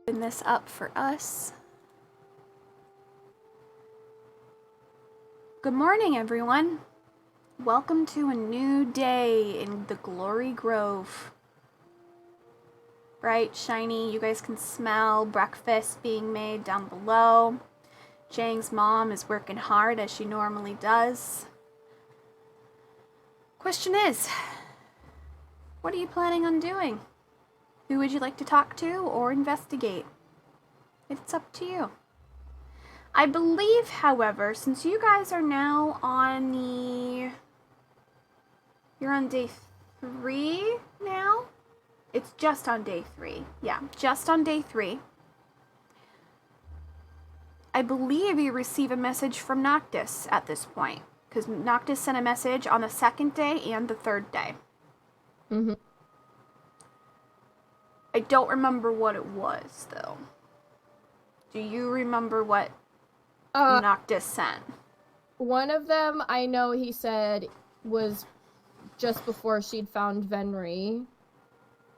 Open this up for us. Good morning, everyone. Welcome to a new day in the Glory Grove. Bright, shiny, you guys can smell breakfast being made down below. Chang's mom is working hard as she normally does. Question is, what are you planning on doing? Who would you like to talk to or investigate? It's up to you. I believe, however, since you guys are now on you're on day 3 now? It's just on day 3. Yeah, just on day 3. I believe you receive a message from Noctis at this point, because Noctis sent a message on the 2nd day and the 3rd day. Mm-hmm. I don't remember what it was, though. Do you remember what Noctis sent? One of them, I know he said, was just before she'd found Venri.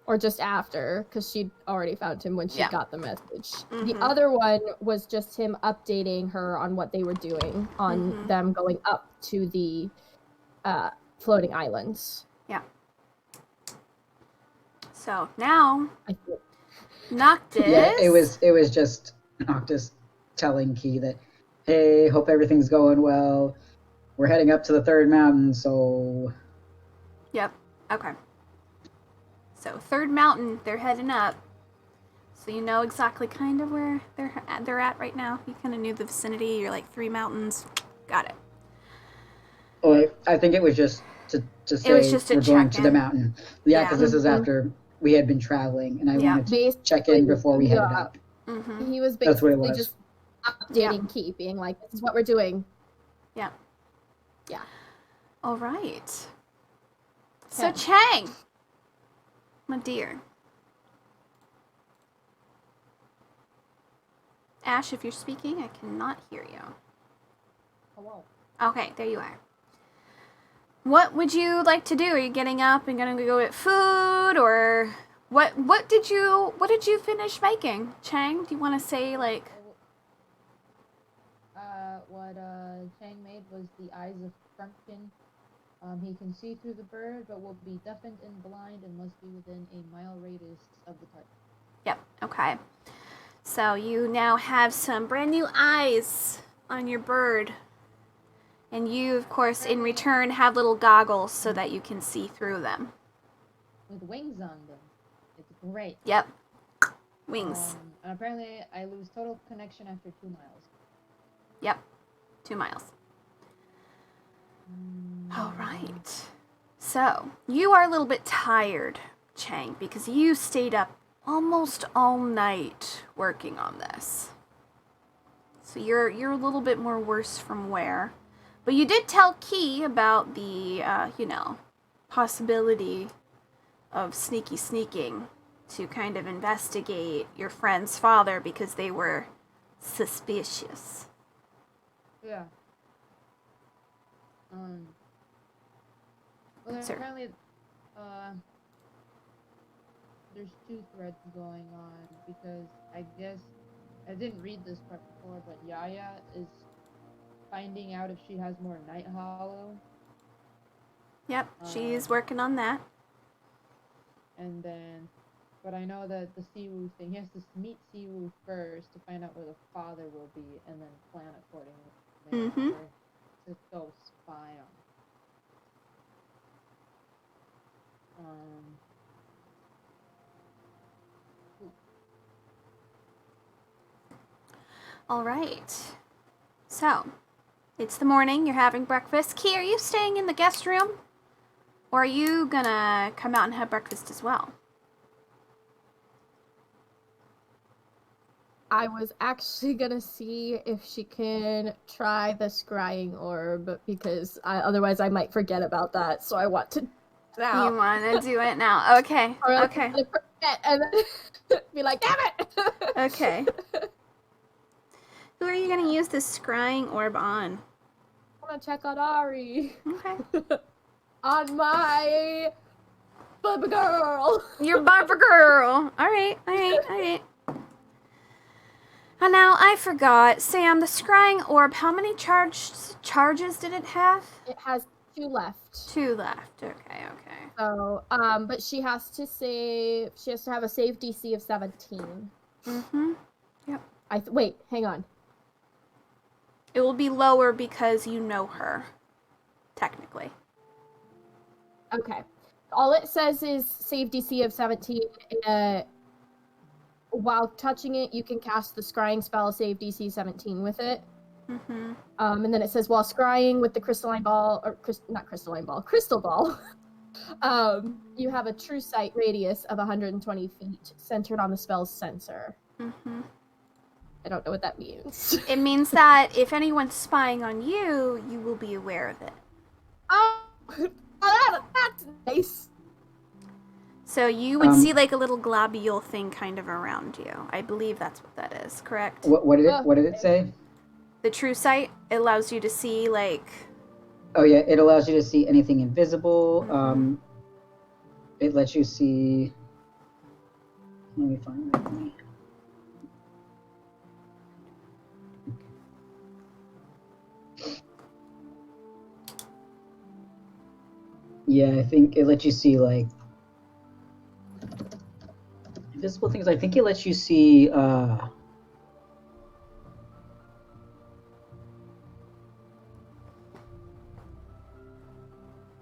Or just after, because she'd already found him when she got the message. Mm-hmm. The other one was just him updating her on what they were doing, on them going up to the floating islands. Yeah. So now, Noctis. Yeah, it was just Noctis telling Key that, hey, hope everything's going well. We're heading up to the 3rd mountain, so. Yep. Okay. So 3rd mountain, they're heading up. So you know exactly kind of where they're at right now. You kind of knew the vicinity. You're like 3 mountains. Got it. Oh, I think it was just to say we're going to the mountain. Yeah, because this is after we had been traveling, and I wanted to check in before we headed up. Mm-hmm. He was basically just updating Key, being like, this is what we're doing. Yeah. Yeah. All right. So Chang, my dear. Ash, if you're speaking, I cannot hear you. Hello. Okay, there you are. What would you like to do? Are you getting up and gonna go get food, or what did you finish making? Chang, do you want to say like? What Chang made was the eyes of Frumpkin. He can see through the bird, but will be deafened and blind and must be within a mile radius of the target. Yep. Okay. So you now have some brand new eyes on your bird. And you, of course, in return, have little goggles so that you can see through them. With wings on them. It's great. Yep. Wings. And apparently, I lose total connection after 2 miles. Yep. 2 miles. All right. So, you are a little bit tired, Chang, because you stayed up almost all night working on this. So you're a little bit more worse from wear. But you did tell Key about the, possibility of sneaking to kind of investigate your friend's father because they were suspicious. Yeah. Well, apparently, there's 2 threads going on because I guess I didn't read this part before, but Yaya is finding out if she has more Night Hollow. Yep, she's working on that. And then, but I know that the Siwu thing, he has to meet Siwu first to find out where the father will be, and then plan accordingly. To go spy on. All right. So, it's the morning, you're having breakfast. Key, are you staying in the guest room? Or are you gonna come out and have breakfast as well? I was actually gonna see if she can try the scrying orb, because otherwise I might forget about that, so I want to now. You want to do it now. Okay. Okay. And then be like, damn it! Okay. Who are you going to use this scrying orb on? I want to check on Ari. Okay. On my Barbara girl. Your Barbara girl. All right. And now I forgot, Sam, the scrying orb, how many charges did it have? It has 2 left. 2 left. Okay. So, but she has to have a save DC of 17. Mm-hmm. Yep. Wait, hang on. It will be lower because you know her, technically. Okay. All it says is save DC of 17. While touching it, you can cast the scrying spell, save DC 17 with it. Mm-hmm. And then it says, while scrying with the crystal ball, you have a true sight radius of 120 feet centered on the spell's sensor. Mm-hmm. I don't know what that means. It means that if anyone's spying on you, you will be aware of it. Oh, that's nice. So you would see like a little globule thing kind of around you. I believe that's what that is, correct? What did it say? The true sight, it allows you to see like... Oh yeah, it allows you to see anything invisible. Mm-hmm. It lets you see... Let me find it. Yeah, I think it lets you see like invisible things. I think it lets you see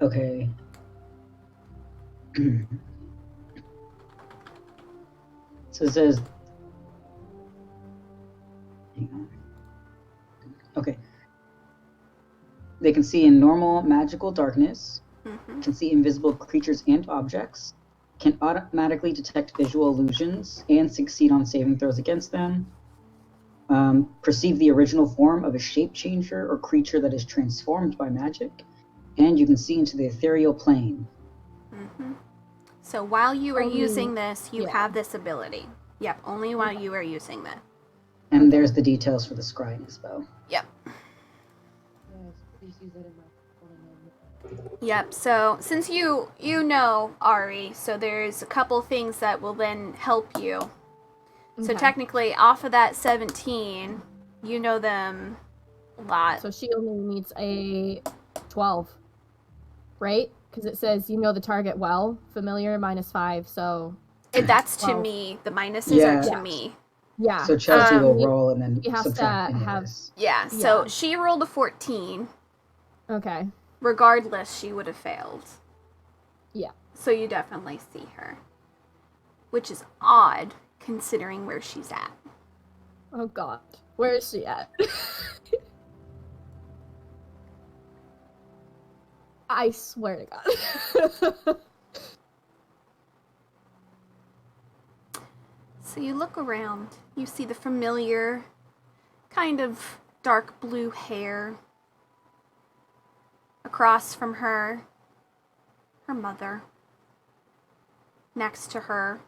okay. So it says hang on. Okay. They can see in normal magical darkness. Mm-hmm. Can see invisible creatures and objects. Can automatically detect visual illusions and succeed on saving throws against them. Perceive the original form of a shape changer or creature that is transformed by magic. And you can see into the ethereal plane. Mm-hmm. So while you are using this, you have this ability. Yep, only while you are using that. And there's the details for the scrying spell. Yep. Yep, so since you know Ari, so there's a couple things that will then help you. Okay. So technically, off of that 17, you know them a lot. So she only needs a 12, right? Because it says you know the target well, familiar, -5, so... That's 12. To me. The minuses are to me. Yeah. So Chelsea will roll and then subtract Yeah, so she rolled a 14. Okay. Regardless, she would have failed. Yeah. So you definitely see her. Which is odd, considering where she's at. Oh god. Where is she at? I swear to God. So you look around. You see the familiar, kind of dark blue hair. Across from her mother. Next to her,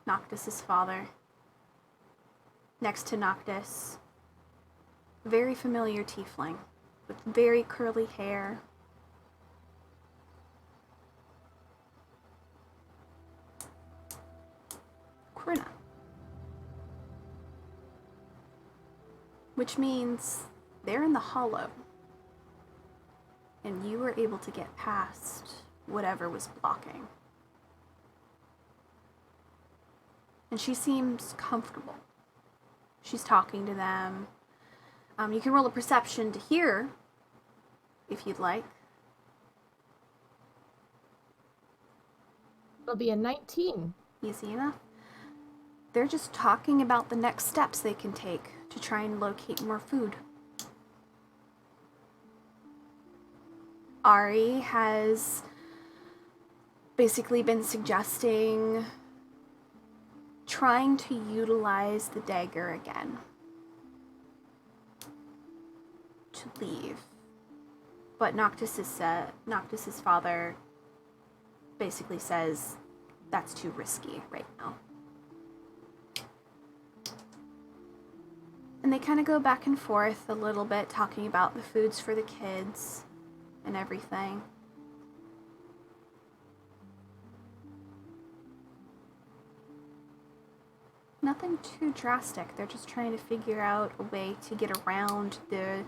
Noctis's father. Next to Noctis, very familiar tiefling with very curly hair. Corinna. Which means they're in the hollow. And you were able to get past whatever was blocking. And she seems comfortable. She's talking to them. You can roll a perception to hear, if you'd like. It'll be a 19. Easy enough. They're just talking about the next steps they can take to try and locate more food. Ari has basically been suggesting trying to utilize the dagger again to leave. But Noctis's father basically says that's too risky right now. And they kind of go back and forth a little bit, talking about the foods for the kids and everything. Nothing too drastic. They're just trying to figure out a way to get around the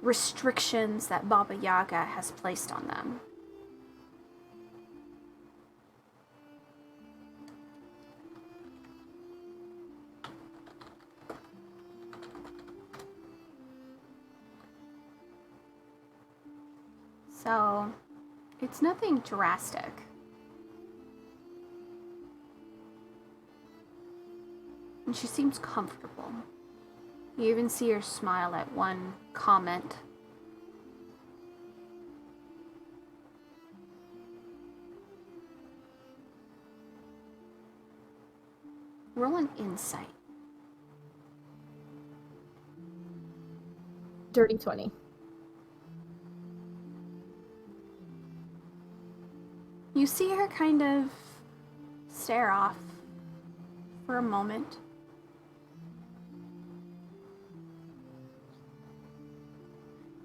restrictions that Baba Yaga has placed on them. So, it's nothing drastic. And she seems comfortable. You even see her smile at one comment. Roll an insight. Dirty 20. You see her kind of stare off for a moment.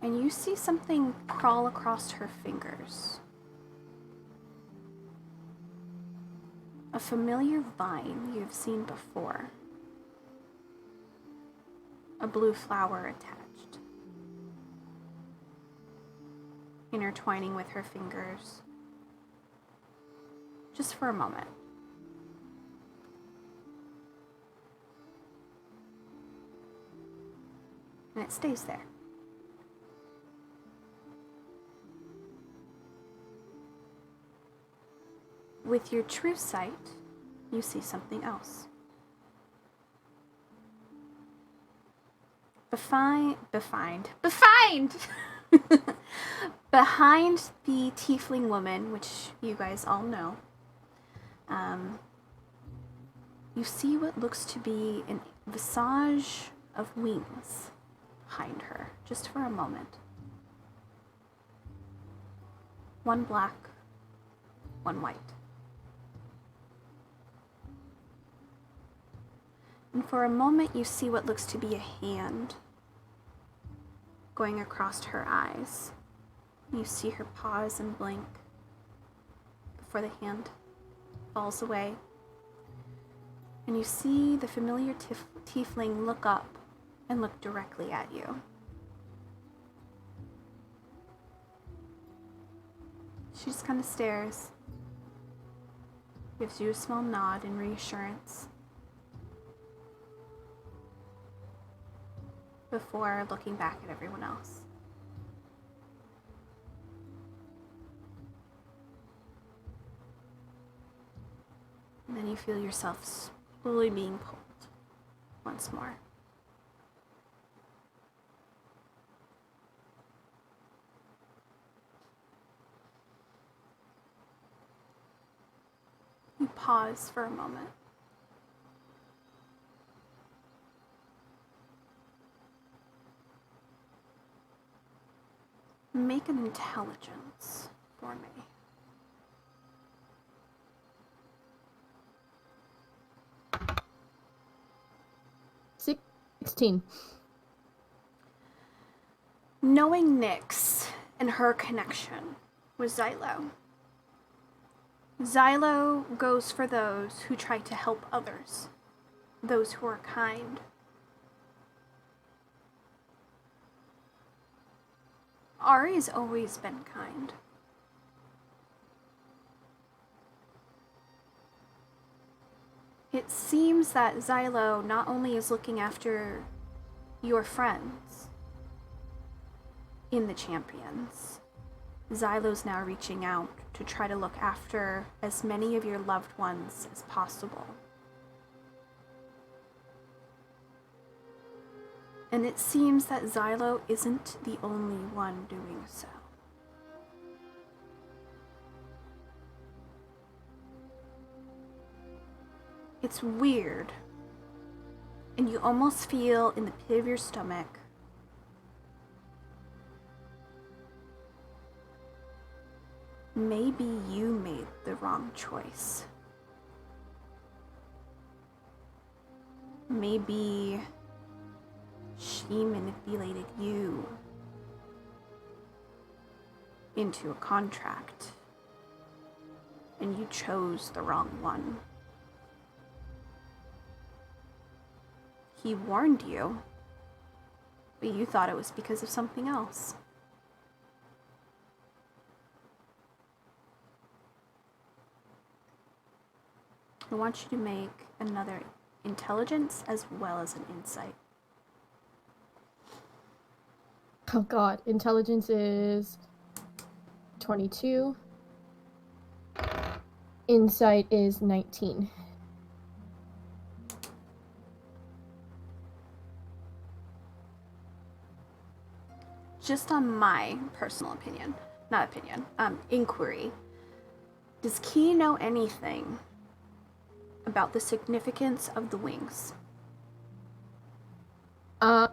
And you see something crawl across her fingers. A familiar vine you've seen before. A blue flower attached. Intertwining with her fingers. Just for a moment. And it stays there. With your true sight, you see something else. Behind the tiefling woman, which you guys all know, you see what looks to be a visage of wings behind her, just for a moment. One black, one white. And for a moment you see what looks to be a hand going across her eyes. You see her pause and blink before the hand falls away. And you see the familiar tiefling look up and look directly at you. She just kind of stares, gives you a small nod in reassurance, before looking back at everyone else. And then you feel yourself slowly being pulled once more. You pause for a moment. Make an intelligence for me. Six 16. Knowing Nyx and her connection with Xylo. Xylo goes for those who try to help others, those who are kind. Ari's always been kind. It seems that Xylo not only is looking after your friends in the Champions, Xylo's now reaching out to try to look after as many of your loved ones as possible. And it seems that Xylo isn't the only one doing so. It's weird, and you almost feel in the pit of your stomach maybe you made the wrong choice. Maybe she manipulated you into a contract, and you chose the wrong one. he warned you, but you thought it was because of something else. I want you to make another intelligence as well as an insight. Oh god, intelligence is 22. Insight is 19. Just on my personal inquiry, does Key know anything about the significance of the wings? Because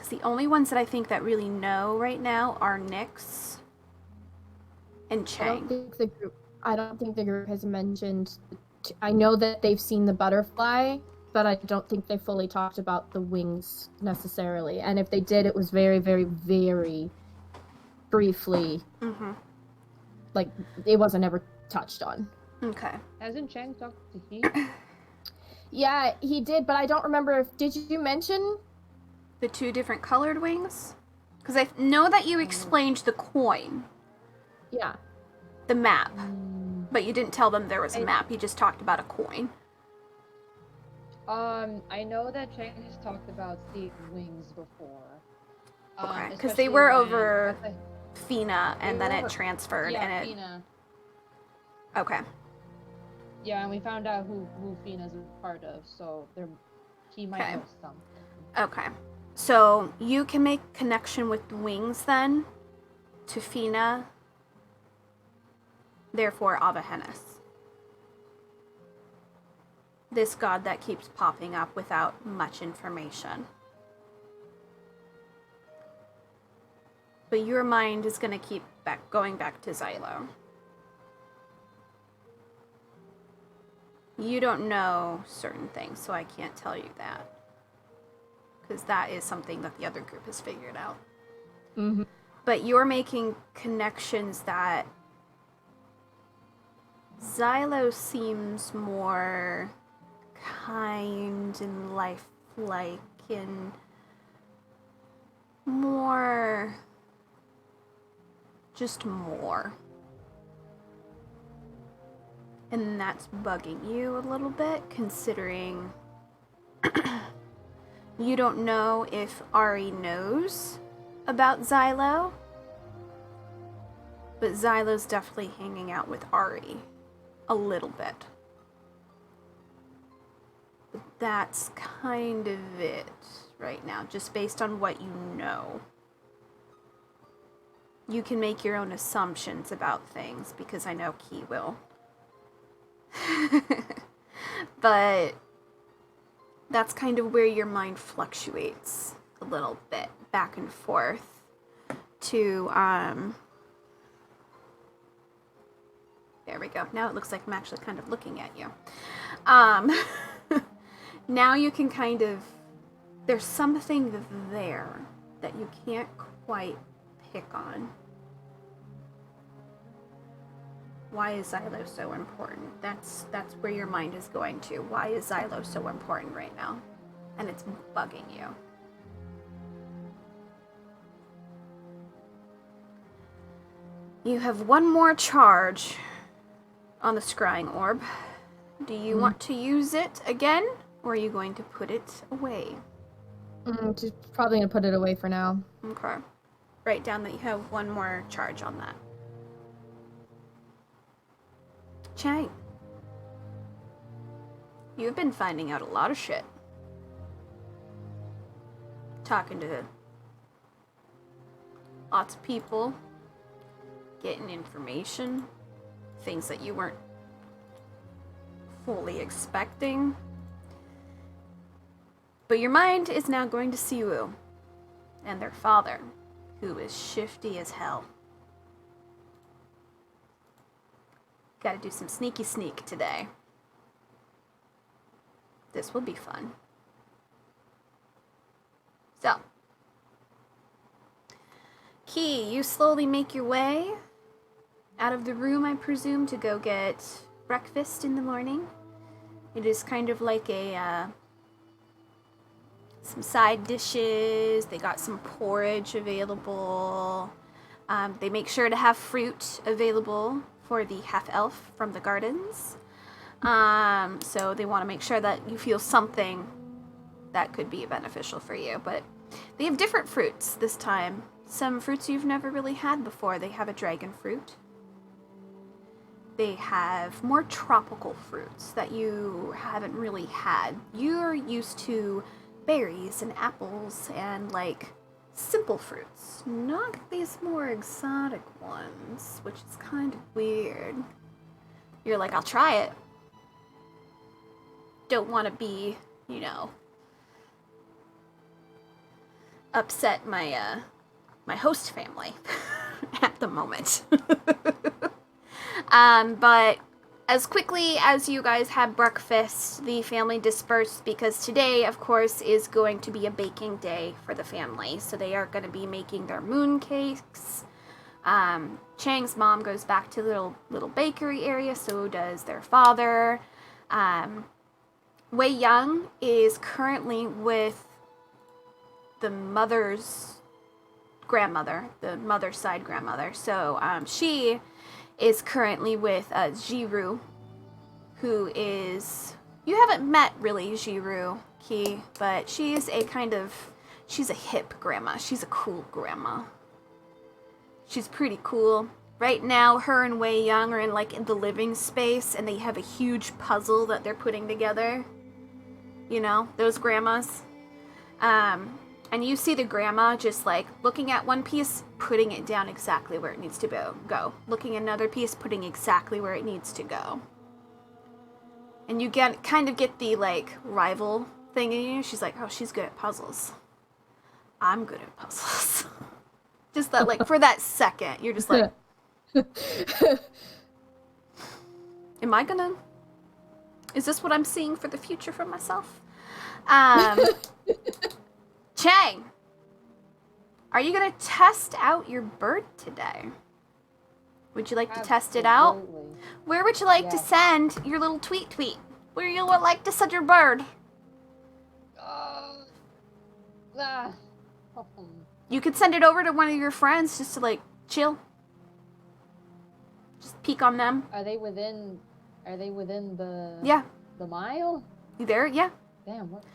the only ones that I think that really know right now are Nyx and Chang. I don't think the group has mentioned. I know that they've seen the butterfly, but I don't think they fully talked about the wings necessarily. And if they did, it was very, very, very briefly. Mm-hmm. Like, it wasn't ever touched on. Okay. Hasn't Chang talked to he? Yeah, he did, but I don't remember if... Did you mention... The two different colored wings? Because I know that you explained the coin. Yeah. The map. But you didn't tell them there was a map. You just talked about a coin. I know that Chang has talked about seeing wings before. Okay, because they were over Fina, and then it transferred, yeah, and it... Fina. Okay. Yeah, and we found out who Fina's a part of, so he might know something. Okay. So, you can make connection with the wings, then, to Fina, therefore Avahennis. This god that keeps popping up without much information. But your mind is going to keep going back to Xylo. You don't know certain things, so I can't tell you that. Because that is something that the other group has figured out. Mm-hmm. But you're making connections that Xylo seems more kind and lifelike and more... just more. And that's bugging you a little bit, considering you don't know if Ari knows about Xylo, but Xylo's definitely hanging out with Ari a little bit. But that's kind of it right now, just based on what you know. You can make your own assumptions about things, because I know Key will. But that's kind of where your mind fluctuates a little bit, back and forth to, there we go. Now it looks like I'm actually kind of looking at you. Now you can kind of, there's something there that you can't quite pick on. Why is Xylo so important? That's where your mind is going to. Why is Xylo so important right now? And it's bugging you. You have one more charge on the scrying orb. Do you want to use it again, or are you going to put it away? Just probably gonna put it away for now. Okay. Write down that you have one more charge on that. Chang, you've been finding out a lot of shit. Talking to lots of people, getting information, things that you weren't fully expecting. But your mind is now going to Siwu and their father, who is shifty as hell. Gotta do some sneaky sneak today. This will be fun. So, Key, you slowly make your way out of the room, I presume, to go get breakfast in the morning. It is kind of like a some side dishes. They got some porridge available. They make sure to have fruit available for the half-elf from the gardens. So they want to make sure that you feel something that could be beneficial for you. But they have different fruits this time. Some fruits you've never really had before. They have a dragon fruit. They have more tropical fruits that you haven't really had. You're used to berries and apples and like simple fruits, not these more exotic ones, which is kind of weird. You're like, I'll try it. Don't want to be, you know, upset my my host family at the moment. But as quickly as you guys had breakfast, the family dispersed because today, of course, is going to be a baking day for the family. So they are going to be making their moon cakes. Chang's mom goes back to the little bakery area, so does their father. Wei Young is currently with the mother's grandmother, the mother's side grandmother. So she is currently with Jiru, who is... You haven't met, really, Jiru, Ki, but she's a hip grandma. She's a cool grandma. She's pretty cool. Right now, her and Wei Young are in the living space, and they have a huge puzzle that they're putting together. You know, those grandmas. And you see the grandma just looking at one piece, putting it down exactly where it needs to go. Looking at another piece, putting exactly where it needs to go. And you kind of get the rival thing in you. She's like, oh, she's good at puzzles. I'm good at puzzles. Just that for that second, you're just like, am I gonna? Is this what I'm seeing for the future for myself? Chang, are you going to test out your bird today? Would you like to test it out? Where would you like to send your little tweet? Where you would like to send your bird? You could send it over to one of your friends just to chill. Just peek on them. Are they within the... Yeah. The mile? You there? Yeah. Damn, what?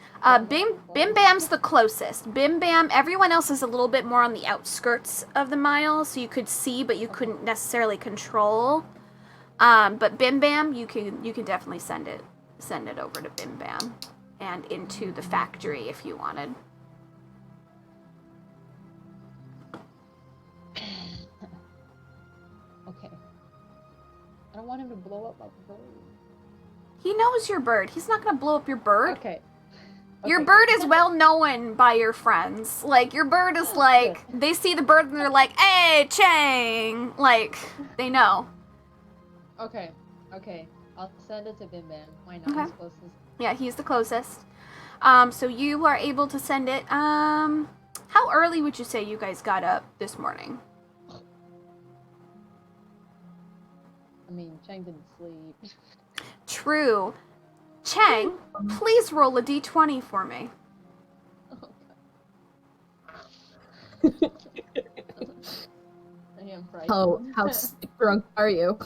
Bim Bam's the closest. Bim Bam, everyone else is a little bit more on the outskirts of the mile, so you could see, but you couldn't necessarily control. But Bim Bam, you can definitely send it over to Bim Bam and into the factory if you wanted. Okay. I don't want him to blow up my bird. He knows your bird. He's not gonna blow up your bird. Okay. Your bird is well known by your friends. Your bird is they see the bird and they're like, hey, Chang! They know. Okay. I'll send it to Bim Bam. Why not? Okay. He's closest. Yeah, he's the closest. So you are able to send it. How early would you say you guys got up this morning? I mean, Chang didn't sleep. True. Chang, please roll a d20 for me. I am frightened. How drunk are you?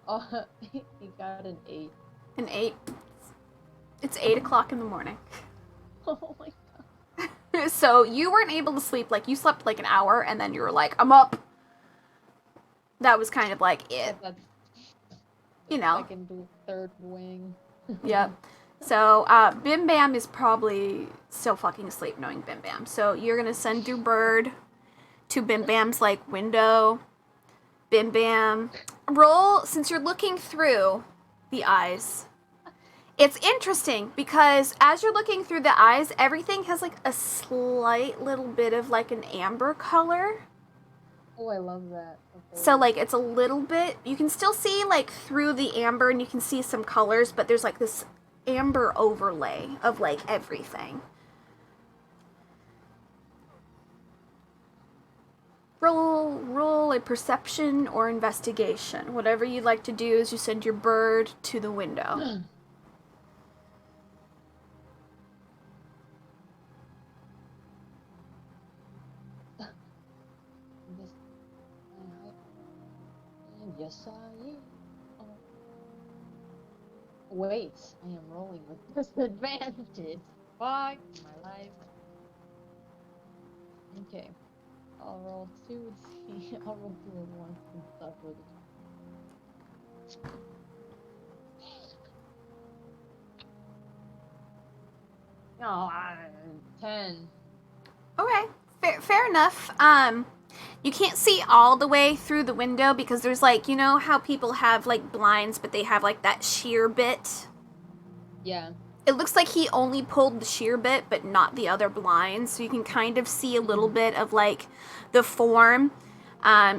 Oh, he got an 8. An 8. It's 8 o'clock in the morning. Oh my god. So you weren't able to sleep. You slept an hour, and then you were like, I'm up. That was kind of it. That's You know. second, third wing. Yep. So, Bim Bam is probably still fucking asleep knowing Bim Bam. So you're gonna send your bird to Bim Bam's window. Bim Bam. Roll, since you're looking through the eyes. It's interesting because as you're looking through the eyes, everything has a slight little bit of an amber color. Oh, I love that. Okay. So, it's a little bit... You can still see, through the amber, and you can see some colors, but there's, this amber overlay of, everything. Roll will roll a perception or investigation. Whatever you'd like to do is you send your bird to the window. Yes, I am. Oh. Wait, I am rolling with disadvantage. Fuck my life. Okay. I'll roll 2 and see. I'll roll 2 and 1 and stuff with it. No, 10. Okay, fair enough. You can't see all the way through the window because there's like, you know how people have like blinds, but they have like that sheer bit? Yeah. It looks like he only pulled the sheer bit, but not the other blinds, so you can kind of see a little bit of like the form.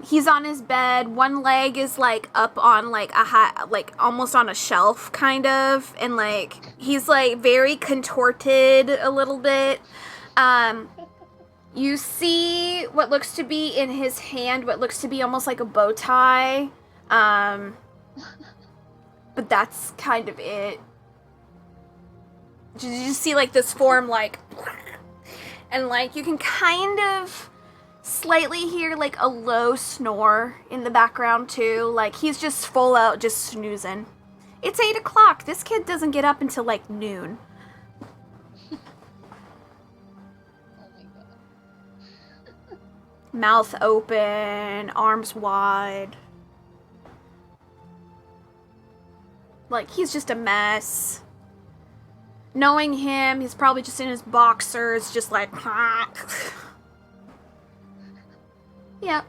He's on his bed. One leg is like up on like a high, like almost on a shelf, kind of, and like he's like very contorted a little bit. You see what looks to be in his hand, what looks to be almost like a bow tie. But that's kind of it. You just see like this form like, and like you can kind of slightly hear like a low snore in the background too. Like he's just full out just snoozing. It's 8 o'clock. This kid doesn't get up until like noon. Mouth open, arms wide. Like, he's just a mess. Knowing him, he's probably just in his boxers, just like... Yeah.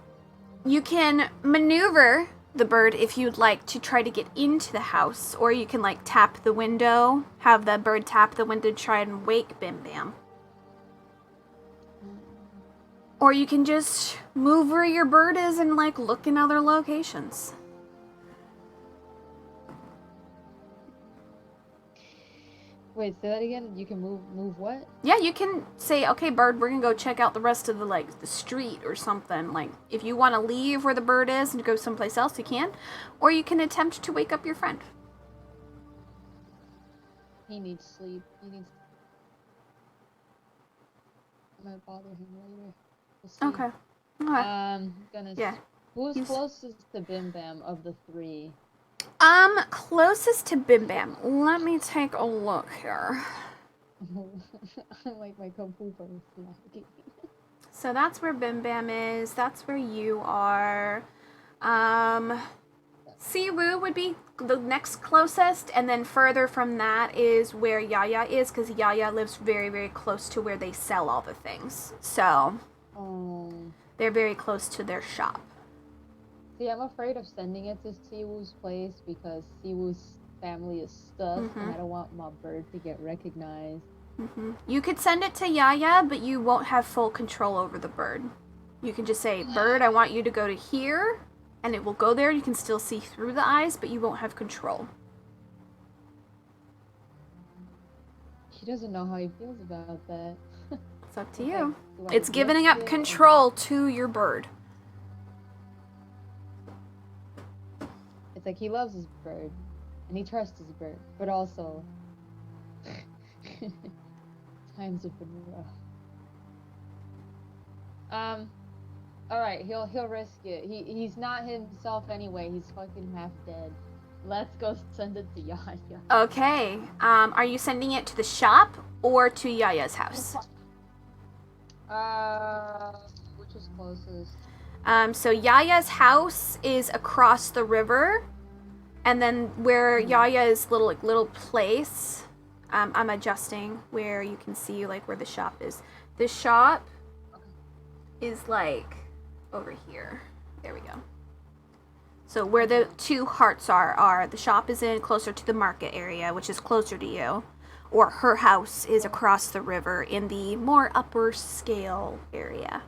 You can maneuver the bird if you'd like to try to get into the house, or you can, like, tap the window, have the bird tap the window to try and wake Bim Bam. Or you can just move where your bird is and, like, look in other locations. Wait, say that again? You can move what? Yeah, you can say, okay, bird, we're gonna go check out the rest of the, like, the street or something. Like, if you want to leave where the bird is and go someplace else, you can. Or you can attempt to wake up your friend. He needs sleep. He needs... I might bother him later. We'll see. Okay. Okay. Gonna... Yeah. Who's closest to Bim Bam of the 3? Closest to Bim Bam. Let me take a look here. Like my Kung Fu pose. So that's where Bim Bam is. That's where you are. Siwoo would be the next closest, and then further from that is where Yaya is, because Yaya lives very, very close to where they sell all the things. So, they're very close to their shop. See, I'm afraid of sending it to Siwoo's place because Siwoo's family is stuffed, and I don't want my bird to get recognized. You could send it to Yaya, but you won't have full control over the bird. You can just say, bird, I want you to go to here, and it will go there. You can still see through the eyes, but you won't have control. He doesn't know how he feels about that. It's up to you. It's giving up control to your bird. It's like he loves his bird, and he trusts his bird, but also times have been rough. All right, he'll risk it. He's not himself anyway. He's fucking half dead. Let's go send it to Yaya. Okay. Are you sending it to the shop or to Yaya's house? Which is closest? So Yaya's house is across the river, and then where Yaya's little place, I'm adjusting where you can see like where the shop is. The shop is like over here. There we go. So where the 2 hearts are the shop is in closer to the market area, which is closer to you, or her house is across the river in the more upper scale area.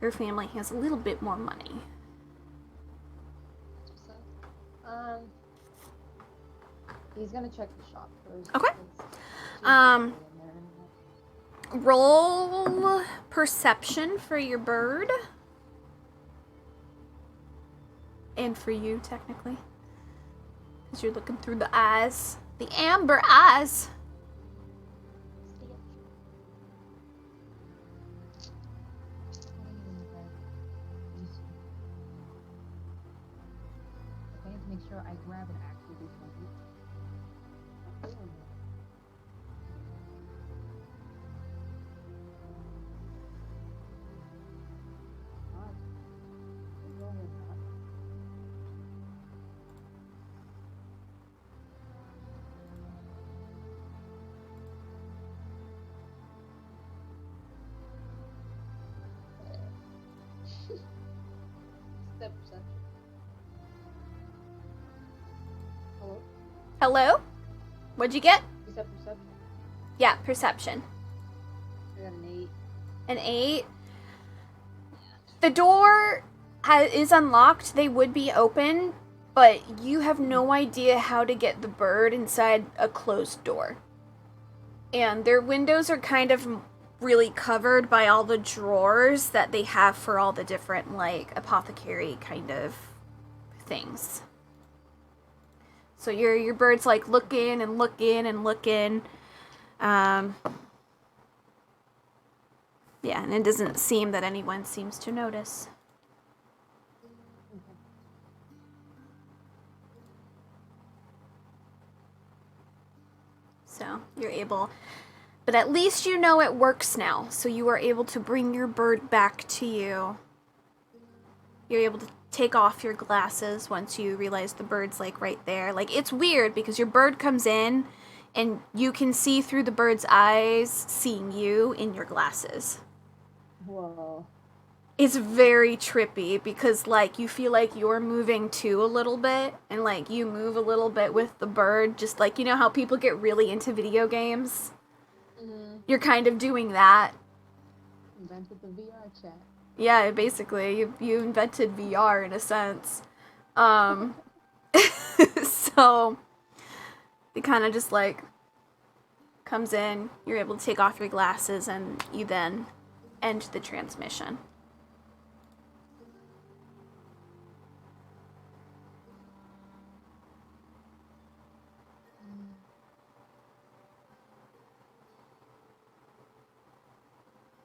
Her family has a little bit more money. He's gonna check the shop first. Okay. Roll perception for your bird. And for you, technically. Because you're looking through the eyes. The amber eyes. I need to make sure I grab and actually do something. Step perception. Hello? Hello? What'd you get? Is that perception? Yeah, perception. I got an 8. An 8. The door is unlocked. They would be open, but you have no idea how to get the bird inside a closed door. And their windows are kind of really covered by all the drawers that they have for all the different, like, apothecary kind of things. So your bird's, like, looking and looking and looking. Yeah, and it doesn't seem that anyone seems to notice. So you're able, but at least you know it works now. So you are able to bring your bird back to you. You're able to take off your glasses once you realize the bird's like right there. Like, it's weird because your bird comes in and you can see through the bird's eyes, seeing you in your glasses. Whoa. It's very trippy because, like, you feel like you're moving too a little bit, and, like, you move a little bit with the bird, just like, you know how people get really into video games? Mm-hmm. You're kind of doing that. Invented the VR chat. Yeah, basically, you invented VR in a sense. So, it kind of just, like, comes in, you're able to take off your glasses, and you then end the transmission.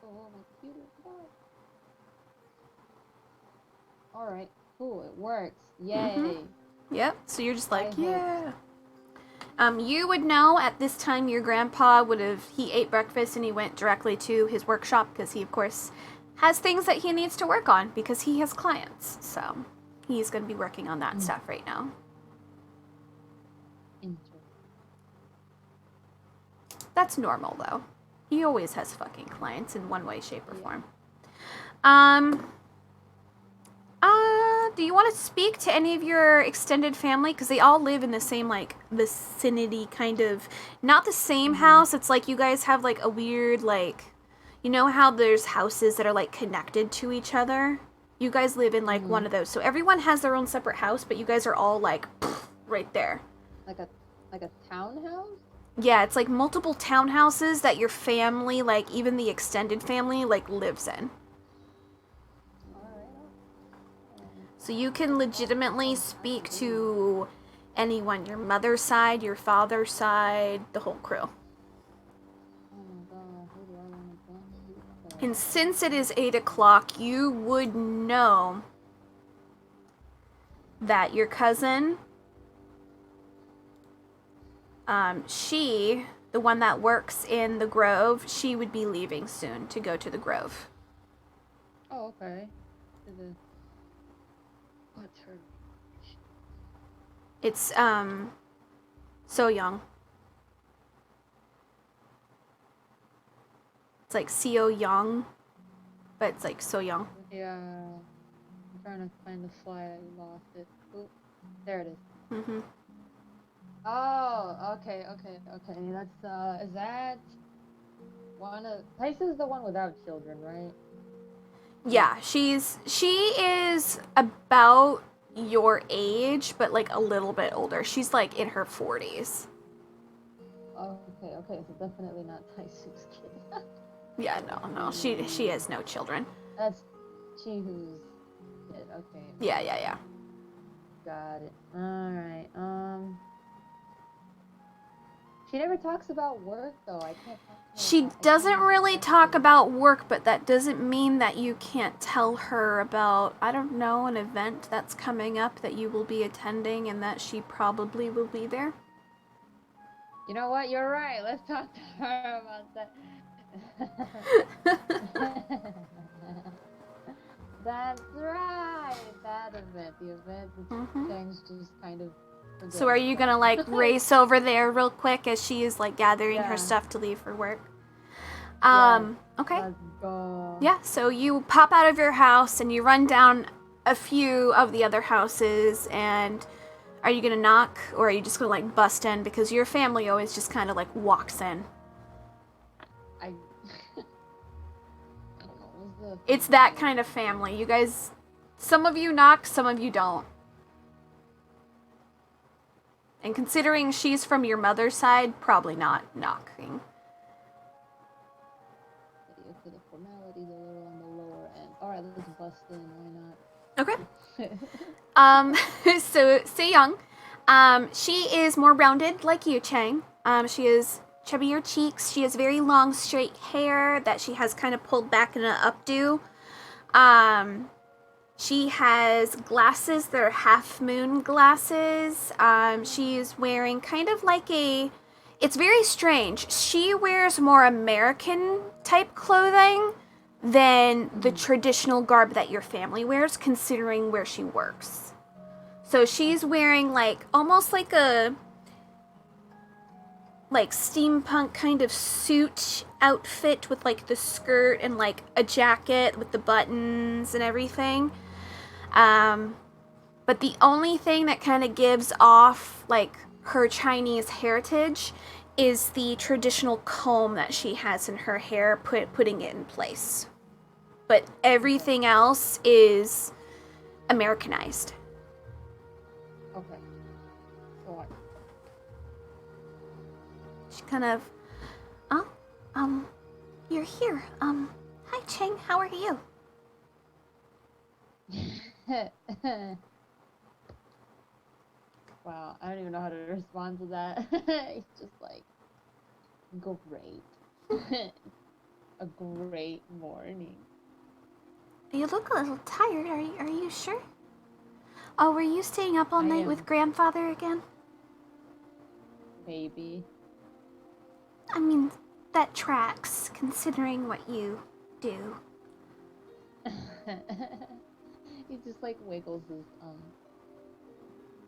Oh, my computer. Alright, cool, it works. Yay. Yep, so you're just like, I hope. yeah. You would know at this time your grandpa he ate breakfast and he went directly to his workshop because he, of course, has things that he needs to work on because he has clients. So he's going to be working on that stuff right now. That's normal, though. He always has fucking clients in one way, shape, or form. Do you want to speak to any of your extended family? Because they all live in the same, like, vicinity, kind of. Not the same house. It's like you guys have, like, a weird, like... You know how there's houses that are, like, connected to each other? You guys live in, like, one of those. So everyone has their own separate house, but you guys are all, like, right there. Like a townhouse? Yeah, it's, like, multiple townhouses that your family, like, even the extended family, like, lives in. So you can legitimately speak to anyone, your mother's side, your father's side, the whole crew. And since it is 8 o'clock, you would know that your cousin, she, the one that works in the Grove, she would be leaving soon to go to the Grove. Oh, okay. What's her? It's, So Young. It's like So Young, but it's like So Young. Yeah. I'm trying to find the slide. I lost it. Oop. There it is. Mm-hmm. Oh, okay. That's, is that one of... Tyson is the one without children, right? Yeah, she is about your age, but like a little bit older. She's like in her 40s. Okay, so definitely not Tyson's kid. Yeah, no. She has no children. That's she who's dead. Okay. Yeah. Got it. Alright. She never talks about work though. I can't talk to her She about- I doesn't can't really discuss talk it. about work, but that doesn't mean that you can't tell her about, I don't know, an event that's coming up that you will be attending and that she probably will be there. You know what? You're right. Let's talk to her about that. That's right. That event. The event that Mhm. Chang's just kind of. So are you gonna like race over there real quick as she is like gathering her Yeah. stuff to leave for work? Okay. Let's go. Yeah, so you pop out of your house and you run down a few of the other houses, and are you gonna knock or are you just gonna like bust in because your family always just kind of like walks in? I don't know. What's the It's that kind of family. You guys, some of you knock, some of you don't. And considering she's from your mother's side, probably not knocking. idea for the formalities a little on the lower end. Alright, let's bust in. Why not? Okay. So Young, she is more rounded like you, Chang. She has chubbier cheeks. She has very long, straight hair that she has kind of pulled back in an updo. She has glasses that are half moon glasses. She's wearing kind of like it's very strange. She wears more American type clothing than the traditional garb that your family wears, considering where she works. So she's wearing like almost like a steampunk kind of suit outfit with like the skirt and like a jacket with the buttons and everything. But the only thing that kind of gives off like her Chinese heritage is the traditional comb that she has in her hair, putting it in place. But everything else is Americanized. Okay. So what? She kind of, you're here. Hi Cheng, how are you? Wow, I don't even know how to respond to that. It's just like, great. A great morning. You look a little tired. Are you sure? Oh, were you staying up all I night am. with grandfather again? Maybe. I mean, that tracks, considering what you do. He just like wiggles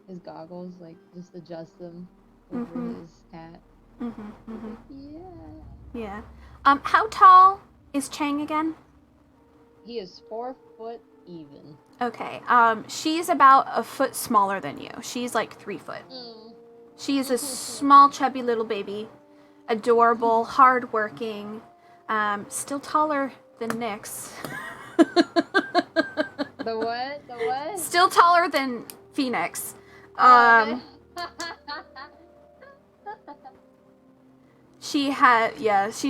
his goggles, like just adjusts them over Mhm. his hat. Mm-hmm. Yeah. Yeah. How tall is Chang again? He is 4 foot even. Okay. She's about a foot smaller than you. She's like 3 foot. She is a small, chubby little baby. Adorable, hardworking. Still taller than Nyx. The what? The what? Still taller than Phoenix. Oh, She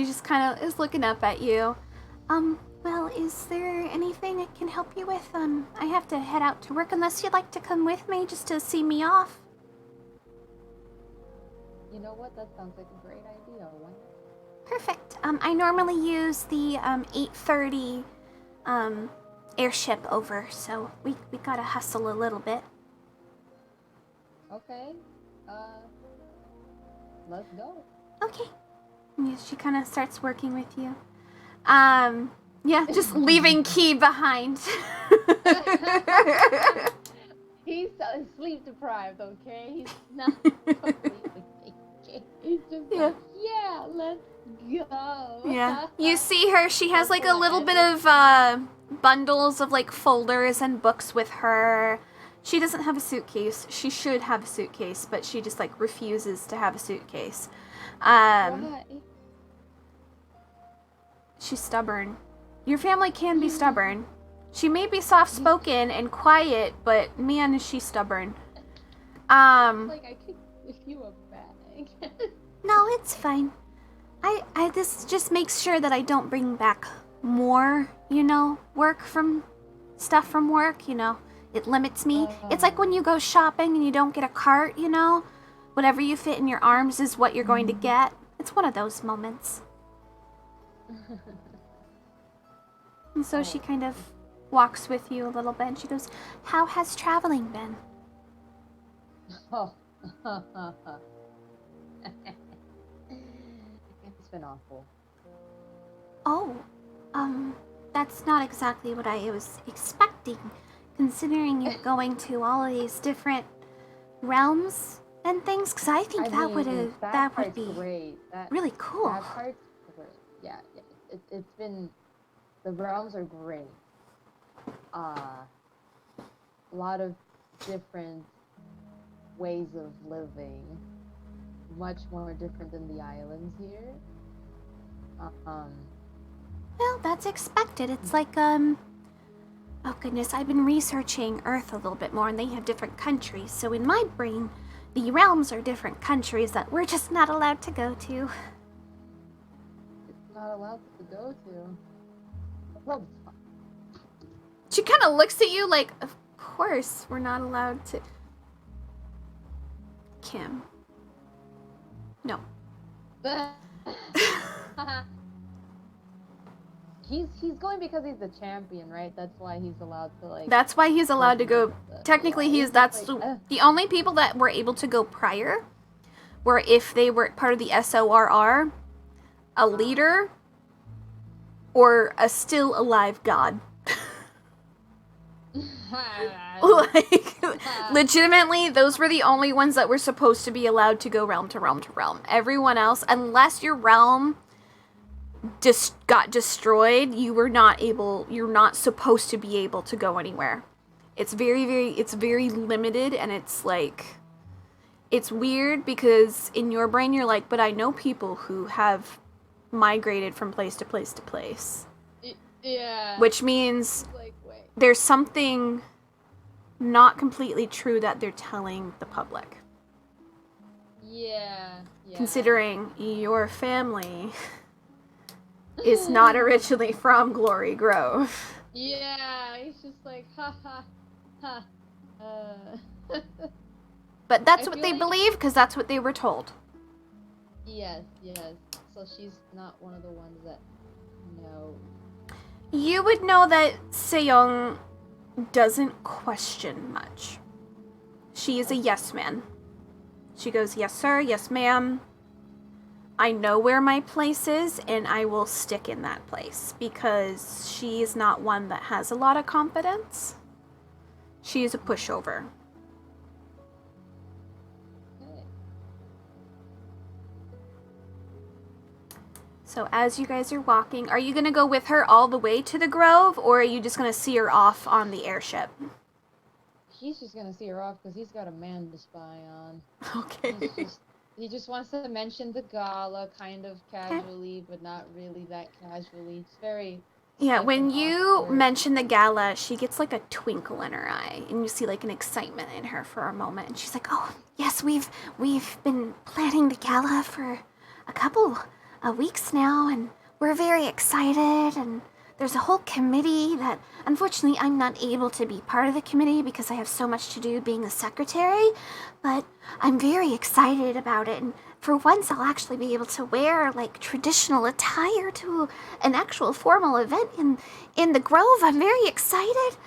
just kind of is looking up at you. Well, is there anything I can help you with? I have to head out to work unless you'd like to come with me just to see me off. You know what? That sounds like a great idea. Why not? Perfect. I normally use the 8:30 airship over, so we gotta hustle a little bit. Okay. Let's go. Okay. Yeah, she kind of starts working with you. Yeah, just leaving Key behind. He's sleep deprived, okay? He's not completely thinking. He's just Yeah. like, yeah, let's go. Yeah. You see her, she has like a little bit of bundles of like folders and books with her. She doesn't have a suitcase. She should have a suitcase, but she just like refuses to have a suitcase. Why? She's stubborn. Your family can be stubborn. She may be soft-spoken and quiet, but man, is she stubborn. Like, I could give you a bag. No, it's fine. This just makes sure that I don't bring back more, stuff from work, It limits me. It's like when you go shopping and you don't get a cart, Whatever you fit in your arms is what you're going to get. It's one of those moments. And so she kind of walks with you a little bit and she goes, "How has traveling been?" Oh. It's been awful. Oh, that's not exactly what I was expecting, considering you're going to all of these different realms and things, because I think that would be great. really cool. That part's great. Yeah. It's been, the realms are great. A lot of different ways of living, much more different than the islands here. Well, that's expected. It's like, oh goodness, I've been researching Earth a little bit more, and they have different countries. So in my brain, the realms are different countries that we're just not allowed to go to. It's not allowed to go to. Well, She kind of looks at you like, of course we're not allowed to. Kim. No. He's going because he's the champion, right? That's why he's allowed to, like... That's why he's allowed to go. Technically, that's like, the only people that were able to go prior were if they were part of the SORR, a leader, or a still alive god. Like, legitimately, those were the only ones that were supposed to be allowed to go realm to realm to realm. Everyone else, unless your realm just got destroyed, you're not supposed to be able to go anywhere. It's very limited, and it's like, it's weird because in your brain you're like, but I know people who have migrated from place to place to place. Yeah. Which means Like, wait. there's something not completely true that they're telling the public. Yeah. Considering your family is not originally from Glory Grove. Yeah, he's just like, ha ha ha. But that's I what feel they like- believe, because that's what they were told. Yes. So she's not one of the ones that know. You would know that Sejong doesn't question much. She is a yes man. She goes, yes sir, yes ma'am. I know where my place is, and I will stick in that place, because she is not one that has a lot of confidence. She is a pushover. So as you guys are walking, are you going to go with her all the way to the Grove, or are you just going to see her off on the airship? He's just gonna see her off because he's got a man to spy on. Okay. He just wants to mention the gala kind of casually, but not really that casually. It's very... Yeah, stiff when and you awkward. mention the gala, she gets like a twinkle in her eye, and you see like an excitement in her for a moment, and she's like, "Oh, yes, we've been planning the gala for a couple of weeks now, and we're very excited, and there's a whole committee that, unfortunately, I'm not able to be part of the committee because I have so much to do being a secretary, but I'm very excited about it, and for once I'll actually be able to wear, like, traditional attire to an actual formal event in the Grove. I'm very excited."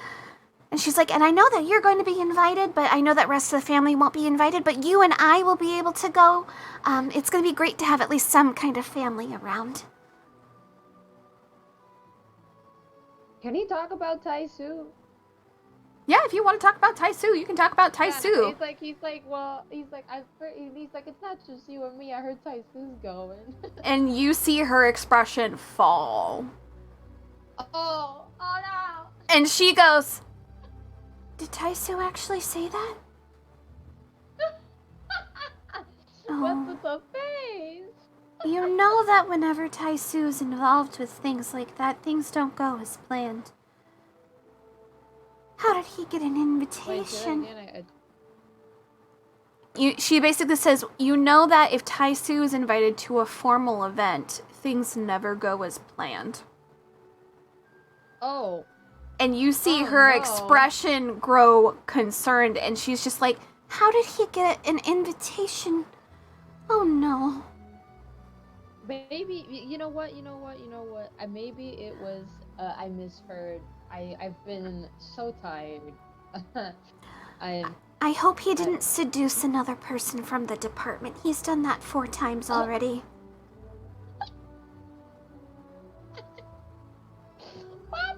And she's like, "And I know that you're going to be invited, but I know that rest of the family won't be invited, but you and I will be able to go. It's going to be great to have at least some kind of family around." Can he talk about Taisu? Yeah, if you want to talk about Taisu, you can talk about Taisu. He's like, it's not just you and me. I heard Taisu's going. And you see her expression fall. Oh no! And she goes, "Did Taisu actually say that?" What's with the face? You know that whenever Taisu is involved with things like that, things don't go as planned. How did he get an Wait, say that invitation? again. she basically says, you know that if Taisu is invited to a formal event, things never go as planned. Oh. And you see Oh, her no. expression grow concerned, and she's just like, how did he get an invitation? Oh no. Maybe, you know what? Maybe it was, I misheard. I've been so tired. I hope he didn't seduce another person from the department. He's done that 4 times already. What?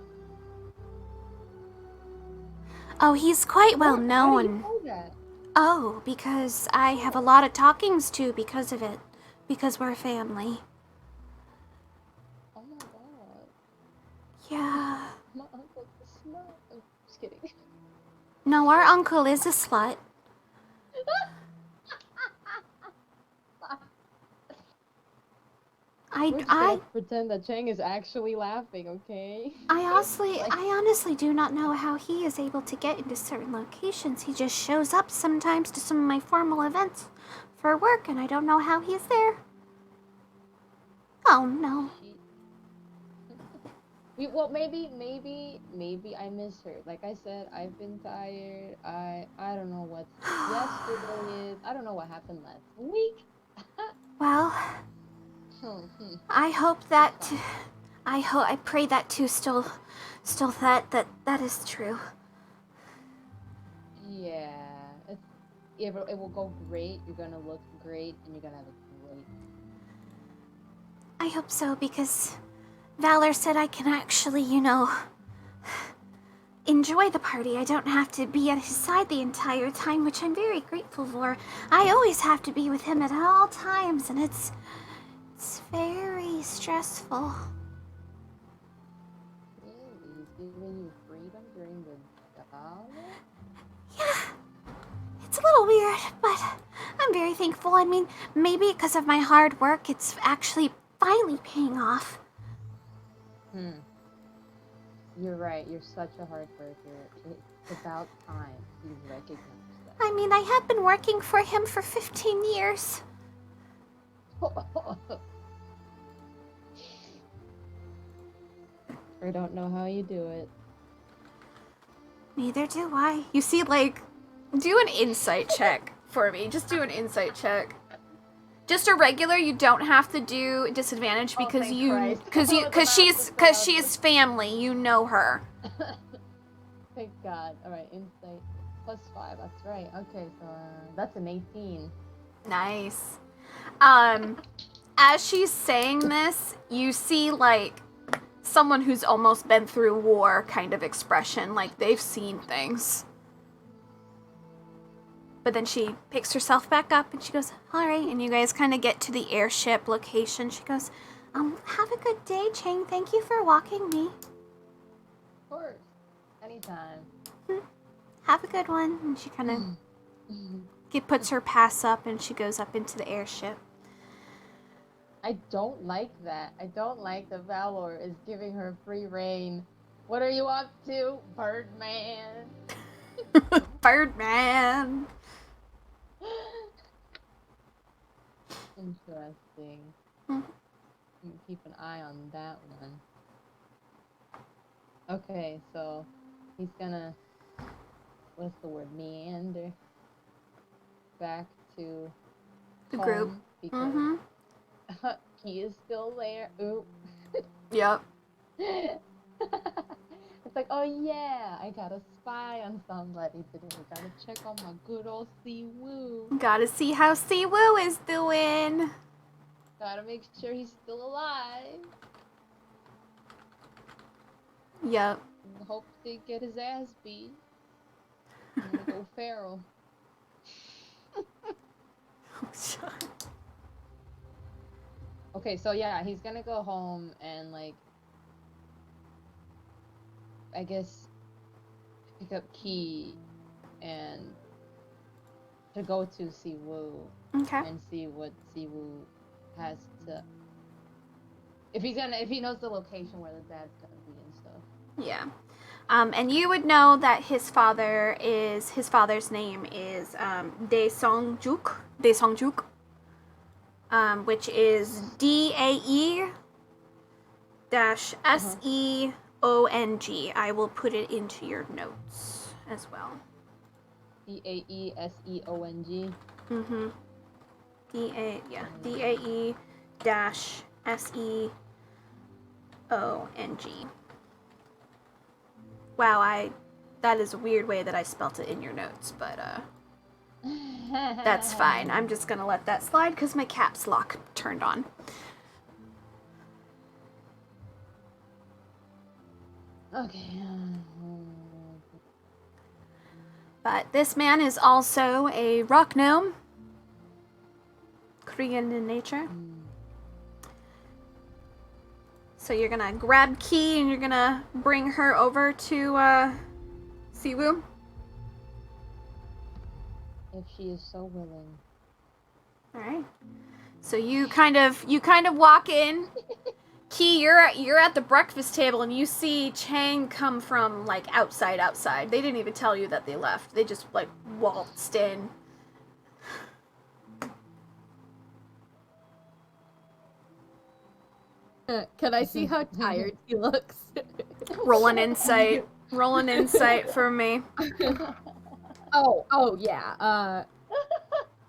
Oh, he's quite well How do known. you know that? Oh, because I have a lot of talkings to because of it. Because we're family. Oh my god. Yeah. My uncle's a slut. I'm just kidding. No, our uncle is a slut. We're just gonna pretend that Chang is actually laughing, okay? I honestly do not know how he is able to get into certain locations. He just shows up sometimes to some of my formal events for work, and I don't know how he's there. Oh no. Well, maybe I misheard. Like I said, I've been tired. I don't know what yesterday is. I don't know what happened last week. Well, I hope that I pray that too still that is true. Yeah, it will go great. You're gonna look great, and you're gonna have a great. I hope so, because Valor said I can actually, enjoy the party. I don't have to be at his side the entire time, which I'm very grateful for. I always have to be with him at all times, and it's very stressful. Really? He's giving you freedom during the gala? Yeah, it's a little weird, but I'm very thankful. I mean, maybe because of my hard work, it's actually finally paying off. You're right. You're such a hard worker. It's about time you recognize that. I mean, I have been working for him for 15 years. I don't know how you do it. Neither do I. You see, do an insight check for me. Just do an insight check. Just a regular. You don't have to do disadvantage because she's family. You know her. Thank God. All right, insight +5. That's right. Okay, so that's an 18. Nice. As she's saying this, you see someone who's almost been through war kind of expression, like they've seen things. But then she picks herself back up and she goes, all right, and you guys kind of get to the airship location. She goes, have a good day, Chang. Thank you for walking me. Of course. Anytime. Have a good one. And she kind of puts her pass up and she goes up into the airship. I don't like that. I don't like that Valor is giving her free reign. What are you up to, Birdman? Birdman. Interesting. Keep an eye on that one. Okay, so he's gonna, what's the word, meander back to the group because he is still there. Ooh. Yep. It's like, oh yeah, I gotta spy on somebody today. I gotta check on my good old Siwoo. Gotta see how Siwoo is doing. Gotta make sure he's still alive. Yep. Hope they get his ass beat. I'm gonna go feral. Okay, so yeah, he's gonna go home and I guess pick up Key and to go to Siwoo. Okay. And see what Siwoo has to. If he knows the location where the dad's gonna be and stuff. Yeah. And you would know that his father's name is Dae Song-juk, which is DAE-SEONG. I will put it into your notes as well. DAESEONG. Mm-hmm. DAE-SEONG. Wow, that is a weird way that I spelt it in your notes, but that's fine. I'm just gonna let that slide because my caps lock turned on. Okay. But this man is also a rock gnome, Korean in nature. So you're gonna grab Key and you're gonna bring her over to Siwoo. If she is so willing. All right. So you kind of walk in. Key, you're at the breakfast table and you see Chang come from like outside. They didn't even tell you that they left. They just like waltzed in. Can I see how tired he looks? Roll an insight for me. Oh yeah.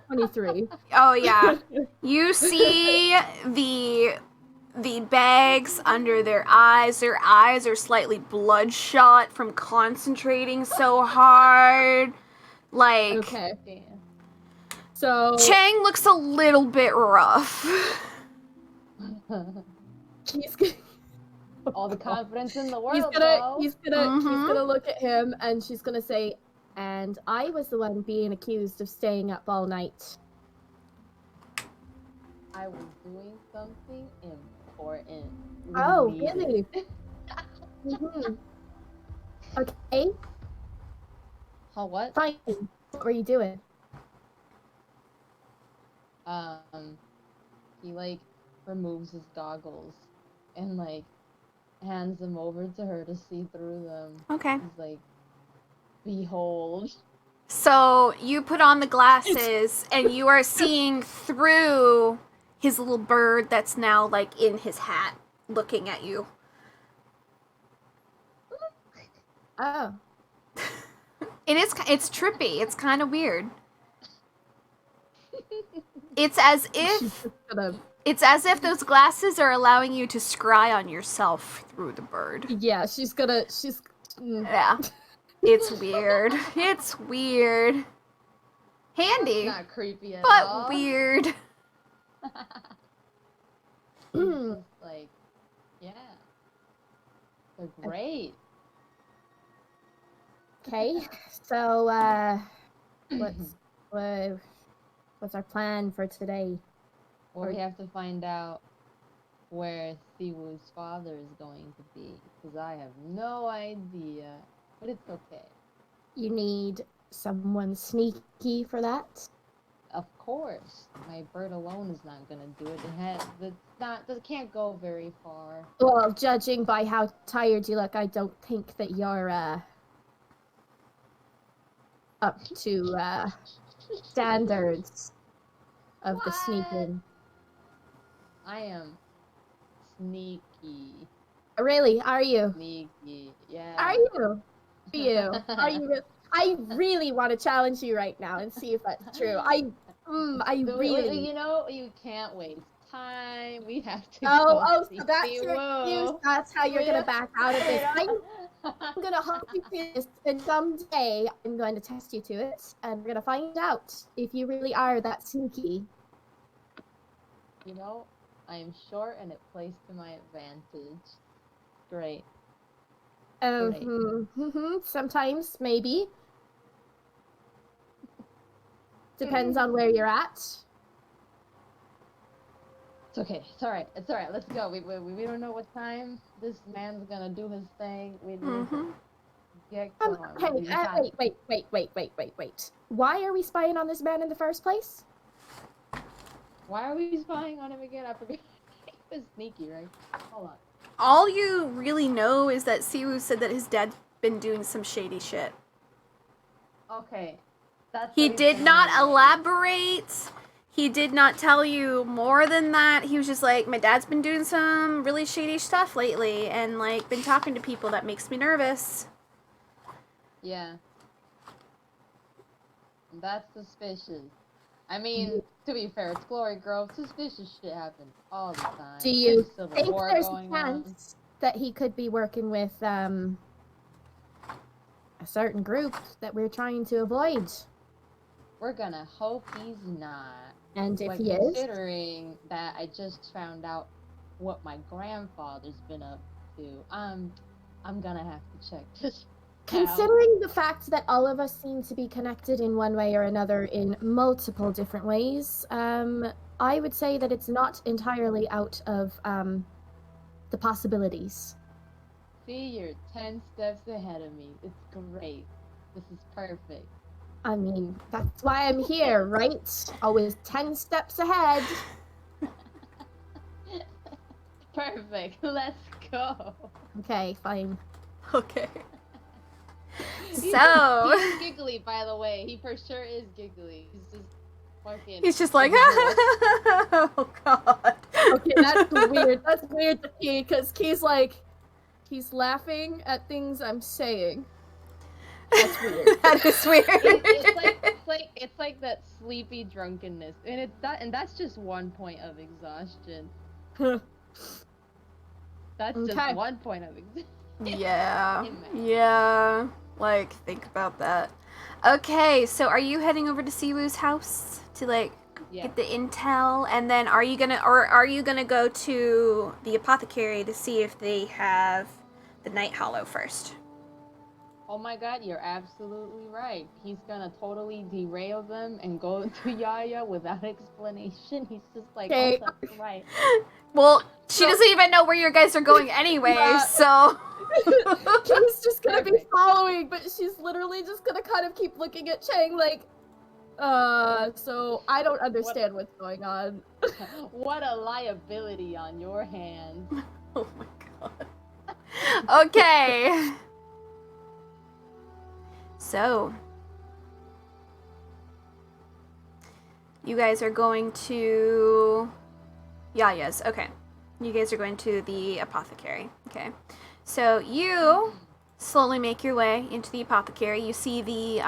23. Oh yeah. You see the bags under their eyes. Their eyes are slightly bloodshot from concentrating so hard. Like, Okay. Damn. So Chang looks a little bit rough. he's gonna, All the confidence in the world. he's Mhm. gonna look at him and she's gonna say, "And I was the one being accused of staying up all night." I was doing something important. Oh, We needed really? it. Mhm. Okay, Huh, what? fine. What were you doing? He like removes his goggles and like hands them over to her to see through them. Okay. He's like, behold. So you put on the glasses and you are seeing through his little bird that's now like in his hat looking at you. Oh, It's trippy. It's kind of weird. It's as if she's gonna. those glasses are allowing you to scry on yourself through the bird. Yeah, she's gonna. Yeah. It's weird. It's weird. Handy, Not creepy at but all. weird. He's just like, yeah. They're great. Okay, so what's our plan for today? Well, we have to find out where Siwoo's father is going to be, because I have no idea. But it's okay. You need someone sneaky for that. Of course, my bird alone is not gonna do it. It can't go very far. Well, judging by how tired you look, I don't think that you're up to standards of the What? sneaking. I am sneaky. Really? Are you? Sneaky. Yeah. Are you? Are you? Are you? I really want to challenge you right now and see if that's true. I really. You know, you can't waste time. We have to. Oh, see so that's your excuse. Siwoo. That's how you're gonna back out of this. Wait, I'm gonna hold you to this, and someday I'm going to test you to it, and we're gonna find out if you really are that sneaky. You know, I am short and it plays to my advantage. Great. Great. Sometimes, maybe. Depends on where you're at. It's okay. It's alright. It's alright. Let's go. We don't know what time this man's gonna do his thing. We need to get going. We got- Wait. Why are we spying on this man in the first place? Why are we spying on him again? I forget. He was sneaky, right? Hold on. All you really know is that Siwoo said that his dad been doing some shady shit. Okay. That's He what he's did been not doing. elaborate. He did not tell you more than that. He was just like, my dad's been doing some really shady stuff lately and, like, been talking to people that makes me nervous. Yeah. That's suspicious. I mean, to be fair, it's Glory Grove. Suspicious shit happens all the time. Do you There's a civil think war there's a going on. chance that he could be working with a certain group that we're trying to avoid? We're gonna hope he's not. And if Like, he is, considering that I just found out what my grandfather's been up to, I'm gonna have to check this out. considering the fact that all of us seem to be connected in one way or another in multiple different ways, I would say that it's not entirely out of the possibilities. See, you're 10 steps ahead of me. It's great. This is perfect. I mean, that's why I'm here, right? Always 10 steps ahead. Perfect. Let's go. Okay, fine. Okay. He's So, giggly, by the way. He for sure is giggly. He's just fucking. he's just like, oh god. Okay, that's weird. That's weird to Key, because Key's like, he's laughing at things I'm saying. That's weird. That is weird. It's like that sleepy drunkenness, and that's just one point of exhaustion. That's Okay. just one point of exhaustion. Yeah. Imagine. Yeah. Like, think about that. Okay, so are you heading over to Siwoo's house to, like, Yeah. get the intel? And then are you gonna go to the apothecary to see if they have the Night Hollow first? Oh my god, you're absolutely right. He's gonna totally derail them and go to Yaya without explanation. He's just like, Okay. oh, that's right. Well, she doesn't even know where you guys are going anyway, Yeah. so... Key's just gonna be following, but she's literally just gonna kind of keep looking at Chang like, so I don't understand what's going on. What a liability on your hands. Oh my god. Okay. So, you guys are going to Yaya's. Okay. You guys are going to the apothecary. Okay. So, you slowly make your way into the apothecary. You see the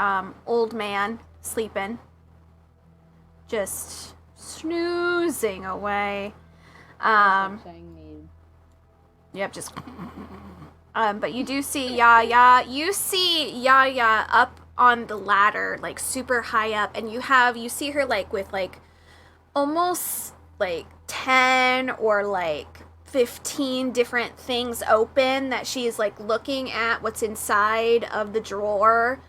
old man sleeping, just snoozing away. That's what Chang needs. Yep, just. But you do see Yaya. You see Yaya up on the ladder, like super high up, and you see her like with like almost like 10 or like 15 different things open that she's like looking at what's inside of the drawer,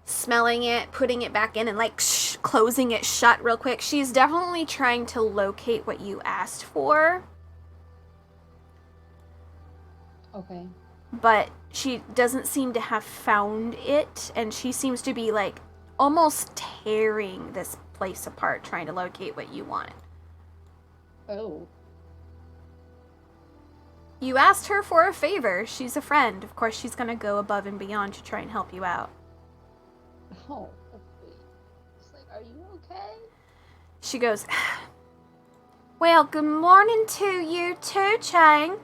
smelling it, putting it back in, and like closing it shut real quick. She's definitely trying to locate what you asked for. Okay. But she doesn't seem to have found it, and she seems to be like almost tearing this place apart trying to locate what you wanted. Oh. You asked her for a favor. She's a friend. Of course, she's gonna go above and beyond to try and help you out. Oh, okay. It's like, are you okay? She goes, well, good morning to you too, Chang.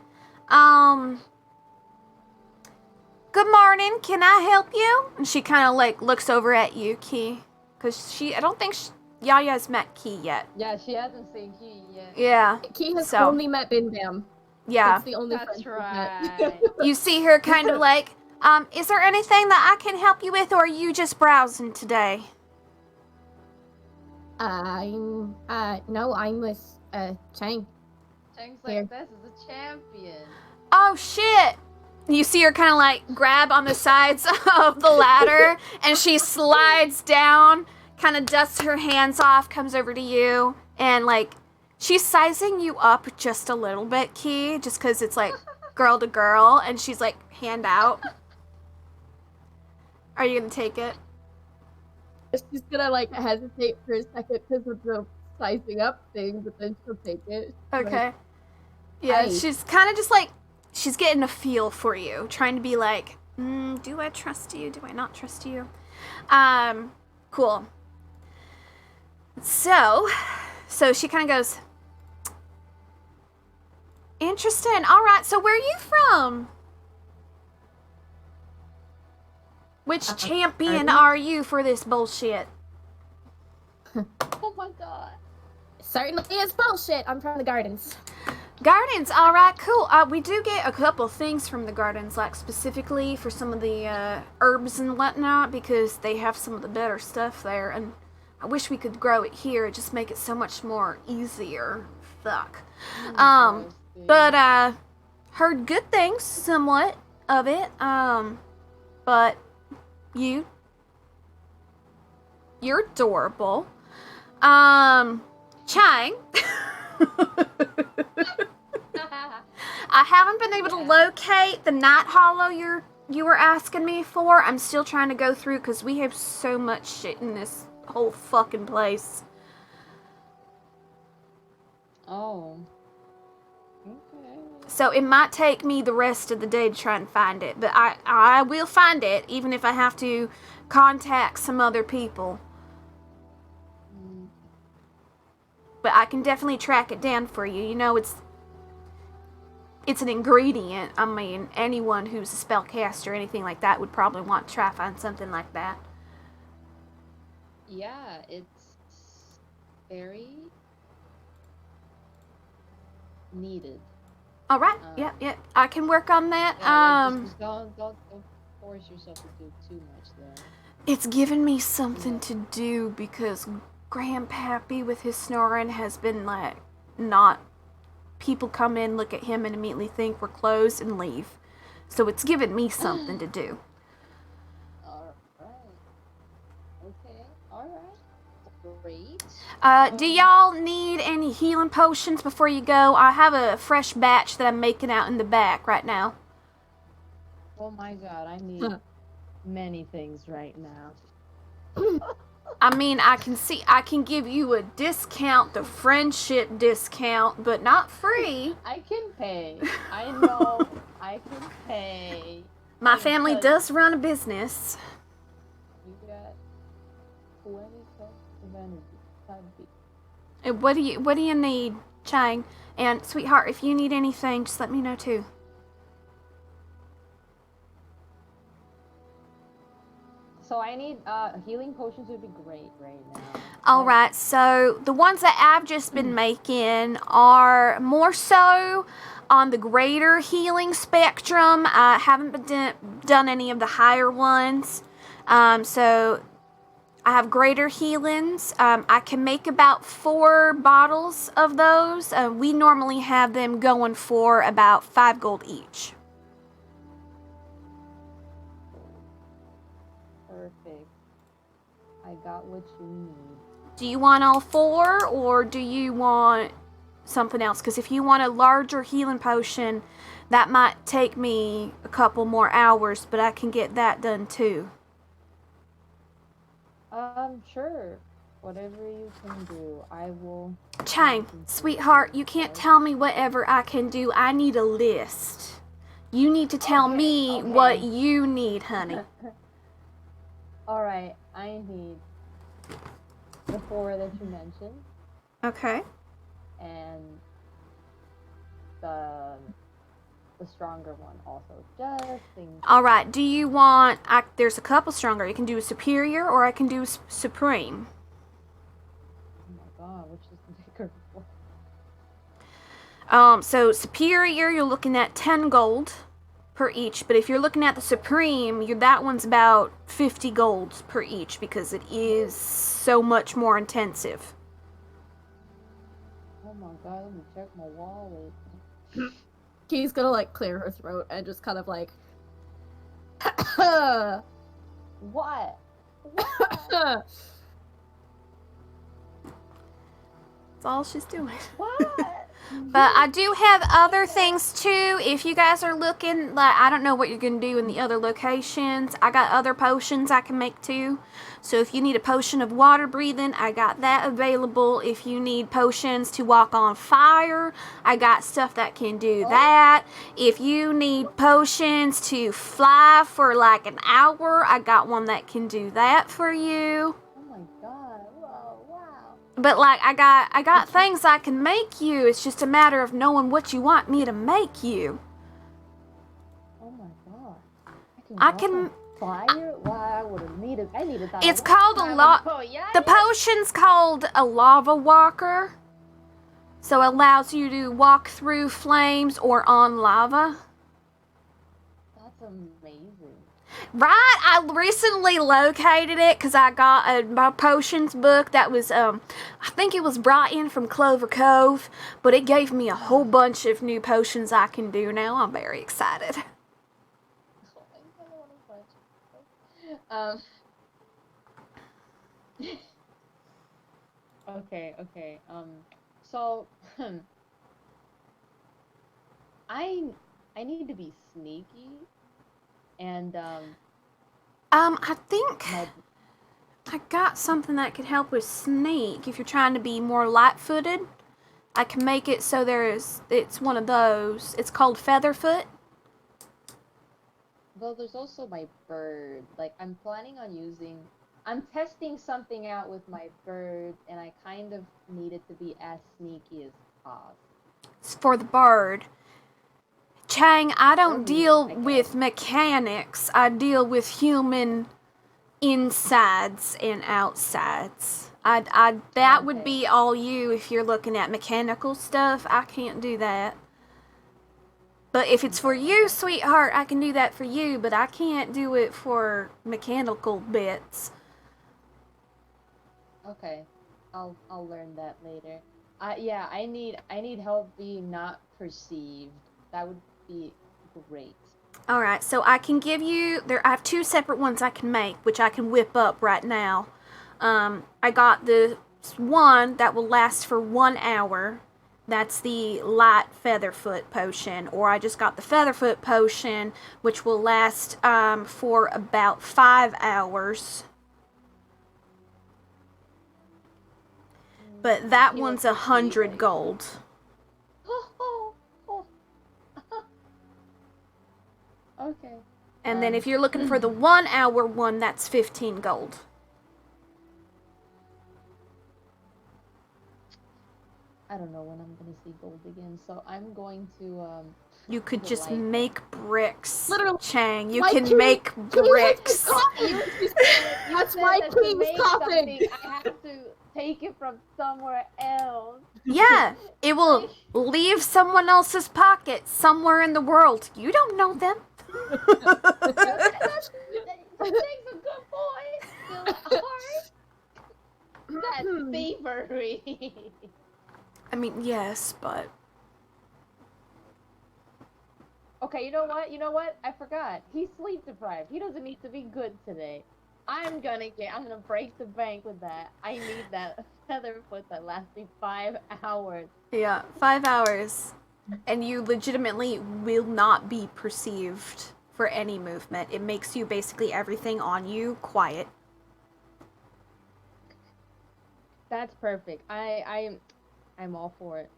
Good morning, can I help you? And she kind of like looks over at you, Key. Because I don't think Yaya's met Key yet. Yeah, she hasn't seen Key yet. Yeah, Key has So- only met Bin Bam. yeah. That's the only That's friend she's met. right. You see her kind of like, is there anything that I can help you with, or are you just browsing today? No, I'm with Chang. Chang's Here. like, this is a champion. Oh shit! You see her kind of like grab on the sides of the ladder, and she slides down, kind of dusts her hands off, comes over to you, and like she's sizing you up just a little bit, Key, just because it's like girl to girl, and she's like hand out. Are you gonna take it? She's gonna like hesitate for a second because of the sizing up thing, but then she'll take it. Okay. Like, Yeah, Hi. she's kind of just like, she's getting a feel for you, trying to be like, Do I trust you? Do I not trust you? Cool. So she kind of goes, interesting. All right. So where are you from? Which champion are you for this bullshit? Oh my god. Certainly is bullshit. I'm from the gardens. Gardens, all right, cool. We do get a couple things from the gardens, like specifically for some of the herbs and whatnot, because they have some of the better stuff there, and I wish we could grow it here. It'd just make it so much more easier. Fuck. But heard good things, somewhat of it. But you're adorable. Chang. I haven't been able to locate the Night Hollow you were asking me for. I'm still trying to go through because we have so much shit in this whole fucking place. Oh. Okay. So it might take me the rest of the day to try and find it, but I will find it, even if I have to contact some other people. But I can definitely track it down for you. You know, it's an ingredient. I mean, anyone who's a spellcaster or anything like that would probably want to try to find something like that. Yeah, it's very needed. All right. Yep. I can work on that. Just don't force yourself to do too much there. It's given me something to do because Grandpappy with his snoring has been like not. People come in, look at him, and immediately think we're closed and leave. So it's given me something to do. Alright. Okay. Alright. Great. Do y'all need any healing potions before you go? I have a fresh batch that I'm making out in the back right now. Oh my god, I need many things right now. I mean, I can give you a discount, the friendship discount, but not free. I can pay. I know I can pay. My family does run a business. You got 20 cups of energy. What do you need, Chang? And sweetheart, if you need anything, just let me know too. So I need healing potions would be great right now. All right, so the ones that I've just been making are more so on the greater healing spectrum. I haven't been done any of the higher ones. So I have greater healings. I can make about 4 bottles of those. We normally have them going for about 5 gold each. Perfect. I got what you need. Do you want all 4 or do you want something else? Because if you want a larger healing potion, that might take me a couple more hours, but I can get that done too. Sure. Whatever you can do, I will. Chang, sweetheart, you can't tell me whatever I can do. I need a list. You need to tell me what you need, honey. Alright, I need the 4 that you mentioned. Okay. And the stronger one also. Just things. Alright, do you want... there's a couple stronger. You can do a superior or I can do supreme. Oh my god, which is the bigger one? So superior, you're looking at 10 gold per each, but if you're looking at the supreme, that one's about 50 gold per each because it is so much more intensive. Oh my god, let me check my wallet. Key's gonna like clear her throat and just kind of like What? That's all she's doing. What? But I do have other things too. If you guys are looking, like, I don't know what you're going to do in the other locations. I got other potions I can make too. So if you need a potion of water breathing, I got that available. If you need potions to walk on fire, I got stuff that can do that. If you need potions to fly for like an hour, I got one that can do that for you. Oh my god! Wow! But like I got things I can make you. It's just a matter of knowing what you want me to make you. Oh my god! I walk can- on fire. Wow! I would have needed. I needed that. It's called a The potion's called a lava walker. So it allows you to walk through flames or on lava. That's amazing. Right, I recently located it because I got my potions book that was, I think it was brought in from Clover Cove, but it gave me a whole bunch of new potions I can do now. I'm very excited. Oh my god! What a bunch. Okay. So, I need to be sneaky, and I think my I got something that could help with sneak if you're trying to be more light-footed. I can make it so it's one of those. It's called Featherfoot. well, there's also my bird. Like, I'm planning on I'm testing something out with my bird, and I kind of need it to be as sneaky as possible. It's for the bird. Chang, I don't Or deal me, I with guess. mechanics. I deal with human insides and outsides. That would Okay. be all you if you're looking at mechanical stuff. I can't do that. But if it's for you, sweetheart, I can do that for you, but I can't do it for mechanical bits. Okay, I'll learn that later. Yeah, I need help being not perceived. That would be great. Alright, so I can give you, I have two separate ones I can make, which I can whip up right now. I got the one that will last for 1 hour. That's the light Featherfoot potion. Or I just got the Featherfoot potion, which will last for about 5 hours. But that You one's were perceived, 100 right? gold. Okay. And then if you're looking for the 1 hour one, that's 15 gold. I don't know when I'm gonna see gold again, so I'm going to You could just Like- make bricks. Literally, Chang, you my can king- make bricks. That's why said that to King's make coughing. something, I have to take it from somewhere else. Yeah, it will leave someone else's pocket somewhere in the world. You don't know them. That's a good boy. Still at heart. That's thievery. I mean, yes, but Okay, you know what? I forgot. He's sleep deprived. He doesn't need to be good today. I'm gonna break the bank with that. I need that Featherfoot that lasts me 5 hours. yeah, 5 hours. And you legitimately will not be perceived for any movement. It makes you basically everything on you quiet. That's perfect. I'm all for it.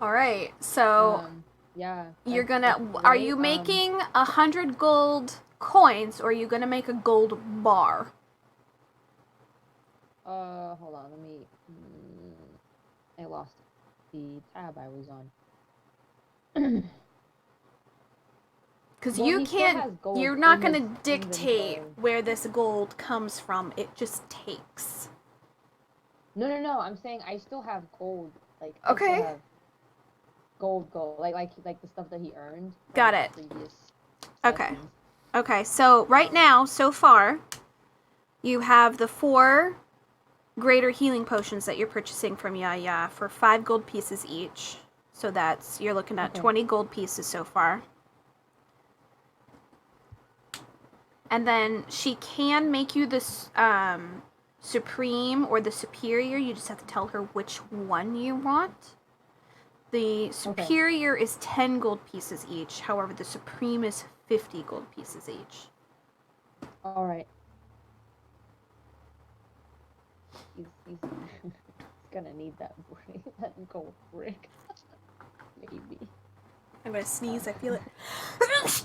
Alright, so Yeah. you're that's gonna, are you great. making 100 gold coins, or are you gonna make a gold bar? Hold on. Let me. I lost the tab I was on. Because Well, you he still has can't, gold you're not in gonna his dictate inventory. where this gold comes from. It just takes. No. I'm saying I still have gold. Like I Okay. still have gold. Like the stuff that he earned. from Got the it. Previous Okay. sessions. Okay, so right now, so far, you have the 4 greater healing potions that you're purchasing from Yaya for 5 gold pieces each. So that's, you're looking at Okay. 20 gold pieces so far. And then she can make you this supreme or the superior. You just have to tell her which one you want. The superior is 10 gold pieces each. However, the supreme is 50 gold pieces each. All right. He's gonna need that brick, that gold brick. Maybe. I'm gonna sneeze. I feel it.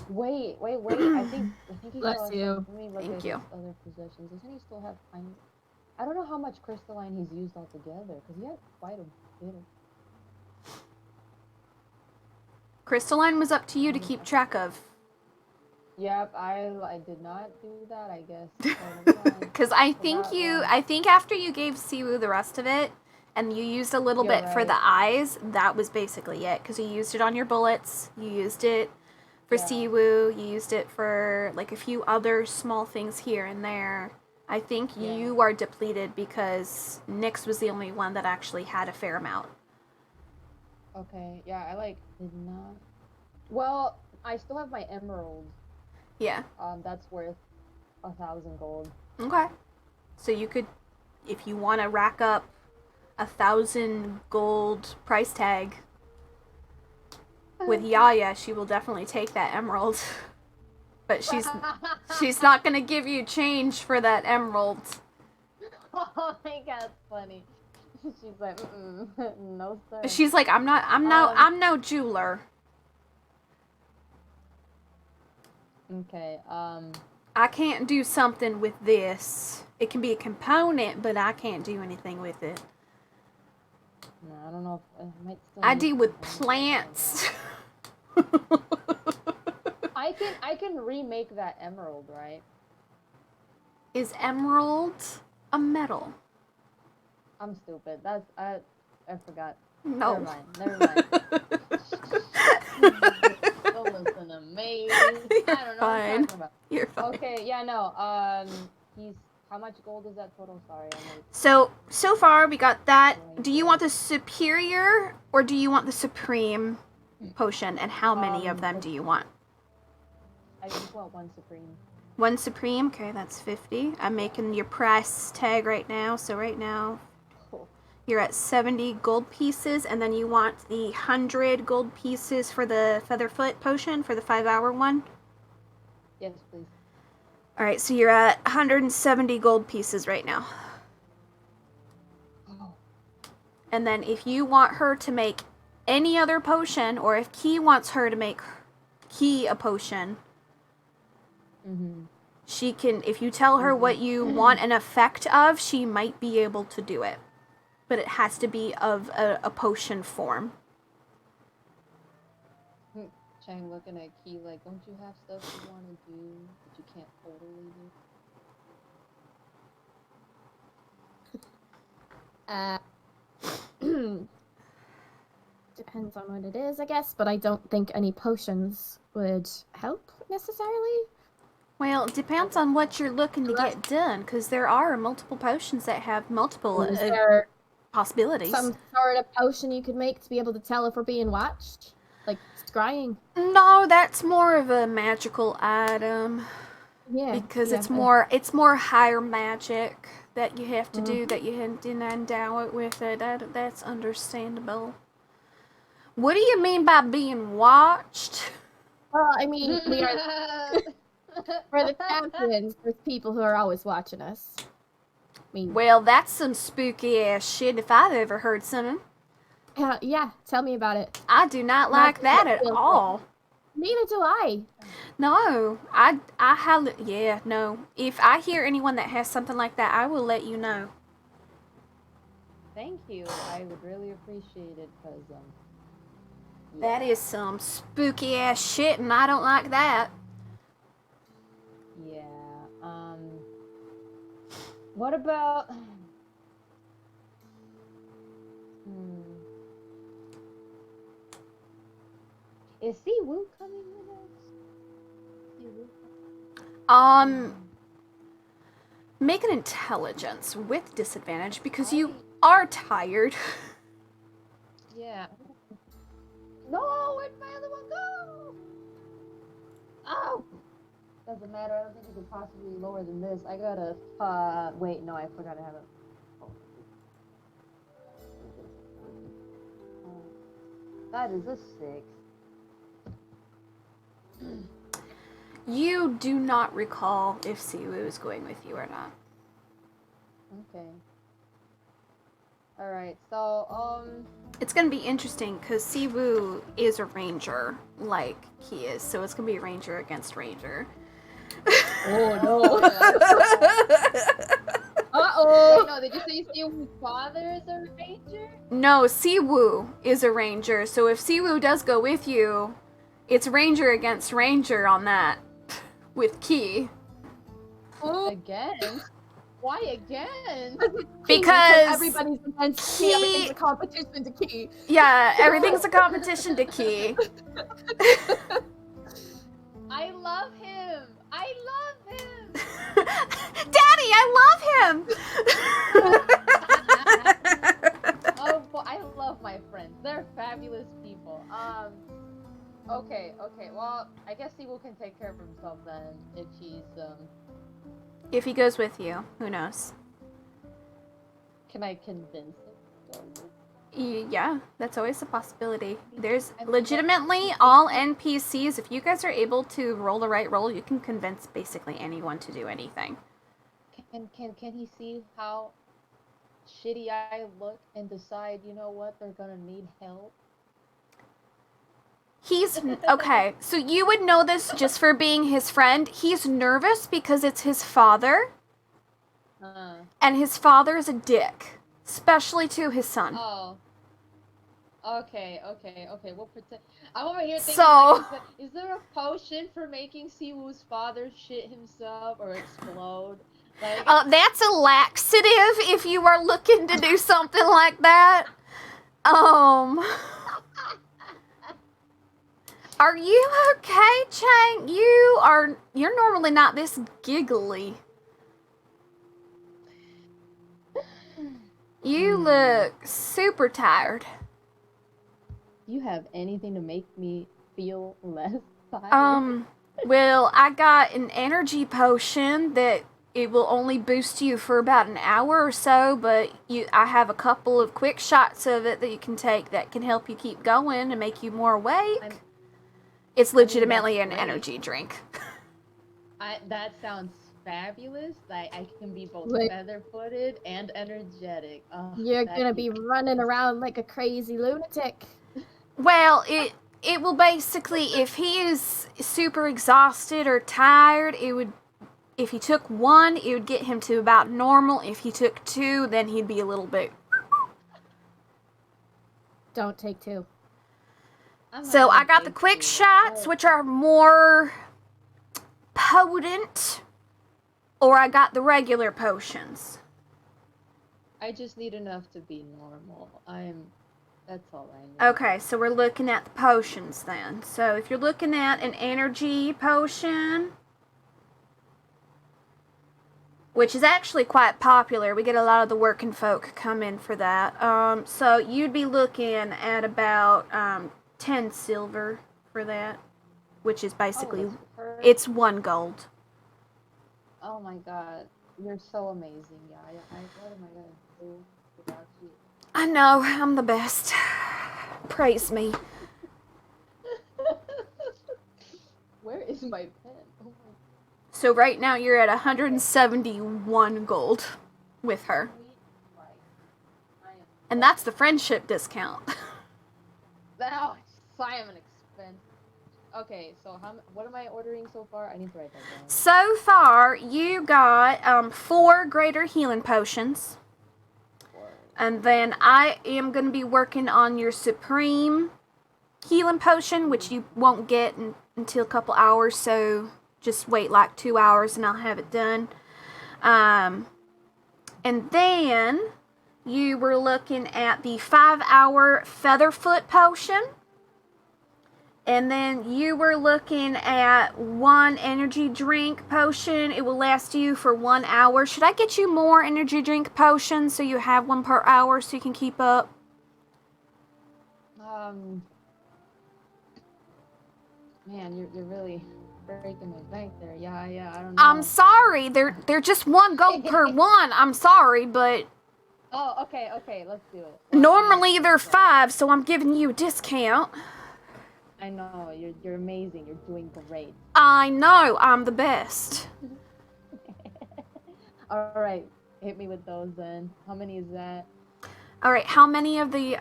Wait. I think he Bless still has you. some. Let me look Thank at you. his other possessions. Doesn't he still have time? I don't know how much crystalline he's used altogether, because he had quite a bit of. Crystalline was up to you to keep track of. Yep, I did not do that, I guess. So, Because I think that I think after you gave Siwu the rest of it, and you used a little You're bit for the eyes, that was basically it. Because you used it on your bullets, you used it for Yeah. Siwu, you used it for like a few other small things here and there. I think Yeah. you are depleted because Nyx was the only one that actually had a fair amount. Okay, yeah, I did not. Well, I still have my emeralds. Yeah. That's worth 1,000 gold. Okay. So you could, if you want to rack up 1,000 gold price tag with Yaya, she will definitely take that emerald. But she's not gonna give you change for that emerald. Oh my god, that's funny. She's like, no sir. She's like, I'm no jeweler. Okay, I can't do something with this. It can be a component, but I can't do anything with it. no, I don't know if I might still. I need deal with some plants. I can remake that emerald, right? Is emerald a metal? I'm stupid. That's I forgot. No. Never mind. Don't listen to me. I don't know what I'm fine. talking about. You're fine. Okay, yeah, no. He's how much gold is that total? Sorry, I'm like, So far we got that. Do you want the superior or do you want the supreme potion, and how many of them do you want? I just want one supreme. One supreme, okay, that's 50. I'm making your price tag right now. So right now Cool. you're at 70 gold pieces, and then you want the 100 gold pieces for the Featherfoot potion for the 5-hour one. Yes, please. All right, so you're at 170 gold pieces right now. Oh. And then if you want her to make any other potion, or if Key wants her to make Key a potion, she can, if you tell her what you want an effect of, she might be able to do it. But it has to be of a potion form. Chang looking at Key like, don't you have stuff you want to do that you can't totally do? Depends on what it is, I guess, but I don't think any potions would help necessarily. Well, it depends on what you're looking to get done, because there are multiple potions that have multiple Is there possibilities. some sort of potion you could make to be able to tell if we're being watched? Like scrying? No, that's more of a magical item. Yeah. Because yeah. it's more higher magic that you have to do, that you didn't endow it with it. That's understandable. What do you mean by being watched? Well, I mean, we're the champions. There's people who are always watching us. I mean, Well, that's some spooky ass shit if I've ever heard something. yeah, tell me about it. I do not like that at all. Neither do I. No, no. If I hear anyone that has something like that, I will let you know. Thank you. I would really appreciate it, because That is some spooky ass shit, and I don't like that. yeah. What about? Is Siwu coming with us? Make an intelligence with disadvantage because you are tired. Yeah. No, where'd my other one go? Oh! Doesn't matter, I don't think you could possibly lower than this. I gotta, wait, no, I forgot I have it. That is a 6. You do not recall if Siwu is going with you or not. Okay. Alright, so, It's gonna be interesting because Siwu is a ranger, like he is, so it's gonna be ranger against ranger. Oh no. Wait, Uh-oh. no, did you say Siwoo's father is a ranger? No, Siwu is a ranger, so if Siwu does go with you, it's ranger against ranger on that, with Ki. Again? Why again? Because everybody's against Ki. Everything's a competition to Ki. Yeah, everything's a competition to Ki. I love him! I love him! Daddy, I love him! Oh, boy, I love my friends. They're fabulous people. Okay. Well, I guess Siwu can take care of himself then if he's, If he goes with you, who knows? Can I convince him to go with? Yeah, that's always a possibility. There's legitimately all NPCs. If you guys are able to roll the right roll, you can convince basically anyone to do anything. Can he see how shitty I look and decide, you know what, they're gonna need help? He's okay, so you would know this just for being his friend. He's nervous because it's his father, and his father is a dick, especially to his son. Oh. Okay. We'll pretend. I'm over here thinking, So- like, is there a potion for making Siwoo's father shit himself or explode? Like, That's a laxative if you are looking to do something like that. Are you okay, Chang? You're normally not this giggly. You look super tired. you have anything to make me feel less tired? Well, I got an energy potion that it will only boost you for about an hour or so, but I have a couple of quick shots of it that you can take that can help you keep going and make you more awake. It's legitimately an great. energy drink. That sounds fabulous. I can be both Like- feather-footed and energetic. Oh, You're that'd gonna be be running around like a crazy lunatic. Well, it will basically, if he is super exhausted or tired, if he took one, it would get him to about normal. If he took two, then he'd be a little bit. Don't take 2. I'm not So I gonna got the take quick two. shots, which are more potent, or I got the regular potions. I just need enough to be normal. That's all I need. Okay, so we're looking at the potions then. So if you're looking at an energy potion, which is actually quite popular, we get a lot of the working folk come in for that. So you'd be looking at about 10 silver for that, which is basically, that's perfect. it's 1 gold. Oh my god, you're so amazing, Yaya. What am I gonna do without you? I know, I'm the best. Praise me. Where is my pen? Oh my. So right now you're at 171 gold with her. Sweet Christ. I am. And that's the friendship discount. Oh, I am an expense. Okay, so what am I ordering so far? I need to write that down. So far, you got 4 greater healing potions. And then I am going to be working on your supreme healing potion, which you won't get until a couple hours, so just wait like 2 hours and I'll have it done. And then you were looking at the 5-hour Featherfoot potion. And then you were looking at 1 energy drink potion. It will last you for 1 hour. Should I get you more energy drink potions so you have 1 per hour so you can keep up? Man, you're really breaking my bank there. Yeah, I don't know. I'm sorry. They're just 1 gold per one. I'm sorry, but Oh, okay, let's do it. Normally they're 5, so I'm giving you a discount. I know, you're amazing. You're doing great. I know, I'm the best. Alright, hit me with those then. How many is that? Alright, how many of the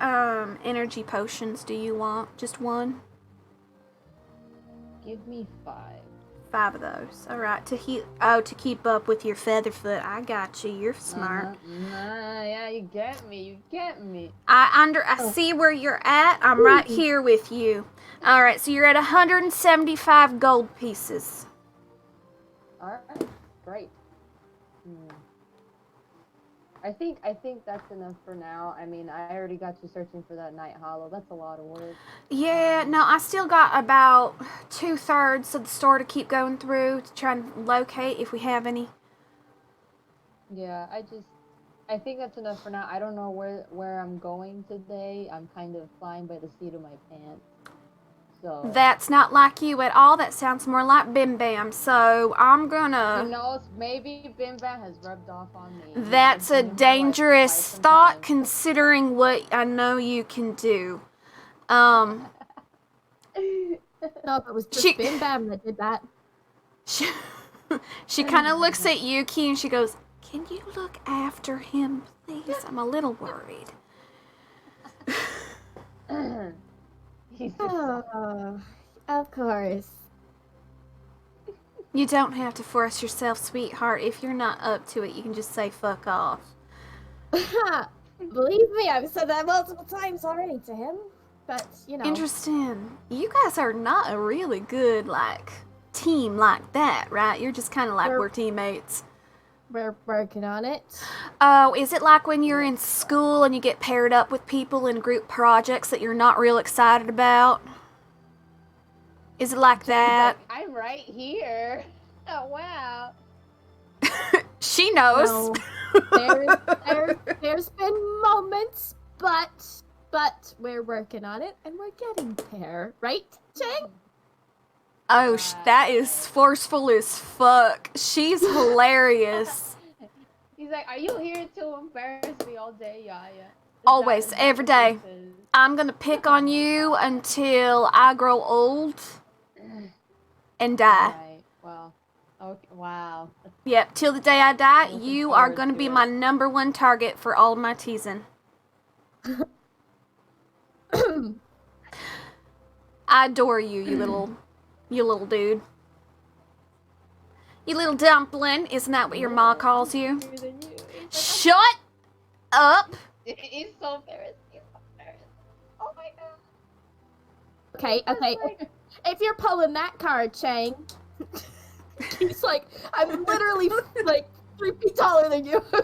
energy potions do you want? Just one? Give me 5. 5 of those. Alright, to keep up with your Featherfoot. I got you. You're smart. Yeah, you get me. I see where you're at. I'm right here with you. Alright, so you're at 175 gold pieces. Alright, great. I think that's enough for now. I mean, I already got you searching for that Night Hollow. That's a lot of work. Yeah, no, I still got about 2/3 of the store to keep going through to try and locate if we have any. Yeah, I think that's enough for now. I don't know where I'm going today. I'm kind of flying by the seat of my pants. So That's not like you at all. That sounds more like Bim Bam. So I'm gonna. who knows? Maybe Bim Bam has rubbed off on me. That's a I've been in my life dangerous quite some thought time. considering what I know you can do. No, if it was just She- Bim Bam that did that. She kind of looks at Yuki and she goes, "Can you look after him, please? I'm a little worried." He's just so- Oh, of course. You don't have to force yourself, sweetheart. If you're not up to it, you can just say fuck off. Believe me, I've said that multiple times already to him. But, you know. Interesting. You guys are not a really good, team like that, right? You're just kind of like we're teammates. We're working on it. Oh, is it like when you're in school and you get paired up with people in group projects that you're not real excited about? Is it like that? Like, I'm right here. Oh wow. She knows. No. There's been moments, but we're working on it and we're getting there, right, Chang? Oh, that is forceful as fuck. She's hilarious. He's like, are you here to embarrass me all day? Yeah. Always, every day. I'm gonna pick on you until I grow old and die. Right. Well. Okay. Wow. Yep, till the day I die, Looking you are forward gonna to be it. my number 1 target for all of my teasing. I adore you, you little dude. You little dumpling, isn't that what your ma calls you? Bigger than you. Shut up! He's so embarrassed. Oh my god. Okay. If you're pulling that card, Chang, he's like, I'm literally like 3 feet taller than you. Oh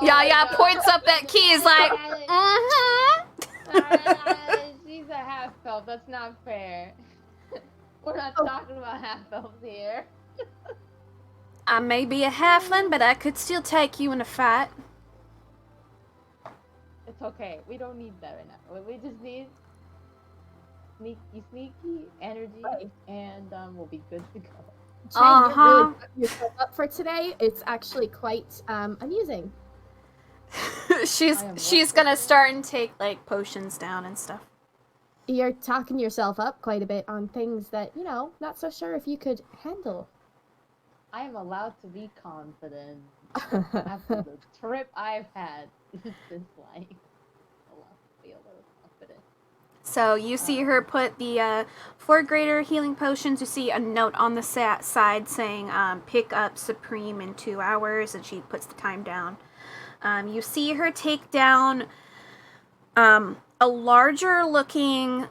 my Yeah, God. points up that key, is like, She's a half elf. That's not fair. We're not Oh. talking about half elves here. I may be a halfling, but I could still take you in a fight. It's okay. We don't need that right now. We just need sneaky energy, Right. and we'll be good to go. Chang, Uh-huh. you really put yourself up for today. It's actually quite amusing. she's gonna start and take potions down and stuff. You're talking yourself up quite a bit on things that, not so sure if you could handle. I am allowed to be confident after the trip I've had. It's just like allowed to be a little confident. So you see her put the 4 greater healing potions. You see a note on the side saying pick up Supreme in 2 hours, and she puts the time down. You see her take down a larger looking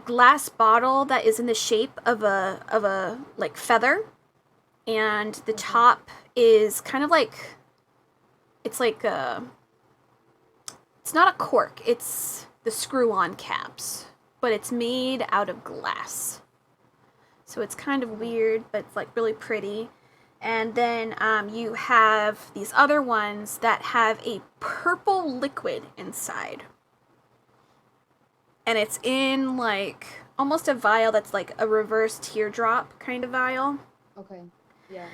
glass bottle that is in the shape of a feather, and the top is kind of it's not a cork, it's the screw-on caps, but it's made out of glass. So it's kind of weird, but it's really pretty. And then you have these other ones that have a purple liquid inside. And it's in almost a vial that's like a reverse teardrop kind of vial. Okay. Yeah.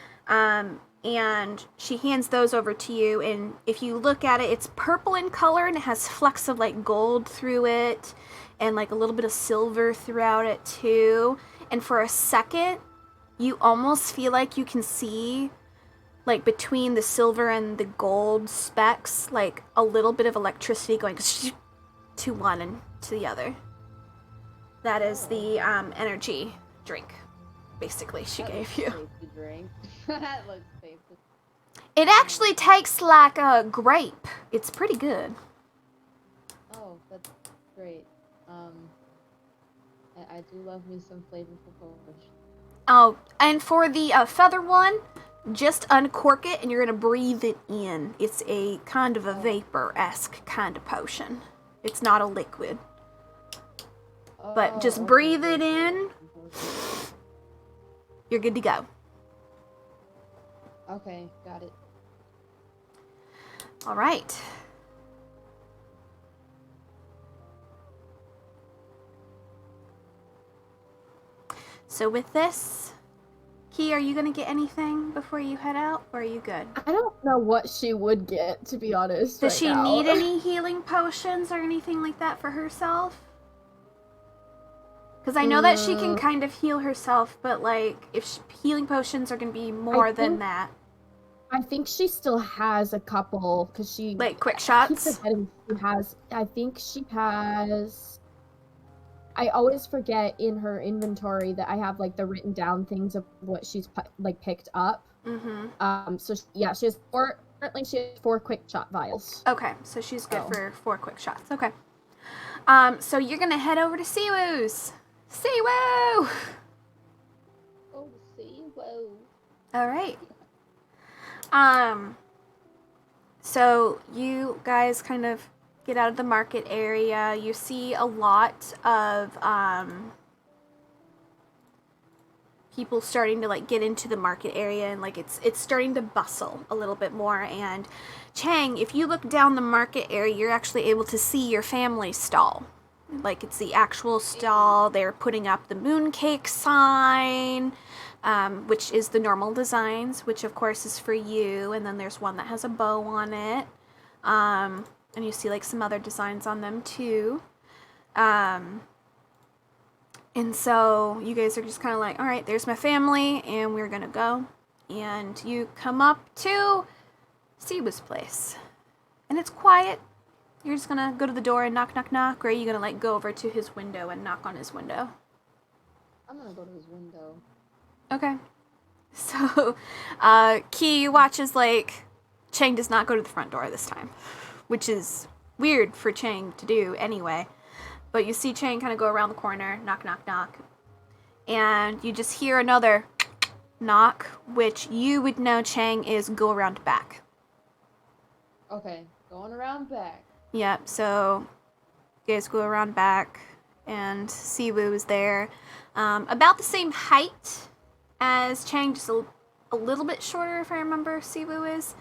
and she hands those over to you, and if you look at it, it's purple in color and it has flecks of like gold through it and like a little bit of silver throughout it too. And for a second you almost feel like you can see, like between the silver and the gold specks, like a little bit of electricity going to one and to the other. That is the energy drink, basically, she gave you. Safe to drink. That looks safe to It actually tastes like a grape. It's pretty good. Oh, that's great. I do love me some flavorful potion. Oh, and for the feather one, just uncork it and you're going to breathe it in. It's a kind of a vapor-esque kind of potion. It's not a liquid. But just breathe it in. You're good to go. Okay, got it. All right. So with this, Key, are you going to get anything before you head out, or are you good? I don't know what she would get, to be honest. Does right she now. need any healing potions or anything like that for herself? Because I know that she can kind of heal herself, but like, if healing potions are going to be more than that. I think she still has a couple, because she... Like quick I keep shots? forgetting she has... I think she has... I always forget in her inventory that I have, like, the written down things of what she's, like, picked up. Mm-hmm. So, yeah, she has 4... Currently, she has 4 quick shot vials. Okay, so she's good Oh. for 4 quick shots. Okay. So you're going to head over to Siwoo's. Siwoo! Oh, see, whoa. All right. So you guys kind of get out of the market area. You see a lot of people starting to like get into the market area, and like it's starting to bustle a little bit more. And Chang, if you look down the market area, you're actually able to see your family stall. Like it's the actual stall. They're putting up the mooncake sign, which is the normal designs, which of course is for you. And then there's one that has a bow on it. And you see like some other designs on them too. And so you guys are just kind of like, all right, there's my family, and we're gonna go. And you come up to Siwa's place, and it's quiet. You're just gonna go to the door and knock, knock, knock, or are you gonna like go over to his window and knock on his window? I'm gonna go to his window. Okay. So, Key watches like Chang does not go to the front door this time, which is weird for Chang to do anyway. But you see Chang kind of go around the corner, knock, knock, knock, and you just hear another knock, which you would know Chang is go around back. Okay, going around back. Yep, so you guys go around back, and Siwoo is there. About the same height as Chang, just a little bit shorter, if I remember, Siwoo is.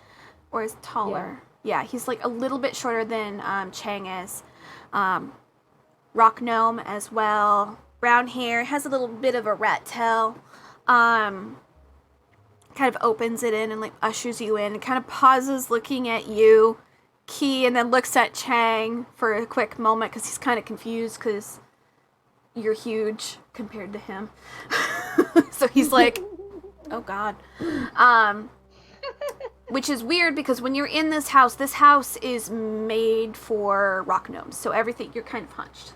Or is taller. Yeah, he's like a little bit shorter than Chang is. Rock gnome as well. Brown hair, has a little bit of a rat tail. Kind of opens it in and like ushers you in, and kind of pauses looking at you, Key, and then looks at Chang for a quick moment because he's kind of confused because you're huge compared to him. So he's like, oh god. Which is weird because when you're in this house is made for rock gnomes. So everything, you're kind of hunched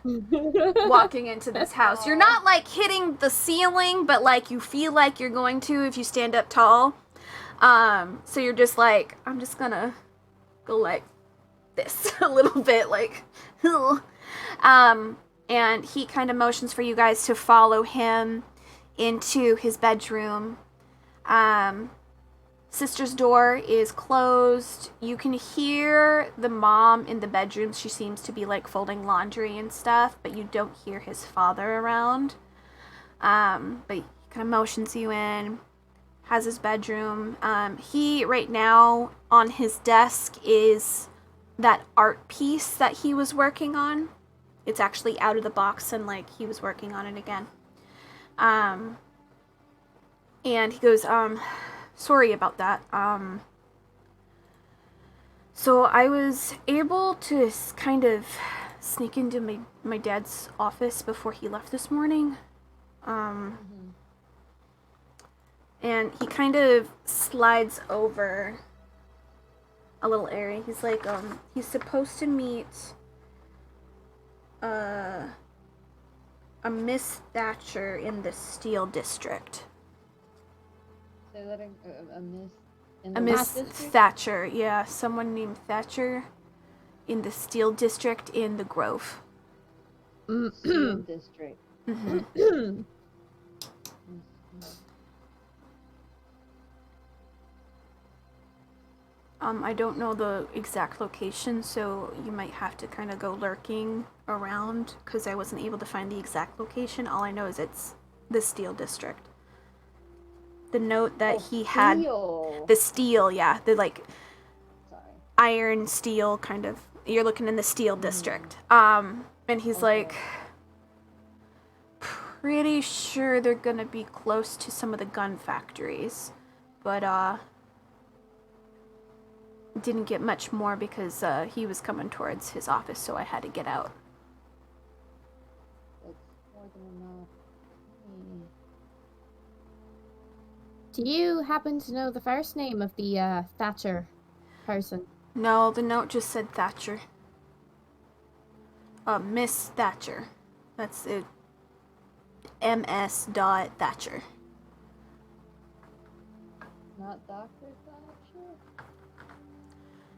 walking into this house. You're not like hitting the ceiling, but like you feel like you're going to if you stand up tall. So you're just like, I'm just gonna go like this a little bit, like, and he kind of motions for you guys to follow him into his bedroom. Sister's door is closed. You can hear the mom in the bedroom. She seems to be like folding laundry and stuff, but you don't hear his father around. But he kind of motions you in, has his bedroom. He, right now, on his desk is that art piece that he was working on. It's actually out of the box and like he was working on it again. And he goes, sorry about that. So I was able to kind of sneak into my dad's office before he left this morning. And he kind of slides over a little area. He's like, he's supposed to meet a Miss Thatcher in the Steel District. Say that a miss. In A the Miss West District? Thatcher, yeah, someone named Thatcher in the Steel District in the Grove. Steel District. Mm-hmm. I don't know the exact location, so you might have to kind of go lurking around because I wasn't able to find the exact location. All I know is it's the Steel District. The note that he had, Steel. the steel, yeah, the like Sorry. iron steel kind of. You're looking in the Steel District. And he's like, pretty sure they're gonna be close to some of the gun factories, but didn't get much more because he was coming towards his office, so I had to get out. That's more than enough. Do you happen to know the first name of the Thatcher person? No, the note just said Thatcher. Miss Thatcher. That's it. MS. Thatcher. Not Dr. Thatcher?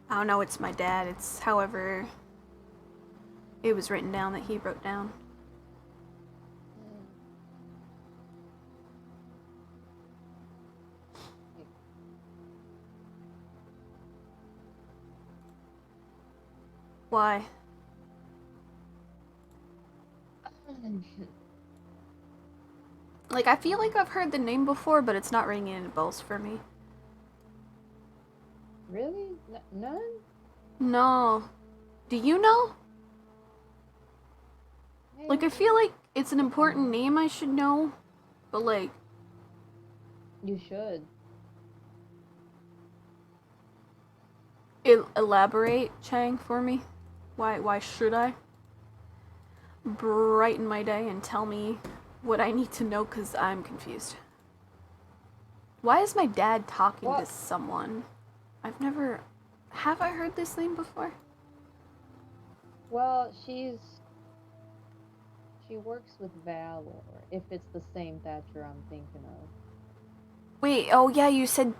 I don't know, it's my dad. It's however it was written down that he wrote down. Why? Like, I feel like I've heard the name before, but it's not ringing any bells for me. Really? None? No. Do you know? Like, I feel like it's an important name I should know, but like... You should. Elaborate, Chang, for me. Why should I? Brighten my day and tell me what I need to know, because I'm confused. Why is my dad talking to someone? I've never... Have I heard this name before? Well, she works with Valor, if it's the same Thatcher I'm thinking of. Wait, oh yeah, you said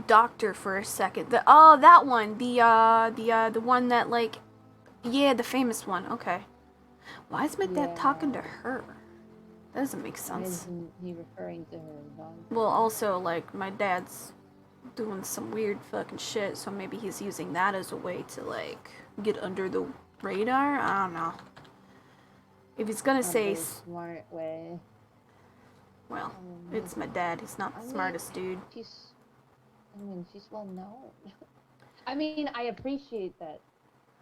doctor for a second. That one. The one that like... Yeah, the famous one. Okay. Why is my dad talking to her? That doesn't make Why sense. isn't he referring to her as Valor? Well, also, like, my dad's doing some weird fucking shit, so maybe he's using that as a way to, like, get under the radar? I don't know. If he's gonna say... smart way. Well, it's my dad. He's not the smartest dude. She's well known. I mean, I appreciate that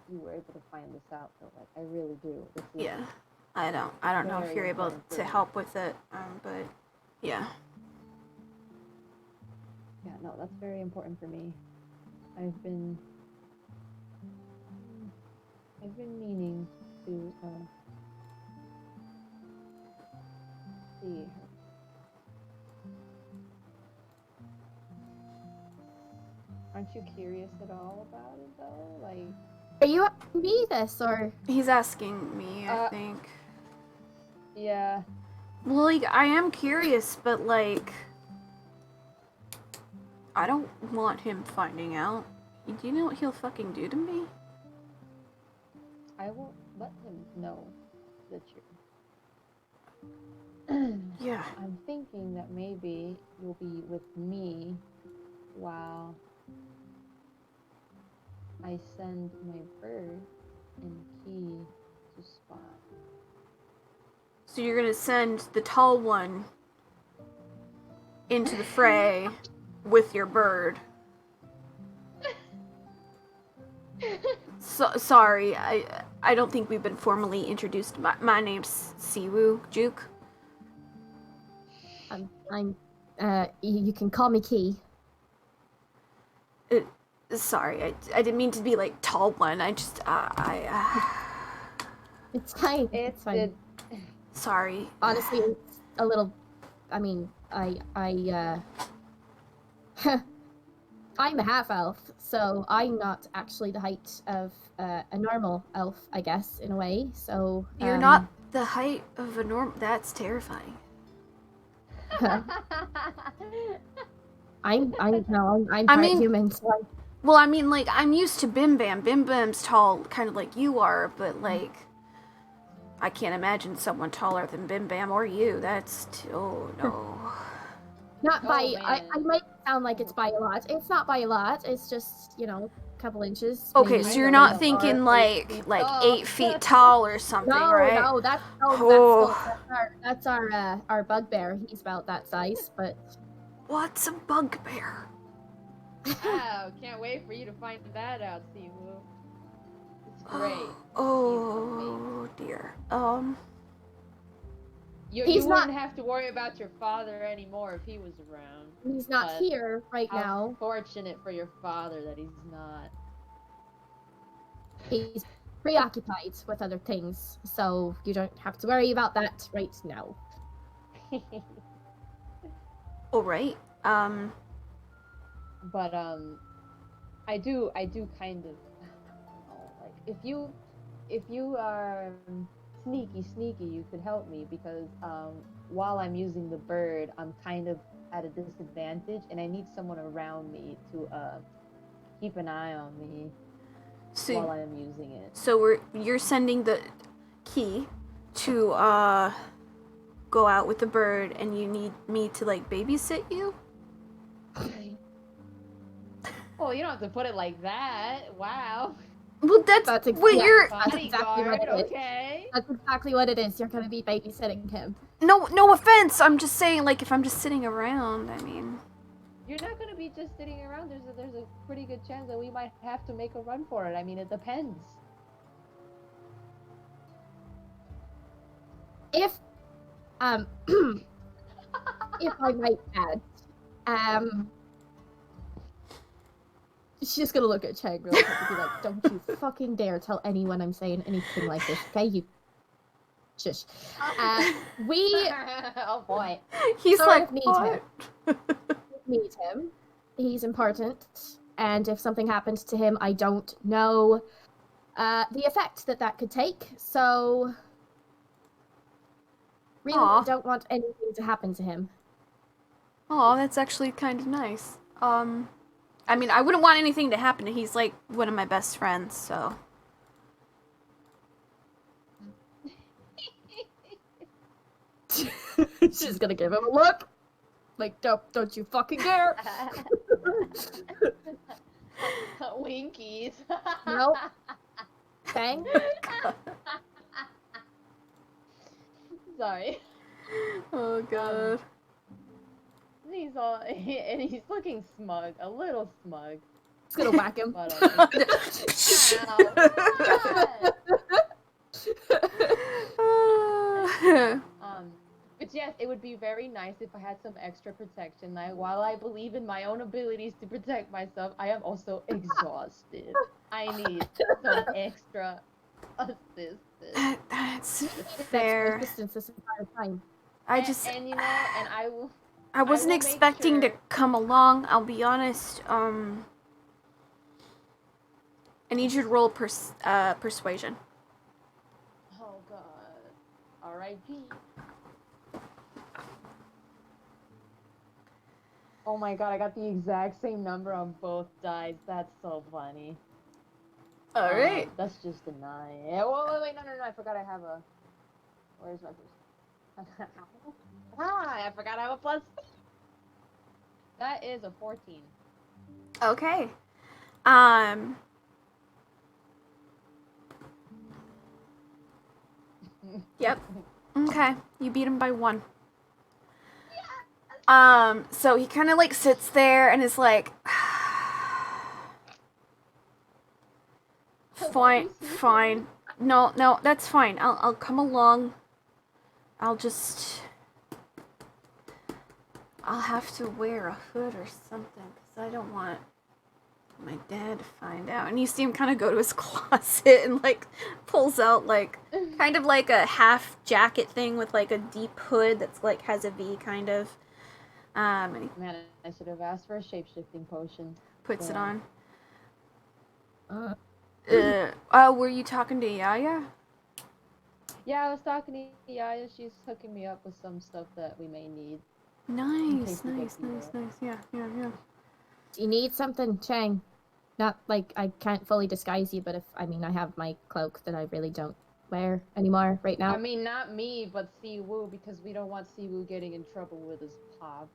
you were able to find this out, though. Like, I really do. Yeah. I don't know if you're able to help with it, but yeah. Yeah, no, that's very important for me. I've been meaning to see her. Aren't you curious at all about it, though? Like, Are you asking me this, or? He's asking me, I think. Yeah. Well, like, I am curious, but, like, I don't want him finding out. Do you know what he'll fucking do to me? I won't let him know that you're... Yeah. I'm thinking that maybe you'll be with me while I send my bird and key to Spot. So you're gonna send the tall one into the fray with your bird. Sorry, I don't think we've been formally introduced. My name's Siwoo Juke. You can call me Key. Sorry, I didn't mean to be like tall one. I just It's fine. It's fine. sorry. Honestly, it's a little. I mean, I'm a half elf, so I'm not actually the height of a normal elf, I guess, in a way. So You're not the height of a norm. That's terrifying. I'm I part mean- human, so Well, I mean, like, I'm used to Bim Bam. Bim Bam's tall, kind of like you are, but, like, I can't imagine someone taller than Bim Bam or you. Oh, no. not Oh, by. I man. might sound like it's by a lot. It's not by a lot. It's just a couple inches. Okay, maybe. so I you're know not you thinking, are like, 8 feet 8 feet tall or something, No, right? no, that's Oh. that's our bugbear. He's about that size, but What's a bugbear? Wow, can't wait for you to find that out, Siwu. It's great. Oh, dear. You He's wouldn't have to worry about your father anymore if he was around. he's not But here right How now. fortunate for your father that he's not. He's preoccupied with other things, so you don't have to worry about that right now. Alright. But I do kind of like if you are sneaky, you could help me because while I'm using the bird, I'm kind of at a disadvantage, and I need someone around me to keep an eye on me while So, I'm using it. so you're sending the key to, go out with the bird, and you need me to, like, babysit you? Oh, you don't have to put it like that. Wow. Well, that's That's what yeah. you're... That's exactly what Bodyguard, it is. okay. That's exactly what it is. You're gonna be babysitting him. No offense. I'm just saying, like, if I'm just sitting around, I mean... You're not gonna be just sitting around. There's a pretty good chance that we might have to make a run for it. I mean, it depends. If if I might add, she's just gonna look at Chang real quick and be like, "Don't you fucking dare tell anyone I'm saying anything like this, okay? You shush." We Oh boy. He's sort like, of need what? need him. He's important, and if something happens to him, I don't know the effect that could take. So, really, Aw. don't want anything to happen to him. Oh, that's actually kind of nice. I mean, I wouldn't want anything to happen. He's like one of my best friends, so. She's gonna give him a look. Like, don't you fucking dare. Winkies. Nope. Bang. Sorry. Oh god. He's all and he's looking smug, a little smug. Just gonna whack him. But but yes, it would be very nice if I had some extra protection. Like, while I believe in my own abilities to protect myself, I am also exhausted. I need some extra assistance. That's fair. Assistance this entire time. I And just, and I will. I wasn't will make expecting to sure- come along. I'll be honest. I need you to roll persuasion. Oh god. R.I.P. Oh my god, I got the exact same number on both dice. That's so funny. All right. That's just a 9. Yeah, wait, no, I forgot I have a... Where's my first... I forgot I have a plus. That is a 14. Okay. Yep. Okay. You beat him by 1. So he kind of like sits there and is like, fine. No, that's fine. I'll come along. I'll have to wear a hood or something because I don't want My dad find out. And you see him kind of go to his closet and, like, pulls out, like, kind of like a half jacket thing with, like, a deep hood that's, like, has a V, kind of. And he Man, I should have asked for a shape-shifting potion. puts it Yeah. on. Oh, were you talking to Yaya? Yeah, I was talking to Yaya. She's hooking me up with some stuff that we may need. Nice, case we get nice, beat nice, up. nice. Yeah. Do you need something, Chang? Not like I can't fully disguise you, but I have my cloak that I really don't wear anymore right now. I mean, not me, but Siwoo, because we don't want Siwoo getting in trouble with his papa.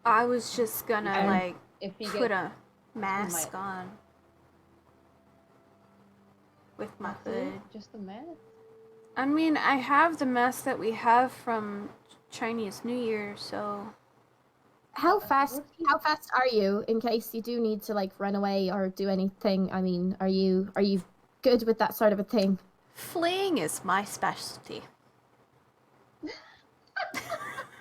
I was just gonna, And like, if he put gets a mask on. With my hood. just a mask. I mean, I have the mask that we have from Chinese New Year, so... How fast are you in case you do need to like run away or do anything? I mean, are you good with that sort of a thing? Fleeing is my specialty. I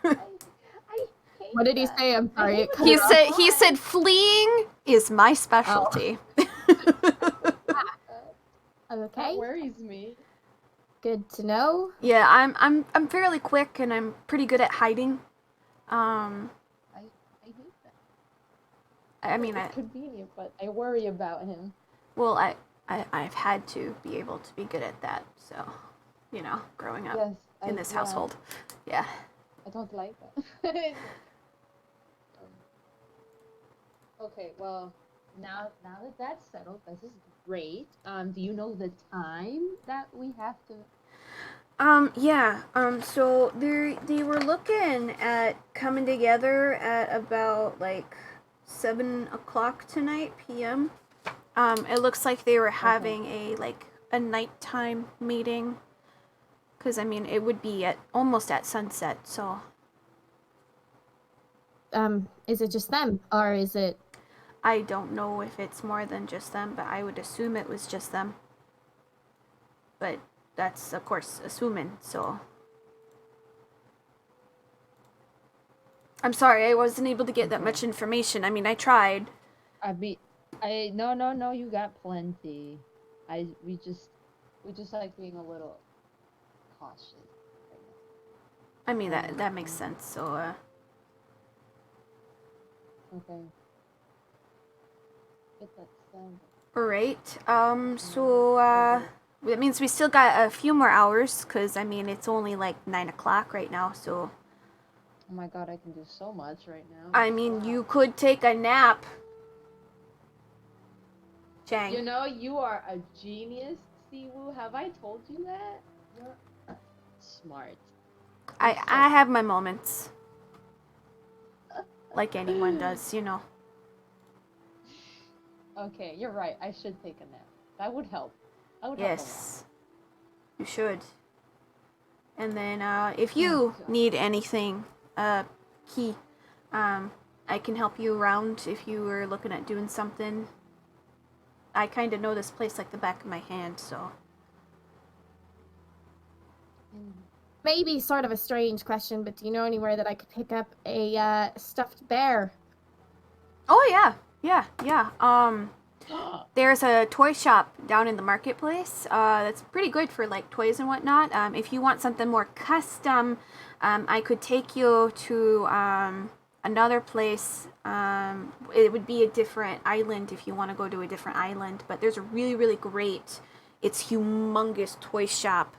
hate What did he that. say? I'm sorry. it cut He off. said fleeing is my specialty. Okay. That worries me. Good to know. Yeah, I'm fairly quick and I'm pretty good at hiding. I hate that. I mean, It's convenient, but I worry about him. well, I've had to be able to be good at that. So, you know, growing up Yes. in this household, yeah. I don't like that. Okay, well, now that that's settled, this is great. Do you know the time that we have to? Yeah. So they were looking at coming together at about like 7 o'clock tonight p.m. It looks like they were having a nighttime meeting. Cause I mean it would be almost at sunset. So Is it just them or is it? I don't know if it's more than just them, but I would assume it was just them. But that's of course assuming. So I'm sorry I wasn't able to get that much information. I mean I tried. No, you got plenty. We just like being a little cautious right now. I mean that makes sense. So Okay. Get that sound. alright. So that means we still got a few more hours, cause I mean it's only like 9 o'clock right now. So Oh my god, I can do so much right now. I mean you could take a nap. Chang. You know, you are a genius, Siwoo. Have I told you that? You're smart. I have my moments. Like anyone does, you know. Okay, you're right. I should take a nap. That would help. That would Yes. You should. And then if you need anything, Key, I can help you around if you were looking at doing something. I kind of know this place like the back of my hand, so. Maybe sort of a strange question, but do you know anywhere that I could pick up a stuffed bear? Oh yeah. There's a toy shop down in the marketplace. That's pretty good for like toys and whatnot. If you want something more custom, I could take you to another place. It would be a different island if you want to go to a different island. But there's a really, really great, it's humongous toy shop.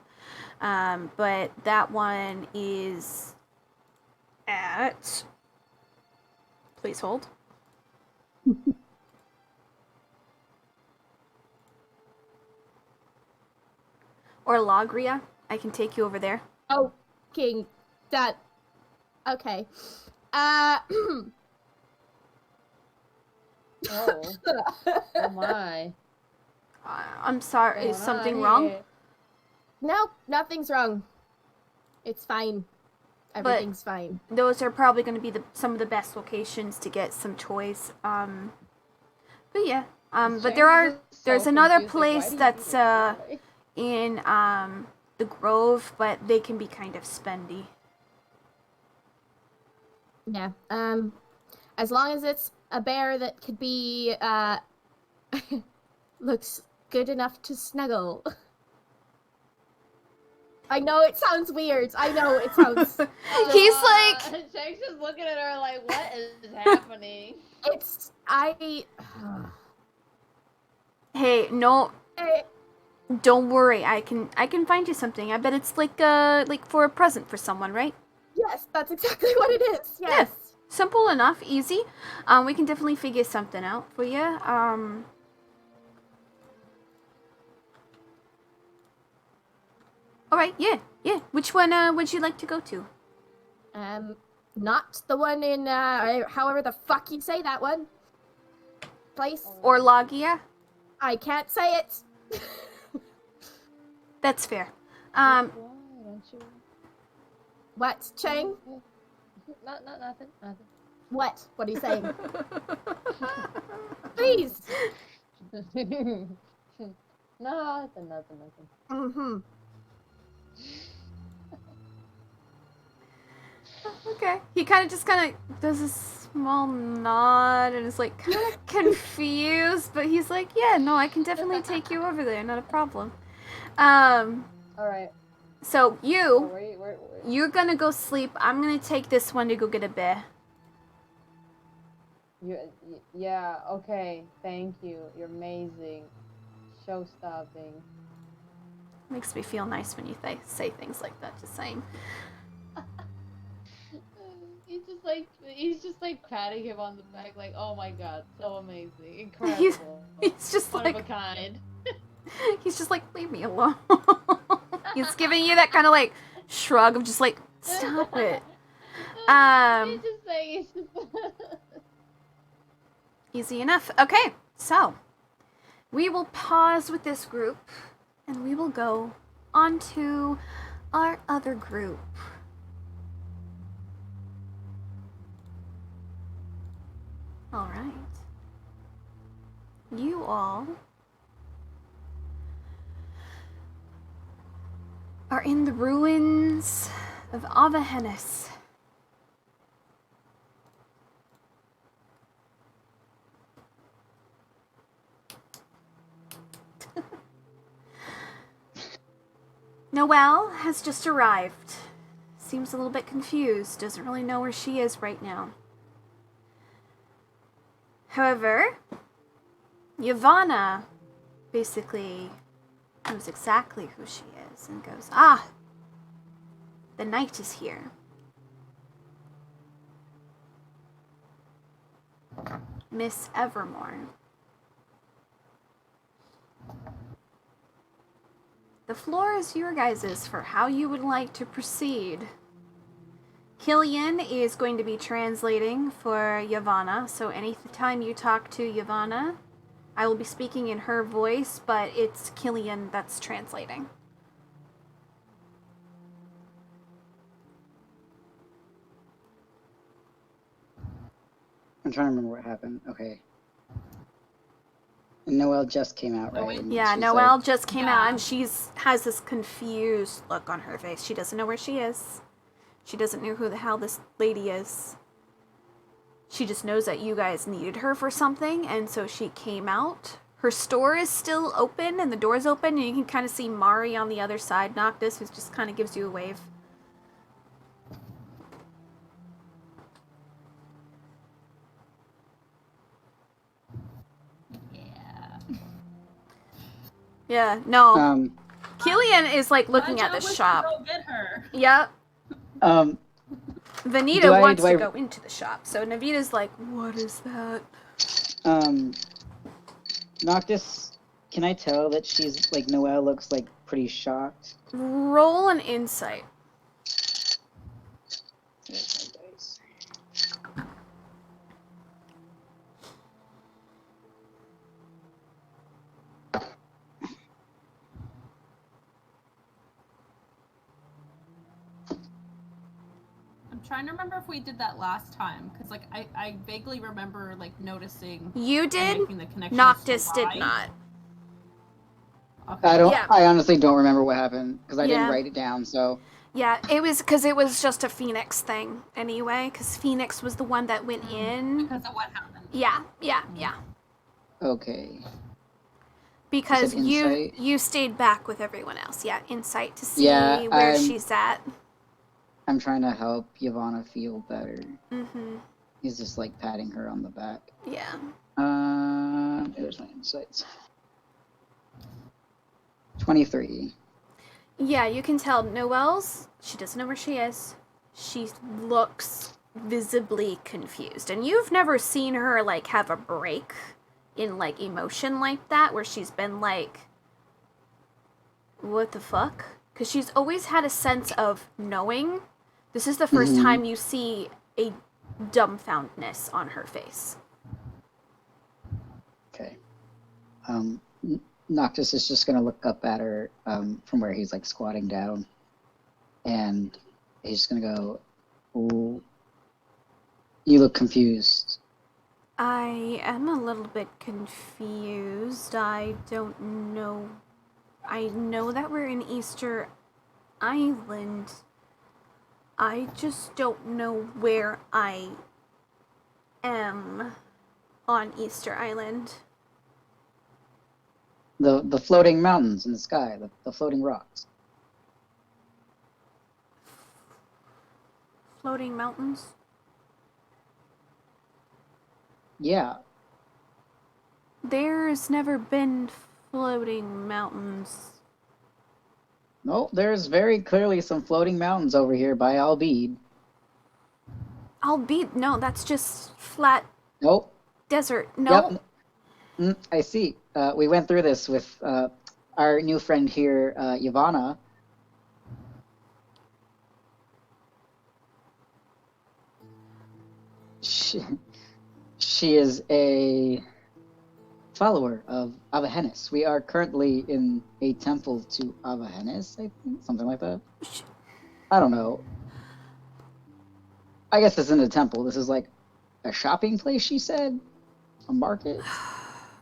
But that one is at. Please hold. Or Lagria. I can take you over there. Oh, King, that. Okay. Oh. Oh my. I'm sorry. Is something wrong? No, nothing's wrong. It's fine. Everything's fine. Those are probably going to be some of the best locations to get some toys. But yeah. But there's another place that's in the Grove, but they can be kind of spendy. Yeah. As long as it's a bear that could be Looks good enough to snuggle. I know it sounds weird. I know it sounds. He's like, Chang's just looking at her like, what is happening? hey, no, Eh, don't worry. I can find you something. I bet it's like for a present for someone, right? yes, that's exactly what it is. Yes. Simple enough, easy. We can definitely figure something out for you. All right, yeah. Which one would you like to go to? Not the one in however the fuck you say that one. Place. Or Lagia? I can't say it. That's fair. Why don't you? What, Chang? Nothing. What? What are you saying? Please. Nothing. Mm-hmm. Okay. He kind of does a small nod and is like kind of confused, but he's like, yeah, no, I can definitely take you over there, not a problem. All right. So Where? you're gonna go sleep. I'm gonna take this one to go get a bear. Yeah. Okay. Thank you. You're amazing. Show stopping. Makes me feel nice when you say things like that. Just saying. He's just like patting him on the back, like, oh my god, so amazing, incredible, He's just one like of a kind. he's just like, leave me alone. He's giving you that kind of like shrug of just like, stop it. He's just saying, Easy enough. Okay, so we will pause with this group and we will go on to our other group. All right. You all are in the ruins of Avahennis. Noelle has just arrived. Seems a little bit confused, doesn't really know where she is right now. However, Yavanna basically knows exactly who she is and goes, ah, the knight is here. Miss Evermore. The floor is your guys's for how you would like to proceed. Killian is going to be translating for Yavanna, so anytime you talk to Yavanna, I will be speaking in her voice, but it's Killian that's translating. I'm trying to remember what happened. Okay. And Noelle just came out, right? And Yeah, she's Noelle like, just came out and has this confused look on her face. She doesn't know where she is. She doesn't know who the hell this lady is. She just knows that you guys needed her for something, and so she came out. Her store is still open, and the door's open, and you can kind of see Mari on the other side, Noctis, who just kind of gives you a wave. Yeah, no. Killian is like looking at the shop. Go get her. Yep. Vanita wants to go into the shop, so Navita's like, what is that? Noctis, can I tell that she's, like, Noelle looks, like, pretty shocked? Roll an insight. Trying to remember if we did that last time, because like I vaguely remember like noticing you did. The Noctis did not. Okay. I honestly don't remember what happened because I didn't write it down. So yeah, it was because it was just a Phoenix thing anyway. Because Phoenix was the one that went in because of what happened. Yeah. Okay. Because Is it insight? you stayed back with everyone else. Yeah, insight to see Yeah, where she's at. I'm trying to help Yavanna feel better. Mm-hmm. He's just like patting her on the back. Yeah. There's my insights. 23. Yeah, you can tell Noelle's, she doesn't know where she is. She looks visibly confused. And you've never seen her, like, have a break in, like, emotion like that, where she's been like, what the fuck? Because she's always had a sense of knowing. This is the 1st time you see a dumbfoundness on her face. Okay. Noctis is just gonna look up at her from where he's like squatting down, and he's just gonna go, "Oh, you look confused." I am a little bit confused. I don't know. I know that we're in Easter Island. I just don't know where I am on Easter Island. The floating mountains in the sky, the floating rocks. Floating mountains? Yeah. There's never been floating mountains. No, there's very clearly some floating mountains over here by Albeed. Albeed? No, that's just flat Nope. desert. No. Yep. I see. We went through this with our new friend here, Yavanna. She is a follower of Avahenis. We are currently in a temple to Avahenis, I think, something like that. I don't know. I guess this isn't a temple. This is like a shopping place, she said? A market?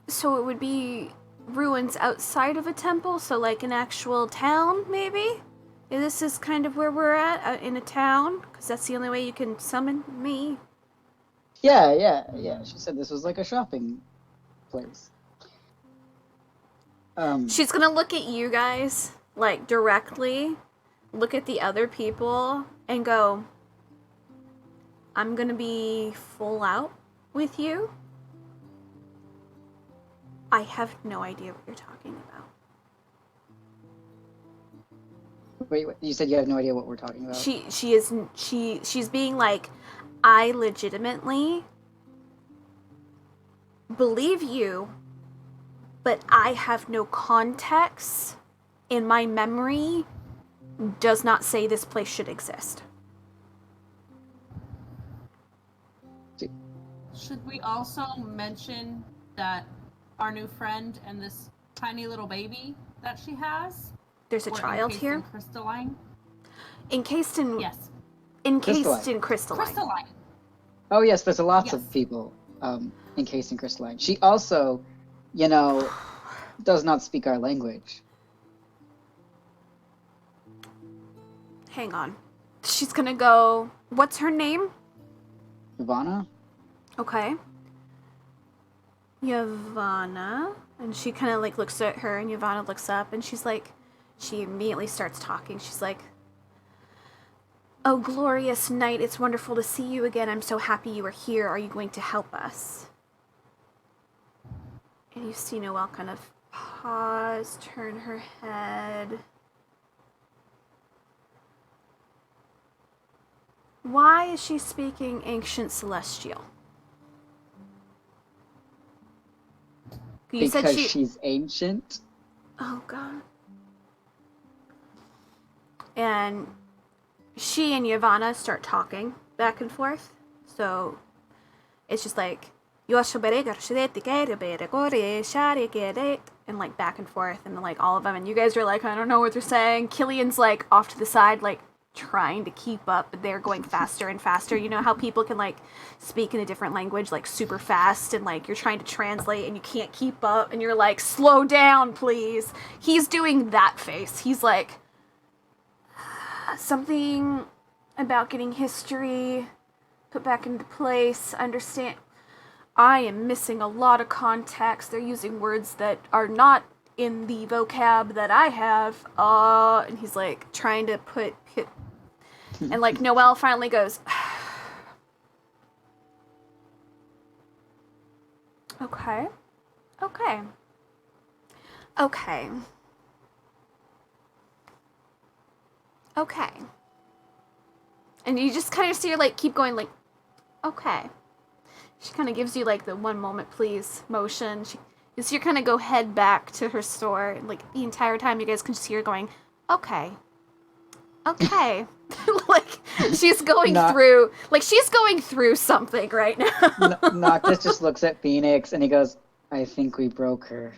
So it would be ruins outside of a temple, so like an actual town, maybe? This is kind of where we're at, in a town, because that's the only way you can summon me. Yeah. She said this was like a shopping place. She's gonna look at you guys, like, directly, look at the other people, and go, I'm gonna be full out with you. I have no idea what you're talking about. Wait, you said you have no idea what we're talking about? She's being like, I legitimately believe you, but I have no context, and my memory does not say this place should exist. Should we also mention that our new friend and this tiny little baby that she has There's a were child encased here? in crystalline? Encased in... Yes. Encased in crystalline. Crystalline. Oh yes, there's lots Yes. of people encased in crystalline. She also, does not speak our language. Hang on. She's gonna go... What's her name? Yavanna? Okay. Yavanna. And she kind of like looks at her, and Yavanna looks up, and she's like... She immediately starts talking. She's like... Oh, glorious night. It's wonderful to see you again. I'm so happy you are here. Are you going to help us? And you see Noelle kind of pause, turn her head. Why is she speaking Ancient Celestial? You Because she's ancient? Oh, God. And she and Yavanna start talking back and forth. So it's just like, and like back and forth, and like all of them. And you guys are like, I don't know what they're saying. Killian's like off to the side, like trying to keep up, but they're going faster and faster. You know how people can like speak in a different language like super fast, and like you're trying to translate and you can't keep up, and you're like, slow down, please. He's doing that face. He's like, something about getting history put back into place, understand. I am missing a lot of context. They're using words that are not in the vocab that I have. And he's like trying to put and like Noelle finally goes, okay. Okay. Okay. Okay. And you just kind of see her like keep going like, okay. She kind of gives you like the one moment please motion. You see her kind of go head back to her store. And, like the entire time you guys can just hear her going, okay. Okay. Like she's going through something right now. Noctis just looks at Phoenix and he goes, I think we broke her.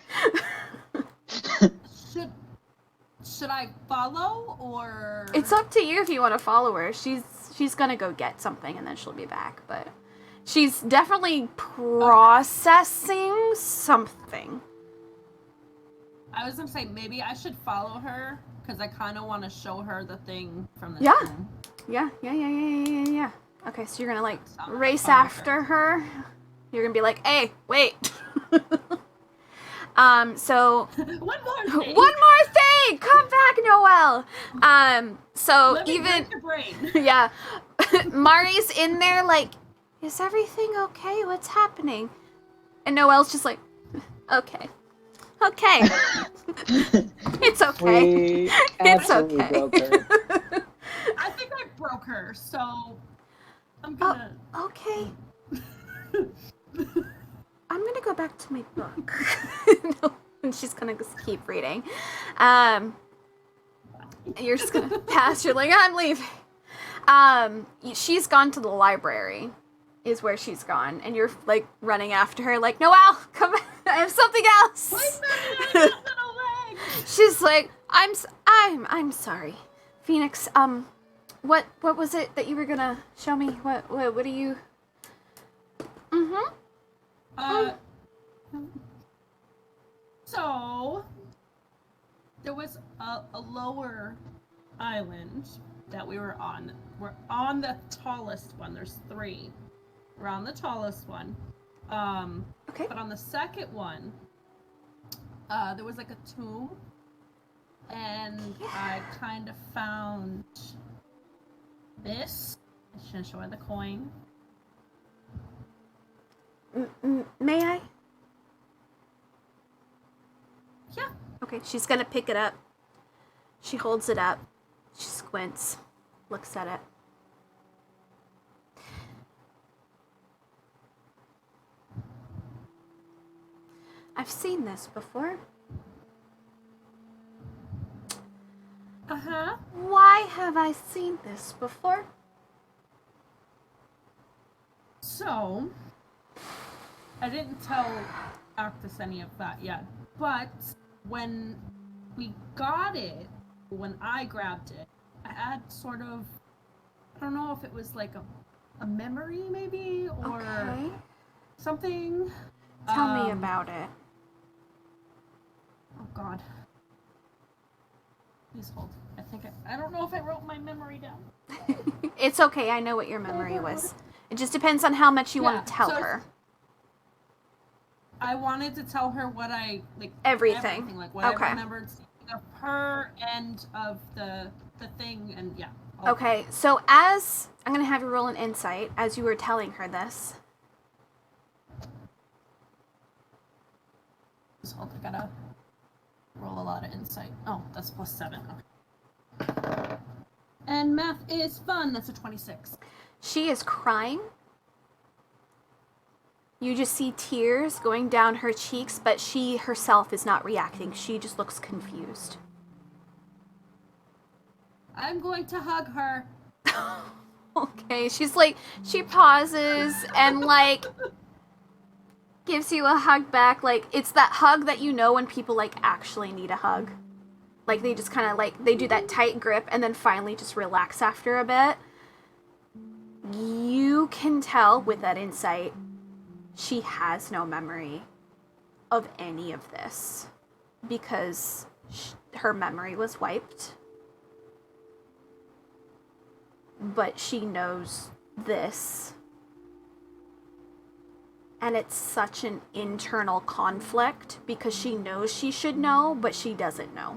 Should I follow or? It's up to you if you want to follow her. She's gonna go get something and then she'll be back, but she's definitely processing something. I was gonna say maybe I should follow her because I kind of want to show her the thing from the Yeah. room. Yeah. Okay, so you're gonna like race after her. You're gonna be like, hey, wait. So One more thing. one more thing! Come back, Noelle! So Let me even break your brain. yeah. Mari's in there like, is everything okay? What's happening? And Noelle's just like, okay. Okay. It's okay. We It's absolutely okay. broke her. I think I broke her, so I'm gonna. Okay. I'm gonna go back to my book. No, and she's gonna just keep reading. You're just gonna pass. You're like, I'm leaving. She's gone to the library, is where she's gone, and you're like running after her, like, Noelle, come back. I have something else. Wait a minute, I got little legs. She's like, I'm sorry, Phoenix. What was it that you were gonna show me? What are you? So there was a lower island that we were on. We're on the tallest one. There's 3. We're on the tallest one. Okay. But on the second one, there was like a tomb, and I kind of found this. I should show her the coin. May I? Yeah. Okay, she's gonna pick it up. She holds it up. She squints, looks at it. I've seen this before. Uh-huh. Why have I seen this before? So, I didn't tell Arctus any of that yet, but when we got it, when I grabbed it, I had sort of, I don't know if it was like a memory maybe, or Okay. something. Tell me about it. Oh God. Please hold. I don't know if I wrote my memory down. It's okay, I know what your memory was. It just depends on how much you want to tell so her. I wanted to tell her what I like. Everything. like what Okay. I remembered seeing of her and of the thing, and yeah. Okay, so as I'm gonna have you roll an insight as you were telling her this. Just hold. I gotta roll a lot of insight. Oh, that's +7. Okay. And math is fun. That's a 26. She is crying. You just see tears going down her cheeks, but she herself is not reacting. She just looks confused. I'm going to hug her. Okay, she's like, she pauses and like gives you a hug back. Like, it's that hug that you know when people like actually need a hug. Like, they just kind of like, they do that tight grip and then finally just relax after a bit. You can tell with that insight, she has no memory of any of this because her memory was wiped. But she knows this. And it's such an internal conflict because she knows she should know, but she doesn't know.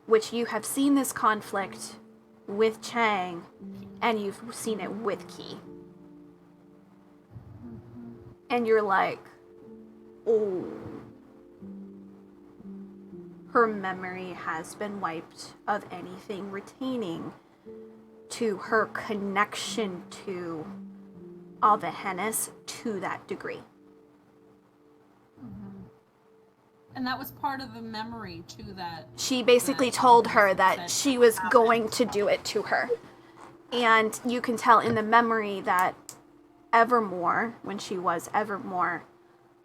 Which you have seen this conflict with Chang, and you've seen it with Key. And you're like, oh. Her memory has been wiped of anything retaining to her connection to Ava-Hennis to that degree. And that was part of the memory too, that She basically told her that she was going to do it to her. And you can tell in the memory that Evermore, when she was Evermore,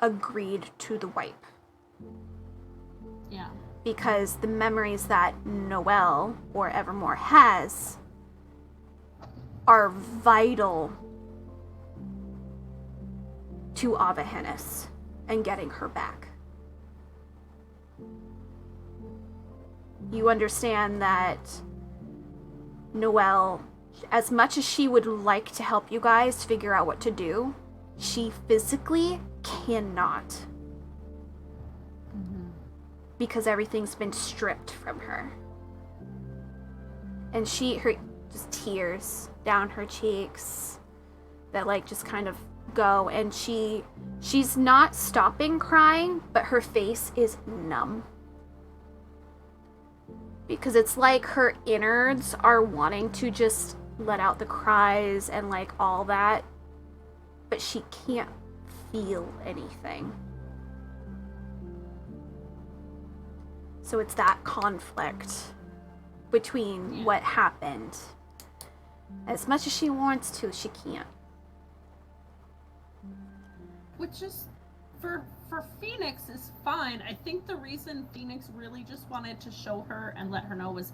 agreed to the wipe. Yeah. Because the memories that Noelle or Evermore has are vital to Ava-Hennis and getting her back. You understand that Noelle, as much as she would like to help you guys figure out what to do, she physically cannot. Because everything's been stripped from her. And her just tears down her cheeks that like just kind of go, and she's not stopping crying, but her face is numb. Because it's like her innards are wanting to just let out the cries and like all that, but she can't feel anything. So it's that conflict between what happened. As much as she wants to, she can't. Which is, for Phoenix is fine. I think the reason Phoenix really just wanted to show her and let her know was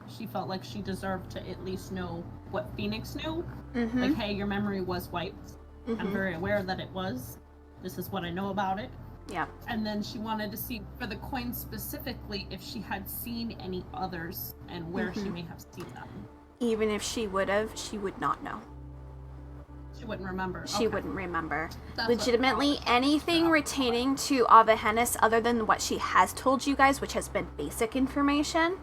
she felt like she deserved to at least know what Phoenix knew. Mm-hmm. Like, hey, your memory was wiped. Mm-hmm. I'm very aware that it was. This is what I know about it. Yeah. And then she wanted to see, for the coins specifically, if she had seen any others and where she may have seen them. Even if she would have, she would not know. She wouldn't remember. She wouldn't remember. That's Legitimately, what anything retaining to Ava-Hennis other than what she has told you guys, which has been basic information,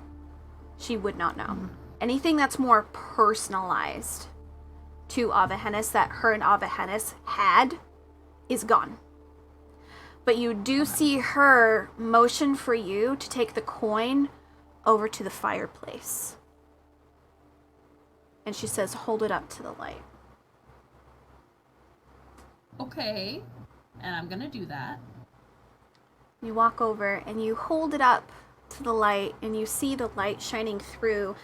she would not know. Mm-hmm. Anything that's more personalized to Ava-Hennis that her and Ava-Hennis had is gone. But you do see her motion for you to take the coin over to the fireplace. And she says, hold it up to the light. Okay, and I'm gonna do that. You walk over and you hold it up to the light and you see the light shining through.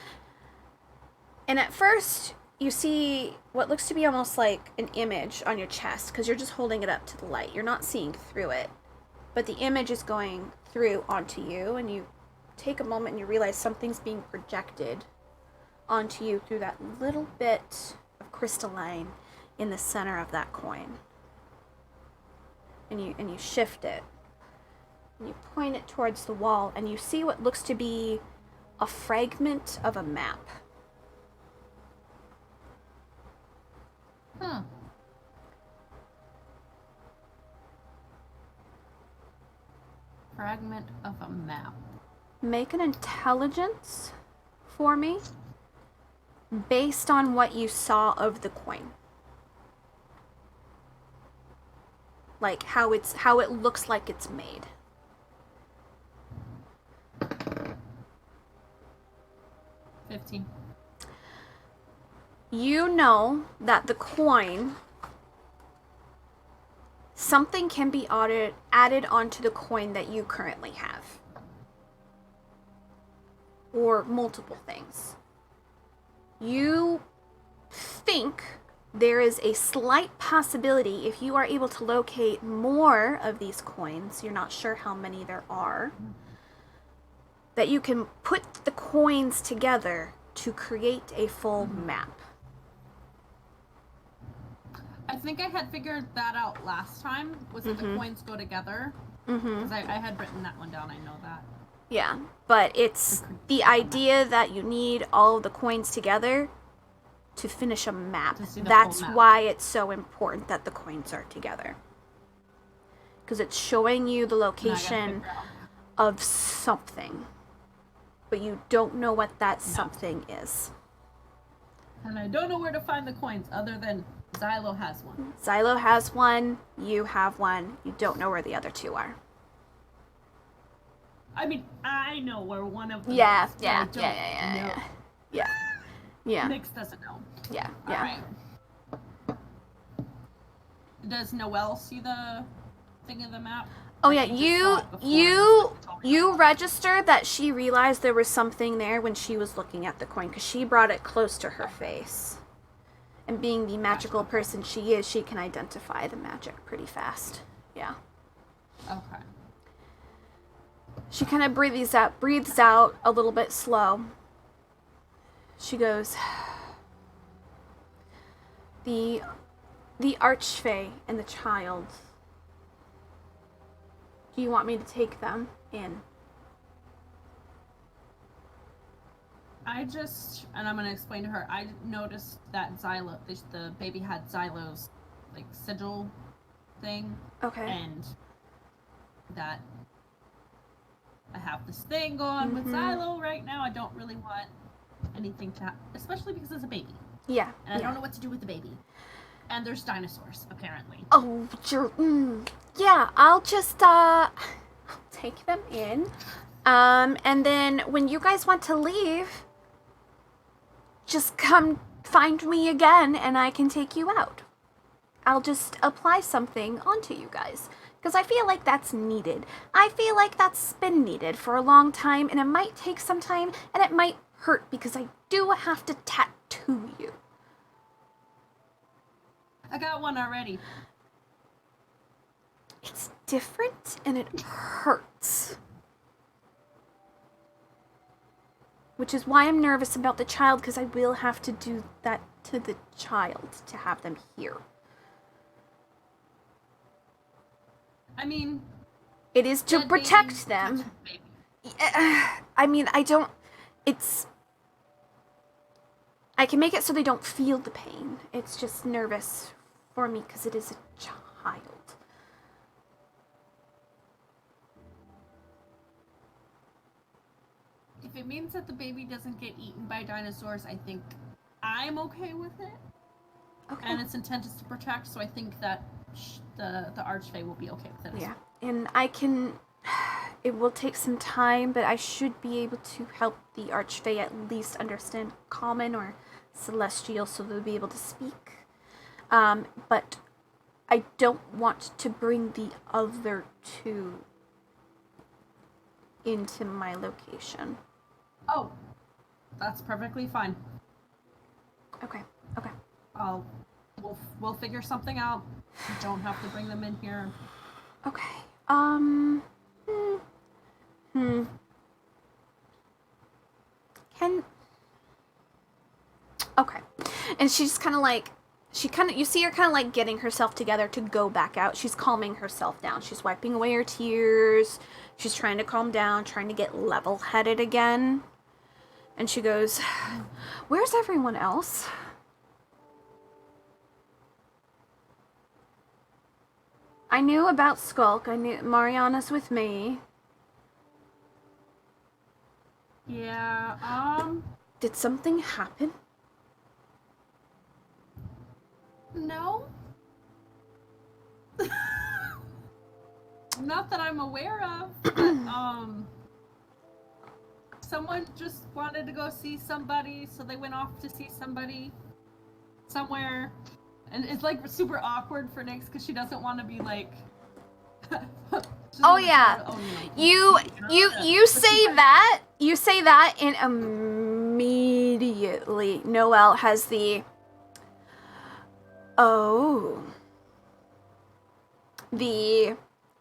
And at first, you see what looks to be almost like an image on your chest because you're just holding it up to the light. You're not seeing through it. But the image is going through onto you, and you take a moment and you realize something's being projected onto you through that little bit of crystalline in the center of that coin. And you shift it. And you point it towards the wall, and you see what looks to be a fragment of a map. Huh. Fragment of a map. Make an intelligence for me based on what you saw of the coin. Like how it looks like it's made. $15. You know that the coin, something can be added onto the coin that you currently have. Or multiple things. You think there is a slight possibility if you are able to locate more of these coins, you're not sure how many there are, that you can put the coins together to create a full map. I think I had figured that out last time. Was that the coins go together? Because I had written that one down, I know that. Yeah, but it's the idea that you need all of the coins together to finish a map. To see the That's whole map. why it's so important that the coins are together. Because it's showing you the Now I gotta location figure out. of something. But you don't know what that something is. And I don't know where to find the coins other than Xylo has one. Xylo has one, you have one, you don't know where the other two are. I mean, I know where one of them Yeah, is. But yeah, I don't yeah. know. Yeah, Nyx doesn't know. yeah. Alright. Does Noelle see the thing of the map? Oh Or yeah, she just saw it before and told me you about registered that she realized there was something there when she was looking at the coin, because she brought it close to her face. And being the magical person she is, she can identify the magic pretty fast. Yeah. it? Okay. She kind of breathes out a little bit slow. She goes, the Archfey and the child. Do you want me to take them in? And I'm gonna explain to her, I noticed that Xylo, the baby had Xylo's, like, sigil thing, Okay. and that I have this thing going with Mhm. Xylo right now. I don't really want anything to happen, especially because it's a baby, Yeah. and I don't know what to do with the baby. And there's dinosaurs, apparently. Oh, yeah, I'll just, take them in. And then when you guys want to leave, just come find me again and I can take you out. I'll just apply something onto you guys. Because I feel like that's needed. I feel like that's been needed for a long time, and it might take some time, and it might hurt because I do have to tattoo you. I got one already. It's different and it hurts. Which is why I'm nervous about the child, because I will have to do that to the child to have them here. I mean, It is to dead protect babies them. touch babies. I mean, I can make it so they don't feel the pain. It's just nervous for me because it is a child. If it means that the baby doesn't get eaten by dinosaurs, I think I'm okay with it. Okay. And its intent is to protect, so I think that the Archfey will be okay with it. as Yeah, and I can. It will take some time, but I should be able to help the Archfey at least understand Common or Celestial, so they'll be able to speak. But I don't want to bring the other two into my location. Oh, that's perfectly fine. Okay. Okay. We'll figure something out. You don't have to bring them in here. Okay. Okay. And she's kind of like, you see her kind of like getting herself together to go back out. She's calming herself down. She's wiping away her tears. She's trying to calm down, trying to get level-headed again. And she goes, "Where's everyone else?" I knew about Skulk. I knew Mariana's with me. Yeah, Did something happen? no. Not that I'm aware of, but, someone just wanted to go see somebody, so they went off to see somebody somewhere. And it's like super awkward for Nyx because she doesn't want to be like. Oh yeah, you say that. You say that, and immediately Noelle has the. Oh.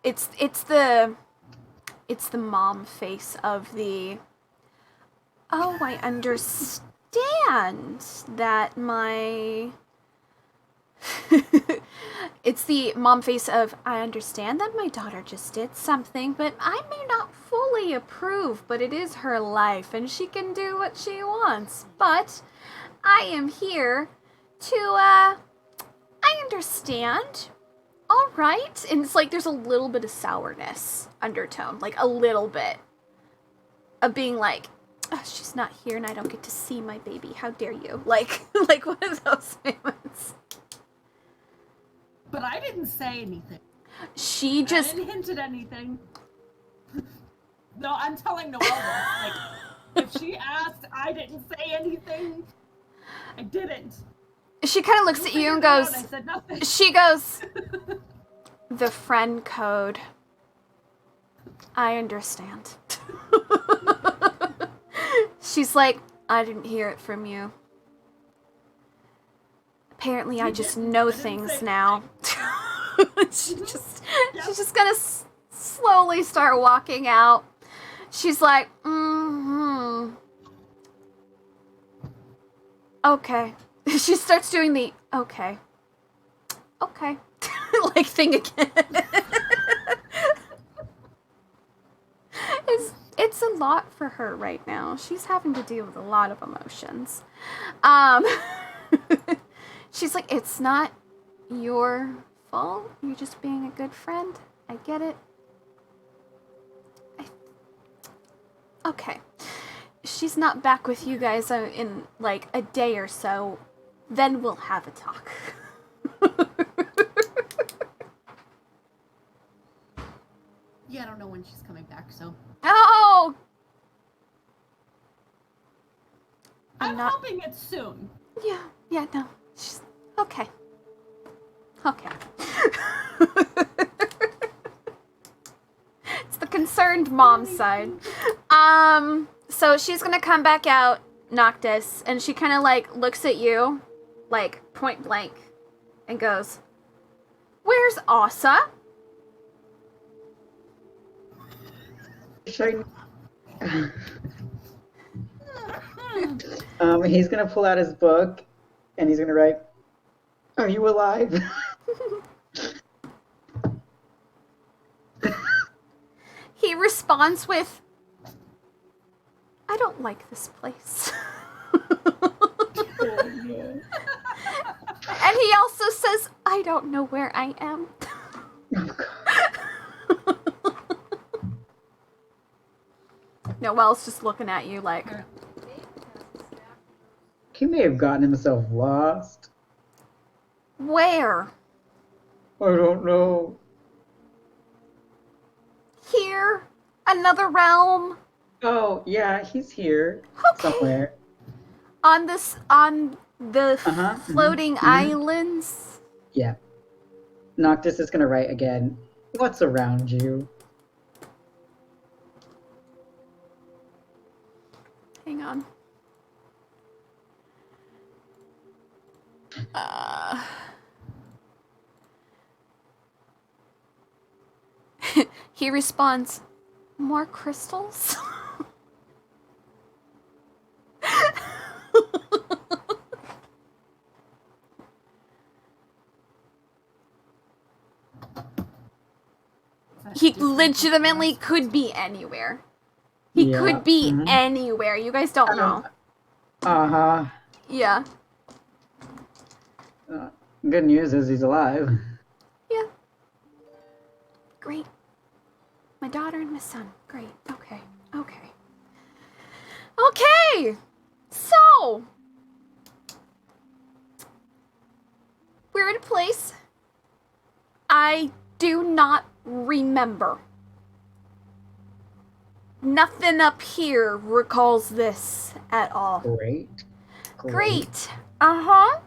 It's the mom face of the. Oh, I understand that my. It's the mom face of, I understand that my daughter just did something, but I may not fully approve, but it is her life and she can do what she wants. But I am here to, I understand. All right. And it's like there's a little bit of sourness undertone, like a little bit of being like, oh, she's not here and I don't get to see my baby. How dare you? Like one of those moments. But I didn't say anything. She just... I didn't hint at anything. No, I'm telling Noelle this. Like, if she asked, I didn't say anything. I didn't. She kind of looks at you and goes... I said nothing. She goes... The friend code. I understand. She's like, I didn't hear it from you. Apparently I just know things now. She's just gonna slowly start walking out. She's like, okay. She starts doing the okay like thing again. It's a lot for her right now. She's having to deal with a lot of emotions. She's like, it's not your fault. You're just being a good friend. I get it. Okay. She's not back with you guys in like a day or so. Then we'll have a talk. Yeah, I don't know when she's coming back, so. Oh! I'm hoping it's soon. Yeah, no. She's... Okay. It's the concerned mom side. So she's gonna come back out, Noctis, and she kind of like looks at you, like point blank, and goes, "Where's Asa?" He's gonna pull out his book, and he's gonna write, "Are you alive?" He responds with, "I don't like this place." And he also says, "I don't know where I am." Noelle's just looking at you like... He may have gotten himself lost. Where? I don't know. Here? Another realm? Oh, yeah, he's here. Okay. Somewhere. On the floating islands? Yeah. Noctis is gonna write again. What's around you? Hang on. He responds, "More crystals?" He legitimately could be anywhere. He could be anywhere. You guys don't know. Uh-huh. Yeah. Good news is he's alive. Yeah. Great. My daughter and my son. Great. Okay. So, we're in a place I do not remember. Nothing up here recalls this at all. Great. Uh-huh.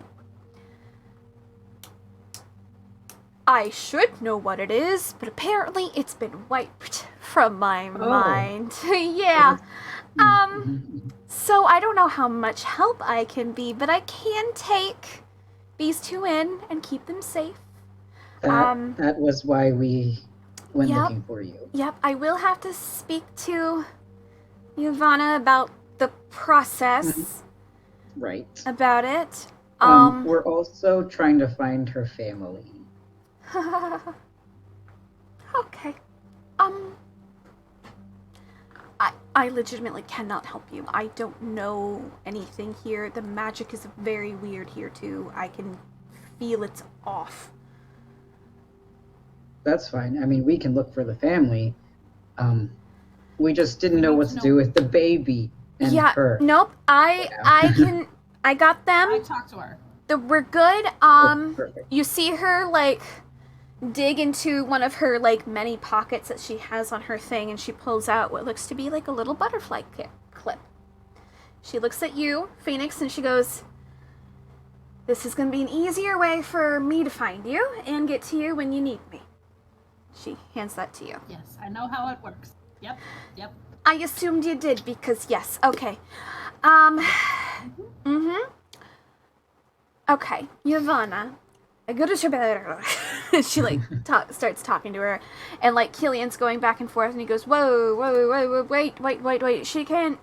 I should know what it is, but apparently it's been wiped from my mind. Yeah. So I don't know how much help I can be, but I can take these two in and keep them safe. That was why we went looking for you. Yep, I will have to speak to Ivana about the process. Right. About it. We're also trying to find her family. Okay. I legitimately cannot help you. I don't know anything here. The magic is very weird here, too. I can feel it's off. That's fine. I mean, we can look for the family. We just didn't We know need what to to know- do with the baby and Yeah, her. nope. I got them. I talked to her. We're good. Oh, perfect. You see her, like, dig into one of her, like, many pockets that she has on her thing, and she pulls out what looks to be, like, a little butterfly clip. She looks at you, Phoenix, and she goes, "This is going to be an easier way for me to find you and get to you when you need me." She hands that to you. Yes, I know how it works. Yep. I assumed you did because, yes, okay. Okay, Yavanna. I go to better. She, like, starts talking to her. And, like, Killian's going back and forth, and he goes, whoa, wait. She can't.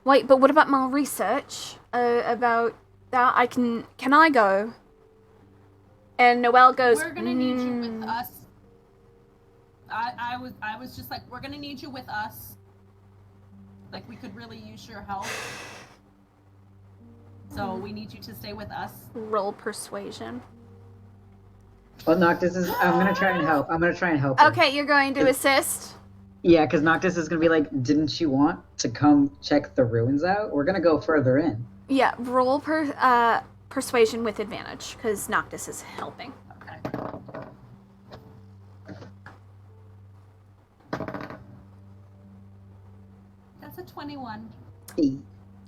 Wait, but what about my research? About that? Can I go? And Noelle goes, We're gonna need you with us. I was just like, we're gonna need you with us. Like, we could really use your help. So we need you to stay with us. Roll persuasion. Well, Noctis is. I'm gonna try and help. Her. Okay, you're going to assist? Yeah, because Noctis is gonna be like, "Didn't you want to come check the ruins out? We're gonna go further in." Yeah, roll persuasion with advantage, because Noctis is helping. Okay. That's a 21.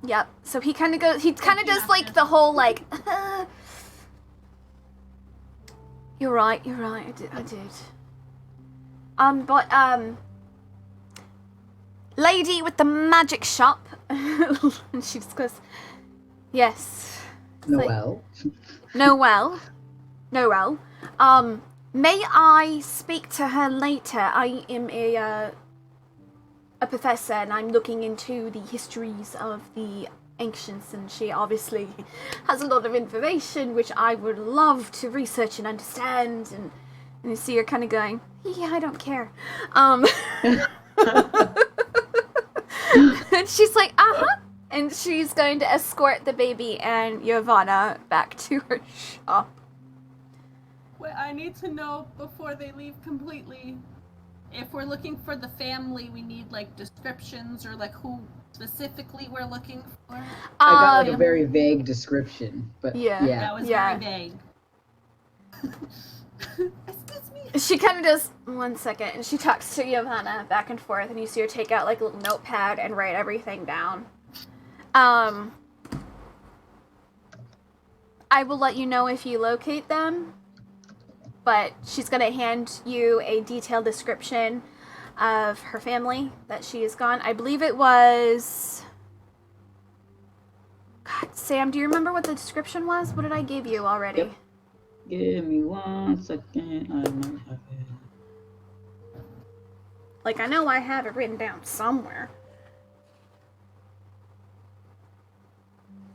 Yep. So he kind of goes. He kind of you, does like Noctis. the whole like. You're right. I did. But lady with the magic shop. And she just goes, yes. It's like, Noelle. Noelle. May I speak to her later? I am a professor, and I'm looking into the histories of the ancients, and she obviously has a lot of information which I would love to research and understand. And you see her kind of going, yeah, I don't care. And she's like, uh-huh. And she's going to escort the baby and Yavanna back to her shop. Wait, I need to know before they leave completely. If we're looking for the family, we need like descriptions or like who specifically we're looking for. I got like a very vague description, but Yeah. yeah. That was Yeah. very vague. Excuse me. She kind of does 1 second, and she talks to Yavanna back and forth, and you see her take out like a little notepad and write everything down. I will let you know if you locate them, but she's gonna hand you a detailed description of her family that she is gone. I believe it was. God, Sam, do you remember what the description was? What did I give you already? Yep. Give me 1 second. I might have it. Like, I know I have it written down somewhere.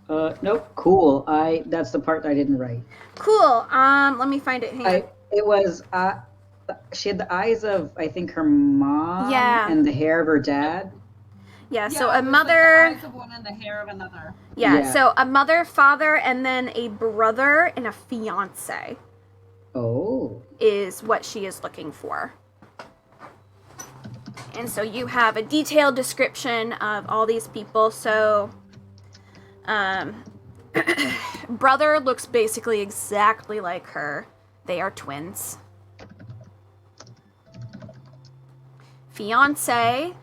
Nope. Cool. That's the part I didn't write. Cool. Let me find it. Hang on. It was she had the eyes of, I think, her mom. Yeah. And the hair of her dad. Yeah, Yeah, so it a was mother. Like the eyes of one and the hair of another. Yeah, so a mother, father, and then a brother and a fiance Oh. is what she is looking for. And so you have a detailed description of all these people. So, brother looks basically exactly like her. They are twins. Fiance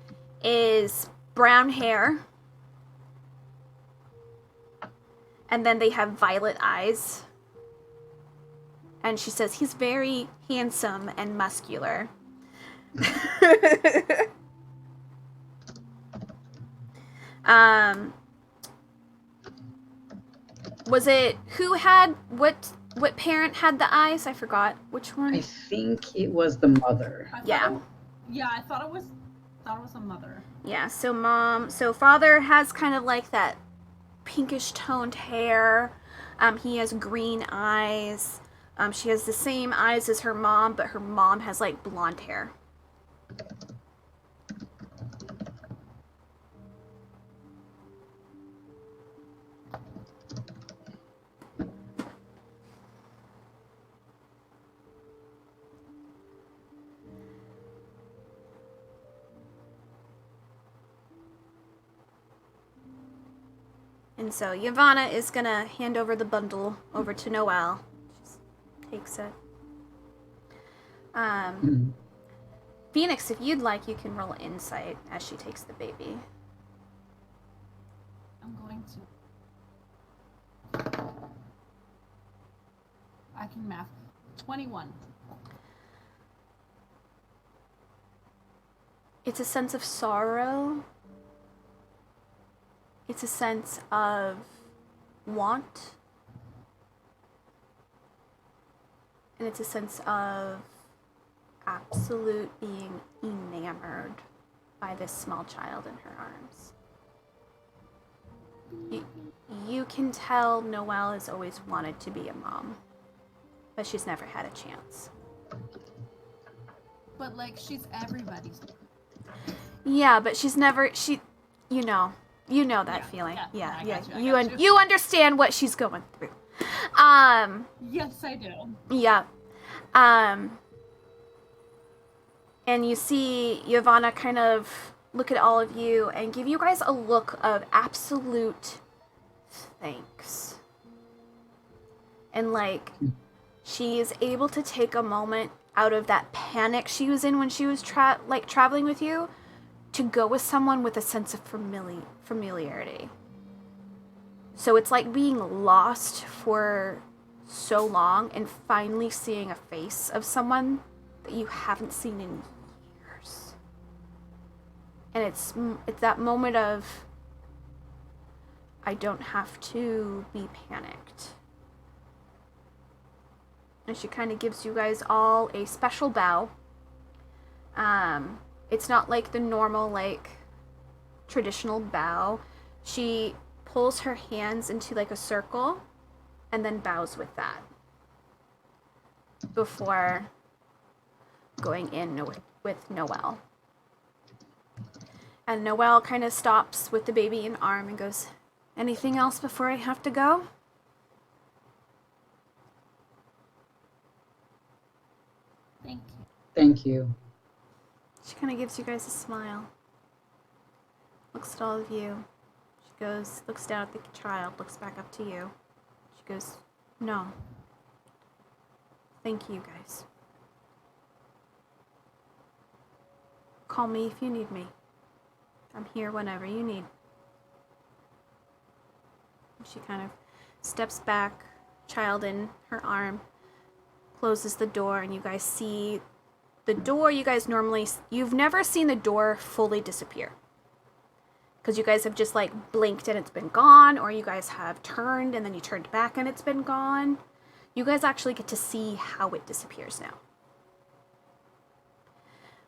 is brown hair. And then they have violet eyes. And she says he's very handsome and muscular. Was it who had what parent had the eyes? I forgot which one. I think it was the mother. Yeah. I thought it was a mother. Yeah, so father has kind of like that pinkish toned hair. He has green eyes. She has the same eyes as her mom, but her mom has like blonde hair. And so Yavanna is gonna hand over the bundle over to Noelle. She takes it. Phoenix, if you'd like, you can roll insight as she takes the baby. I'm going to. I can math. 21. It's a sense of sorrow. It's a sense of want. And it's a sense of absolute being enamored by this small child in her arms. You can tell Noelle has always wanted to be a mom, but she's never had a chance. But, like, she's everybody's. Yeah, but she's never, you know that Yeah, feeling. yeah, I got you, I you, got you. you understand what she's going through. Yes, I do. Yeah. And you see Yavanna kind of look at all of you and give you guys a look of absolute thanks. And like, she is able to take a moment out of that panic she was in when she was traveling with you to go with someone with a sense of familiarity. So it's like being lost for so long and finally seeing a face of someone that you haven't seen in years. And it's that moment of, I don't have to be panicked. And she kind of gives you guys all a special bow. It's not like the normal, like, traditional bow. She pulls her hands into like a circle and then bows with that before going in with Noelle. And Noelle kind of stops with the baby in arm and goes, anything else before I have to go? Thank you. Thank you. She kind of gives you guys a smile. Looks at all of you. She goes, looks down at the child, looks back up to you. She goes, no. Thank you, guys. Call me if you need me. I'm here whenever you need. And she kind of steps back, child in her arm, closes the door, and you guys see the door. You've never seen the door fully disappear. Because you guys have just like blinked and it's been gone, or you guys have turned and then you turned back and it's been gone. You guys actually get to see how it disappears now.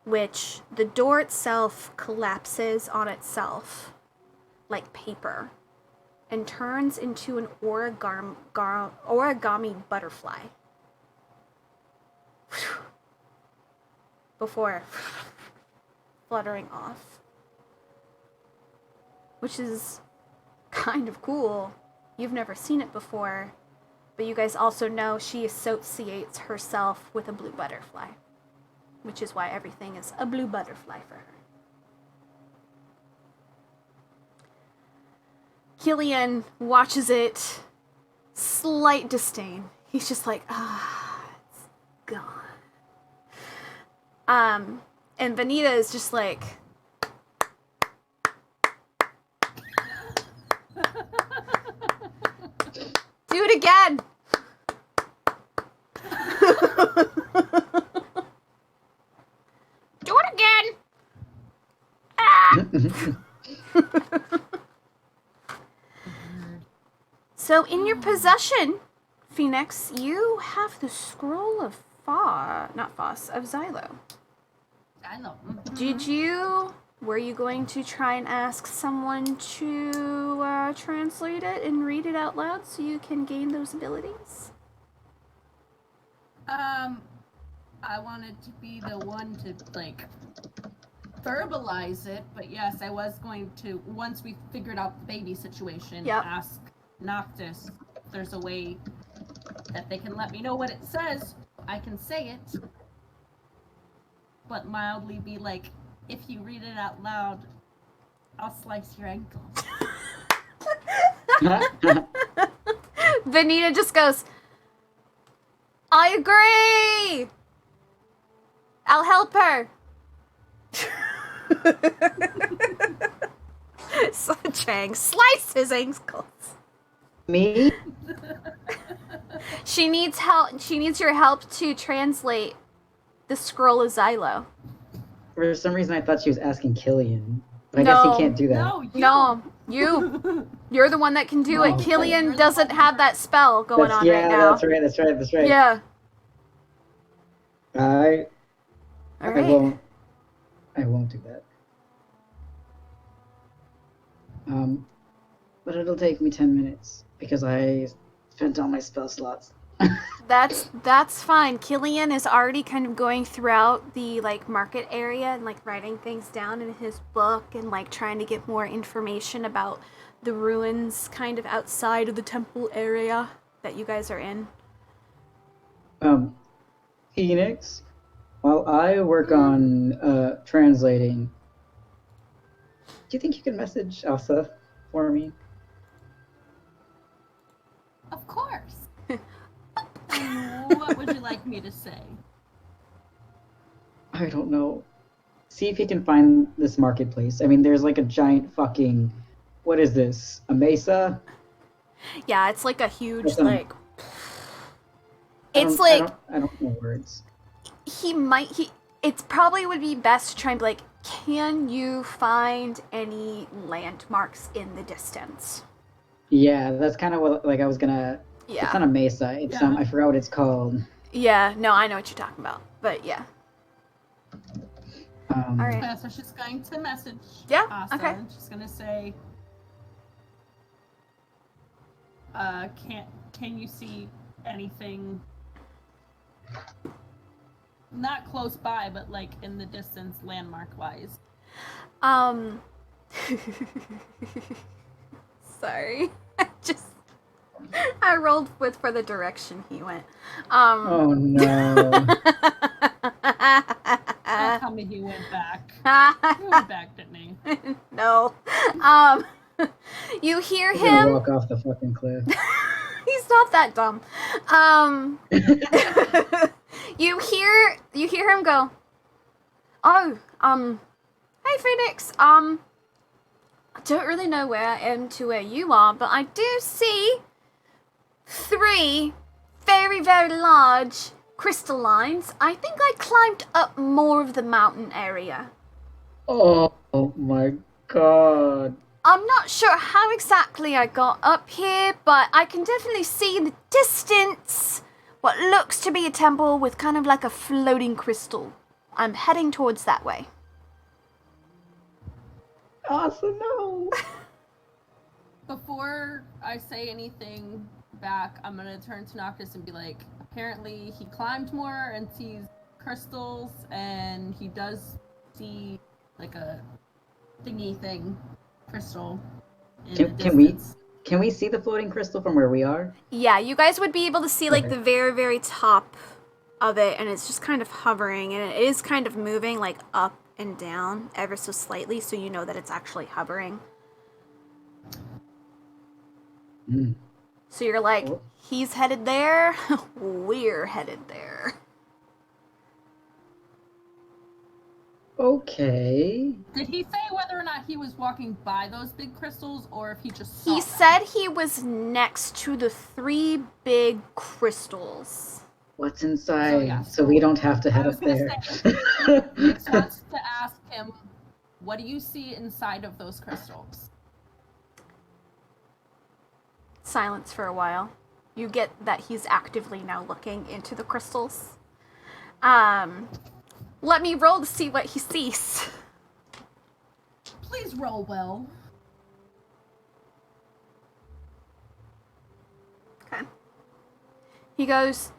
Which the door itself collapses on itself like paper and turns into an origami butterfly. Before fluttering off. Which is kind of cool. You've never seen it before, but you guys also know she associates herself with a blue butterfly, which is why everything is a blue butterfly for her. Killian watches it, slight disdain. He's just like, it's gone. And Vanita is just like, do it again. Do it again. So in your possession, Phoenix, you have the scroll of Xylo. I know. Were you going to try and ask someone to translate it and read it out loud so you can gain those abilities? I wanted to be the one to, like, verbalize it, but yes, I was going to, once we figured out the baby situation, ask Noctis if there's a way that they can let me know what it says. I can say it, but mildly be like, if you read it out loud, I'll slice your ankle. Vanita just goes, I agree! I'll help her. So Chang slice his ankles. Me? She needs help. She needs your help to translate the scroll of Xylo. For some reason, I thought she was asking Killian. But I No. guess he can't do that. No, you. No, you're the one that can do No, it. Killian you're the doesn't one have that spell going on right now. That's right. That's right. Yeah. I All right. won't do that. But it'll take me 10 minutes because I spent all my spell slots. That's fine. Killian is already kind of going throughout the like market area and like writing things down in his book and like trying to get more information about the ruins kind of outside of the temple area that you guys are in. Phoenix, while I work on translating, do you think you can message Elsa for me? Of course. What would you like me to say? I don't know. See if you can find this marketplace. I mean, there's like a giant fucking. What is this? A mesa? Yeah, it's like a huge Listen, like. It's like I don't know words. It's probably would be best to try and be like, can you find any landmarks in the distance? Yeah, that's kind of what like I was gonna. Yeah. It's not a mesa. It's Yeah. I forgot what it's called. Yeah, no, I know what you're talking about. But yeah. All right. Yeah, so she's going to message Yeah, Asa, okay. and she's gonna say, can you see anything not close by, but like in the distance, landmark-wise? Sorry. I rolled for the direction he went. Oh no. Don't tell me he went back. He went back, didn't he? No. You hear He's gonna him. walk off the fucking cliff. He's not that dumb. You hear him go, oh, hey Phoenix, I don't really know where I am to where you are, but I do see 3 very, very large crystallines. I think I climbed up more of the mountain area. Oh my god. I'm not sure how exactly I got up here, but I can definitely see in the distance what looks to be a temple with kind of like a floating crystal. I'm heading towards that way. Awesome, no. Before I say anything back, I'm gonna turn to Noctis and be like, apparently he climbed more and sees crystals, and he does see like a thingy thing crystal in the distance. Can we see the floating crystal from where we are? Yeah, you guys would be able to see like Okay. the very, very top of it, and it's just kind of hovering, and it is kind of moving like up and down ever so slightly, so you know that it's actually hovering. Mm. So you're like, Cool. he's headed there, we're headed there. Okay. Did he say whether or not he was walking by those big crystals, or if he just saw He them? said he was next to the 3 big crystals. What's inside? yeah, So we don't have to I head was up gonna there. Nick wants to ask him, what do you see inside of those crystals? Silence for a while. You get that he's actively now looking into the crystals. Let me roll to see what he sees. Please roll well. Okay. He goes,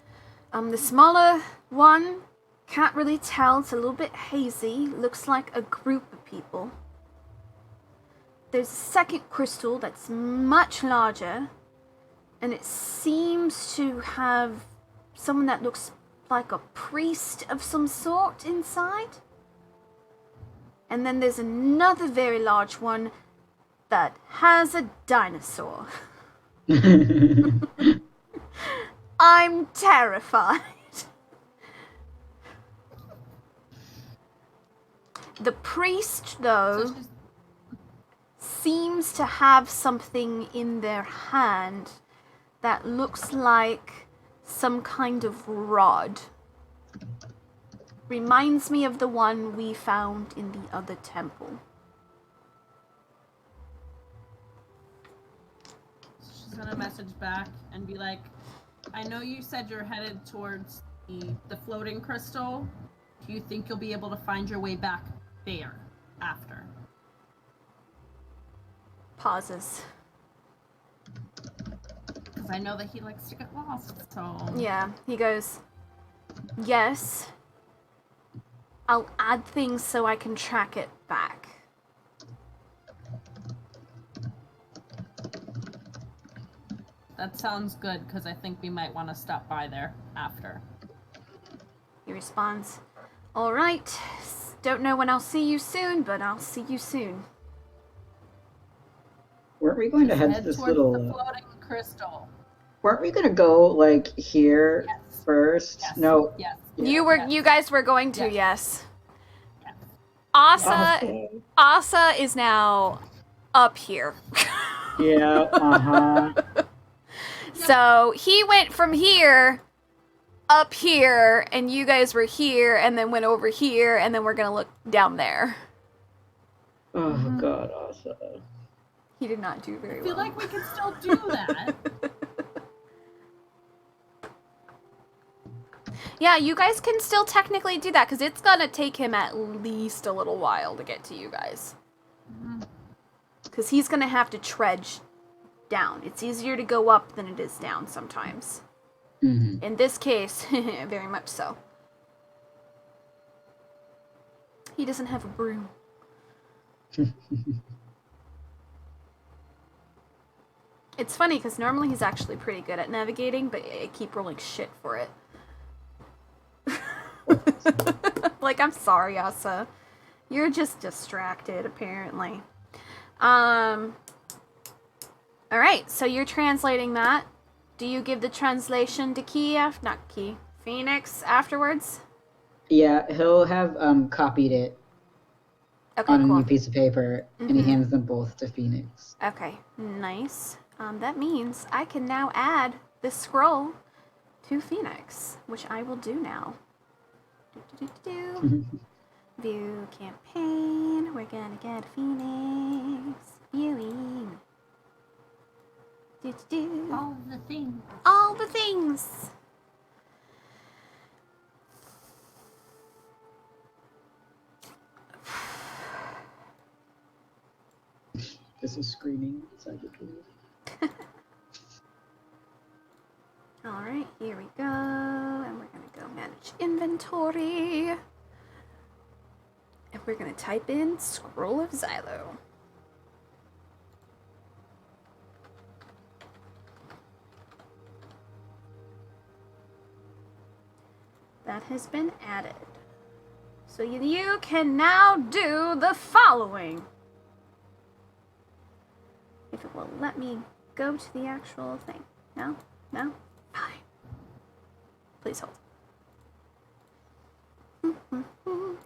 the smaller one, can't really tell, it's a little bit hazy, looks like a group of people. There's a second crystal that's much larger, and it seems to have someone that looks like a priest of some sort inside. And then there's another very large one that has a dinosaur. I'm terrified. The priest, So though, she's seems to have something in their hand that looks like some kind of rod. Reminds me of the one we found in the other temple. she's gonna message back and be like, I know you said you're headed towards the floating crystal. Do you think you'll be able to find your way back there after? Pauses. Because I know that he likes to get lost, so... Yeah, he goes, yes. I'll add things so I can track it back. That sounds good, because I think we might want to stop by there after. He responds, all right. Don't know when I'll see you soon, but I'll see you soon. Weren't we going to head to Head this towards the little? floating crystal. Weren't we gonna go like here Yes. first? Yes. No. Yes. You guys were going to, yes. Yes. Asa, Asa is now up here. Yeah. So he went from here up here, and you guys were here, and then went over here, and then we're gonna look down there. Oh God, Asa. He did not do very I feel well. like we can still do that. Yeah, you guys can still technically do that, because it's gonna take him at least a little while to get to you guys. Because he's gonna have to trudge down. It's easier to go up than it is down sometimes. Mm-hmm. In this case, very much so. He doesn't have a broom. It's funny, because normally he's actually pretty good at navigating, but I keep rolling shit for it. Like, I'm sorry, Asa. You're just distracted, apparently. Alright, so you're translating that. Do you give the translation to Phoenix afterwards? Yeah, he'll have copied it Okay, on a cool. new piece of paper, and he Mhm. hands them both to Phoenix. Okay, nice. That means I can now add this scroll to Phoenix, which I will do now. View campaign. We're gonna get Phoenix. Viewing. All the things. All the things. This is screaming inside the cave. Alright, here we go. And we're gonna go manage inventory. And we're gonna type in Scroll of Xylo. That has been added. So you can now do the following. If it will let me go to the actual thing. No? No? Fine. Please hold.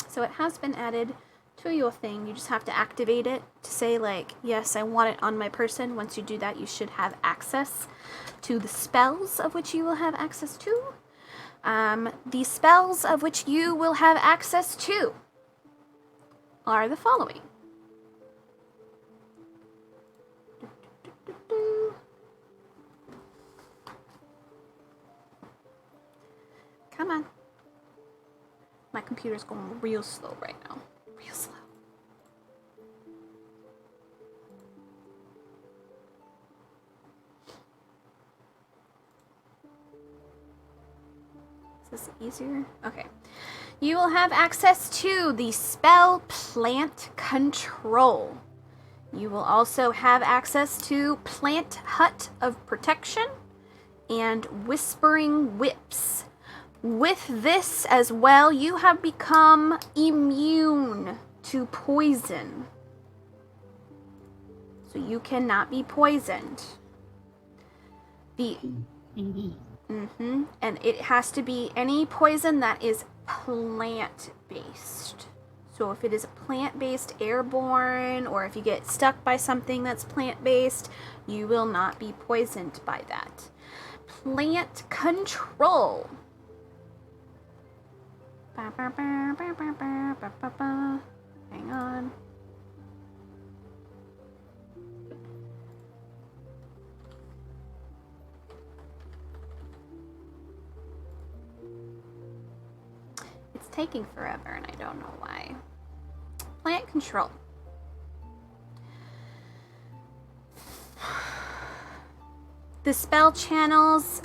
So it has been added to your thing. You just have to activate it to say, like, yes, I want it on my person. Once you do that, you should have access to the spells of which you will have access to. The spells of which you will have access to are the following. Come on. My computer's going real slow right now. Real slow. Is this easier? Okay. You will have access to the spell Plant Control. You will also have access to Plant Hut of Protection and Whispering Whips. With this as well, you have become immune to poison. So you cannot be poisoned. The Mhm. and it has to be any poison that is plant-based. So if it is a plant-based airborne, or if you get stuck by something that's plant-based, you will not be poisoned by that. Plant control. Hang on. It's taking forever and I don't know why. Plant control. The spell channels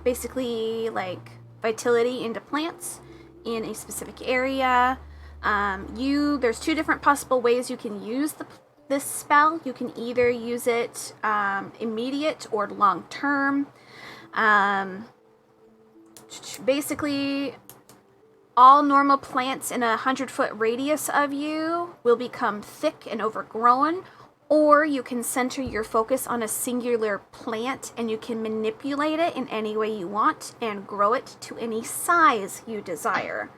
basically like vitality into plants in a specific area. There's two different possible ways you can use this spell. You can either use it immediate or long term. Basically, all normal plants in a 100-foot radius of you will become thick and overgrown, or you can center your focus on a singular plant and you can manipulate it in any way you want and grow it to any size you desire.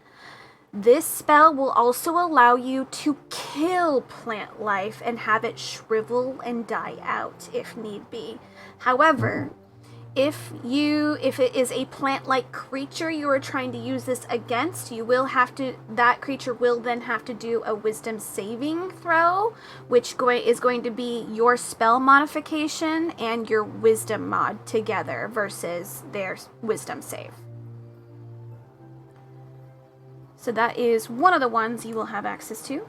This spell will also allow you to kill plant life and have it shrivel and die out if need be. However, if it is a plant-like creature you are trying to use this against, that creature will then have to do a wisdom saving throw, which is going to be your spell modification and your wisdom mod together versus their wisdom save. So that is one of the ones you will have access to.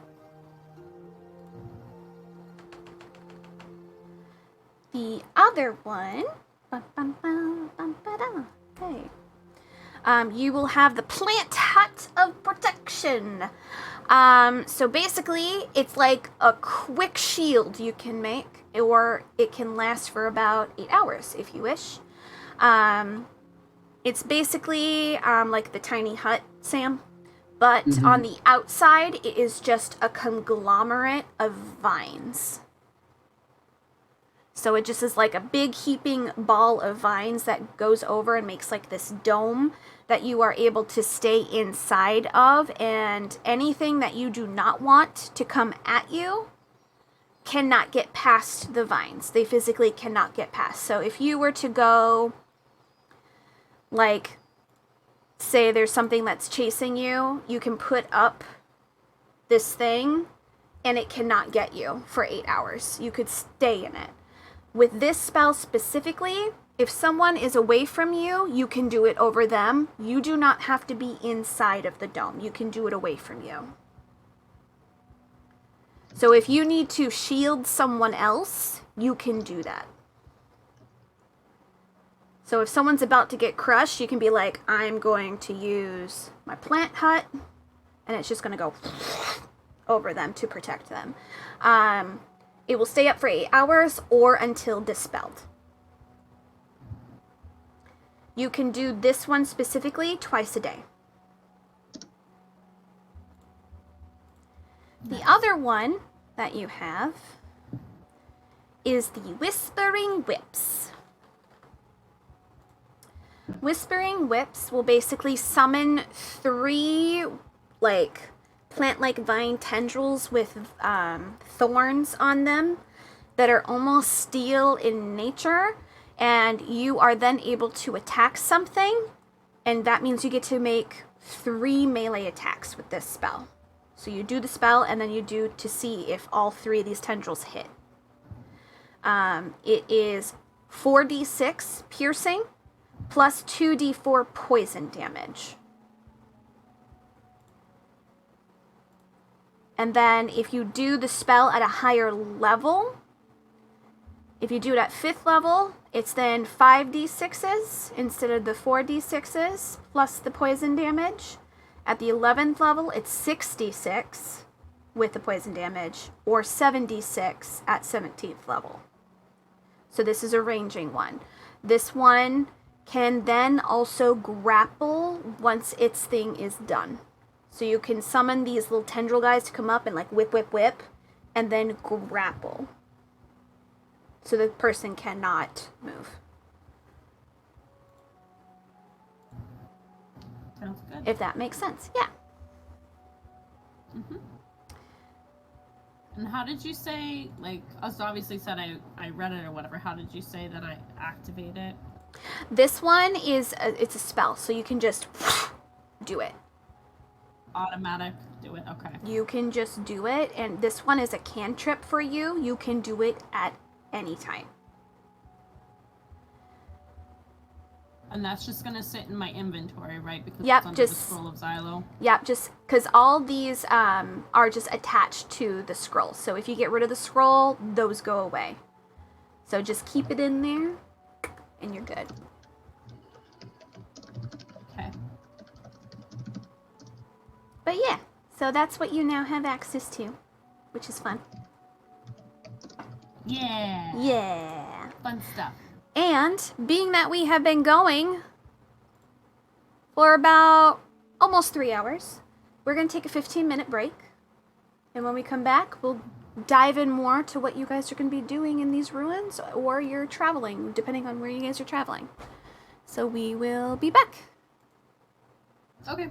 The other one, okay. You will have the Plant Hut of Protection. So basically, it's like a quick shield you can make, or it can last for about 8 hours if you wish. It's basically like the tiny hut, Sam, but on the outside, it is just a conglomerate of vines. So it just is like a big heaping ball of vines that goes over and makes like this dome that you are able to stay inside of, and anything that you do not want to come at you cannot get past the vines. They physically cannot get past. So if you were to go, like, say there's something that's chasing you, you can put up this thing and it cannot get you for 8 hours. You could stay in it. With this spell specifically, if someone is away from you, you can do it over them. You do not have to be inside of the dome. You can do it away from you. So if you need to shield someone else, you can do that. So if someone's about to get crushed, you can be like, I'm going to use my plant hut, and it's just going to go over them to protect them. It will stay up for 8 hours or until dispelled. You can do this one specifically twice a day. The other one that you have is the Whispering Whips. Whispering Whips will basically summon 3, like, plant-like vine tendrils with thorns on them that are almost steel in nature, and you are then able to attack something, and that means you get to make 3 melee attacks with this spell. So you do the spell, and then you do to see if all 3 of these tendrils hit. It is 4d6 piercing plus 2d4 poison damage. And then if you do the spell at a higher level, if you do it at 5th level, it's then 5d6s instead of the 4d6s plus the poison damage. At the 11th level, it's 6d6 with the poison damage, or 7d6 at 17th level. So this is a ranging one. This one can then also grapple once its thing is done. So you can summon these little tendril guys to come up and like whip, whip, whip, and then grapple. So the person cannot move. Sounds good. if that makes sense. Yeah. Mm-hmm. And how did you say, like, us obviously said I read it or whatever, how did you say that I activate it? This one is it's a spell, so you can just do it. Automatic, do it, okay. You can just do it, and this one is a cantrip for you. You can do it at any time. And that's just gonna sit in my inventory, right? Because Yep, it's under the just- Scroll of Xylo. Yep, just because all these are just attached to the scroll. So if you get rid of the scroll, those go away. So just keep it in there, and you're good. Okay. But yeah, so that's what you now have access to, which is fun. Yeah. Yeah. Fun stuff. And being that we have been going for about almost 3 hours, we're going to take a 15-minute break. And when we come back, we'll dive in more to what you guys are going to be doing in these ruins, or you're traveling, depending on where you guys are traveling. So we will be back. Okay.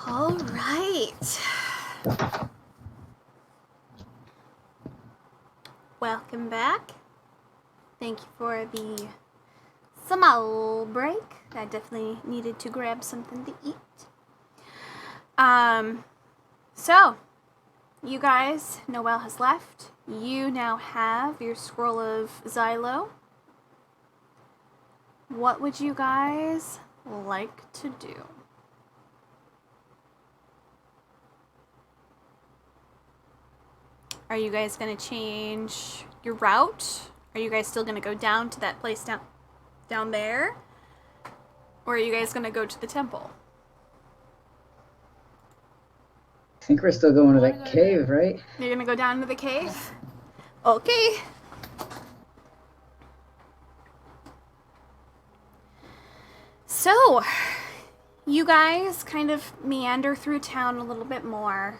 All right. Welcome back. Thank you for the small break. I definitely needed to grab something to eat. So, you guys, Noelle has left. You now have your scroll of Xylo. What would you guys like to do? Are you guys going to change your route? Are you guys still going to go down to that place down there? Or are you guys going to go to the temple? I think we're still going to that cave, right? You're going to go down to the cave? Okay. So, you guys kind of meander through town a little bit more.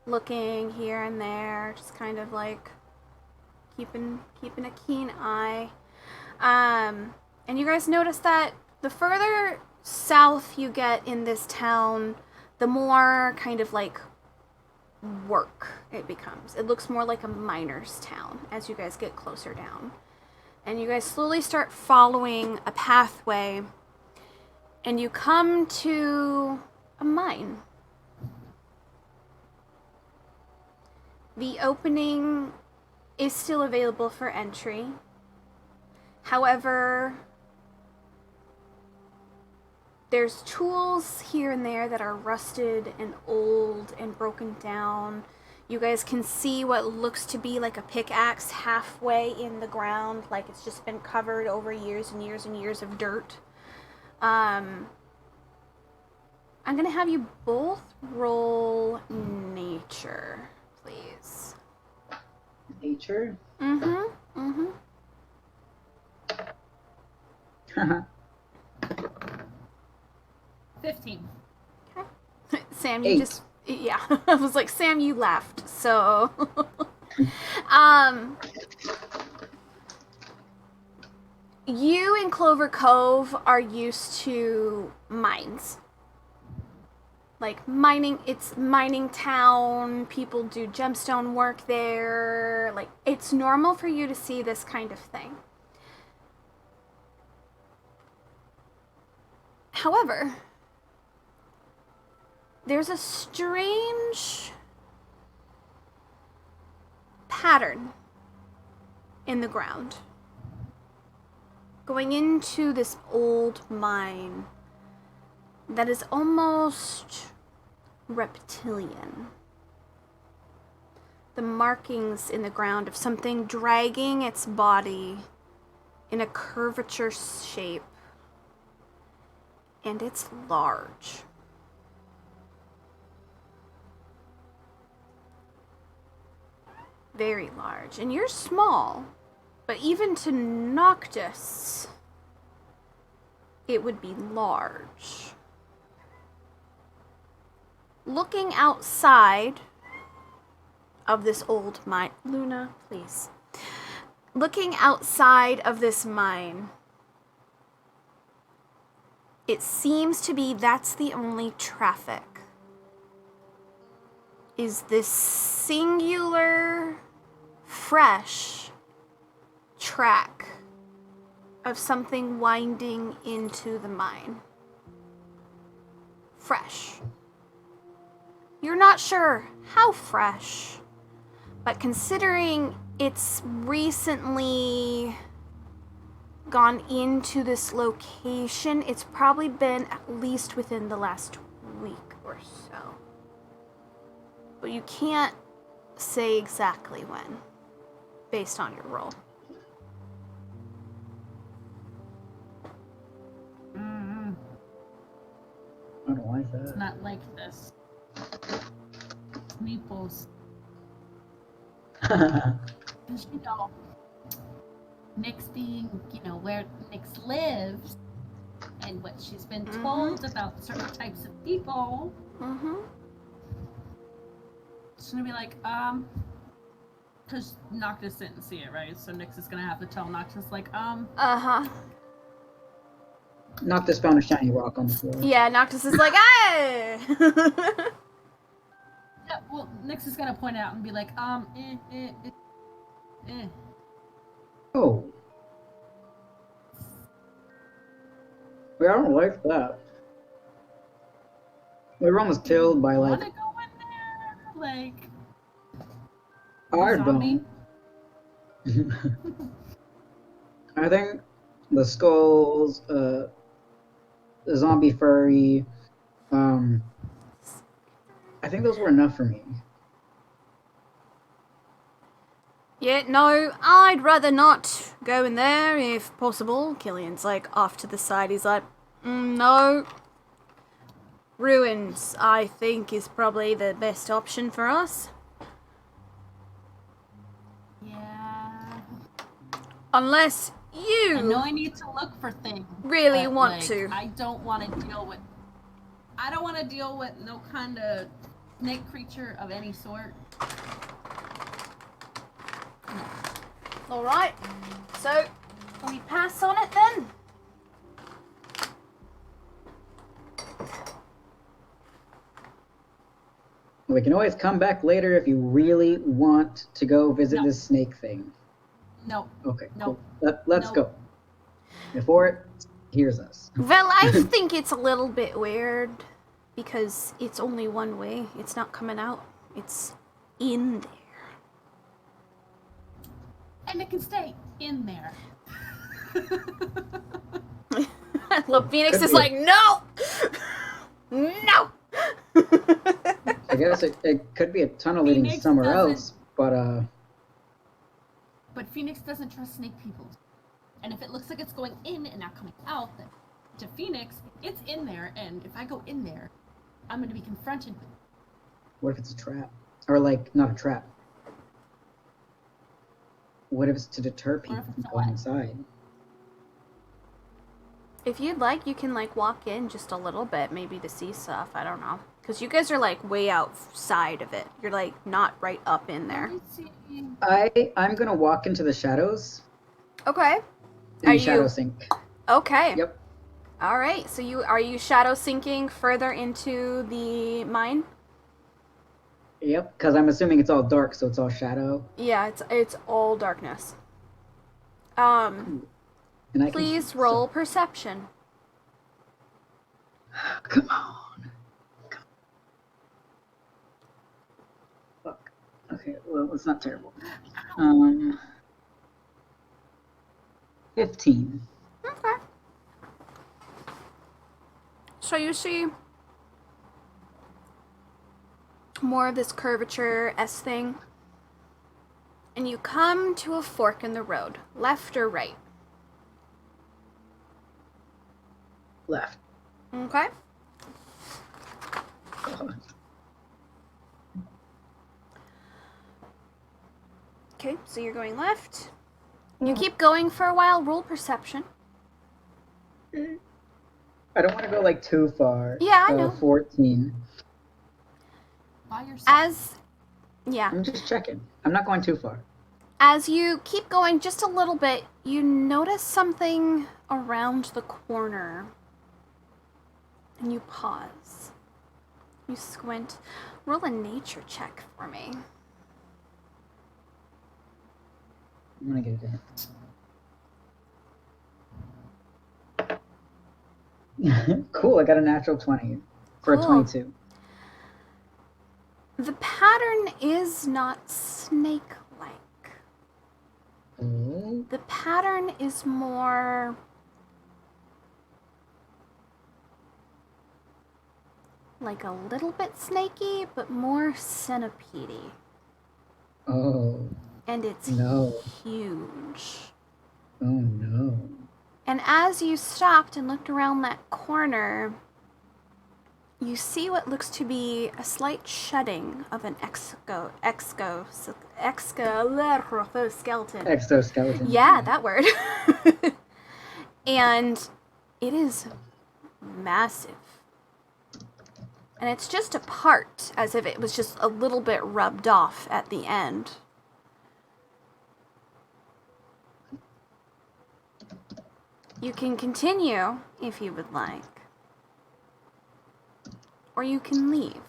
Looking here and there, just kind of like keeping a keen eye. And you guys notice that the further south you get in this town, the more kind of like work it becomes. It looks more like a miner's town as you guys get closer down. And you guys slowly start following a pathway, and you come to a mine. The opening is still available for entry. However, there's tools here and there that are rusted and old and broken down. You guys can see what looks to be like a pickaxe halfway in the ground, like it's just been covered over years and years and years of dirt. I'm gonna have you both roll nature, please. Nature? Mm-hmm. 15. Okay. Sam, you 8. just... Yeah. I was like, Sam, you left, so... You in Clover Cove are used to mines. Like, mining, it's mining town, people do gemstone work there, like, it's normal for you to see this kind of thing. However, there's a strange pattern in the ground. Going into this old mine that is almost reptilian. The markings in the ground of something dragging its body in a curvature shape. And it's large. Very large. And you're small, but even to Noctis, it would be large. Looking outside of this old mine, Luna, please. Looking outside of this mine, it seems to be that's the only traffic. Is this singular, fresh track of something winding into the mine. Fresh. You're not sure how fresh, but considering it's recently gone into this location, it's probably been at least within the last week or so. But you can't say exactly when, based on your roll. I don't know why is It's that. not like this. Meeples. Because, you know, Nyx being, you know, where Nyx lives and what she's been told about certain types of people. She's gonna be like, because Noctis didn't see it, right? So Nyx is gonna have to tell Noctis, like, Uh-huh. Noctis found a shiny rock on the floor. Yeah, Noctis is like, ah, hey! Yeah, well, Nyx is gonna point it out and be like, Oh. Yeah, I don't like that. We were almost killed by wanna like go in there? Like, I zombie? don't. I think the skulls, the zombie furry, I think those were enough for me. Yeah, no, I'd rather not go in there if possible. Killian's like off to the side. He's like, no. Ruins, I think, is probably the best option for us. Yeah. Unless I know you I need to look for things. really but, want like, to. I don't want to deal with. I don't want to deal with no kind of snake creature of any sort. Alright, so we pass on it then? We can always come back later if you really want to go visit No. this snake thing. No. Okay, No. cool. Let's No. go. Before it hears us. Well, I think it's a little bit weird because it's only one way. It's not coming out. It's in there. And it can stay in there. Look, Phoenix Could is be. like, no! No! I guess it could be a tunnel leading Phoenix somewhere doesn't- else, but But Phoenix doesn't trust snake people. And if it looks like it's going in and not coming out, then to Phoenix, it's in there, and if I go in there, I'm going to be confronted with it. what if it's a trap? Or like, not a trap. What if it's to deter What people if from it's a going what? inside? If you'd like, you can like walk in just a little bit, maybe to see stuff. I don't know. Because you guys are like way outside of it. You're like not right up in there. Let me see. I'm gonna walk into the shadows Okay. and Are shadow you- sync. Okay. Yep. All right. So are you shadow sinking further into the mine? Yep, because I'm assuming it's all dark, so it's all shadow. Yeah, it's all darkness. And I Please can, roll perception. Come on. Fuck. Okay, well, it's not terrible. 15. Okay. So you see more of this curvature S thing, and you come to a fork in the road, left or right. Left. Okay. Okay, so you're going left. You keep going for a while. Roll perception. I don't want to go like too far. Yeah, I know. 14. By yourself. I'm just checking. I'm not going too far. As you keep going just a little bit, you notice something around the corner. And you pause. You squint. Roll a nature check for me. I'm gonna get it. Cool, I got a natural 20 for Cool. a 22. The pattern is not snake-like. Oh. The pattern is more like a little bit snaky, but more centipede-y. Oh, And it's no. huge. Oh no. And as you stopped and looked around that corner, you see what looks to be a slight shedding of an exoskeleton. Exoskeleton. Yeah, that word. And it is massive. And it's just a part, as if it was just a little bit rubbed off at the end. You can continue if you would like. or you can leave.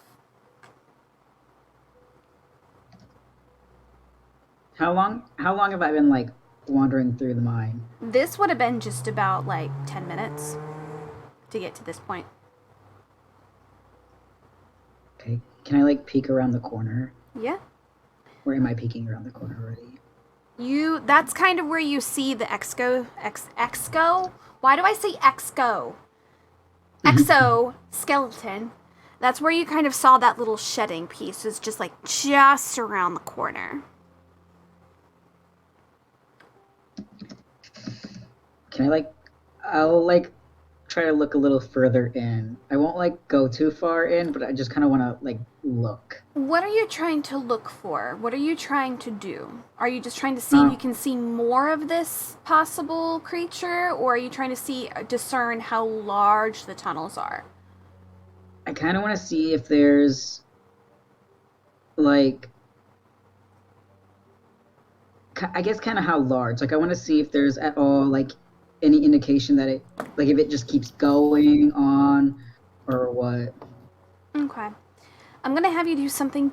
How long have I been like wandering through the mine? This would have been just about like 10 minutes to get to this point. Okay. Can I like peek around the corner? Yeah. Or am I peeking around the corner already? That's kind of where you see the exo. Why do I say exo? Exoskeleton. That's where you kind of saw that little shedding piece. It's just like just around the corner. Can I like, I'll like try to look a little further in. I won't like go too far in, but I just kind of want to like look. What are you trying to look for? What are you trying to do? Are you just trying to see if you can see more of this possible creature, or are you trying to discern how large the tunnels are? I kind of want to see if there's like, I guess kind of how large. Like I want to see if there's at all like any indication that it, like if it just keeps going on or what. Okay. I'm going to have you do something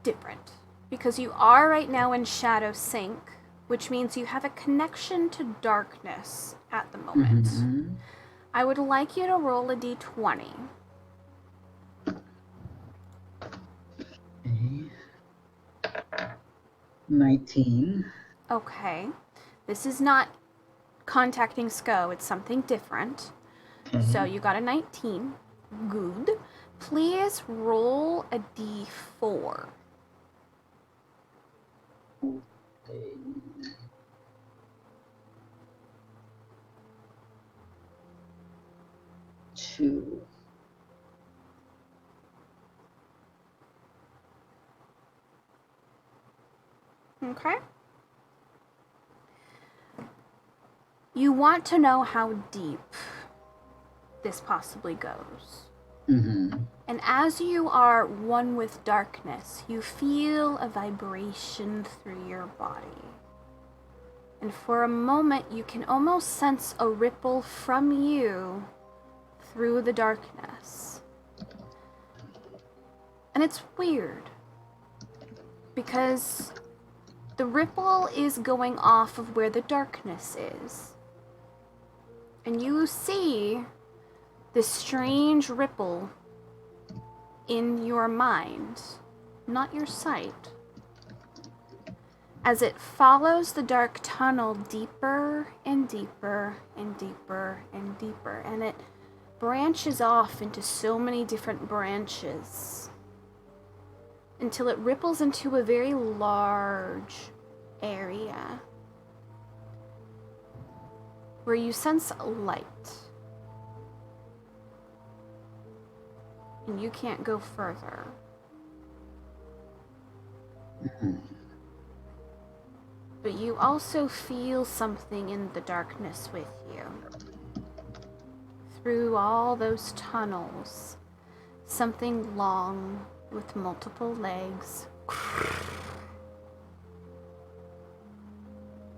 different, because you are right now in Shadow Sync, which means you have a connection to darkness at the moment. Mm-hmm. I would like you to roll a d20. Okay. 19. Okay. This is not contacting Sko, it's something different. Okay. So you got a 19. Good. Please roll a d4. Okay. 2. Okay. You want to know how deep this possibly goes. Mm-hmm. And as you are one with darkness, you feel a vibration through your body. And for a moment, you can almost sense a ripple from you through the darkness. And it's weird, because the ripple is going off of where the darkness is. And you see this strange ripple in your mind, not your sight, as it follows the dark tunnel deeper and deeper and deeper and deeper, and it branches off into so many different branches until it ripples into a very large area where you sense light. And you can't go further. Mm-hmm. But you also feel something in the darkness with you. Through all those tunnels, something long with multiple legs,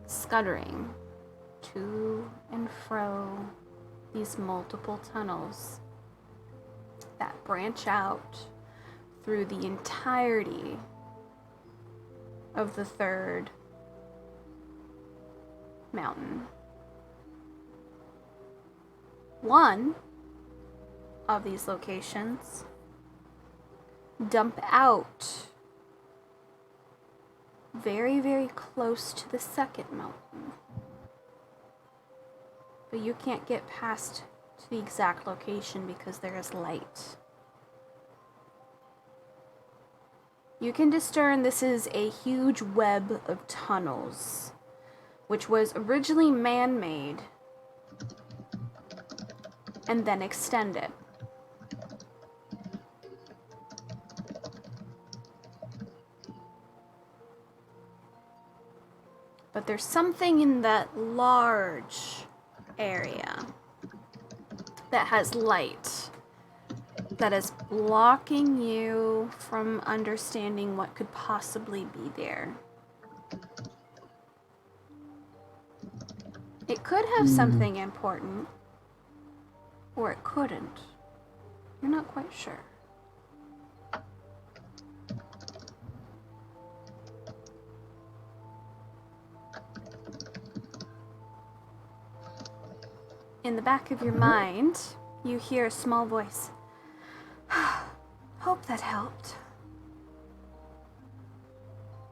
scuttering to and fro these multiple tunnels that branch out through the entirety of the third mountain. One of these locations dump out very, very close to the second mountain. But you can't get past to the exact location because there is light. You can discern this is a huge web of tunnels, which was originally man-made and then extended. But there's something in that large area that has light that is blocking you from understanding what could possibly be there. It could have something important, or it couldn't. You're not quite sure. in the back of your mind, you hear a small voice. Hope that helped.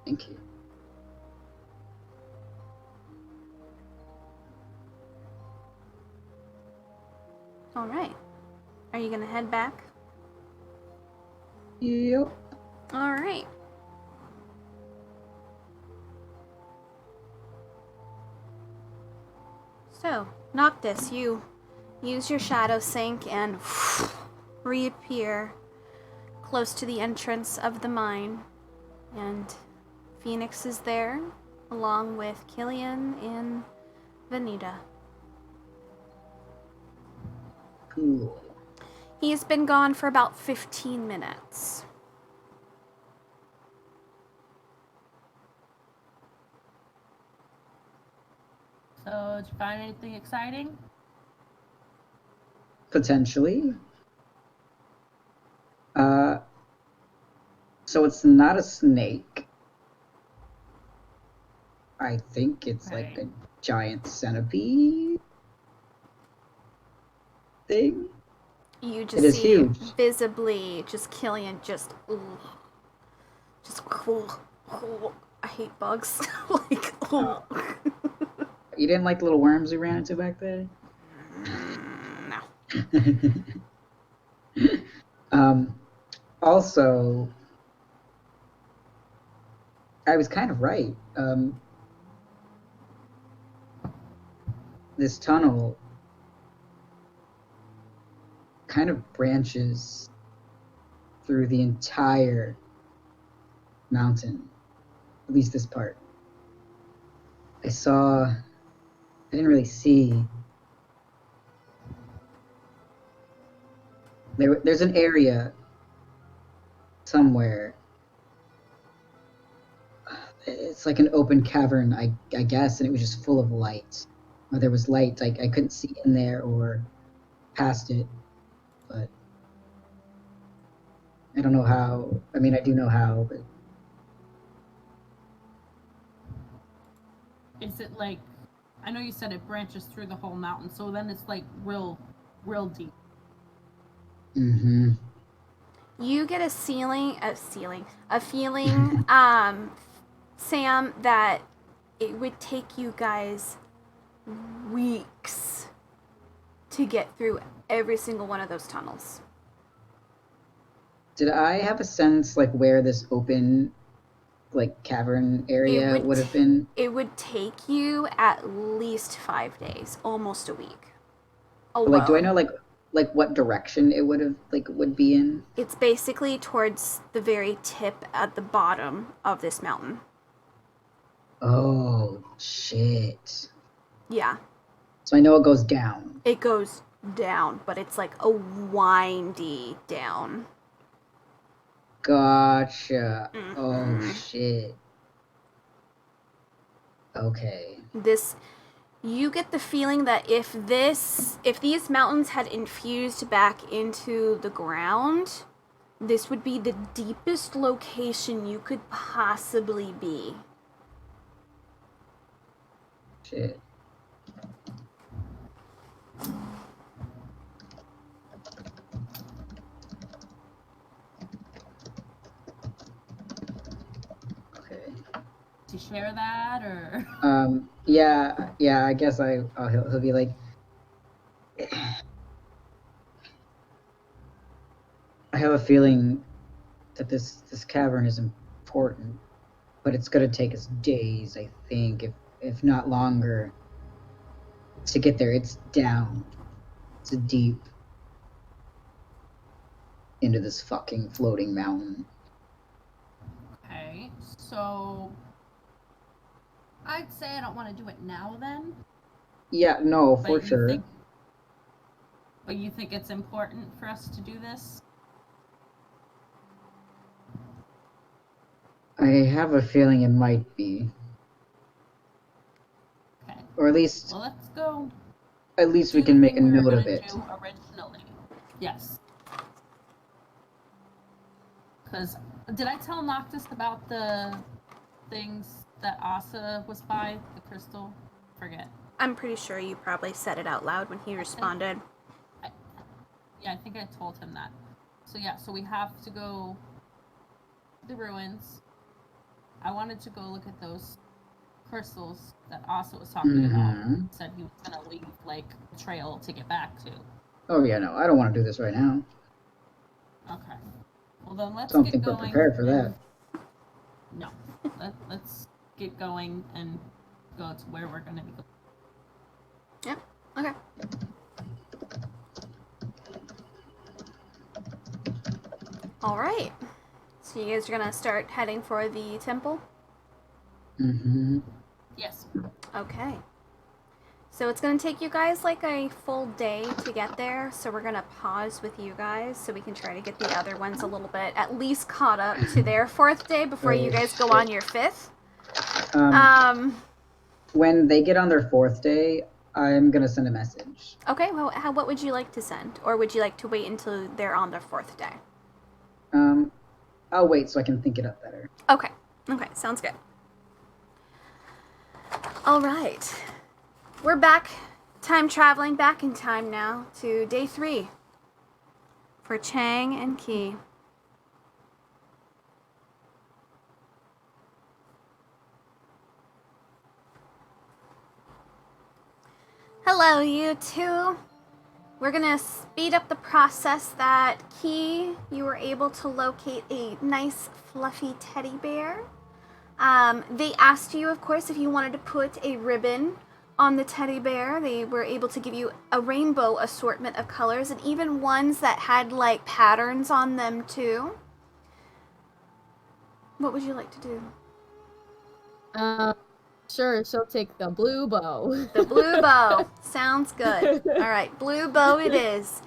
Thank you. All right. Are you gonna head back? Yep. All right. So, Noctis, you use your shadow sync and reappear close to the entrance of the mine. And Phoenix is there, along with Killian and Vanita. Cool. He's been gone for about 15 minutes. So, did you find anything exciting? Potentially. So it's not a snake. I think it's like a giant centipede thing. You just It is see huge. visibly just Killian I hate bugs. Like, You didn't like the little worms we ran into back there? No. Also, I was kind of right. This tunnel kind of branches through the entire mountain, at least this part. I didn't really see. There's an area somewhere. It's like an open cavern, I guess, and it was just full of light. Or there was light. I couldn't see in there or past it, but I don't know how. I mean, I do know how, but Is it like, I know you said it branches through the whole mountain, so then it's like real deep. mm-hmm. You get a feeling, Sam, that it would take you guys weeks to get through every single one of those tunnels. Did I have a sense like where this open, like cavern area would have been? It would take you at least 5 days, almost a week. But, like, do I know like what direction it would be in? It's basically towards the very tip at the bottom of this mountain. Oh shit. Yeah. So I know it goes down. It goes down, but it's like a windy down. Gotcha. Mm-hmm. Oh shit. Okay. You get the feeling that if these mountains had infused back into the ground, this would be the deepest location you could possibly be. Shit. Okay. To share that, or Yeah. I guess he'll be like, I have a feeling that this cavern is important, but it's gonna take us days, I think, if not longer, to get there. It's down. It's deep into this fucking floating mountain. okay, so I'd say I don't want to do it now then. Yeah, no, for But sure. But you think it's important for us to do this? I have a feeling it might be. Okay. Or at least Well, let's go. we do the can make a thing we were note of gonna it. do originally. Yes. Because did I tell Noctis about the things that Asa was by, the crystal? Forget. I'm pretty sure you probably said it out loud when he responded. I think I told him that. So yeah, so we have to go to the ruins. I wanted to go look at those crystals that Asa was talking about. Mhm. Said he was gonna leave like a trail to get back to. Oh yeah, no, I don't want to do this right now. Okay. Well then let's Don't get think we're going. prepared for that. No. Let's get going and go to where we're gonna be going. Yeah. Okay. All right. So you guys are gonna start heading for the temple? Mm-hmm. Yes. Okay. So it's gonna take you guys like a full day to get there, so we're gonna pause with you guys so we can try to get the other ones a little bit at least caught up to their 4th day before you guys go on your 5th. When they get on their 4th day, I'm gonna send a message. Okay, well, what would you like to send? Or would you like to wait until they're on their 4th day? I'll wait so I can think it up better. Okay. Okay, sounds good. All right. We're back, time traveling back in time now to day 3 for Chang and Key. Hello, you two. We're gonna speed up the process that Key, you were able to locate a nice fluffy teddy bear. They asked you, of course, if you wanted to put a ribbon on the teddy bear. They were able to give you a rainbow assortment of colors and even ones that had like patterns on them too. What would you like to do? Sure, she'll take the blue bow. The blue bow. Sounds good. All right, blue bow it is.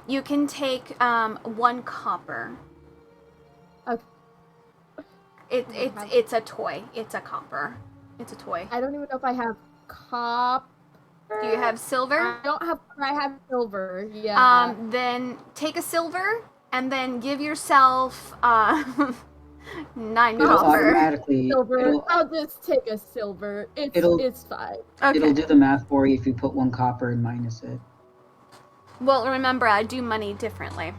You can take 1 copper. Okay. It's a toy. It's a copper. It's a toy. I don't even know if I have copper. Do you have silver? I don't have. I have silver. Yeah. Then take a silver and then give yourself 9 It'll copper. automatically. Silver. I'll just take a silver. It's fine. Okay. It'll do the math for you if you put 1 copper and minus it. Well, remember, I do money differently.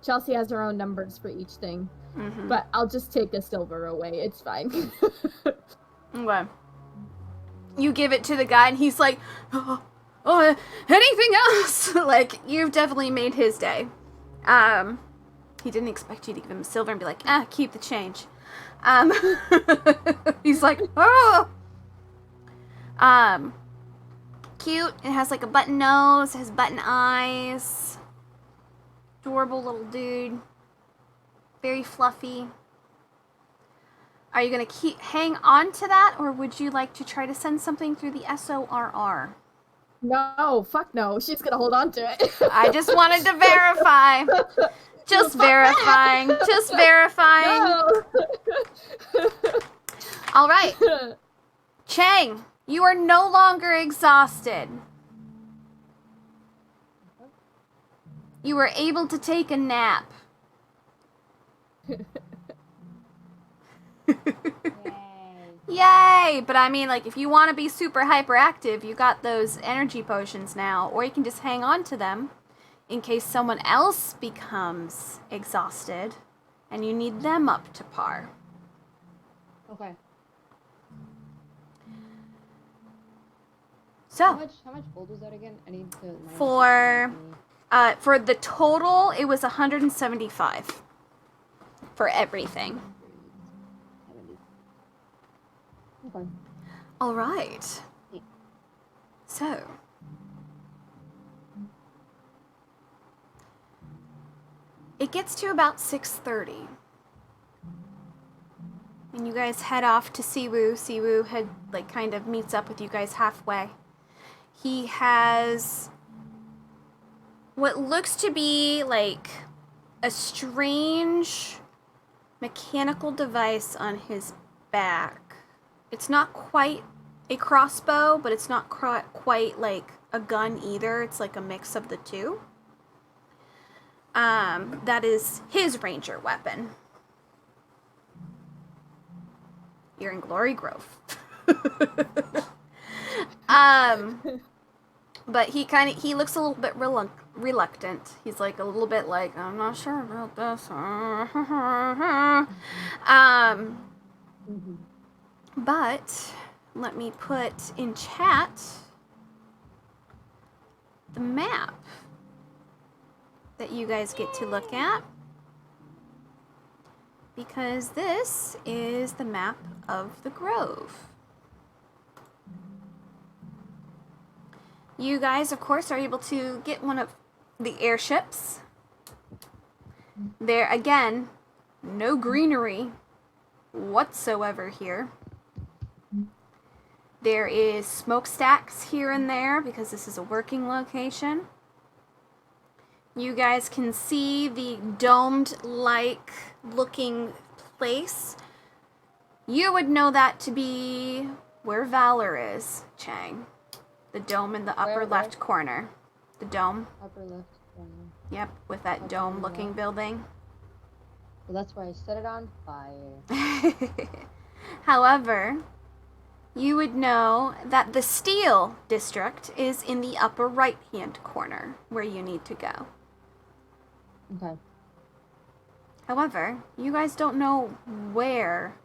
Chelsea has her own numbers for each thing, but I'll just take a silver away. It's fine. Okay. You give it to the guy, and he's like, oh, anything else? Like, you've definitely made his day. He didn't expect you to give him silver and be like, keep the change. He's like, oh. Cute. It has like a button nose, it has button eyes. Adorable little dude. Very fluffy. Are you going to hang on to that, or would you like to try to send something through the SORR? No, fuck no. She's gonna hold on to it. I just wanted to verify. Just verifying. Just verifying. No. All right. Chang, you are no longer exhausted. You were able to take a nap. Yay! But I mean, like, if you want to be super hyperactive, you got those energy potions now, or you can just hang on to them in case someone else becomes exhausted and you need them up to par. Okay. So, How much gold was that again? I need to. for the total, it was 175 for everything. Okay. All right. So, it gets to about 6:30. And you guys head off to Siwoo. Siwoo had, like, kind of meets up with you guys halfway. He has what looks to be, like, a strange mechanical device on his back. It's not quite a crossbow, but it's not quite like a gun either. It's like a mix of the two. That is his ranger weapon. You're in Glory Grove. But he looks a little bit reluctant. He's like a little bit like, I'm not sure about this. But let me put in chat the map that you guys get to look at, because this is the map of the Grove. You guys, of course, are able to get one of the airships. There, again, no greenery whatsoever here. There is smokestacks here and there because this is a working location. You guys can see the domed-like looking place. You would know that to be where Valor is, Chang. The dome in the upper left corner. The dome. Upper left corner. Yep, with that dome-looking building. So that's why I set it on fire. However, you would know that the Steel District is in the upper right-hand corner, where you need to go. Okay. However, you guys don't know where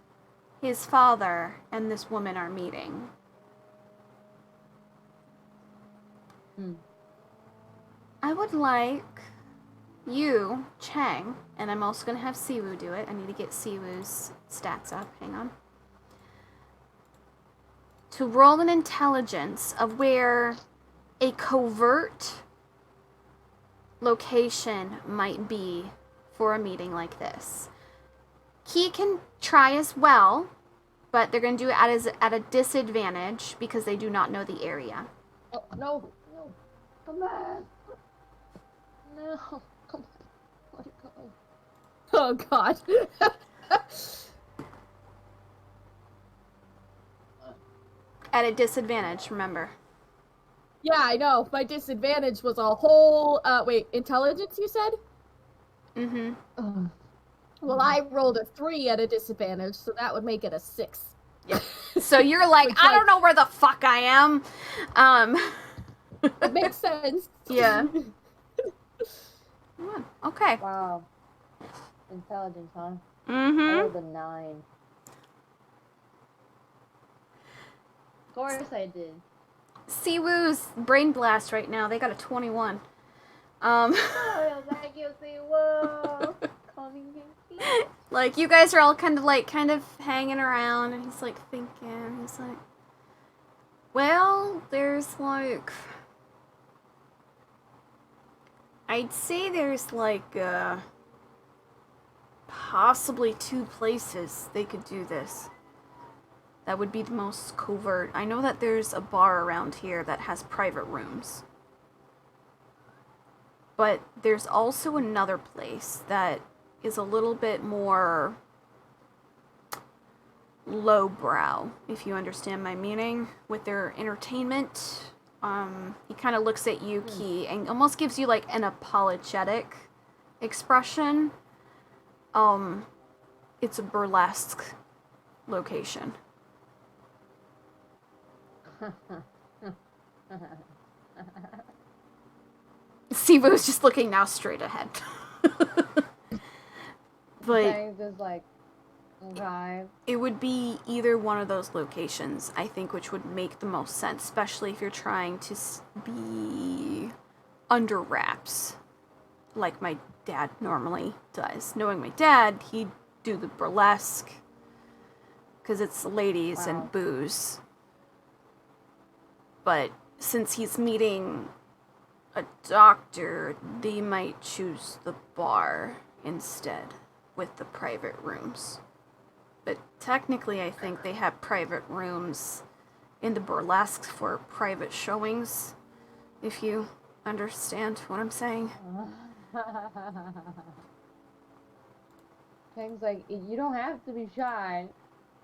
his father and this woman are meeting. I would like you, Chang, and I'm also going to have Siwoo do it. I need to get Siwoo's stats up. Hang on. To roll an intelligence of where a covert location might be for a meeting like this. He can try as well, but they're going to do it at a disadvantage because they do not know the area. Oh, no. Come back. No. Come on. Let it go. Oh god. At a disadvantage, remember. Yeah, I know. My disadvantage was a whole, wait, intelligence you said? Mm-hmm. Well, I rolled a 3 at a disadvantage, so that would make it a 6. So you're like, I don't know where the fuck I am. It makes sense. Yeah. Okay. Wow. Intelligence, huh? I Mm-hmm. rolled a 9. Of course I did. Siwoo's brain blast right now. They got a 21. Oh, thank you, Siwoo. Calling me. Like, you guys are all kind of hanging around, and he's like thinking. He's like, well, there's like, I'd say there's like possibly 2 places they could do this. That would be the most covert. I know that there's a bar around here that has private rooms. But there's also another place that is a little bit more lowbrow, if you understand my meaning, with their entertainment. He kind of looks at Yuki and almost gives you like an apologetic expression. It's a burlesque location. Siwoo's just looking now straight ahead. But Things just like, okay. it would be either one of those locations, I think, which would make the most sense, especially if you're trying to be under wraps, like my dad normally does. Knowing my dad, he'd do the burlesque, because it's ladies and booze. But since he's meeting a doctor, they might choose the bar instead, with the private rooms. But technically, I think they have private rooms in the burlesque for private showings, if you understand what I'm saying. Things like, you don't have to be shy.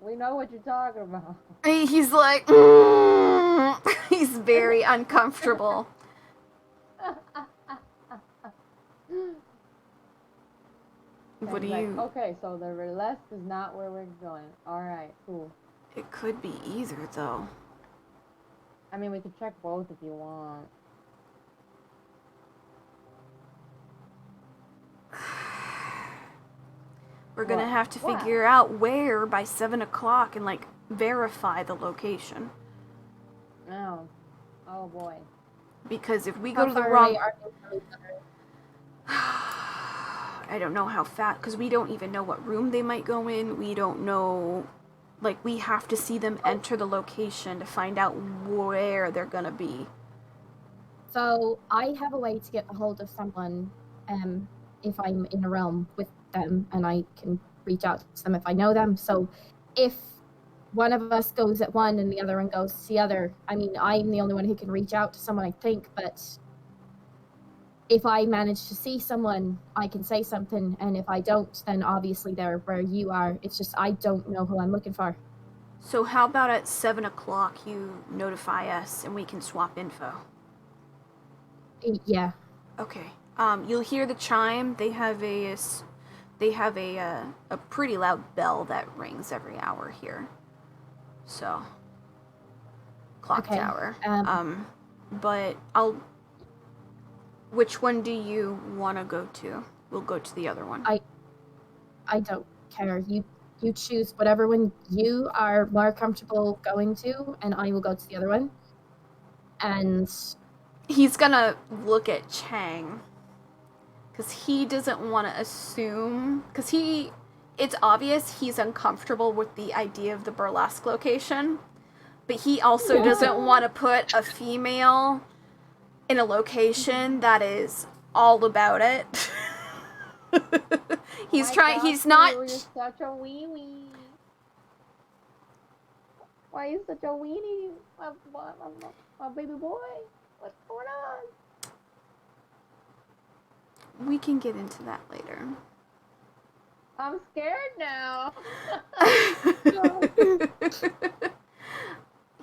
We know what you're talking about. He's like, he's very uncomfortable. What do Chang's like, you? okay, so the burlesque is not where we're going. Alright, cool. It could be either, though. I mean, we could check both if you want. We're gonna What? have to What? figure out where by 7 o'clock and like verify the location. No. Oh boy. Because if we How go to the far wrong, away are they from each other? I don't know how fast. Because we don't even know what room they might go in. We don't know. Like we have to see them enter the location to find out where they're gonna be. So I have a way to get a hold of someone if I'm in a realm with them, and I can reach out to them if I know them. So if one of us goes at one and the other one goes to the other, I mean, I'm the only one who can reach out to someone, I think, but if I manage to see someone, I can say something, and if I don't, then obviously they're where you are. It's just I don't know who I'm looking for. So how about at 7 o'clock you notify us and we can swap info? Yeah. Okay. You'll hear the chime. They have a pretty loud bell that rings every hour here. So, clock Okay, tower. But which one do you want to go to? We'll go to the other one. I don't care. You choose whatever one you are more comfortable going to, and I will go to the other one. And He's gonna look at Chang because he doesn't want to assume, because it's obvious he's uncomfortable with the idea of the burlesque location, but he also doesn't want to put a female in a location that is all about it. He's not. You're such a wee wee. Why are you such a weenie? My baby boy. What's going on? We can get into that later. I'm scared now.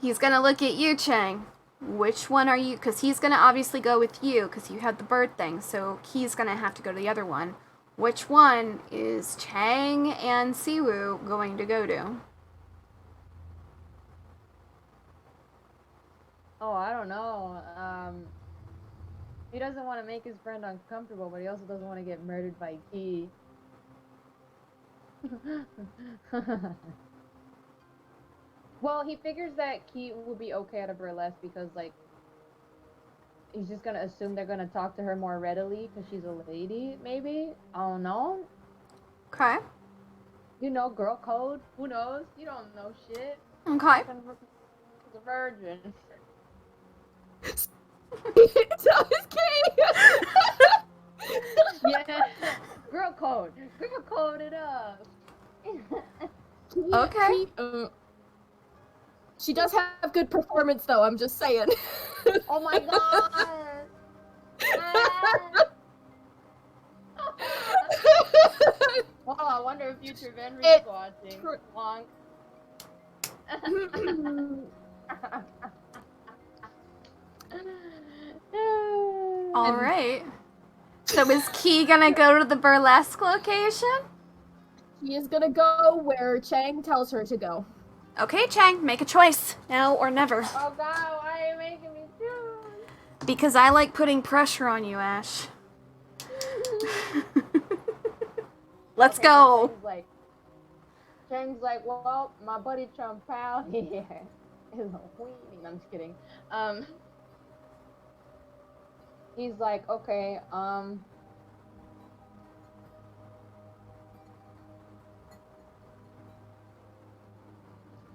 He's gonna look at you, Chang. Which one are you? Because he's gonna obviously go with you because you had the bird thing, so he's gonna have to go to the other one. Which one is Chang and Siwoo going to go to? Oh, I don't know. He doesn't want to make his friend uncomfortable, but he also doesn't want to get murdered by Key. Well, he figures that Key will be okay at a burlesque because, like, he's just gonna assume they're gonna talk to her more readily because she's a lady, maybe? I don't know. Okay. You know, girl code. Who knows? You don't know shit. Okay. He's a virgin. so is Kay. Yeah. Girl code. Girl code it up. Okay. She does have good performance, though. I'm just saying. Oh my god. Well, I wonder if future Venry's watching. Wonk. All right. So is Key gonna go to the burlesque location? She is gonna go where Chang tells her to go. Okay, Chang, make a choice. Now or never. Oh god, why are you making me choose? Because I like putting pressure on you, Ash. Let's Okay, go. so Chang's like, well, my buddy Trump Pal here is a weenie. I'm just kidding. He's like, okay,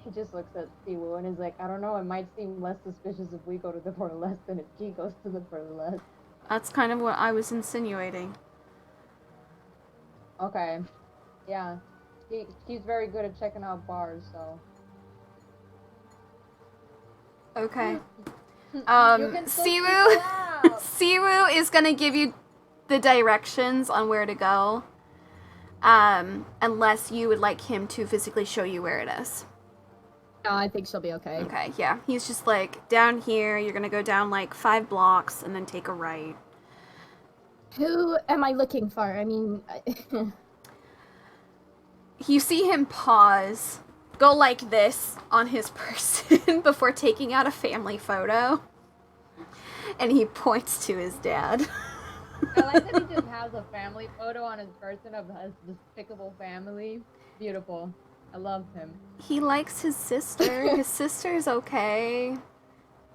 he just looks at Siwoo and is like, I don't know, it might seem less suspicious if we go to the burlesque than if she goes to the burlesque. That's kind of what I was insinuating. Okay. Yeah. She's very good at checking out bars, so. Okay. You can still figure it out. Siwoo is gonna give you the directions on where to go. Unless you would like him to physically show you where it is. No, I think she'll be okay. Okay, yeah. He's just like, down here, you're gonna go down like 5 blocks and then take a right. Who am I looking for? I mean, you see him pause, go like this on his person before taking out a family photo. And he points to his dad. I like that he just has a family photo on his person of his despicable family. Beautiful. I love him. He likes his sister. His sister's okay.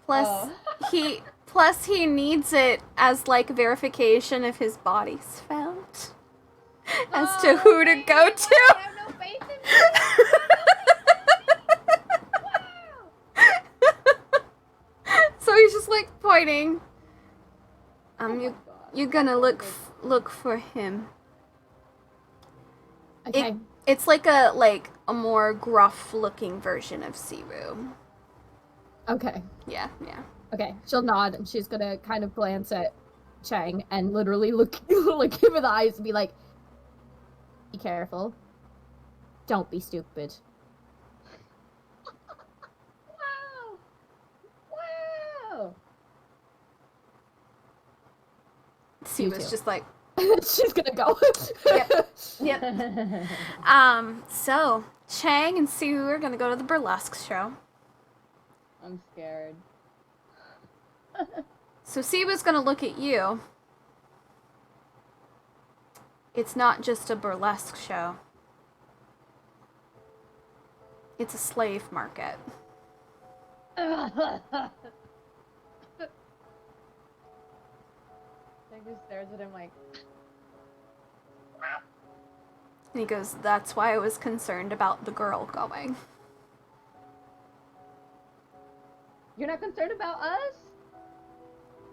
Plus, he needs it as like verification if his body's found. As to who to go to. I have no faith in So he's just like pointing. you. You're gonna look for him. Okay. It's like a more gruff looking version of Siru. Okay. Yeah. Okay. She'll nod and she's gonna kind of glance at Chang and literally look him in the eyes and be like, "Be careful. Don't be stupid." Wow. Siru's just like, She's gonna go. yep. So Chang and Siru are gonna go to the burlesque show. I'm scared. So Siru's gonna look at you. It's not just a burlesque show. It's a slave market. Jake just stares at him like, And he goes, "That's why I was concerned about the girl going." "You're not concerned about us?"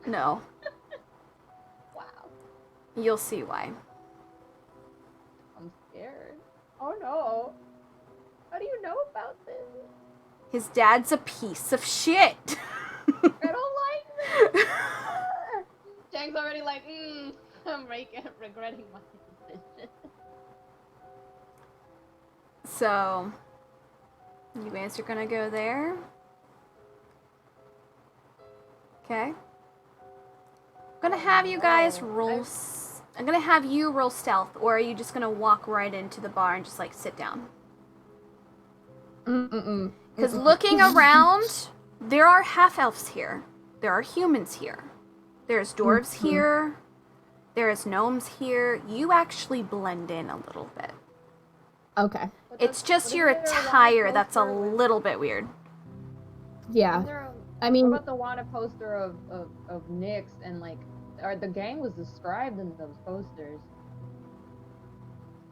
No. Wow. You'll see why. I'm scared. Oh no. How do you know about this? His dad's a piece of shit. I don't like this. Jack's already like, I'm regretting my decision. So, you guys are gonna go there. Okay. I'm gonna have you guys roll. I'm gonna have you roll stealth, or are you just gonna walk right into the bar and just like sit down? Because looking around, there are half elves here. There are humans here. There's dwarves here. There's gnomes here. You actually blend in a little bit. Okay. It's just your attire that's a little bit weird. Yeah. I mean, what about the wanted poster of Nyx and like, or the gang was described in those posters.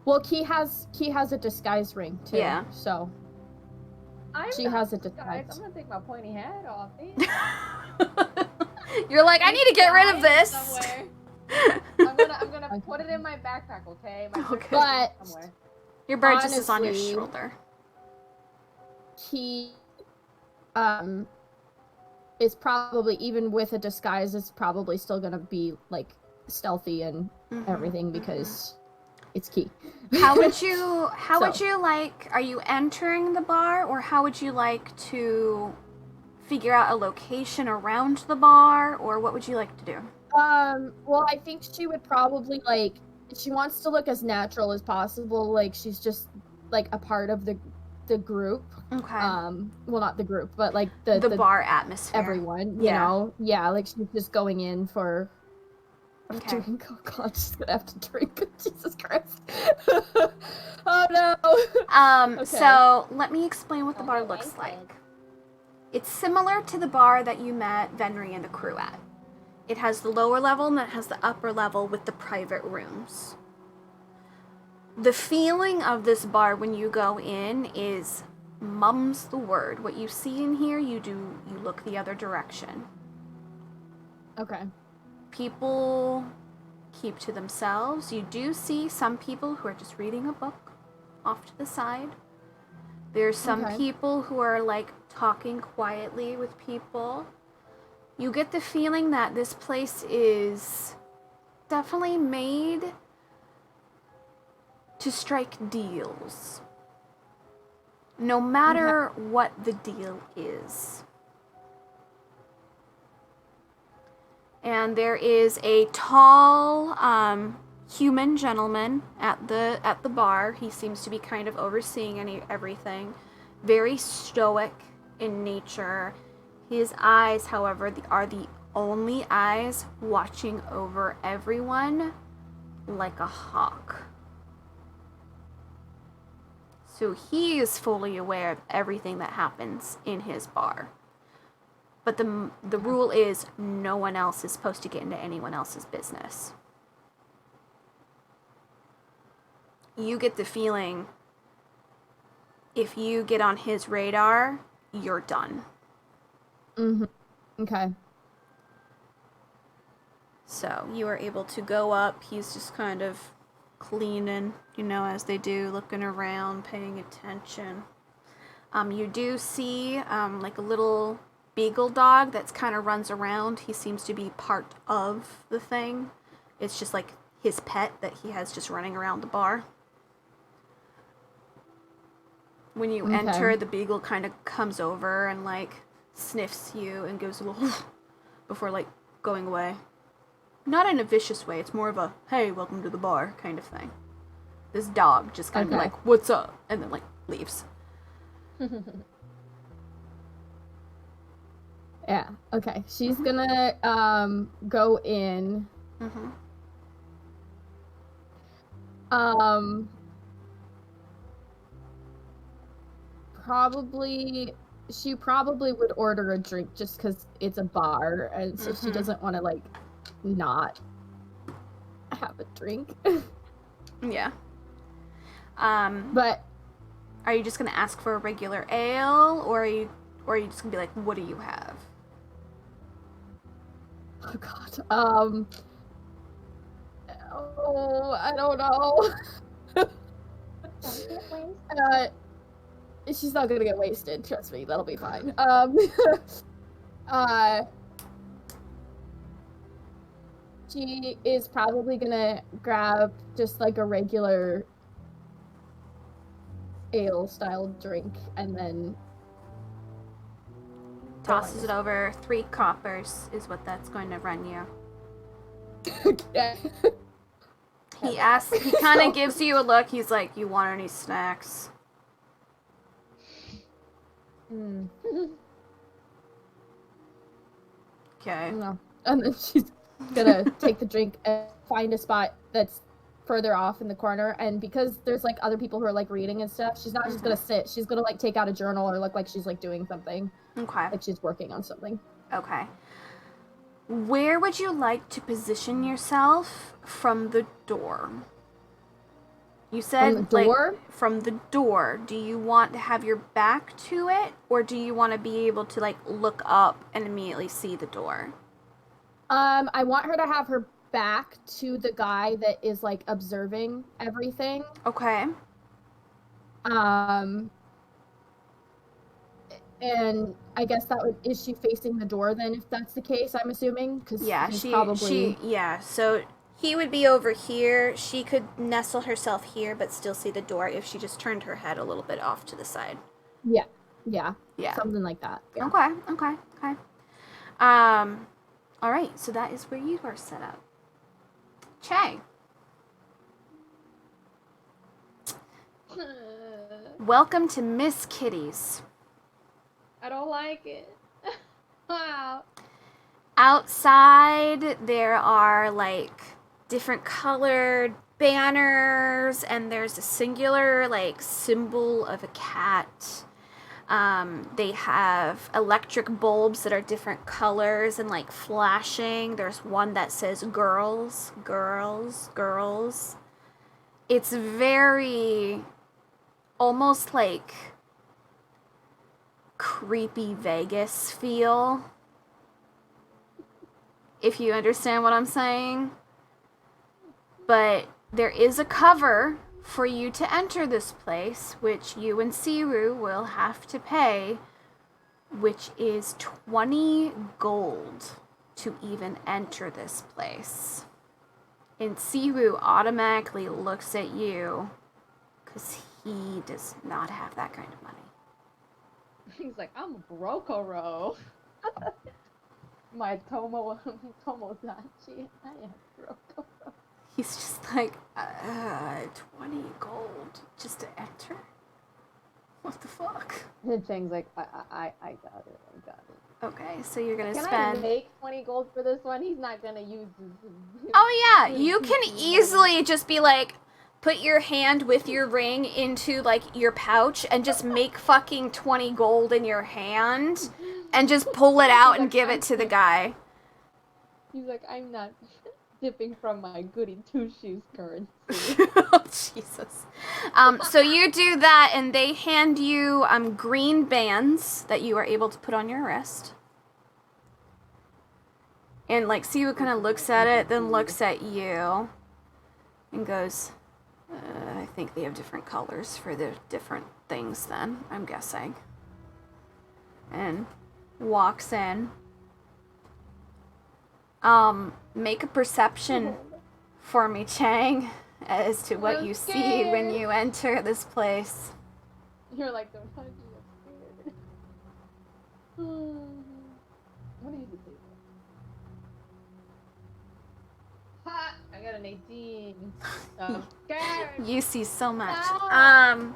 well, Key has a disguise ring too. Yeah. So she not has a disguised. disguise. I'm gonna take my pointy hat off. You're like, I need to get rid of this. Somewhere. I'm gonna put it in my backpack, okay? My Okay. But somewhere. Your bird just is on your honestly, shoulder. he is probably, even with a disguise, is probably still gonna be like stealthy and everything because it's Key. How would you like, are you entering the bar, or how would you like to figure out a location around the bar, or what would you like to do? Well, I think she would probably like, she wants to look as natural as possible, like she's just like a part of the group. Okay. Well, not the group, but like the bar atmosphere. everyone, you know? Yeah, like she's just going in for a Okay. drink. Oh god, she's gonna have to drink. Jesus Christ. Oh no. Okay. So let me explain what the bar I looks like like. it. It's similar to the bar that you met Venry and the crew at. It has the lower level and it has the upper level with the private rooms. The feeling of this bar when you go in is mum's the word. What you see in here, you look the other direction. Okay. People keep to themselves. You do see some people who are just reading a book off to the side. There's some Okay. people who are like talking quietly with people. You get the feeling that this place is definitely made to strike deals. No matter what the deal is. And there is a tall human gentleman at the bar. He seems to be kind of overseeing everything. Very stoic in nature. His eyes, however, are the only eyes watching over everyone like a hawk. So he is fully aware of everything that happens in his bar. But the rule is no one else is supposed to get into anyone else's business. You get the feeling if you get on his radar, you're done. Mm-hmm. Okay. So you are able to go up. He's just kind of cleaning, as they do, looking around, paying attention. You do see like a little beagle dog that's kind of runs around. He seems to be part of the thing. It's just like his pet that he has just running around the bar. When you enter, the beagle kind of comes over and like sniffs you and goes a little before like going away. Not in a vicious way. It's more of a, hey, welcome to the bar kind of thing. This dog just kind of like, what's up? And then like leaves. Yeah, okay. She's gonna go in. Mm-hmm. She probably would order a drink just because it's a bar, and so she doesn't want to like not have a drink. Yeah. But are you just gonna ask for a regular ale, or are you just gonna be like, what do you have? oh god, I don't know. She's not gonna get wasted. Trust me, that'll be fine. She is probably gonna grab just like a regular ale style drink and then Tosses it over. 3 coppers is what that's going to run you. yeah. He asks, he kind of gives you a look. He's like, you want any snacks? Okay. No. And then she's gonna take the drink and find a spot that's further off in the corner, and because there's like other people who are like reading and stuff, she's not just gonna sit. She's gonna like take out a journal or look like she's like doing something. Okay. Like she's working on something. Okay. Where would you like to position yourself from the door? You said From the door? like from the door. Do you want to have your back to it, or do you want to be able to like look up and immediately see the door? I want her to have her back to the guy that is like observing everything. Okay. And I guess is she facing the door then, if that's the case, I'm assuming? Because yeah, so he would be over here. She could nestle herself here, but still see the door if she just turned her head a little bit off to the side. Yeah. Yeah. Something like that. Yeah. Okay. All right, so that is where you are set up. Che. Welcome to Miss Kitty's. I don't like it. Wow. Outside, there are like different colored banners, and there's a singular like symbol of a cat. They have electric bulbs that are different colors and like flashing. There's one that says girls, girls, girls. It's very almost like creepy Vegas feel, if you understand what I'm saying. But there is a cover for you to enter this place, which you and Siru will have to pay, which is 20 gold to even enter this place. And Siru automatically looks at you because he does not have that kind of money. He's like, I'm Brokoro. My Tomodachi. I am Brokoro. He's just like, 20 gold just to enter? What the fuck? And Chang's like, I got it. I got it. Okay, so you're gonna Can spend. I make 20 gold for this one? He's not gonna use his Oh yeah, his you can PC. easily just be like, put your hand with your ring into like your pouch and just make fucking 20 gold in your hand and just pull it out and give it to the guy. He's like, I'm not dipping from my goody two shoes currency. Oh, Jesus. So you do that, and they hand you green bands that you are able to put on your wrist. And like Siwu kind of looks at it, then looks at you, and goes, I think they have different colors for the different things then, I'm guessing. And walks in. Make a perception for me, Chang, as to what I'm you see when scared. you enter this place. You're like, don't touch me, I'm scared. What do you do? Ha! I got an 18. I'm scared. You see so much. No.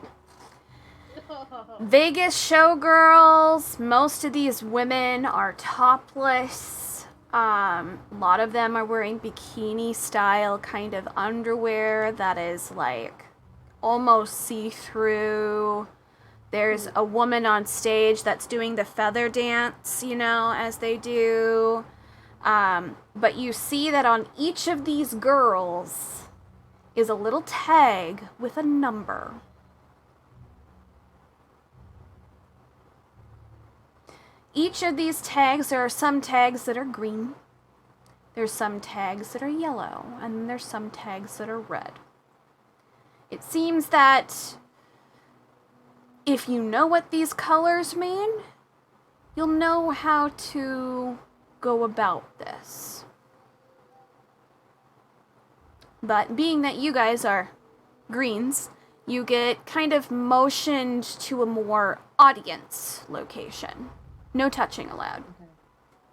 Vegas showgirls, most of these women are topless. A lot of them are wearing bikini style kind of underwear that is like almost see-through. There's a woman on stage that's doing the feather dance, you know, as they do. But you see that on each of these girls is a little tag with a number. Each of these tags, there are some tags that are green, there's some tags that are yellow, and there's some tags that are red. It seems that if you know what these colors mean, you'll know how to go about this. But being that you guys are greens, you get kind of motioned to a more audience location. No touching allowed. Okay.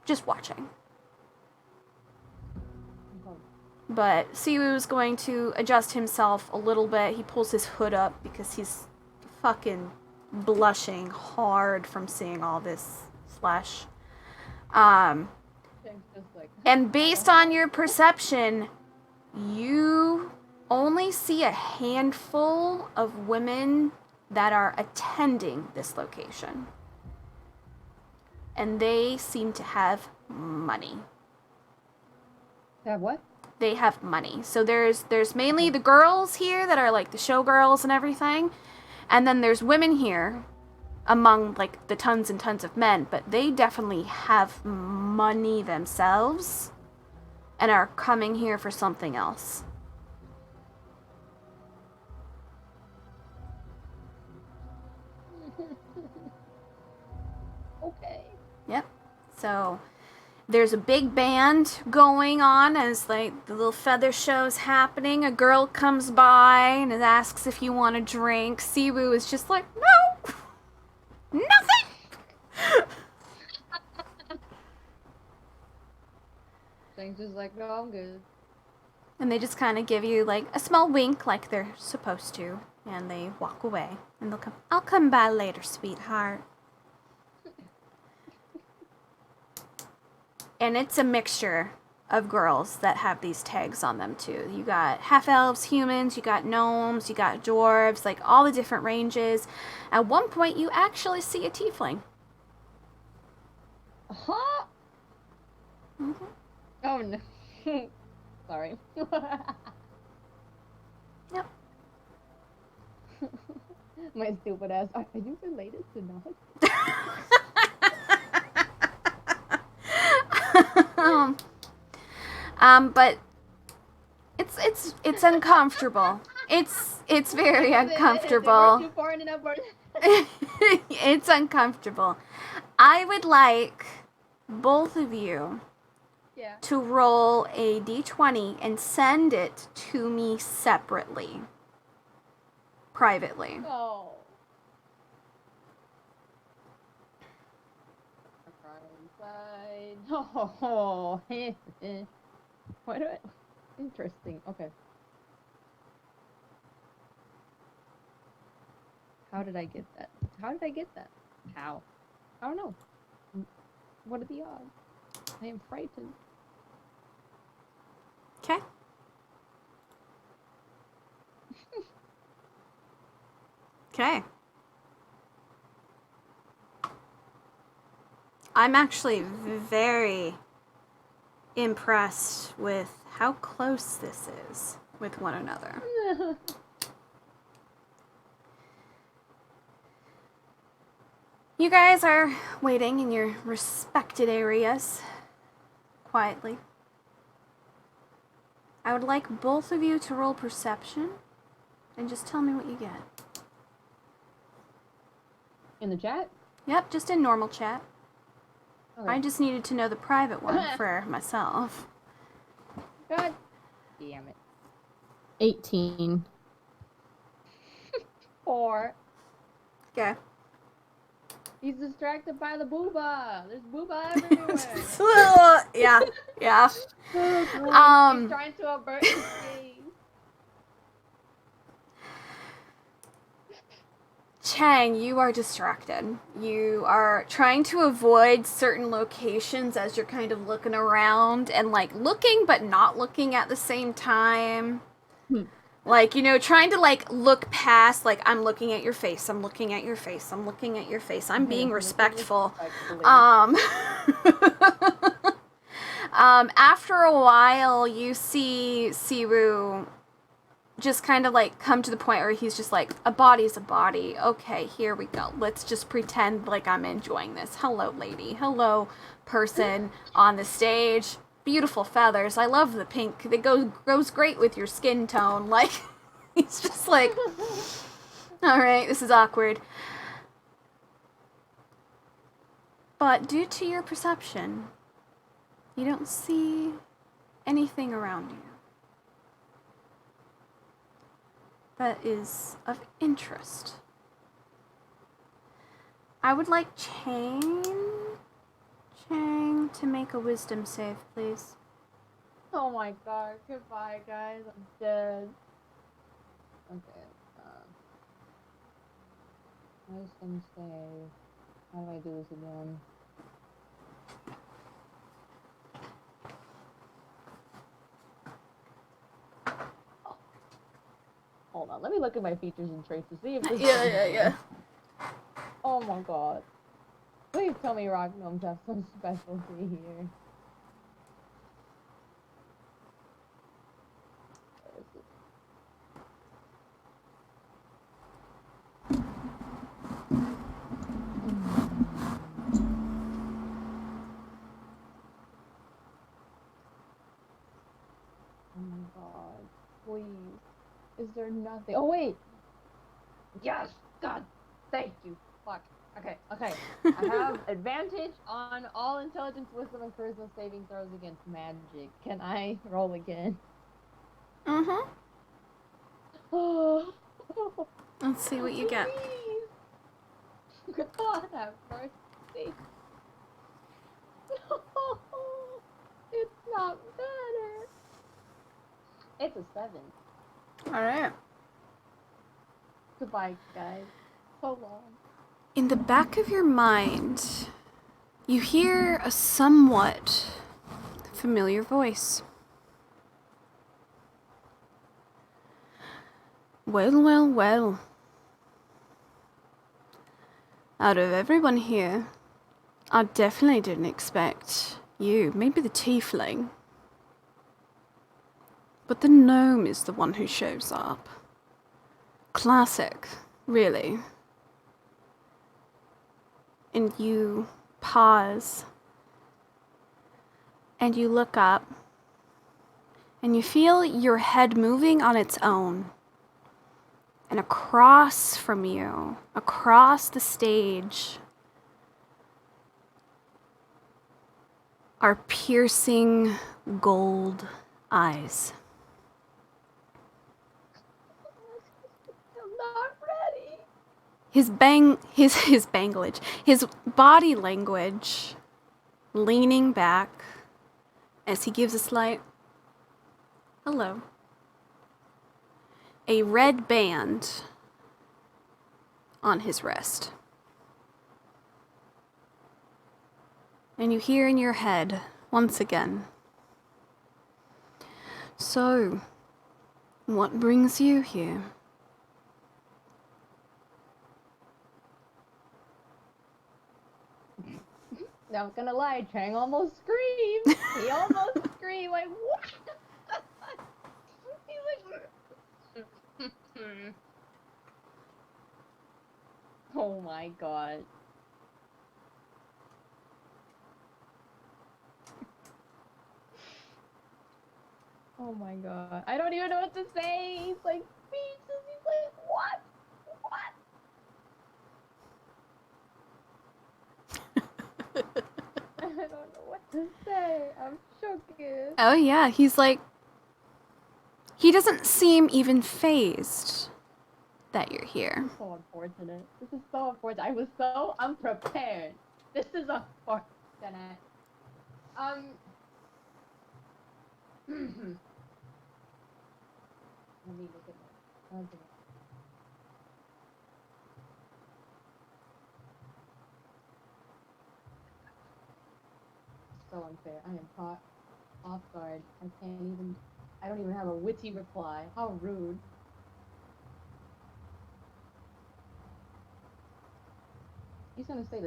Just watching. Okay. But Siwoo's going to adjust himself a little bit. He pulls his hood up because he's fucking blushing hard from seeing all this flesh. Chang's just like, And based on your perception, you only see a handful of women that are attending this location. And they seem to have money. have what? They have money. So there's mainly the girls here that are like the showgirls and everything. And then there's women here among like the tons and tons of men, but they definitely have money themselves and are coming here for something else. Okay. Yep. So there's a big band going on as like the little feather show's happening. A girl comes by and asks if you want a drink. Siwu is just like, no, nothing. Chang's just like, no, I'm good. And they just kind of give you like a small wink like they're supposed to. And they walk away. And they'll come, I'll come by later, sweetheart. And it's a mixture of girls that have these tags on them too. You got half-elves, humans, you got gnomes, you got dwarves, like all the different ranges. At one point, you actually see a tiefling. Huh? Mm-hmm. Oh no. Sorry. Yep. My stupid ass. Are you related to Nog? But it's uncomfortable. It's very uncomfortable. Too far enough for- It's uncomfortable. I would like both of you Yeah. to roll a d20 and send it to me separately. Privately. Oh. Right side. Oh. Why do I? Interesting. Okay. How did I get that? How did I get that? How? I don't know. What are the odds? I am frightened. Okay. Okay. I'm actually very impressed with how close this is with one another. You guys are waiting in your respected areas quietly. I would like both of you to roll perception and just tell me what you get. In the chat? Yep, just in normal chat. Okay. I just needed to know the private one for myself. God damn it. 18. 4. Okay. He's distracted by the booba. There's booba everywhere. Yeah. He's trying to avert his gaze. Chang, you are distracted. You are trying to avoid certain locations as you're kind of looking around and like looking but not looking at the same time. Like, you know, trying to like look past, like, I'm looking at your face, I'm looking at your face, I'm looking at your face, I'm being respectful. After a while, you see Siwu just kind of like come to the point where he's just like, a body's a body. Okay, here we go. Let's just pretend like I'm enjoying this. Hello, lady. Hello, person on the stage. Beautiful feathers. I love the pink. It goes great with your skin tone. Like, he's just like, all right, this is awkward. But due to your perception, you don't see anything around you that is of interest. I would like Chang to make a wisdom save, please. Oh my god. Goodbye, guys. I'm dead. Okay. Wisdom save. How do I do this again? Hold on, let me look at my features and traits to see if this Yeah. Oh my god. Please tell me rock gnomes have some specialty here. Where is it? Oh my god. Please. Is there nothing? Oh wait! Yes! God! Thank you! Fuck. Okay. I have advantage on all intelligence, wisdom, and charisma saving throws against magic. Can I roll again? Mm-hmm. Oh. Let's see what you get. Please. God have mercy. No, it's not better. It's a 7. Alright. Goodbye, guys. So long. In the back of your mind, you hear a somewhat familiar voice. Well. Out of everyone here, I definitely didn't expect you, maybe the tiefling. But the gnome is the one who shows up. Classic, really. And you pause, and you look up, and you feel your head moving on its own. And across from you, across the stage, are piercing gold eyes. I'm not ready. His banglage, his body language, leaning back as he gives a slight, Hello. A red band on his wrist. And you hear in your head, once again, so, what brings you here? Not gonna lie, Chang almost screamed. He almost screamed like, what? He's like, oh my god. Oh my god. I don't even know what to say. He's like speechless. He's like, what? What? I don't know what to say. I'm shook. Oh yeah, he's like, he doesn't seem even phased that you're here. So unfortunate. This is so unfortunate. I was so unprepared. This is unfortunate. Let me look at my resume. So unfair. I am caught off guard. I don't even have a witty reply. How rude. He's gonna say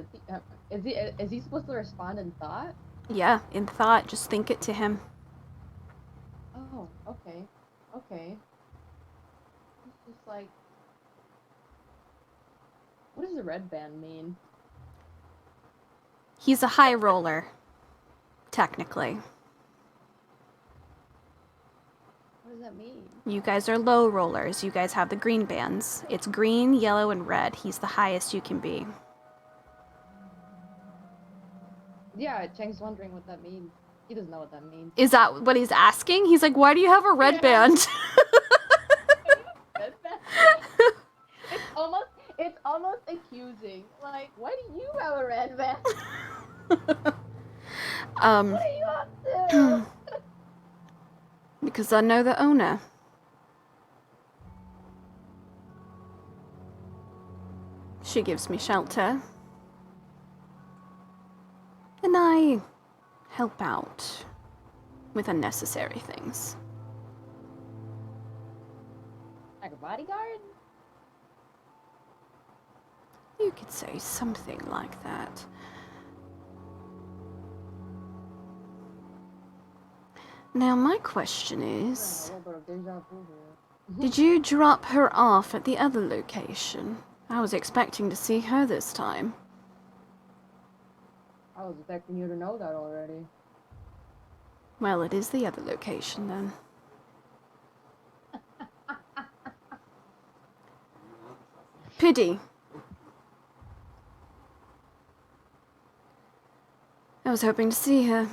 is he supposed to respond in thought? Yeah, in thought, just think it to him. Oh, okay. Okay. It's just like, what does the red band mean? He's a high roller, technically. What does that mean? You guys are low rollers. You guys have the green bands. It's green, yellow, and red. He's the highest you can be. Yeah, Cheng's wondering what that means. He doesn't know what that means. Is that what he's asking? He's like, why do you have a red band? Red band? It's almost accusing. Like, why do you have a red band? What are you up to? Because I know the owner. She gives me shelter. And I help out with unnecessary things. Like a bodyguard? You could say something like that. Now my question is, A little bit of deja vu here. did you drop her off at the other location? I was expecting to see her this time. I was expecting you to know that already. Well, it is the other location then. Pity. I was hoping to see her.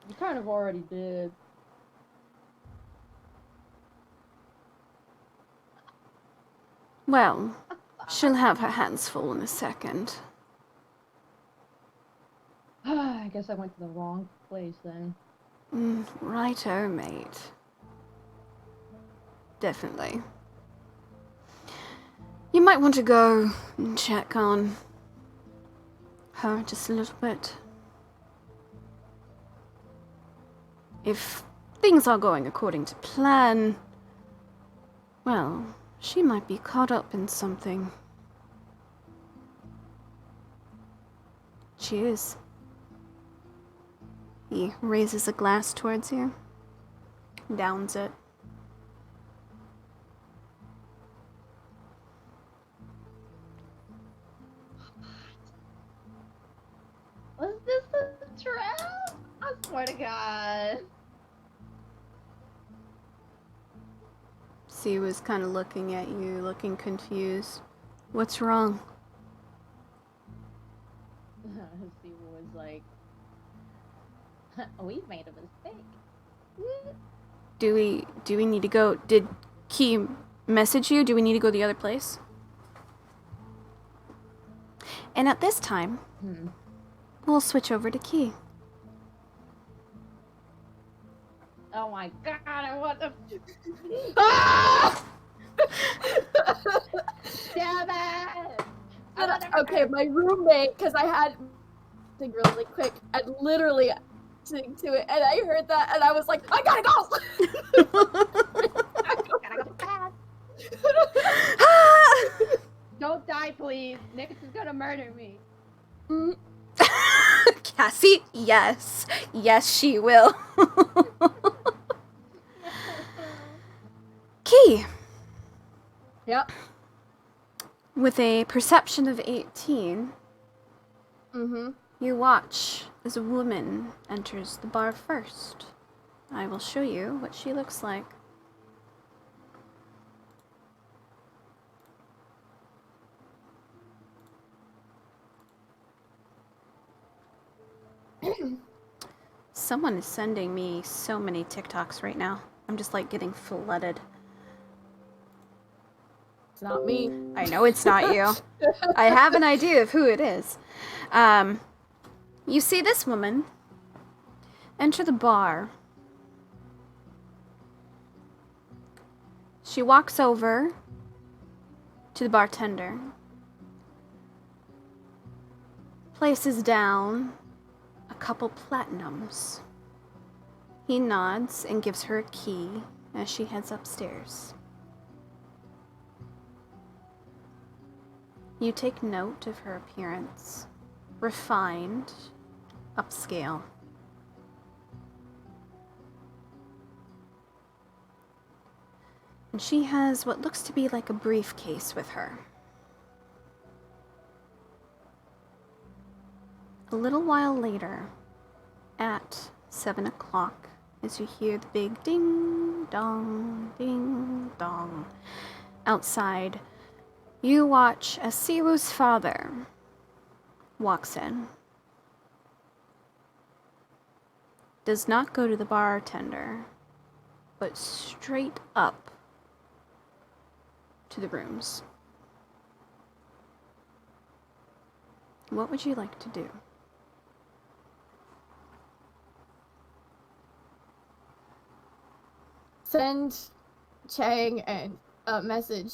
You kind of already did. Well, she'll have her hands full in a second. I guess I went to the wrong place then. Righto, mate. Definitely. You might want to go and check on her just a little bit. If things are going according to plan, well, she might be caught up in something. Cheers. He raises a glass towards you, downs it. Was this a trap? I swear to God. She was kind of looking at you, looking confused. What's wrong? Siwu was like, we've made a mistake. Do we need to go? Did Key message you? Do we need to go the other place? And at this time, we'll switch over to Key. Oh my god, I want to. Ah! Damn it! Okay, my roommate, because I had something really quick, and literally listening to it, and I heard that, and I was like, I gotta go! Don't die, please. Nix is gonna murder me. Cassie, yes. Yes, she will. Key. Yep. With a perception of 18, Mm-hmm. you watch as a woman enters the bar first. I will show you what she looks like. Someone is sending me so many TikToks right now. I'm just like getting flooded. It's not me. I know it's not you. I have an idea of who it is. You see this woman enter the bar. She walks over to the bartender, places down a couple platinums. He nods and gives her a key as she heads upstairs. You take note of her appearance. Refined, upscale. And she has what looks to be like a briefcase with her. A little while later, at 7 o'clock, as you hear the big ding dong outside, you watch as Siru's father walks in. Does not go to the bartender, but straight up to the rooms. What would you like to do? Send Chang a message.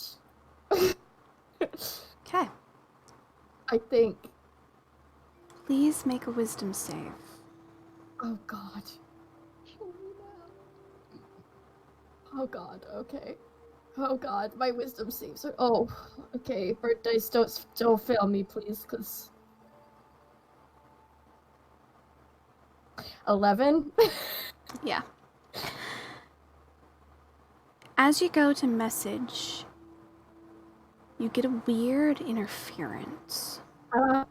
Okay. I think. Please make a wisdom save. Oh god. Oh god, okay. Oh god, my wisdom saves are. Oh, okay. Bird dice, don't fail me, please, because 11. Yeah. As you go to message, you get a weird interference. Oh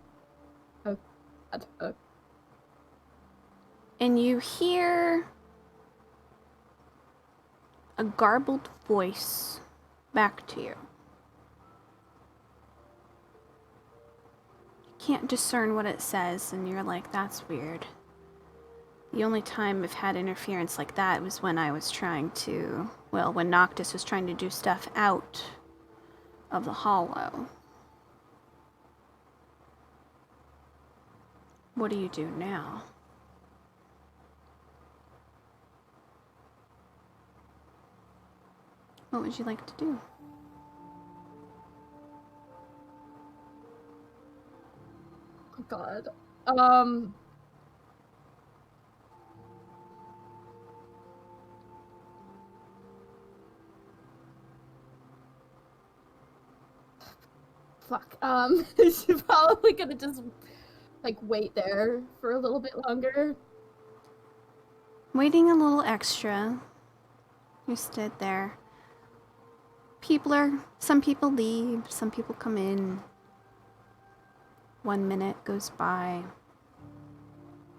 god. And you hear a garbled voice back to you. You can't discern what it says, and you're like, that's weird. The only time I've had interference like that was when I was trying to, well, when Noctis was trying to do stuff out of the hollow. What do you do now? What would you like to do? Oh god. Fuck. She's probably gonna just like wait there for a little bit longer. Waiting a little extra. You stood there. Some people leave, some people come in. 1 minute goes by.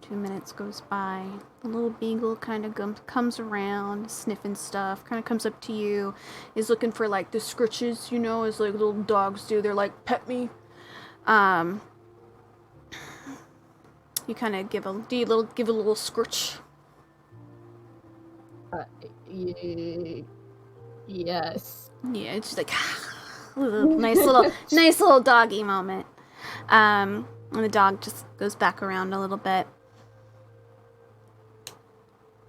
2 minutes goes by. The little beagle kind of comes around, sniffing stuff, kind of comes up to you, is looking for like the scritches, you know, as like little dogs do. They're like, pet me. You kind of give a little scritch. Yes. Yeah, it's just like nice little doggy moment. And the dog just goes back around a little bit.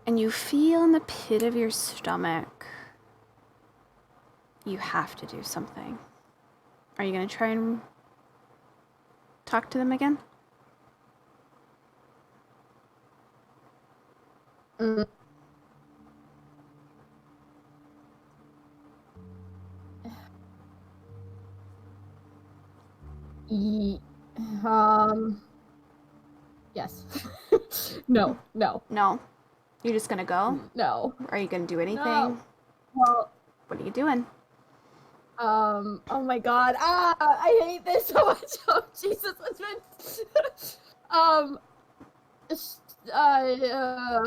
And you feel in the pit of your stomach, you have to do something. Are you going to try and talk to them again? Mm. Ye- Yes. No. No. You're just going to go? No. Are you going to do anything? No. Well, What are you doing? oh my god. I hate this so much. Oh, Jesus.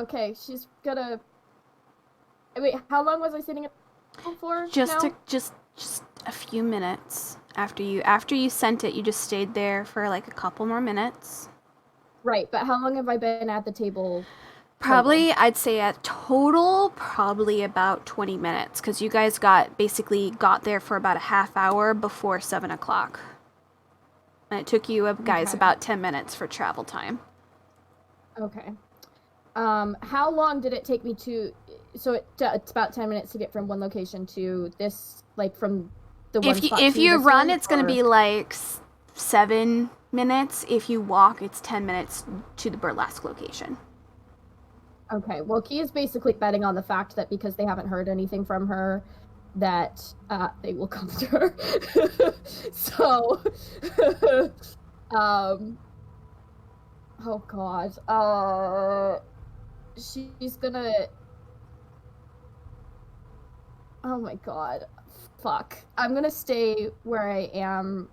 Okay, she's gonna... Wait, how long was I sitting for Just now? just a few minutes. After you sent it, you just stayed there for like a couple more minutes. Right, but how long have I been at the table? Probably, I'd say at total, probably about 20 minutes, because you guys got there for about a half hour before 7 o'clock. And it took you guys Okay. about 10 minutes for travel time. Okay. How long did it take me to... So it's about 10 minutes to get from one location to this, like from the one spot If to you this run, one, it's going to or- be like 7 minutes. If you walk, it's 10 minutes to the burlesque location. Okay, well, Key is basically betting on the fact that because they haven't heard anything from her, that they will come to her. So, oh god, she's gonna... Oh my god, fuck. I'm gonna stay where I am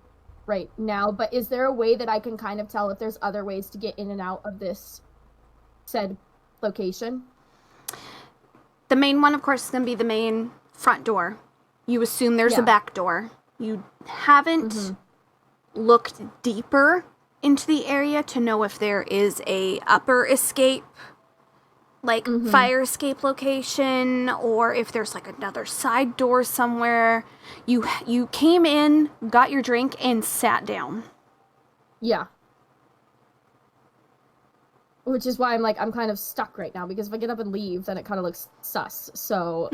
right now, but is there a way that I can kind of tell if there's other ways to get in and out of this said location? The main one, of course, is going to be the main front door. You assume there's a back door. You haven't looked deeper into the area to know if there is a upper escape, like fire escape location, or if there's like another side door somewhere. You came in, got your drink, and sat down. Yeah. Which is why I'm kind of stuck right now, because if I get up and leave, then it kind of looks sus. So,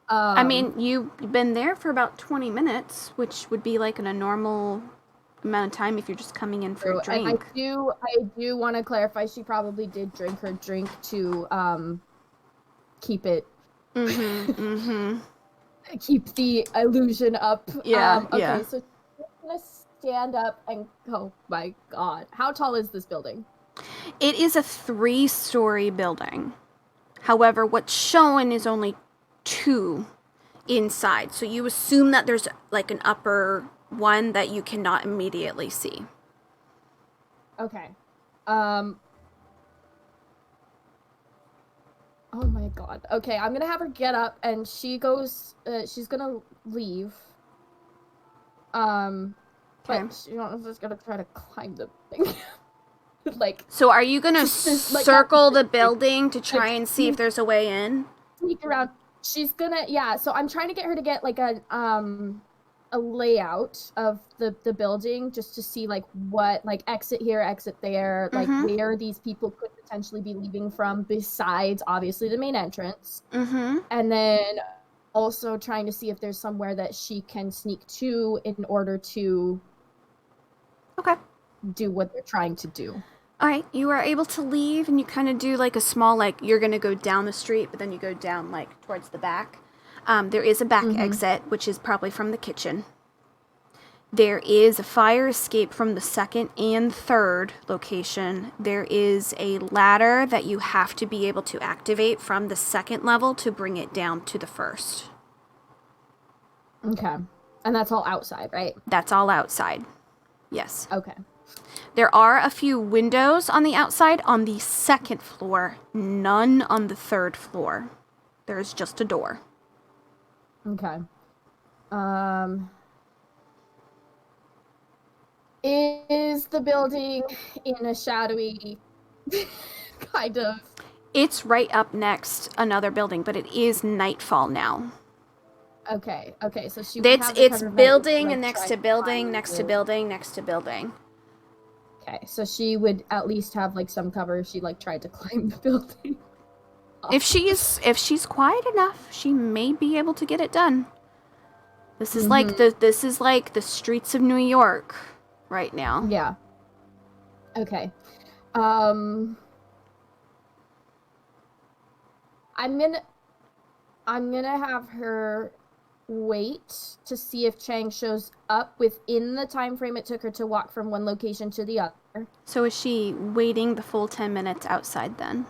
I mean, you've been there for about 20 minutes, which would be like in a normal amount of time if you're just coming in for a drink. And I do want to clarify, she probably did drink her drink to keep it, keep the illusion up. Yeah, okay, yeah. so she's gonna stand up and, oh my god, how tall is this building? It is a 3-story building. However, what's shown is only 2 inside. So you assume that there's like an upper one that you cannot immediately see. Okay. Oh my god. Okay, I'm gonna have her get up, and she goes, she's gonna leave. Okay. But she's just gonna try to climb the thing. Like, So are you gonna Just, like, circle that- the building to try and see if there's a way in? sneak around. She's gonna, yeah, so I'm trying to get her to get, like, a layout of the building, just to see, like, what, like, exit here, exit there, like, where these people could potentially be leaving from, besides, obviously, the main entrance. And then also trying to see if there's somewhere that she can sneak to in order to do what they're trying to do. All right, you are able to leave, and you kind of do like a small, like, you're going to go down the street, but then you go down, like, towards the back. There is a back exit, which is probably from the kitchen. There is a fire escape from the 2nd and 3rd location. There is a ladder that you have to be able to activate from the 2nd level to bring it down to the 1st. Okay. And that's all outside, right? That's all outside. Yes. Okay. There are a few windows on the outside on the 2nd floor, none on the 3rd floor. There's just a door. Okay. Is the building in a shadowy kind of... It's right up next another building, but it is nightfall now. Okay, so she would have the It's cover of building night, and like, next try to building, find next the- to building, next to building. Okay, so she would at least have, like, some cover if she, like, tried to climb the building. If she's quiet enough, she may be able to get it done. This is like the streets of New York right now. Yeah. Okay. I'm gonna have her wait to see if Chang shows up within the time frame it took her to walk from one location to the other. So is she waiting the full 10 minutes outside then?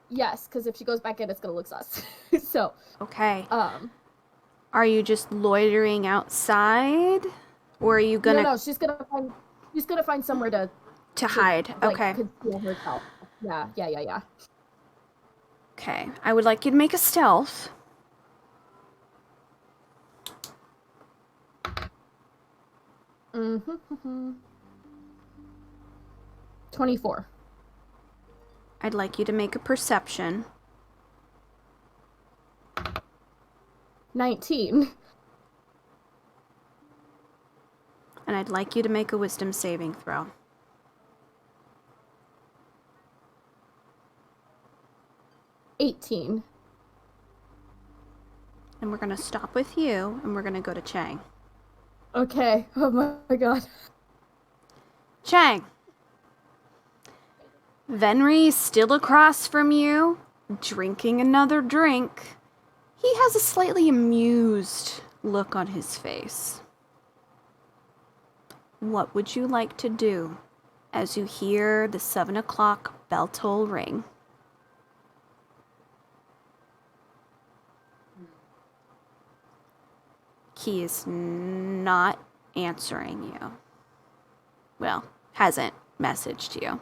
Yes, because if she goes back in, it's gonna look sus. So, Okay. Are you just loitering outside, or are you gonna no, she's gonna find somewhere to hide? like, Okay. conceal herself. Yeah. Okay. I would like you to make a stealth. Mm-hmm. 24. I'd like you to make a perception. 19. And I'd like you to make a wisdom saving throw. $18. And we're gonna stop with you, and we're gonna go to Chang. Okay. Oh my god. Chang! Venry's still across from you, drinking another drink. He has a slightly amused look on his face. What would you like to do as you hear the 7 o'clock bell toll ring? He is not answering you. Well, hasn't messaged you.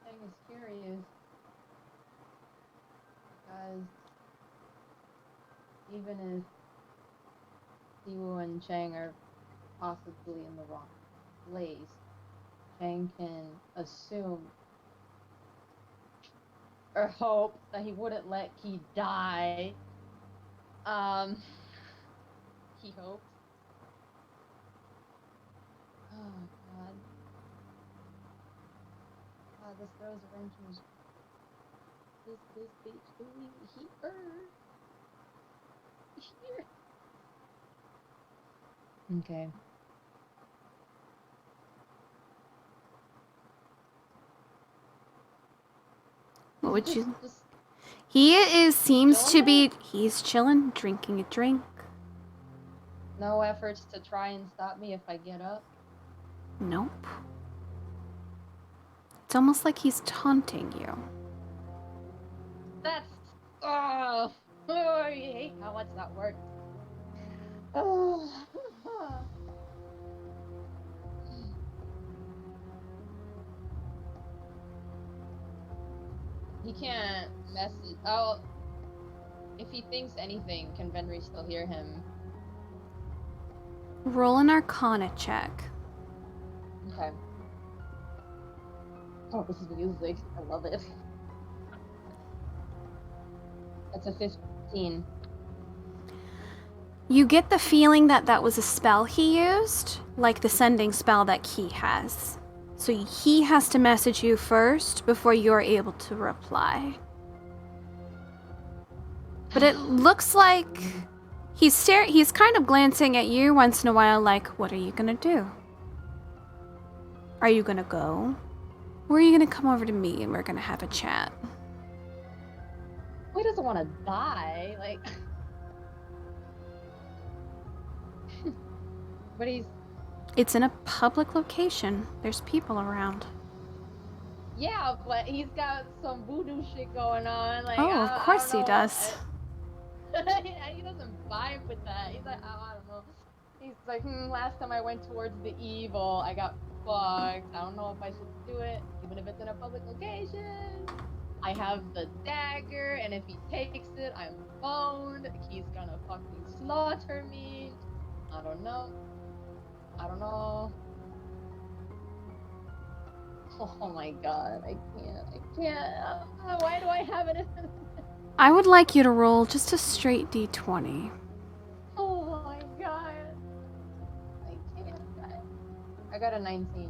Chang is curious because even if Siwoo and Chang are possibly in the wrong place, Chang can assume or hope that he wouldn't let Ki die. He hopes. Oh god. God, this girl's arrangements. This bitch doing here. Here. Okay. What would you... Just seems to be... He's chilling, drinking a drink. no efforts to try and stop me if I get up. Nope. It's almost like he's taunting you. That's I hate how much that works. Oh. He can't message. Oh, if he thinks anything, can Venry still hear him? Roll an Arcana check. Okay. Oh, this is music. I love it. That's a 15. You get the feeling that that was a spell he used, like the sending spell that Ki has. So he has to message you first before you're able to reply. But it looks like he's kind of glancing at you once in a while like, what are you gonna do? Are you gonna go? Or are you gonna come over to me and we're gonna have a chat? He doesn't want to die, like. But he's. It's in a public location. There's people around. Yeah, but he's got some voodoo shit going on. Like, Oh, of course he does. He doesn't vibe with that. He's like, oh, I don't know. He's like, last time I went towards the evil, I got fucked. I don't know if I should do it, even if it's in a public location. I have the dagger, and if he takes it, I'm boned. He's gonna fucking slaughter me. I don't know. Oh my god, I can't. Why do I have it? I would like you to roll just a straight d20. Oh my god. I can't. I got a 19.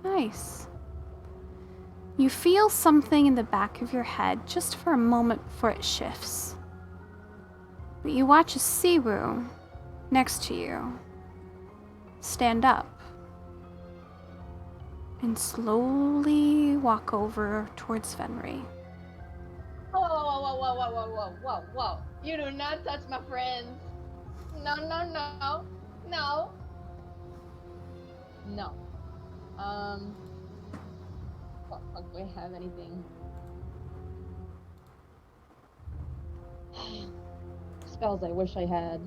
Nice. You feel something in the back of your head just for a moment before it shifts. But you watch a Siwu next to you stand up and slowly walk over towards Venri. Whoa. You do not touch my friends. No. Fuck, do I have anything? Spells I wish I had.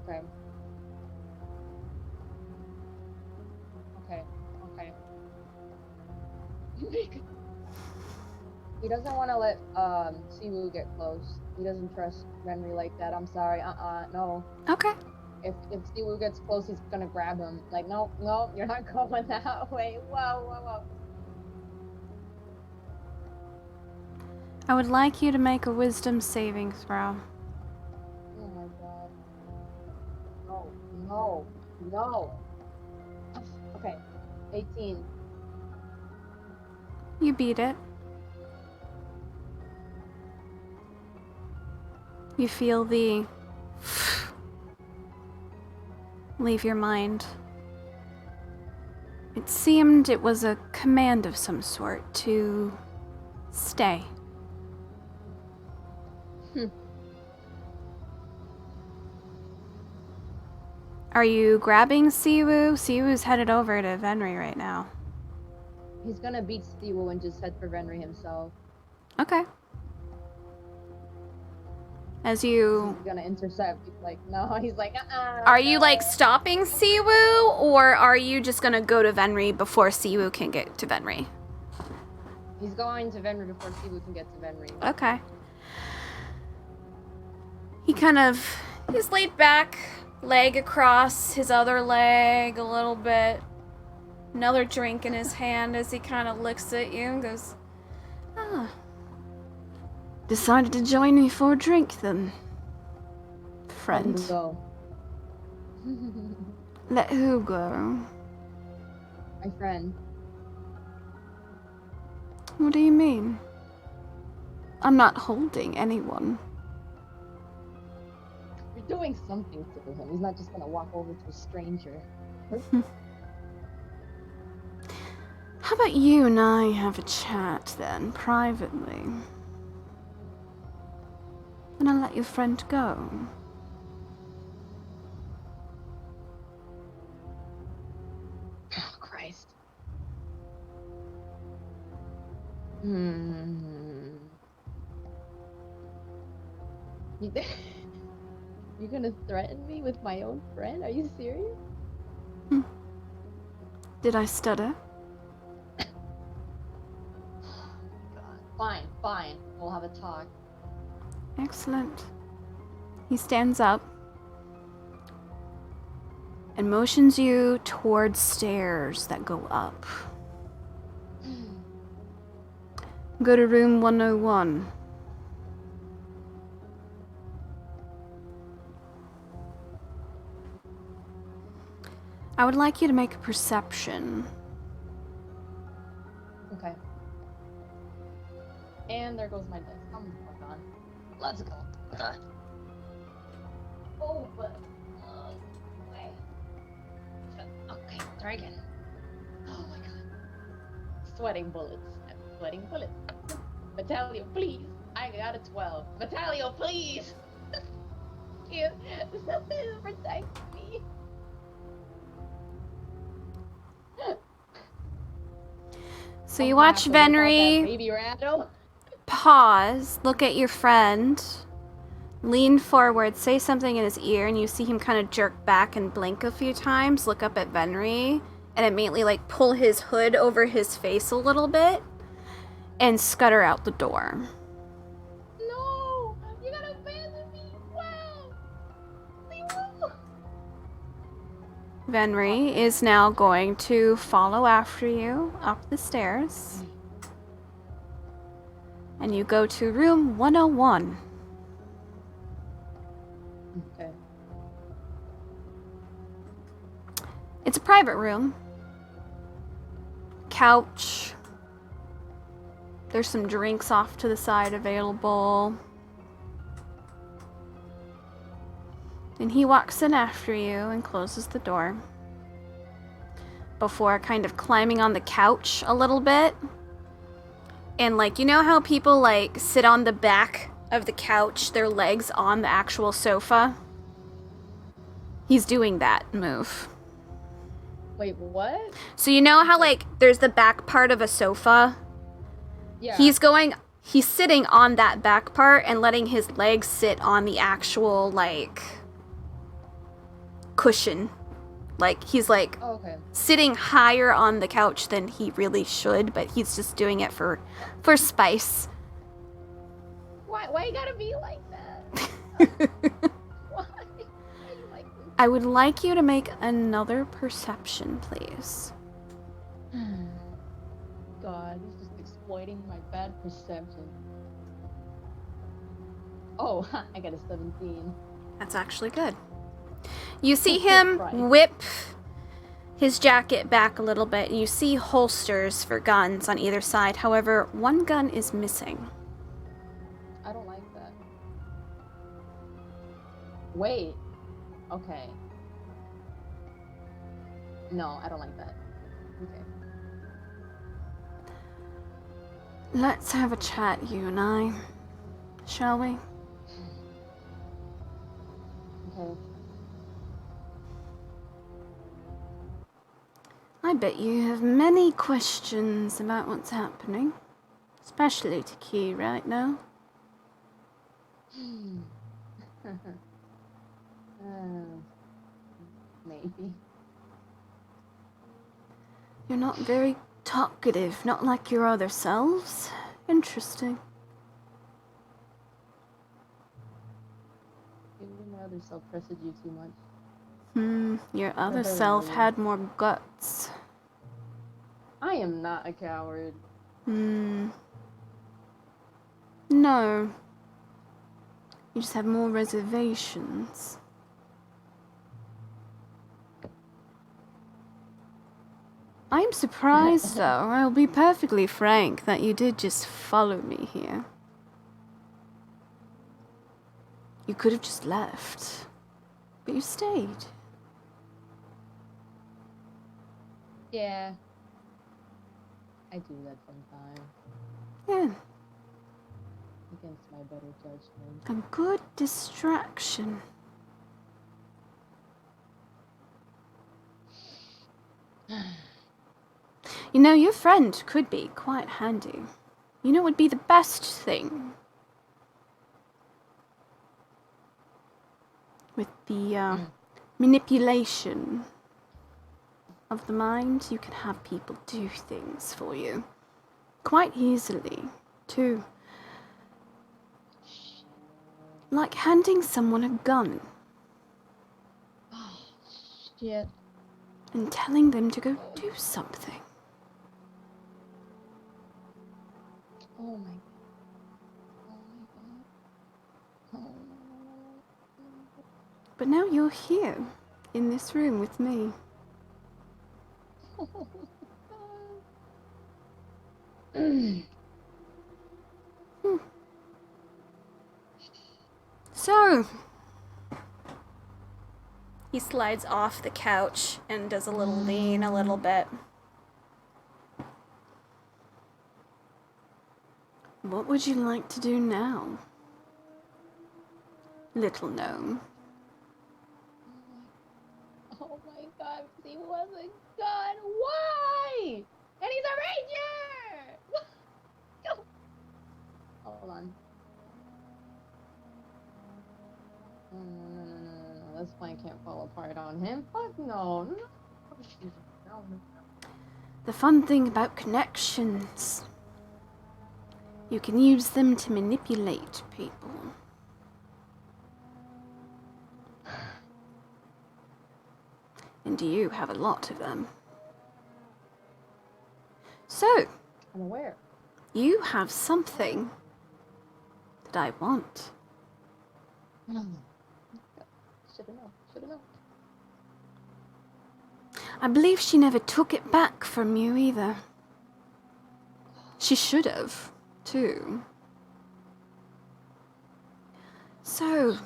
Okay. He doesn't want to let Siwu get close. He doesn't trust Renri like that. I'm sorry. No. Okay. If Siwu gets close, he's gonna grab him. Like, no, you're not going that way. Whoa. I would like you to make a wisdom saving throw. Oh my god. No. Okay. 18. You beat it. You feel the leave your mind. It seemed it was a command of some sort to stay. Are you grabbing Siwu? Siwu's headed over to Venri right now. He's gonna beat Siwu and just head for Venri himself. Okay. As you... He's gonna intercept. He's like, no. He's like, Are you, like, stopping Siwu? Or are you just gonna go to Venri before Siwu can get to Venri? He's going to Venri before Siwu can get to Venri. Okay. He's laid back, leg across his other leg a little bit. Another drink in his hand as he kind of looks at you and goes, decided to join me for a drink then, friend. Let him go. Let who go? My friend. What do you mean? I'm not holding anyone. You're doing something to him. He's not just gonna walk over to a stranger. How about you and I have a chat then, privately? And I'll let your friend go. Oh, Christ. You're gonna threaten me with my own friend? Are you serious? Did I stutter? Fine. We'll have a talk. Excellent. He stands up and motions you towards stairs that go up. Go to room 101. I would like you to make a perception. Okay. And there goes my dice. Come on. Let's go. Oh, but... okay. Okay, try again. Oh my god. Sweating bullets. I'm sweating bullets. Batalio, please. I got a 12. Batalio, please. You protect me. So you watch Venri Baby rattle. pause, look at your friend, lean forward, say something in his ear, and you see him kind of jerk back and blink a few times, look up at Venri, and immediately like pull his hood over his face a little bit and scutter out the door. No! You're gonna abandon me! Wow! Venri is now going to follow after you up the stairs. And you go to room 101. Okay. It's a private room. Couch. There's some drinks off to the side available. And he walks in after you and closes the door. Before kind of climbing on the couch a little bit. And like, you know how people like sit on the back of the couch, their legs on the actual sofa? He's doing that move. Wait, what? So you know how like there's the back part of a sofa? Yeah. He's sitting on that back part and letting his legs sit on the actual like cushion. Like he's like Oh, okay. sitting higher on the couch than he really should, but he's just doing it for spice. Why you gotta be like that? Why? Why you like this? I would like you to make another perception, please. God, he's just exploiting my bad perception. Oh, I got a 17. That's actually good. You see him Right. whip his jacket back a little bit. You see holsters for guns on either side. However, one gun is missing. I don't like that. Wait. Okay. No, I don't like that. Okay. Let's have a chat, you and I. Shall we? Okay. I bet you have many questions about what's happening. Especially to Key right now. Maybe. You're not very talkative, not like your other selves. Interesting. Maybe my other self trusted you too much. Your other very self loyal. had more guts. I am not a coward. No. You just have more reservations. I'm surprised, though, I'll be perfectly frank, that you did just follow me here. You could have just left, but you stayed. Yeah. I do that sometimes. Yeah, Against my better judgment. a good distraction. You know, your friend could be quite handy. You know what would be the best thing? With the manipulation of the mind, you can have people do things for you. Quite easily, too. Like handing someone a gun Oh, shit. and telling them to go do something. Oh my god. Oh my god. Oh. But now you're here, in this room with me. So, he slides off the couch and does a little lean a little bit. What would you like to do now, little gnome? Oh my god, he was a gun. Why? And he's a ranger! No. Hold on. No. This plan can't fall apart on him. Fuck no. No. The fun thing about connections, you can use them to manipulate people. And you have a lot of them. So, I'm aware. you have something that I want. Should've known. I believe she never took it back from you either. She should have, too. So,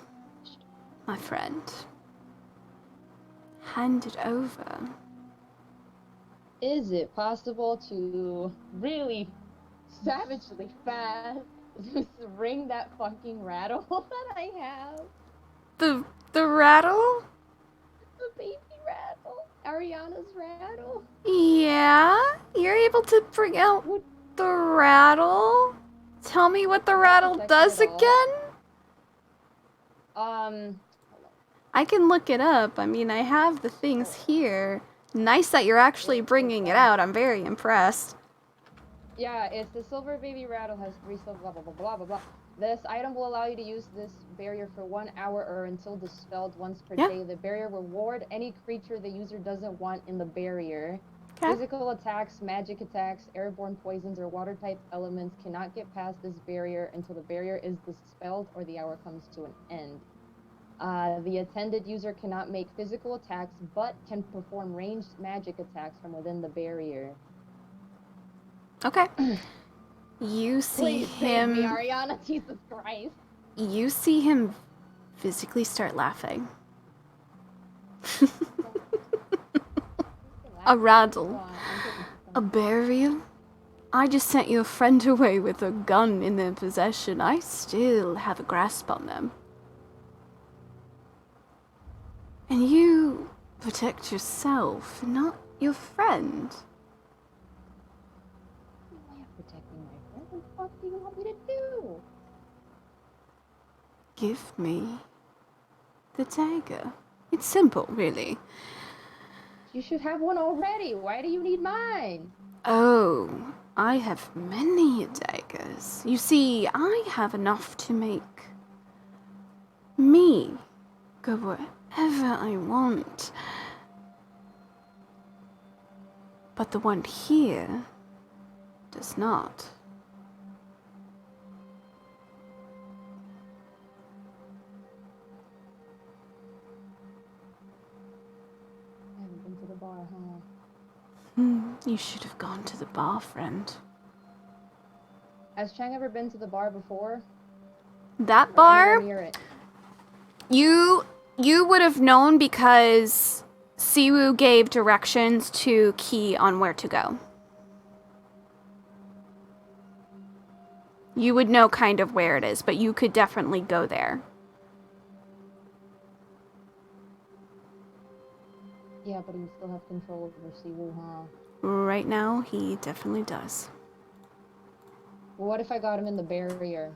my friend, hand it over. Is it possible to really savagely fast just ring that fucking rattle that I have? The rattle? The baby rattle. Ariana's rattle. Yeah, you're able to bring out Would the rattle. Tell me what the rattle protect does it all? again. hold on. I can look it up. I mean, I have the things here. Nice that you're actually bringing it out. I'm very impressed. Yeah, it's the silver baby rattle has 3 silver blah blah blah blah blah blah. This item will allow you to use this barrier for 1 hour or until dispelled once per Yeah. day. The barrier will ward any creature the user doesn't want in the barrier. Okay. Physical attacks, magic attacks, airborne poisons, or water type elements cannot get past this barrier until the barrier is dispelled or the hour comes to an end. The attended user cannot make physical attacks, but can perform ranged magic attacks from within the barrier. Okay. You see Please save me, him. Ariana. Jesus Christ. You see him physically start laughing. A rattle. A burial? I just sent your friend away with a gun in their possession. I still have a grasp on them. And you protect yourself, not your friend. Why am I protecting my friend? What the fuck do you want me to do? Give me the dagger. It's simple, really. You should have one already. Why do you need mine? Oh, I have many daggers. You see, I have enough to make me go wherever I want. But the one here does not. I haven't been to the bar, huh? You should have gone to the bar, friend. Has Chang ever been to the bar before? That Or bar? anywhere near it? You would have known because Siwoo gave directions to Key on where to go. You would know kind of where it is, but you could definitely go there. Yeah, but you still have control over Siwoo, huh? Right now, he definitely does. Well, what if I got him in the barrier?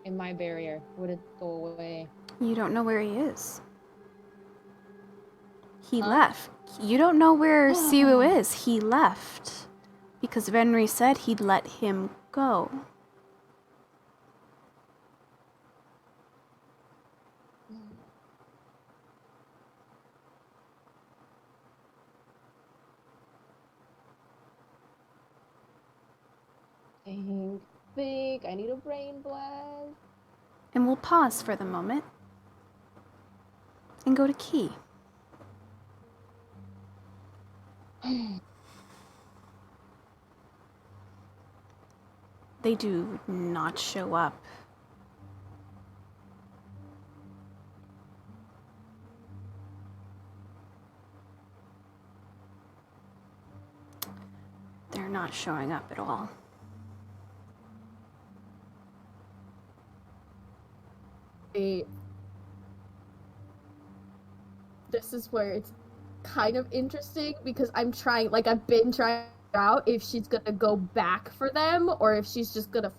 In my barrier? Would it go away? You don't know where he is. He Huh? left. You don't know where Siwoo is. He left. Because Venri said he'd let him go. Think I need a brain blast. And we'll pause for the moment. And go to Key. They do not show up. They're not showing up at all. This is where it's kind of interesting because I've been trying to figure out if she's gonna go back for them or if she's just gonna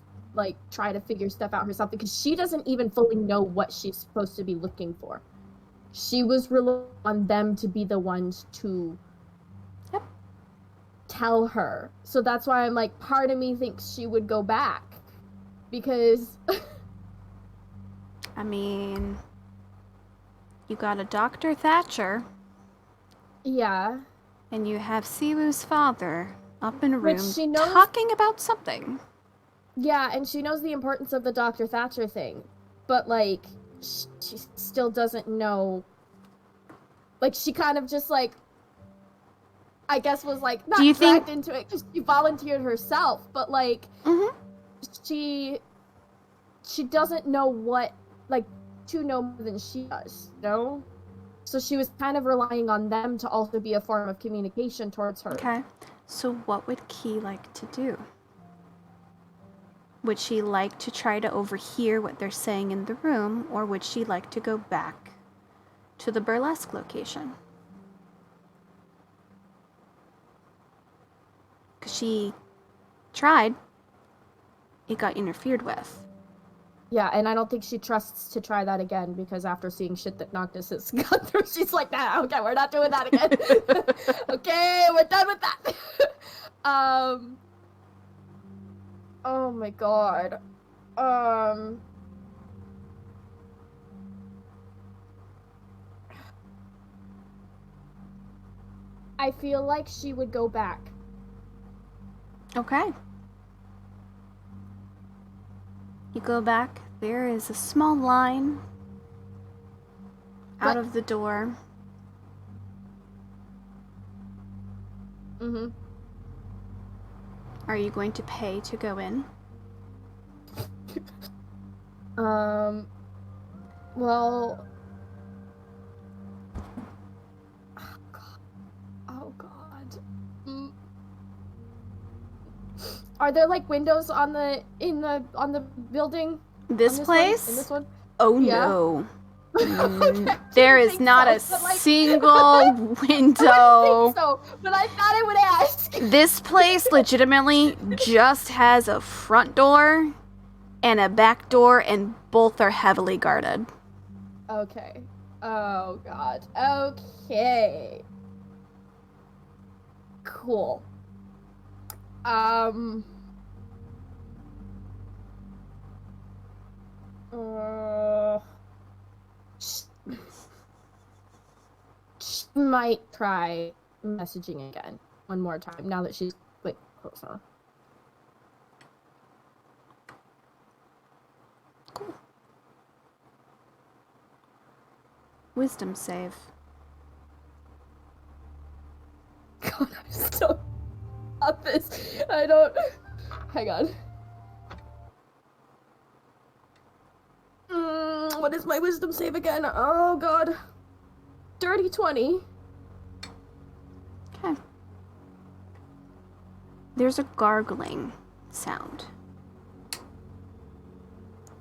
try to figure stuff out herself because she doesn't even fully know what she's supposed to be looking for. She was relying on them to be the ones to tell her. So that's why I'm like, part of me thinks she would go back because I mean, you got a Dr. Thatcher Yeah. And you have Siwoo's father up in a Which room she knows- talking about something. Yeah, and she knows the importance of the Dr. Thatcher thing, but, like, she still doesn't know. Like, she kind of just, like, I guess was, like, not Do you think- dragged into it because she volunteered herself, but, like, Mm-hmm. she doesn't know what, like, to know more than she does, you know? So she was kind of relying on them to also be a form of communication towards her. Okay. So what would Key like to do? Would she like to try to overhear what they're saying in the room, or would she like to go back to the burlesque location? Because she tried. It got interfered with. Yeah, and I don't think she trusts to try that again because after seeing shit that Noctis has gone through, she's like, nah, okay, we're not doing that again. Okay, we're done with that. Oh my god. I feel like she would go back. Okay. You go back. There is a small line out What? of the door. Mm-hmm. Are you going to pay to go in? Well... Oh god. Are there, like, windows on the building? This On place? In this one? Oh Yeah. no. Okay, There didn't is think not so, a but, like- single I window. think so, but I thought I would ask. This place legitimately just has a front door and a back door, and both are heavily guarded. Okay. Oh god. Okay. Cool. She might try messaging again one more time now that she's like closer. Wisdom save. God, I'm still on this. I don't. Hang on. What is my wisdom save again? Oh god. Dirty 20. Okay. There's a gargling sound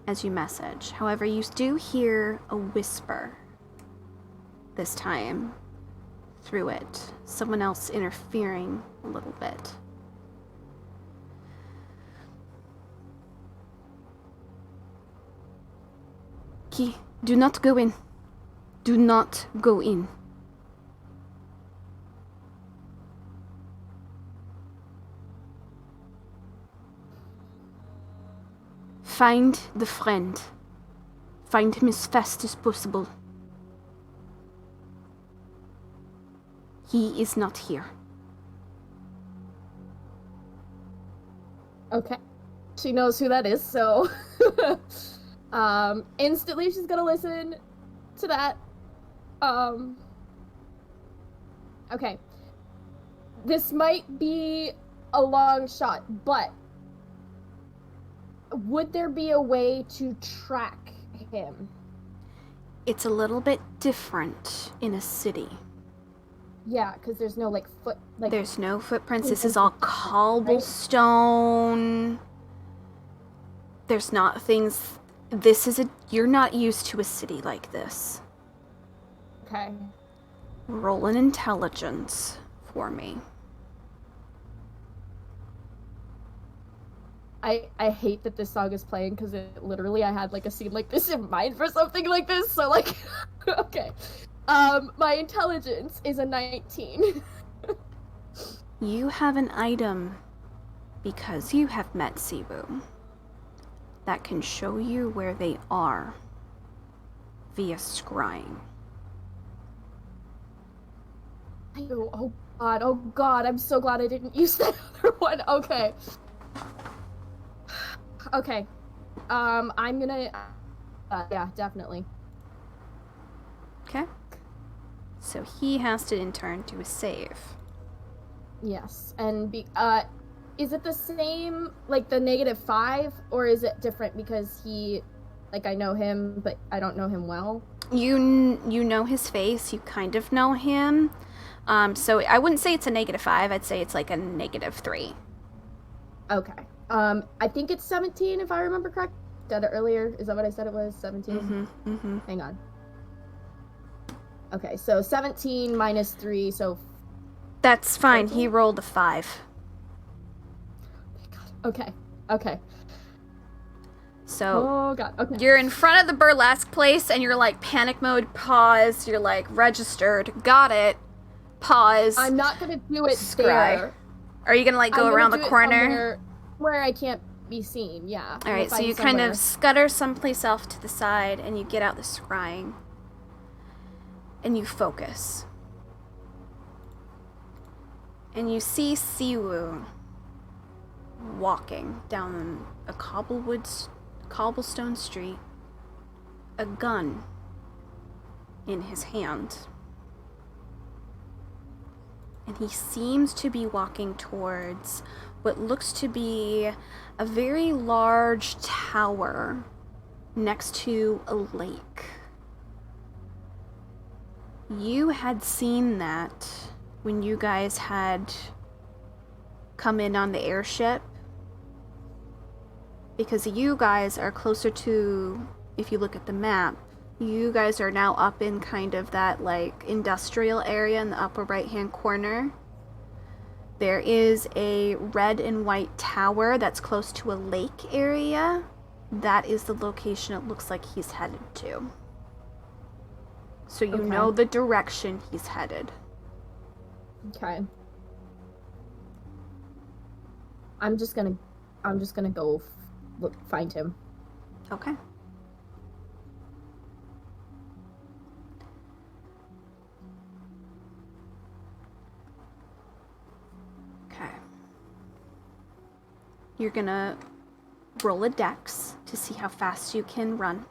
as you message. However, you do hear a whisper this time through it. Someone else interfering a little bit. Key, do not go in. Do not go in. Find the friend. Find him as fast as possible. He is not here. Okay. She knows who that is, so instantly she's gonna listen to that. Okay. This might be a long shot, but would there be a way to track him? It's a little bit different in a city. Yeah, because there's no There's no footprints. This is all cobblestone. There's not things. You're not used to a city like this. Okay. Roll an intelligence for me. I hate that this song is playing because I had like a scene like this in mind for something like this, so like okay. My intelligence is a 19. You have an item because you have met Siwoo that can show you where they are via scrying. Oh god, I'm so glad I didn't use that other one. Okay. Okay. I'm gonna, yeah, definitely. Okay. So he has to in turn do a save. Yes, and is it the same, like the -5, or is it different because he, like, I know him, but I don't know him well? You know his face, you kind of know him. So I wouldn't say it's a -5, I'd say it's like a -3. Okay. I think it's 17 if I remember correct. Said it earlier. Is that what I said it was? 17? Mm-hmm. Hang on. Okay, so 17 minus 3, so... That's fine, 14? he rolled a 5. Okay, okay. So, Oh god, okay. you're in front of the burlesque place and you're like panic mode, pause, you're like registered, got it, pause. I'm not gonna do it Scry. there. Are you gonna like go around the corner? Where I can't be seen, yeah. Alright, so you kind of scutter someplace off to the side and you get out the scrying. And you focus. And you see Siwoo walking down a cobblestone street, a gun in his hand. And he seems to be walking towards what looks to be a very large tower next to a lake. You had seen that when you guys had come in on the airship, because you guys are closer to, if you look at the map, you guys are now up in kind of that like industrial area in the upper right hand corner. There is a red and white tower that's close to a lake area. That is the location it looks like he's headed to. So you know the direction he's headed. Okay. I'm just gonna go find him. Okay. Okay. You're gonna roll a dex to see how fast you can run.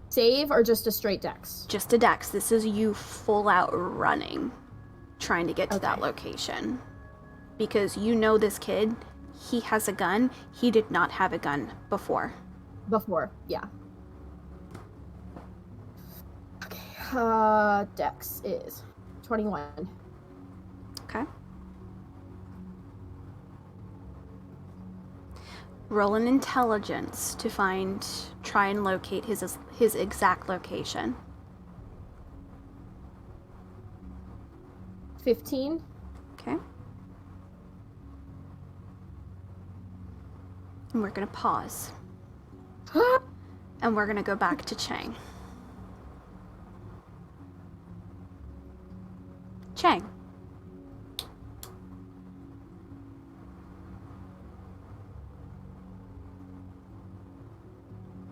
Save or just a straight dex? Just a dex. This is you full out running, trying to get to that location. Because you know this kid, he has a gun. He did not have a gun before. Yeah. Okay, dex is 21. Okay. Roll an intelligence to try and locate his exact location. 15. Okay. And we're gonna pause. And we're gonna go back to Chang. Chang.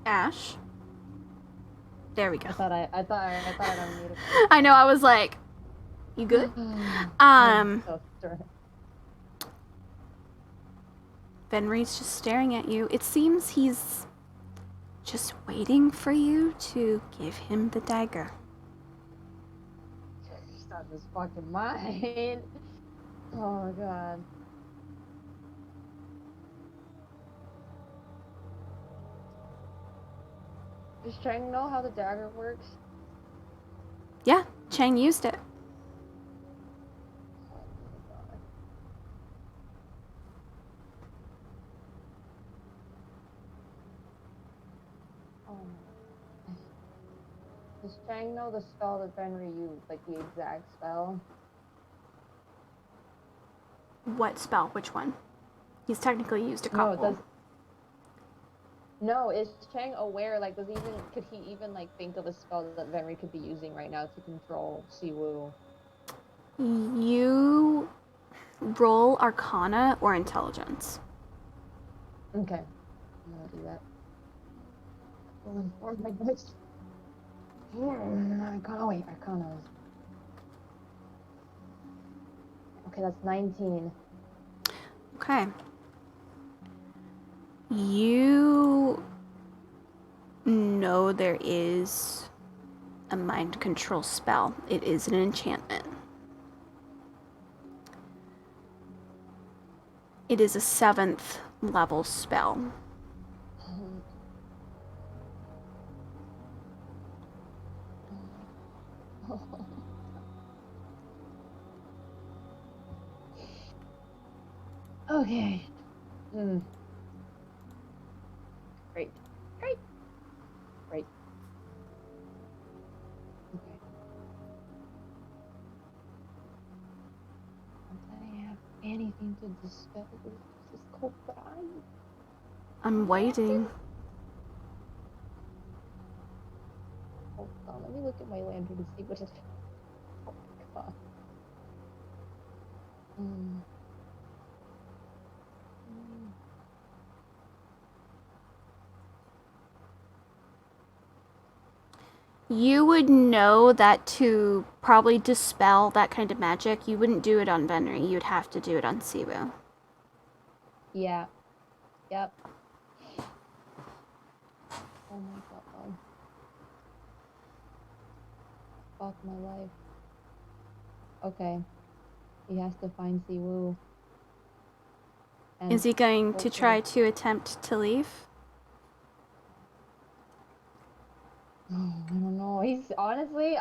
Ash. There we go. I thought I unmuted. I know, I was like, you good? I'm so stressed. Venry's just staring at you. It seems he's just waiting for you to give him the dagger. He's out of his fucking mind. Oh god. Does Chang know how the dagger works? Yeah, Chang used it. Oh my. Does Chang know the spell that Venry used? Like the exact spell? What spell? Which one? He's technically used a couple. No, is Chang aware, like, could he even, like, think of a spell that Venry could be using right now to control Siwoo? You roll Arcana or Intelligence. Okay. I'm gonna do that. Rolling for my dice. Arcana, wait, Arcana is Okay, that's 19. Okay. You know there is a mind control spell. It is an enchantment. It is a 7th level spell. Okay. Great. Great. Great. Okay. Not that I have anything to dispel this cold, but I'm waiting. Hold on, let me look at my lantern to see what it. Oh my god. You would know that to probably dispel that kind of magic, you wouldn't do it on Venri. You'd have to do it on Siwu. Yeah. Yep. Oh my god. Fuck my life. Okay. He has to find Siwu. Is he going to try to attempt to leave? Oh, I don't know. He's honestly,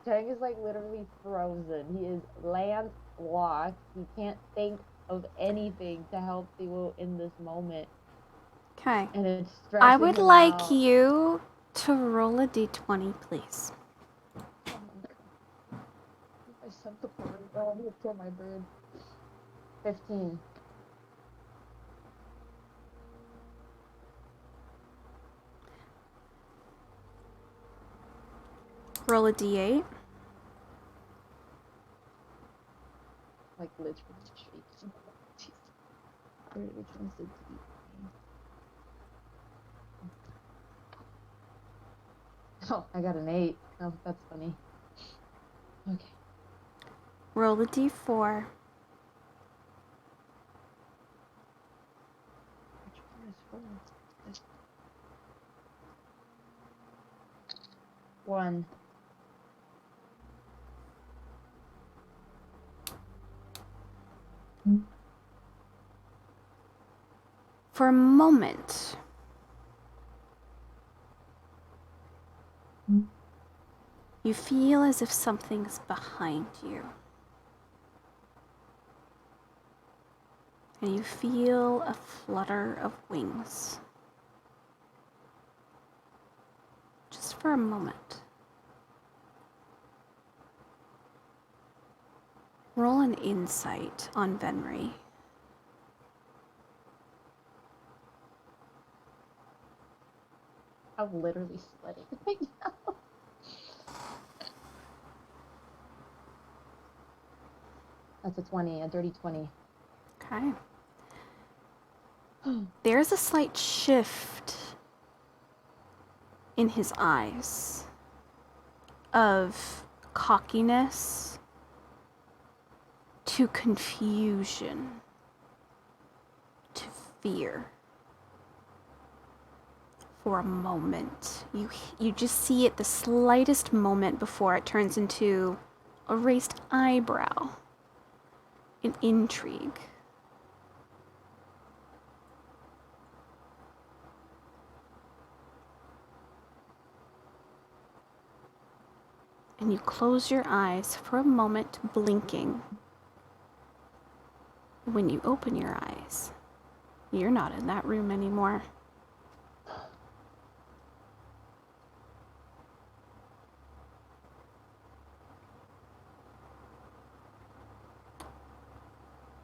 Chang is like literally frozen. He is landlocked. He can't think of anything to help Siwu in this moment. Okay. And it's stressing I would him like out. you to roll a d20, please. Oh my god. I sent the bird. Oh, I'm gonna kill my bird. 15. Roll a d8. Like literally shaking. Jeez. Which one's the D? Oh, I got an 8. Oh, that's funny. Okay. Roll a d4. Which one is first? 1. For a moment, you feel as if something's behind you. And you feel a flutter of wings. Just for a moment. Roll an insight on Venri. I'm literally sweating right now. That's a 20, a dirty 20. Okay. There's a slight shift in his eyes of cockiness to confusion to fear. For a moment, you just see it the slightest moment before it turns into a raised eyebrow, an intrigue. And you close your eyes for a moment, blinking. When you open your eyes, you're not in that room anymore.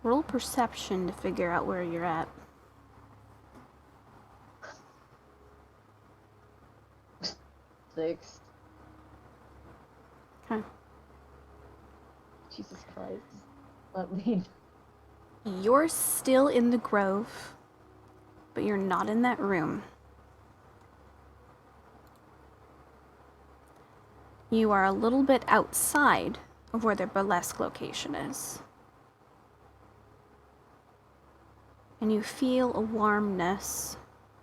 Roll perception to figure out where you're at. 6. Okay. Jesus Christ. Let me. You're still in the grove, but you're not in that room. You are a little bit outside of where the burlesque location is. And you feel a warmness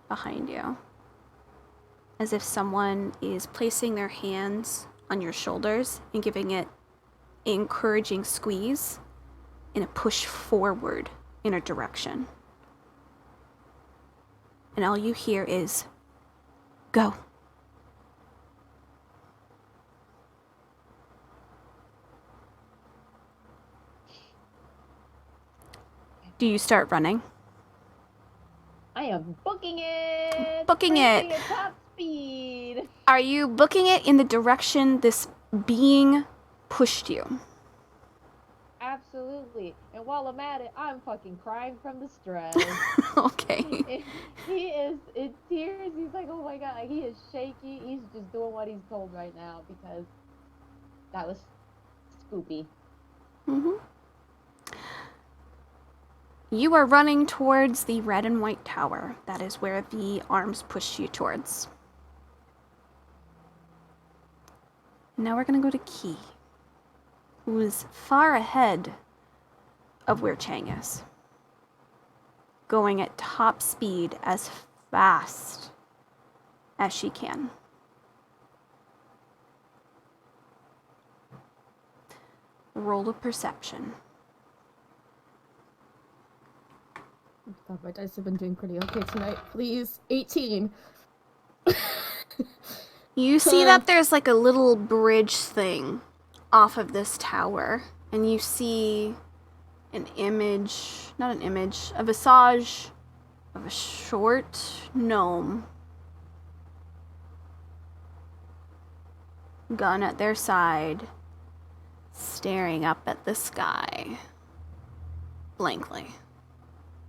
behind you, as if someone is placing their hands on your shoulders and giving it an encouraging squeeze and a push forward in a direction. And all you hear is, go. Do you start running? I am booking it. Booking it. Racing at top speed. Are you booking it in the direction this being pushed you? Absolutely. And while I'm at it, I'm fucking crying from the stress. Okay. He is in tears. He's like, oh my god, he is shaky. He's just doing what he's told right now because that was spoopy. Mm-hmm. You are running towards the red and white tower. That is where the arms push you towards. Now we're going to go to Key, who is far ahead of where Chang is, going at top speed as fast as she can. Roll a perception. God, my dice have been doing pretty okay tonight. Please. 18. You see that there's like a little bridge thing off of this tower, and you see an image, not an image, a visage of a short gnome, gun at their side, staring up at the sky blankly.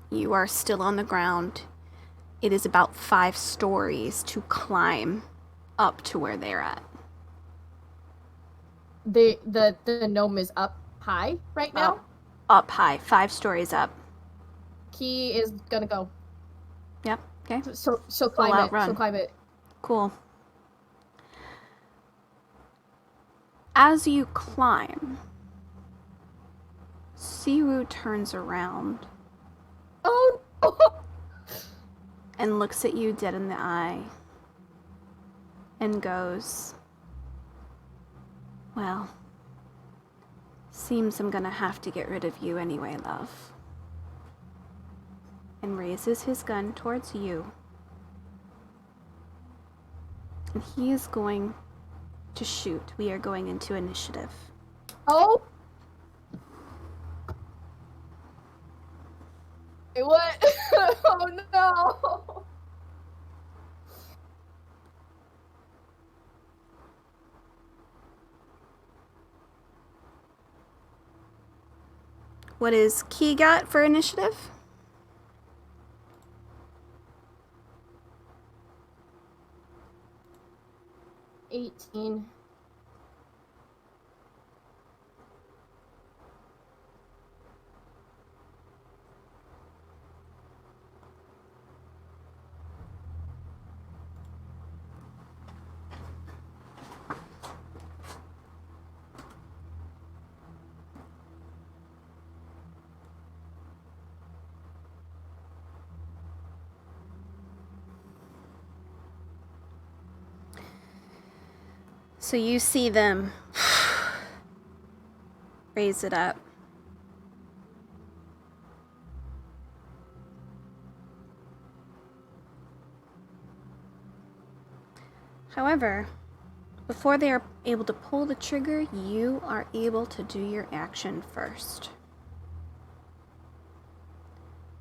You are still on the ground. It is about 5 stories to climb up to where they're at. The gnome is up high right now. Up high, 5 stories up. Key is gonna go. Yep, okay. So she'll climb out it. run. She'll climb it. Cool. As you climb, Siwu turns around Oh no! and looks at you dead in the eye and goes, well, seems I'm gonna have to get rid of you anyway, love. And raises his gun towards you. And he is going to shoot. We are going into initiative. Oh! What? Oh no! What is Key got for initiative? 18. So you see them raise it up. However, before they are able to pull the trigger, you are able to do your action first.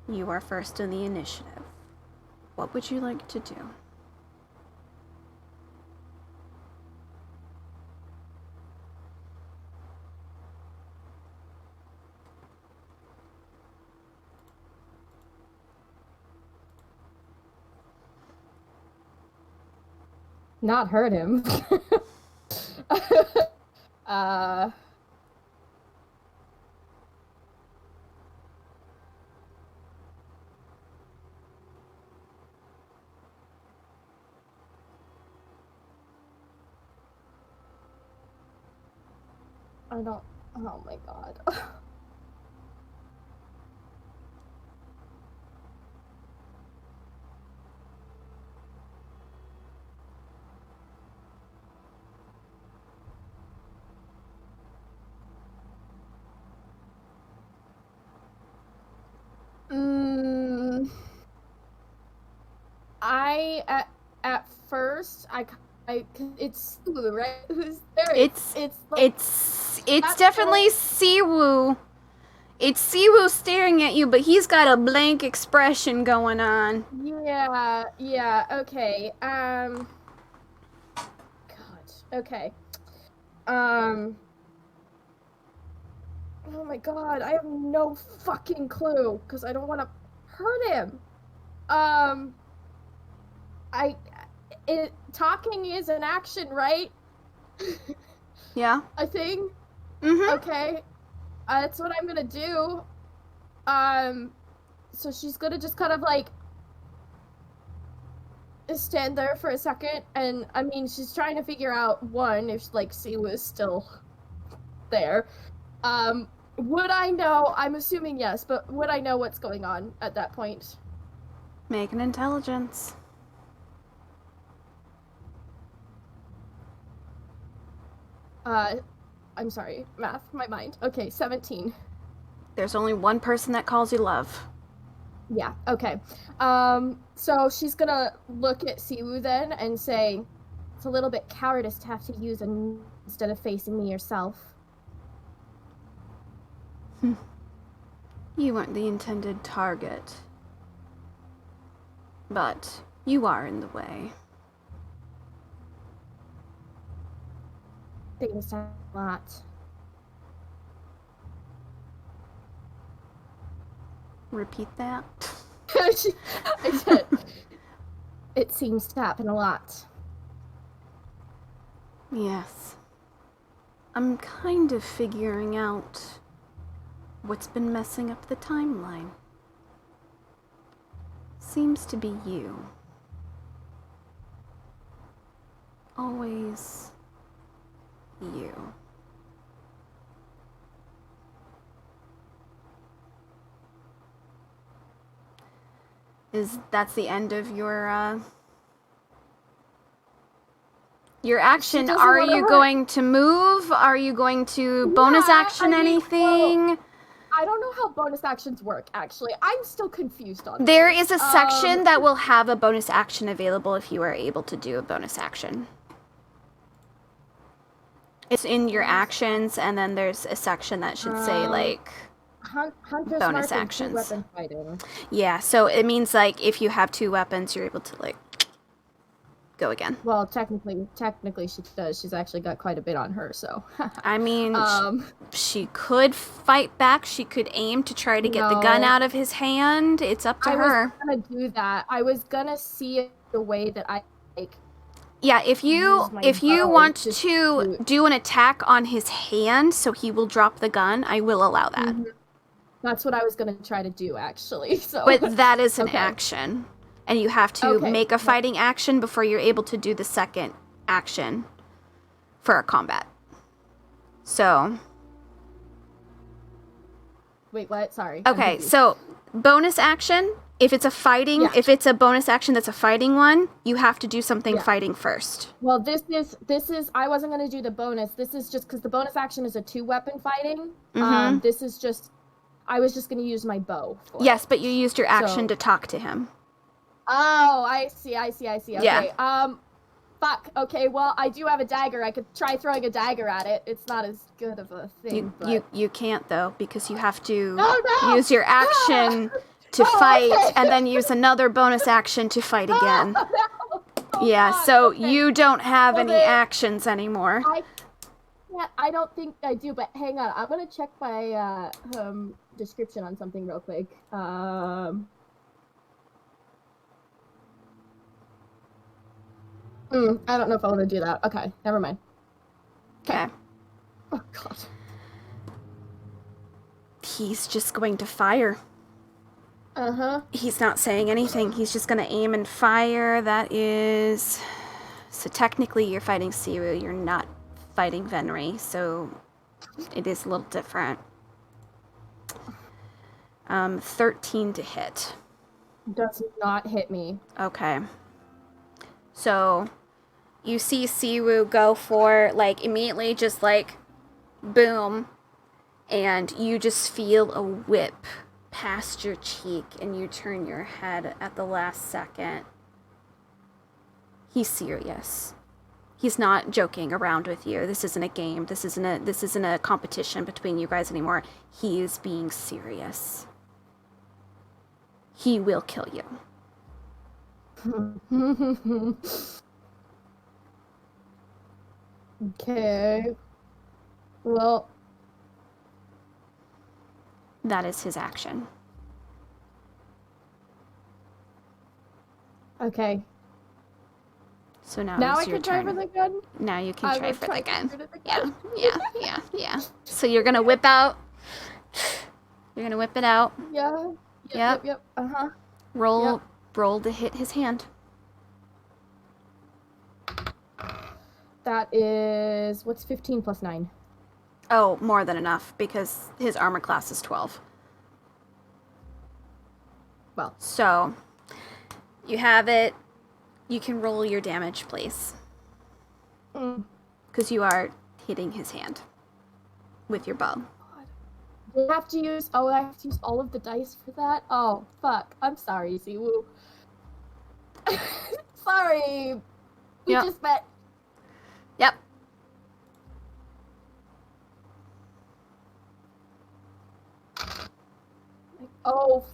You are first in the initiative. What would you like to do? Not hurt him. uh. I don't. Oh my god. At first, it's Siwu, right? Who's there? It's like, it's definitely Siwu. It's Siwu staring at you, but he's got a blank expression going on. Yeah, okay. God, okay. Oh my god, I have no fucking clue, because I don't want to hurt him. Talking is an action, right? Yeah. A thing? Mm-hmm. Okay. That's what I'm gonna do. So she's gonna just kind of like stand there for a second, and I mean, she's trying to figure out one, if like Siwu is still there. Would I know? I'm assuming yes, but would I know what's going on at that point? Make an intelligence. I'm sorry, math, my mind. Okay, 17. There's only one person that calls you love. Yeah, okay. So she's gonna look at Siwu then and say, it's a little bit cowardice to have to use instead of facing me yourself. You weren't the intended target. But you are in the way. Thanks a lot. Repeat that. I said, it seems to happen a lot. Yes. I'm kind of figuring out what's been messing up the timeline. Seems to be you. Always you. That's the end of your action? Are you going to move? Are you going to bonus action anything? Well, I don't know how bonus actions work, actually. I'm still confused on There this. is a section that will have a bonus action available if you are able to do a bonus action. It's in your actions, and then there's a section that should say, like, Hunter's bonus Mark and actions. Weapon fighting. Yeah, so it means, like, if you have 2 weapons, you're able to, like, go again. Well, technically she does. She's actually got quite a bit on her, so. I mean, she could fight back. She could aim to try to get the gun out of his hand. It's up to her. I was gonna do that. I was gonna see the way that I, like... Yeah, if you want to do an attack on his hand so he will drop the gun, I will allow that. Mm-hmm. That's what I was gonna try to do, actually. So. But that is an action. And you have to make a fighting action before you're able to do the second action for a combat. So. Wait, what? Sorry. Okay, so bonus action. If it's a fighting, if it's a bonus action that's a fighting one, you have to do something fighting first. Well, this is. I wasn't gonna do the bonus. This is just because the bonus action is a 2-weapon fighting. Mm-hmm. This is just. I was just gonna use my bow. Yes, but you used your action to talk to him. Oh, I see. Okay. Yeah. Fuck. Okay, well, I do have a dagger. I could try throwing a dagger at it. It's not as good of a thing, You can't, though, because you have to use your action to fight, and then use another bonus action to fight again. Yeah, so you don't have any actions anymore. I don't think I do, but hang on. I'm gonna check my description on something real quick. I don't know if I want to do that. Okay, never mind. Okay. Oh, God. He's just going to fire. Uh-huh. He's not saying anything. He's just going to aim and fire. That is... So technically you're fighting Siwu. You're not fighting Venri, so it is a little different. 13 to hit. Does not hit me. Okay. So, you see Siwu go for, like, immediately just, like, boom, and you just feel a whip past your cheek, and you turn your head at the last second, He's serious. He's not joking around with you. This isn't a game. This isn't a competition between you guys anymore. He is being serious. He will kill you. Okay. Well, That is his action. okay. So now Now I it's your can try turn. for the gun? Now you can I try will for try the to gun. shoot at the Yeah, gun. yeah. So you're gonna whip out. You're gonna whip it out. Yeah. Yep. Yep. Uh-huh. Roll to hit his hand. That is, what's 15 plus 9? Oh, more than enough because his armor class is 12. Well. So you have it. You can roll your damage, please, because you are hitting his hand with your bow. Do I have to use, I have to use all of the dice for that? Oh, fuck. I'm sorry, Siwoo. Sorry. We Yep. just met. Yep. Oh.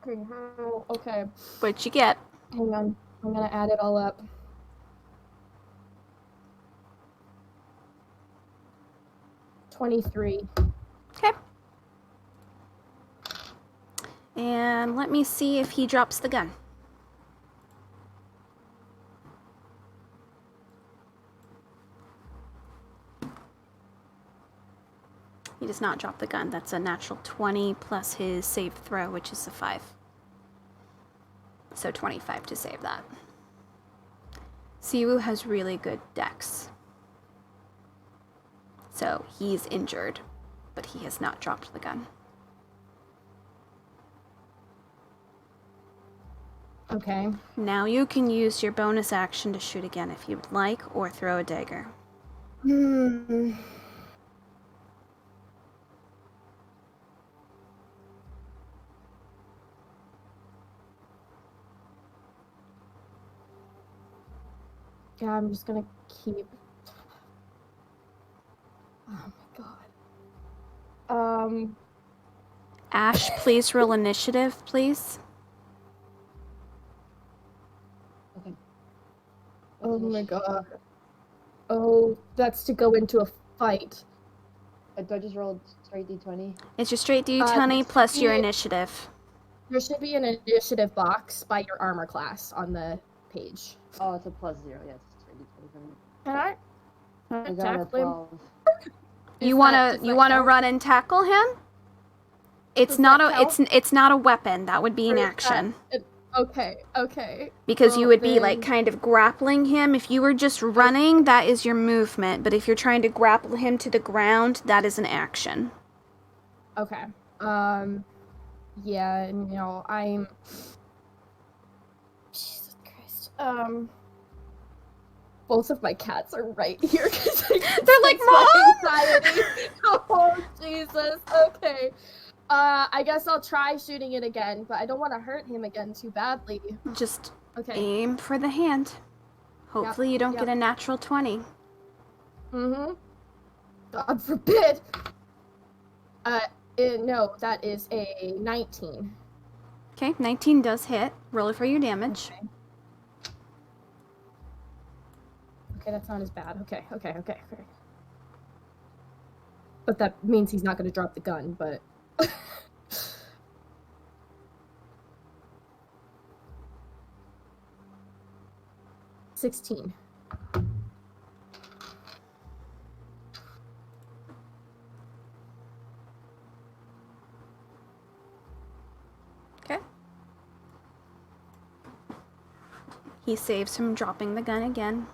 Fucking hell. Okay. What'd you get? Hang on. I'm gonna add it all up. $23. Okay. And let me see if he drops the gun. He does not drop the gun. That's a natural 20 plus his save throw, which is a 5. So 25 to save that. Siwoo has really good dex. So he's injured, but he has not dropped the gun. Okay. Now you can use your bonus action to shoot again if you would like, or throw a dagger. Yeah, I'm just gonna keep. Oh my god. Ash, please roll initiative, please. Okay. Oh my god. Oh, that's to go into a fight. Do I just rolled straight d20? It's your straight d20 plus your initiative. There should be an initiative box by your armor class on the page. Oh, it's a +0. Yes, straight d20 for me. Can I? I got a Tackle him? 12. You Does that wanna count? run and tackle him? It's Does not that it's not a weapon. That would be an Or is that- action. Okay. Because you Well, would be like then- kind of grappling him. If you were just running, that is your movement. But if you're trying to grapple him to the ground, that is an action. Okay. Yeah, and I'm. Jesus Christ. Both of my cats are right here because They're like, anxiety. Oh Jesus. Okay. I guess I'll try shooting it again, but I don't want to hurt him again too badly. Just Okay. aim for the hand. Hopefully you don't yep. get a natural 20. Mm-hmm. God forbid. No, that is a 19. Okay, 19 does hit. Roll it for your damage. Okay, that's not as bad. Okay. But that means he's not going to drop the gun, but... 16. Okay. He saves from dropping the gun again.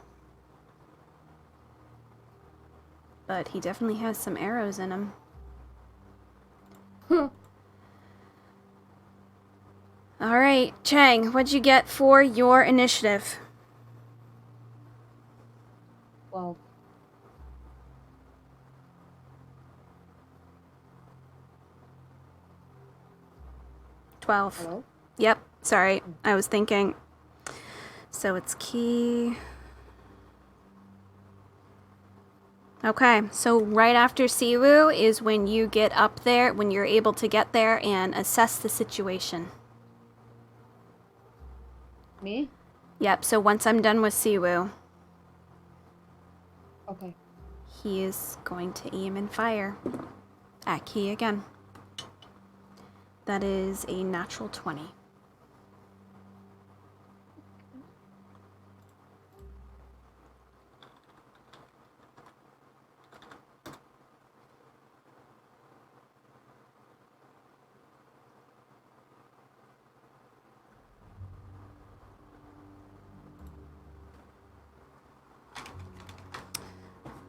But he definitely has some arrows in him. Alright, Chang, what'd you get for your initiative? 12. Twelve. Hello? Yep, sorry, I was thinking. So it's key. Okay, so right after Siwu is when you get up there, when you're able to get there and assess the situation. Me? Yep, so once I'm done with Siwu, Okay. he is going to aim and fire at Key again. That is a natural 20.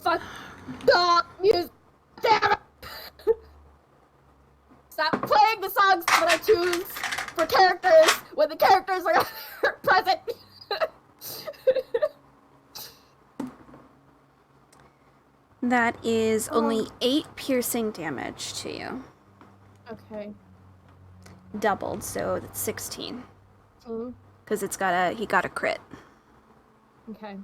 Fuck. Stop music. Damn it. Stop playing the songs that I choose for characters when the characters are present. That is only 8 piercing damage to you. Okay. Doubled, so that's 16. Mm, Because he got a crit. okay.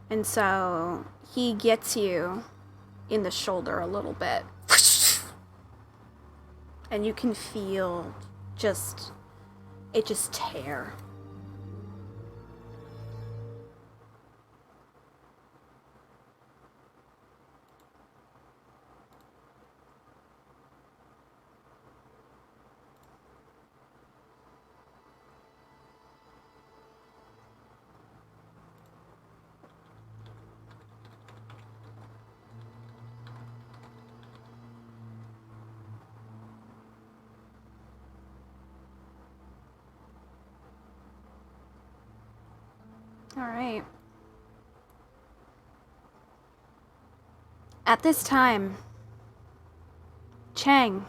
And so he gets you in the shoulder a little bit. And you can feel it just tear. All right. At this time, Chang,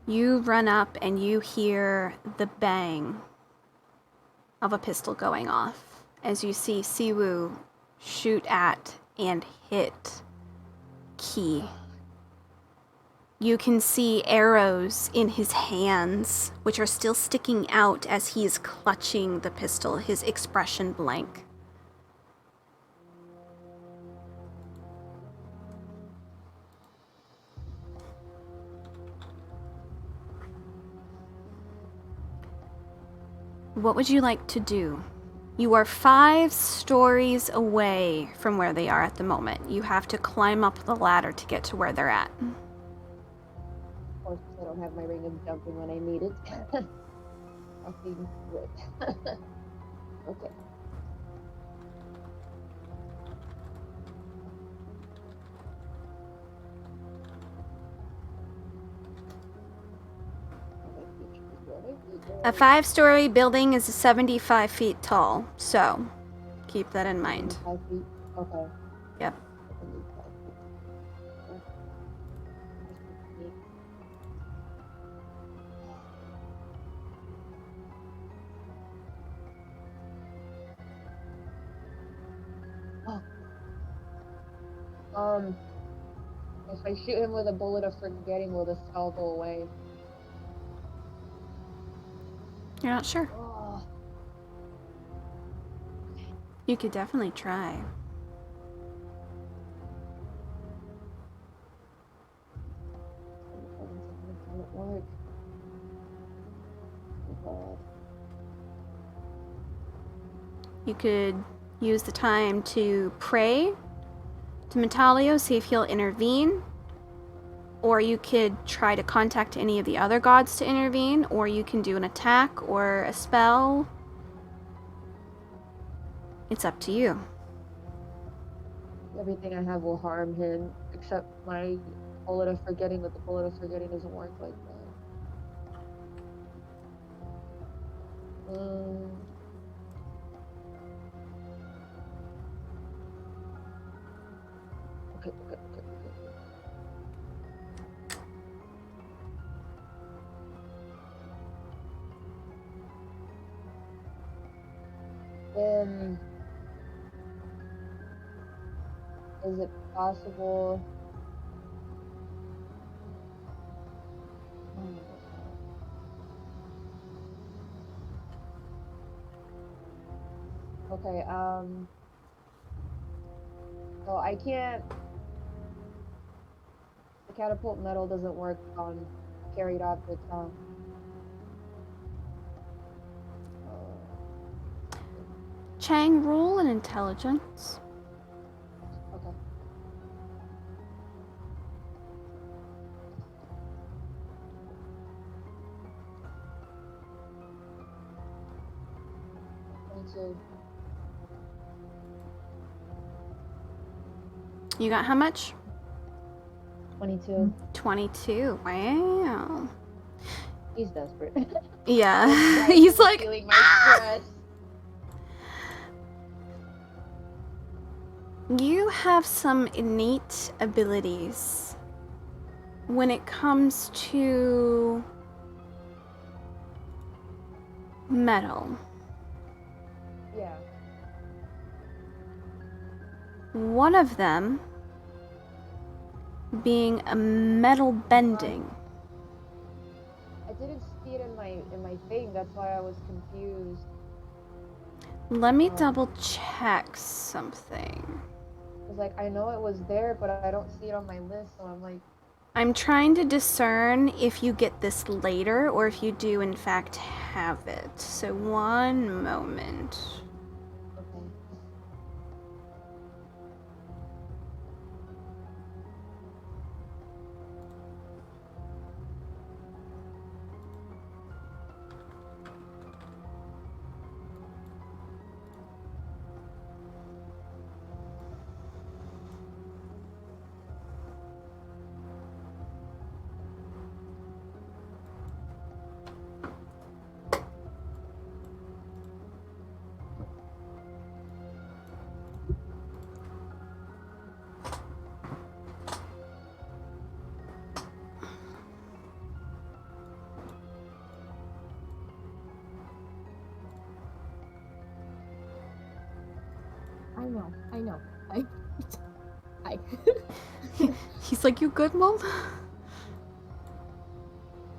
you run up and you hear the bang of a pistol going off as you see Siwu shoot at and hit Key. You can see arrows in his hands, which are still sticking out as he is clutching the pistol, his expression blank. What would you like to do? You are 5 stories away from where they are at the moment. You have to climb up the ladder to get to where they're at. Of course, I don't have my ring of jumping when I need it. Fucking rip. Okay. A 5-story building is 75 feet tall, so keep that in mind. 5 feet? Okay. Yep. 75 feet. Oh. If I shoot him with a bullet of forgetting, will the spell go away? You're not sure. Oh. You could definitely try. It work. Oh, You could use the time to pray to Metalio, see if he'll intervene. Or you could try to contact any of the other gods to intervene, or you can do an attack or a spell. It's up to you. everything I have will harm him, except my bullet of forgetting, but the bullet of forgetting doesn't work like that. Okay. Is it possible? Okay, so I can't. The catapult metal doesn't work on carried objects, huh? Chang, roll an intelligence. Okay. So, You got how much? 22. 22. Wow. He's desperate. Yeah. He's like, feeling my stress. you have some innate abilities when it comes to metal. Yeah. One of them being a metal bending. I didn't see it in my thing. That's why I was confused. Let me double check something. Cause like I know it was there, but I don't see it on my list. So I'm like, I'm trying to discern if you get this later or if you do in fact have it. So one moment. okay. I know. I. He's like, you good, Mom?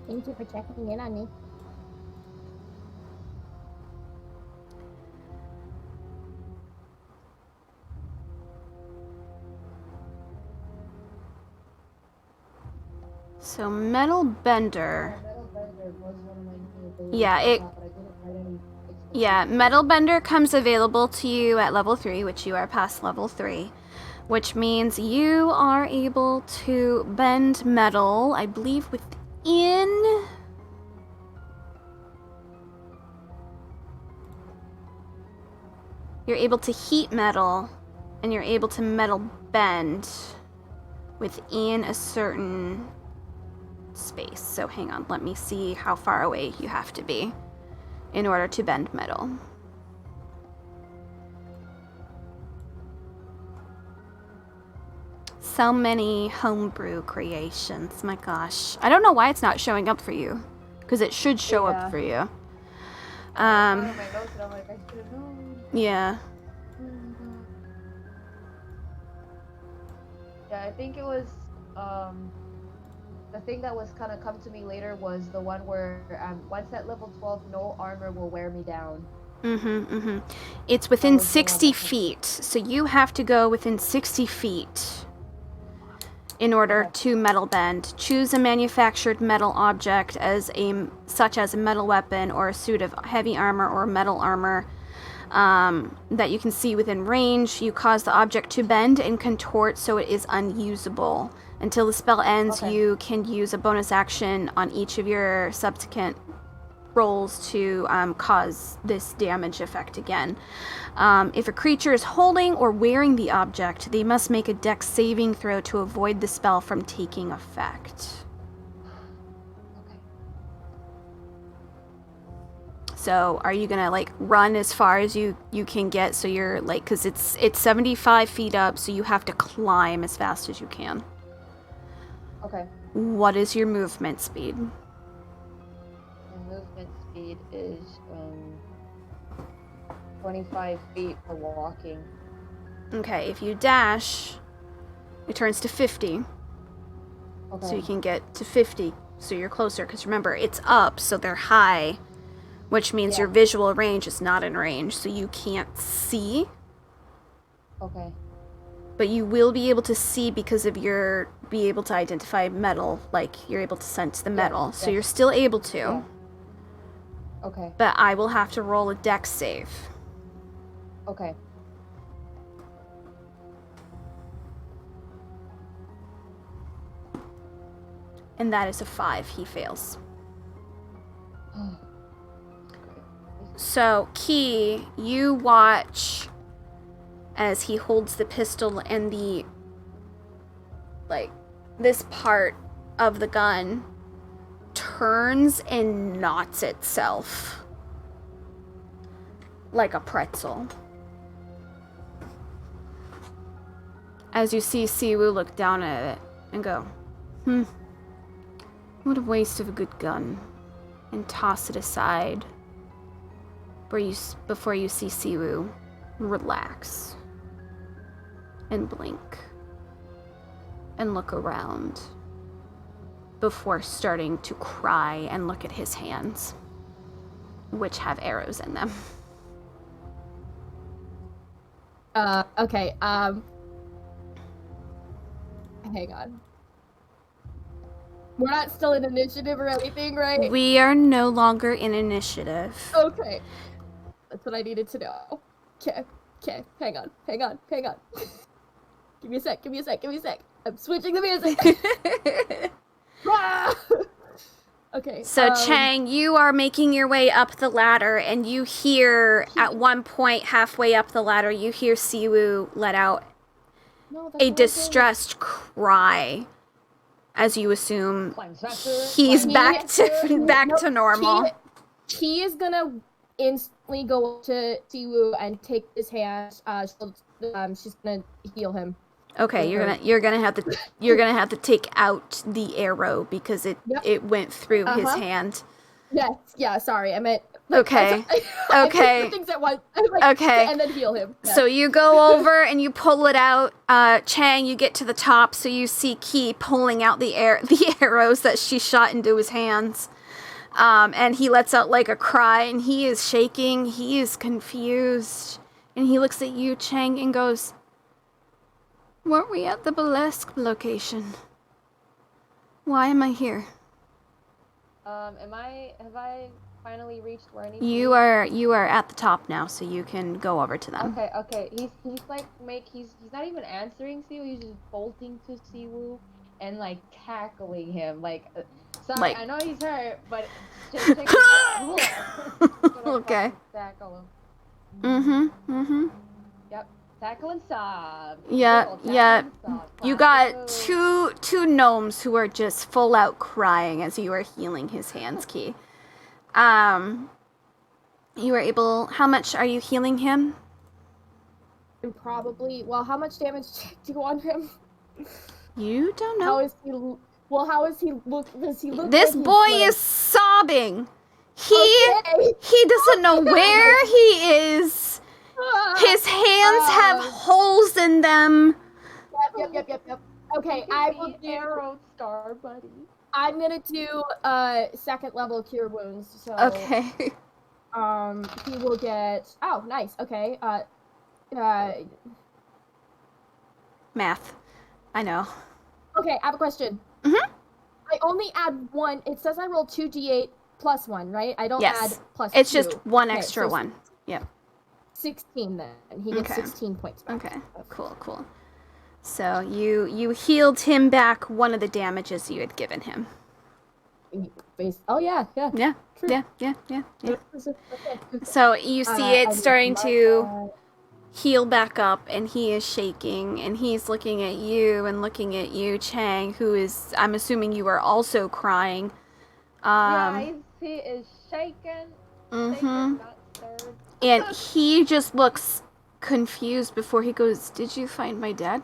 Thank you for checking in on me. So metal bender. Metal bender was one of my new abilities. Yeah, it. But I didn't write any extra Yeah, Metal Bender comes available to you at level 3, which you are past level 3, which means you are able to bend metal, I believe, within... You're able to heat metal, and you're able to metal bend within a certain space. So hang on, let me see how far away you have to be in order to bend metal. So many homebrew creations, my gosh. I don't know why it's not showing up for you, because it should show up for you. on my notes, and I'm like, I should have known. Yeah. Yeah, I think it was the thing that was kind of come to me later was the one where once at level 12, no armor will wear me down. It's within was the one 60 that- feet, so you have to go within 60 feet in order to metal bend. Choose a manufactured metal object such as a metal weapon or a suit of heavy armor or metal armor that you can see within range. You cause the object to bend and contort so it is unusable. Until the spell ends, you can use a bonus action on each of your subsequent rolls to cause this damage effect again. If a creature is holding or wearing the object, they must make a dex saving throw to avoid the spell from taking effect. Okay. So are you gonna like run as far as you can get, so you're like, because it's 75 feet up, so you have to climb as fast as you can. Okay. What is your movement speed? My movement speed is 25 feet for walking. Okay, if you dash, it turns to 50. Okay. So you can get to 50, so you're closer, because remember, it's up, so they're high, which means your visual range is not in range, so you can't see. Okay. But you will be able to see because of your be able to identify metal, like you're able to sense the metal. So you're still able to. Yeah. Okay. But I will have to roll a dex save. Okay. And that is a 5. He fails. So, Key, you watch as he holds the pistol and the, like, this part of the gun turns and knots itself like a pretzel. As you see Siwoo look down at it and go, what a waste of a good gun, and toss it aside before you see Siwoo relax and blink and look around before starting to cry and look at his hands, which have arrows in them. Okay, hang on. We're not still in initiative or anything, right? We are no longer in initiative. Okay. That's what I needed to know. Okay, hang on. Give me a sec. I'm switching the music. Okay. So, Chang, you are making your way up the ladder, and you hear, at one point, halfway up the ladder, you hear Siwoo let out a distressed cry, as you assume he's back to normal. He is gonna instantly go to Siwoo and take his hand. She's gonna heal him. Okay, you're gonna have to take out the arrow because it went through his hand. Yes, yeah. Sorry, I meant. Okay. Okay. Things at once. Okay. And then heal him. Yeah. So you go over and you pull it out. Chang, you get to the top, so you see Key pulling out the arrows that she shot into his hands. And he lets out like a cry, and he is shaking. He is confused, and he looks at you, Chang, and goes, "Weren't we at the Bolesque location? Why am I here?" Have I finally reached where I need to You are at the top now, so you can go over to them. Okay. He's like he's not even answering Siwoo. He's just bolting to Siwoo and like tackling him. Sorry, I know he's hurt, but just take Okay. Tackle him. Mm-hmm. Yep. Tackle and sob. Yeah. You got two gnomes who are just full out crying as you are healing his hands, Key. You were able. How much are you healing him? And probably. Well, how much damage do you want him? You don't know. How is he? Well, how is he look? Does he look? This like boy he's is sobbing. He doesn't know where he is. His hands have holes in them. Yep. Okay, I will do arrow scar, buddy. I'm gonna do second level cure wounds. So Okay. he will get. Oh, nice. Okay. Math. I know. Okay, I have a question. Mhm. I only add 1. It says I roll 2d8 plus 1, right? I don't add plus It's 2. just one Okay, extra so one. Yep. 16 then. He gets Okay. 16 points back. Okay. Cool. So you healed him back one of the damages you had given him. Oh yeah. Yeah. True. Yeah. Okay. So you see it starting to heal back up, and he is shaking, and he's looking at you, Chang, who is, I'm assuming you are also crying. He is shaken. Mm-hmm. Not stirred. And he just looks confused before he goes, "Did you find my dad?"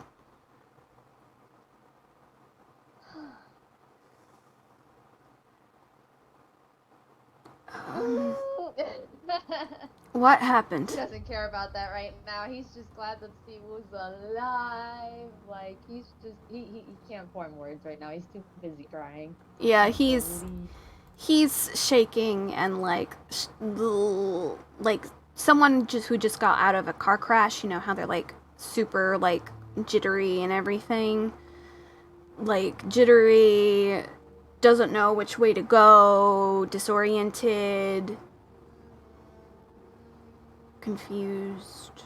What happened? He doesn't care about that right now. He's just glad that Siwoo's alive. Like, he's just he can't form words right now. He's too busy crying. Yeah, he's He's shaking and like someone who just got out of a car crash. You know how they're like super like jittery and everything. Like jittery, doesn't know which way to go, disoriented, confused.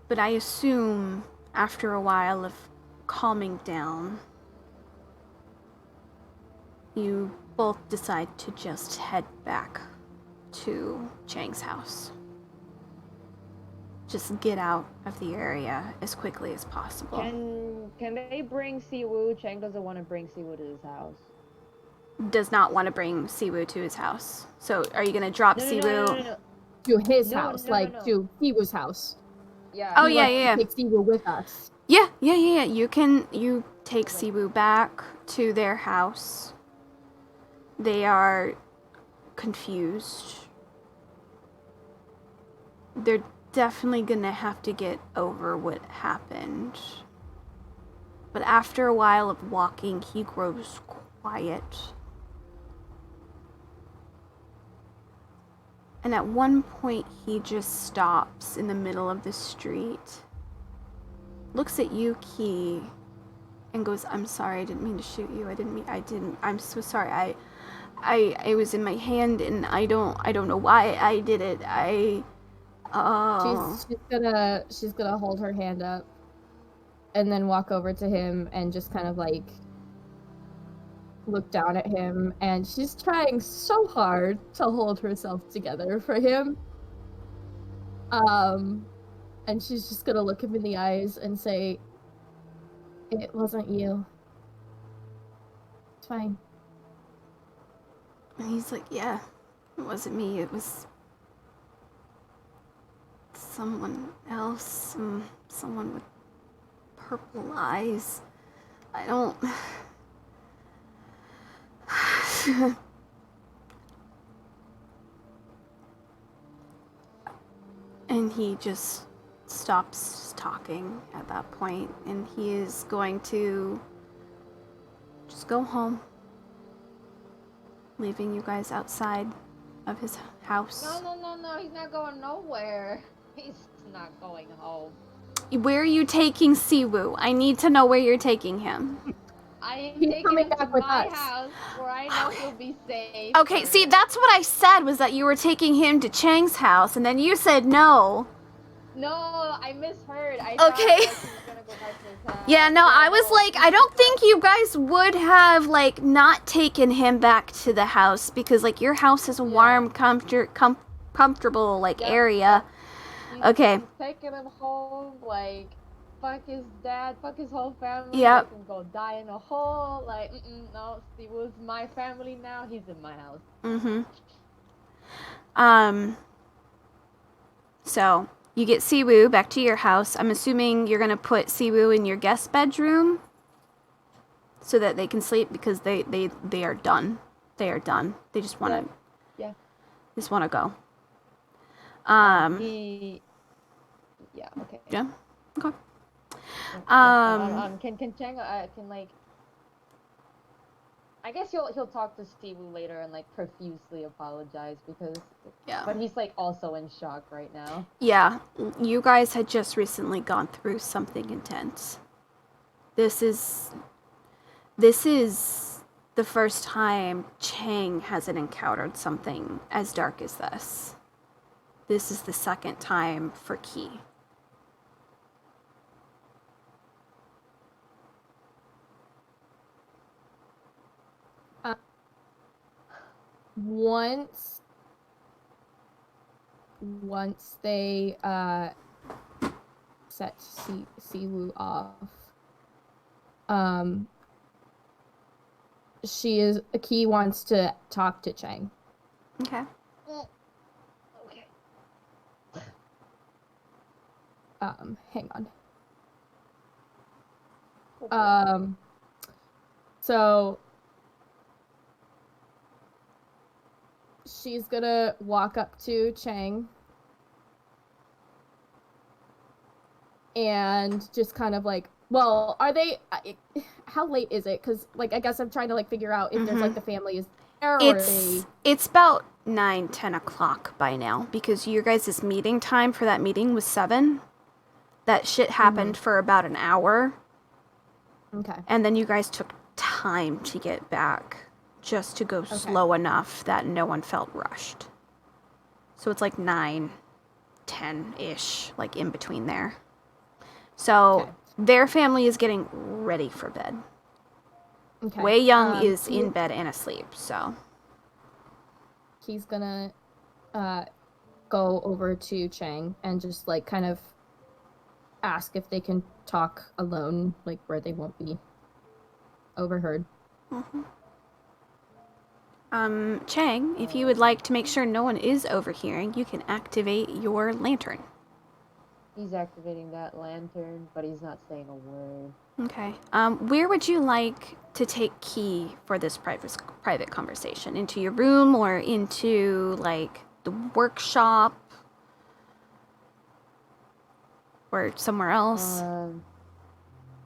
But I assume after a while of calming down, you both decide to just head back to Chang's house. Just get out of the area as quickly as possible. Can they bring Siwoo? Chang doesn't want to bring Siwoo to his house. Does not want to bring Siwoo to his house. So are you gonna drop Siwoo? No. To his No, house, no, like no. to Siwoo's house. Yeah. Oh, He yeah, wants to yeah. Take Siwoo with us. Yeah. You take Siwoo back to their house. They are confused. They're definitely gonna have to get over what happened. But after a while of walking, he grows quiet. And at one point, he just stops in the middle of the street, looks at you, Key, and goes, "I'm sorry, I didn't mean to shoot you. I'm so sorry. It was in my hand, and I don't know why I did it. She's gonna hold her hand up and then walk over to him and just kind of like look down at him, and she's trying so hard to hold herself together for him. And she's just gonna look him in the eyes and say, "It wasn't you. It's fine." And he's like, "Yeah, it wasn't me. It was someone else. Someone with purple eyes. I don't..." And he just stops talking at that point, and he is going to just go home, leaving you guys outside of his house. No, he's not going nowhere. He's not going home. Where are you taking Siwoo? I need to know where you're taking him. I am He's taking coming him to back with my us. house where I know he'll be safe. Okay, see, that's what I said, was that you were taking him to Chang's house, and then you said no. No, I misheard. I Okay. thought like, he was gonna go back to his house. Yeah, no, I was like, I don't think you guys would have, like, not taken him back to the house, because, like, your house is a warm, comfortable, like, Yep. area. He's- Okay. He's taking him home, like, fuck his dad, fuck his whole family. Yep. Let him go die in a hole. Like, no, Steve was my family now. He's in my house. So, you get Siwoo back to your house. I'm assuming you're gonna put Siwoo in your guest bedroom so that they can sleep, because they are done. They are done. They just wanna... Yeah. Just wanna go. Yeah, okay. Yeah. Okay. Can Chang can like, I guess he'll talk to Stevie later and like profusely apologize, because Yeah. but he's like also in shock right now. Yeah, you guys had just recently gone through something intense. This is the first time Chang hasn't encountered something as dark as this. This is the second time for Key. Once they set Siwoo off, Key wants to talk to Chang. Okay. Okay. Hang on. So she's gonna walk up to Chang and just kind of like Well, are they? How late is it? Because, like, I guess I'm trying to like figure out if there's like the family is there or It's about 9-10 o'clock by now because your guys' meeting time for that meeting was 7. That shit happened for about an hour, Okay. and then you guys took time to get back just to go slow enough that no one felt rushed. So it's like 9-10-ish, like in between there. So their family is getting ready for bed. Okay. Wei Young is in bed and asleep, so. He's gonna go over to Chang and just like kind of ask if they can talk alone, like where they won't be overheard. Chang, if you would like to make sure no one is overhearing, you can activate your lantern. He's activating that lantern, but he's not saying a word. Okay. Where would you like to take Key for this private conversation? Into your room or into, like, the workshop? Or somewhere else?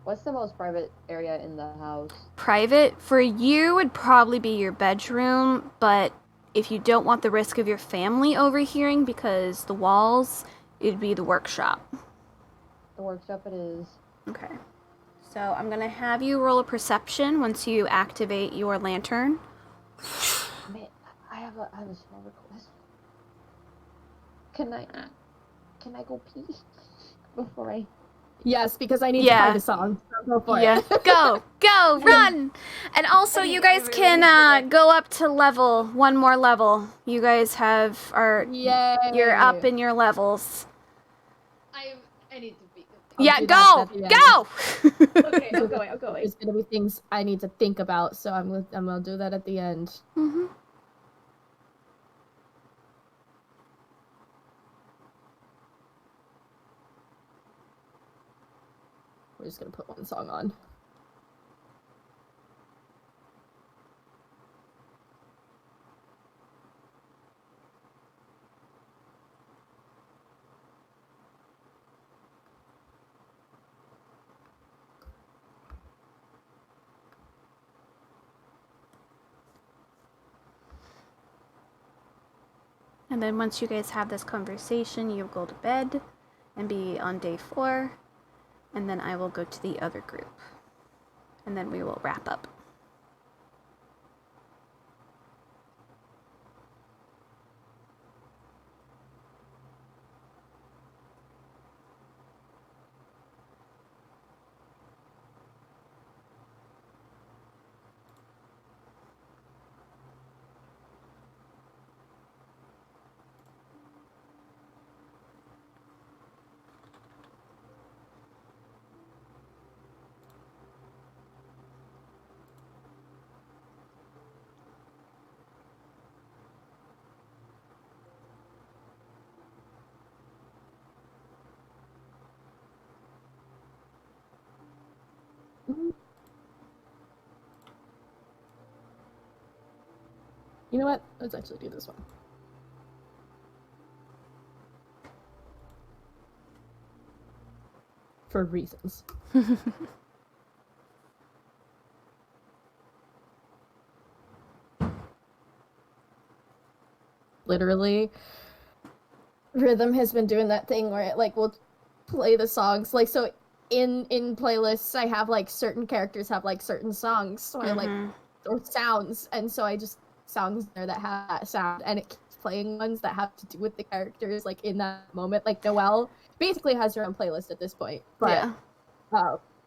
What's the most private area in the house? Private? For you would probably be your bedroom, but if you don't want the risk of your family overhearing because the walls, it'd be the workshop. The workshop it is. Okay. So I'm gonna have you roll a perception once you activate your lantern. Man, I have a small request. Can I go pee before I? Yes, because I need to find a song. So go for it. Go, run! And also, you guys can go up to one more level. You guys you're up in your levels. I need to pee. Yeah, do go! that at the Go! Okay, I'm going. There's gonna be things I need to think about, so I'm gonna do that at the end. Mm-hmm. We're just gonna put one song on. And then once you guys have this conversation, you'll go to bed and be on day 4. And then I will go to the other group. And then we will wrap up. You know what? Let's actually do this one. For reasons. Literally, Rhythm has been doing that thing where it like will play the songs. Like, so in playlists I have like certain characters have like certain songs, so I like or sounds, and so I just songs there that have that sound, and it keeps playing ones that have to do with the characters like in that moment. Like Noelle basically has her own playlist at this point, but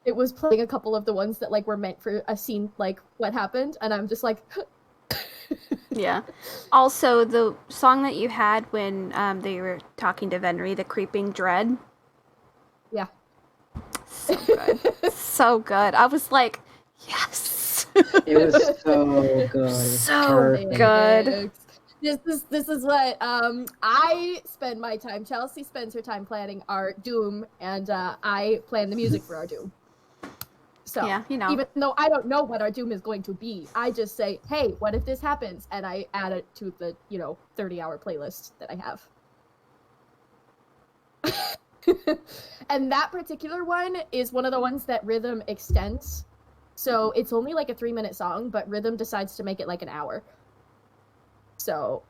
it was playing a couple of the ones that like were meant for a scene, like what happened, and I'm just like Yeah. Also, the song that you had when they were talking to Venri, the Creeping Dread. Yeah. So good. So good. I was like, yes. It was so good. So Perfect. good. This is what I spend my time. Chelsea spends her time planning our Doom, and I plan the music for our Doom. So yeah, you know. Even though I don't know what our Doom is going to be, I just say, hey, what if this happens? And I add it to the 30-hour playlist that I have. And that particular one is one of the ones that Rhythm extends. So it's only like a 3-minute song, but Rhythm decides to make it like an hour. So.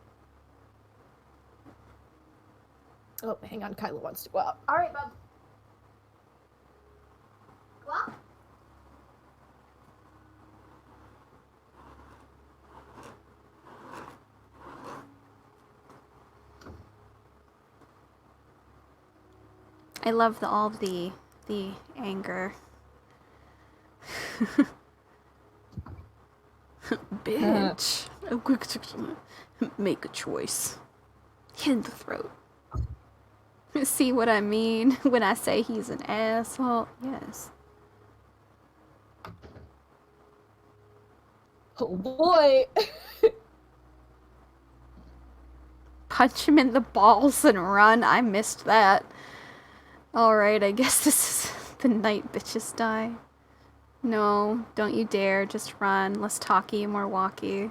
Oh, hang on. Kyla wants to go out. All right, bub. Go out. I love all of the anger. Bitch. Make a choice. In the throat. See what I mean when I say he's an asshole? Yes. Oh boy. Punch him in the balls and run. I missed that. Alright, I guess this is the night bitches die. No, don't you dare. Just run. Less talky, more walky.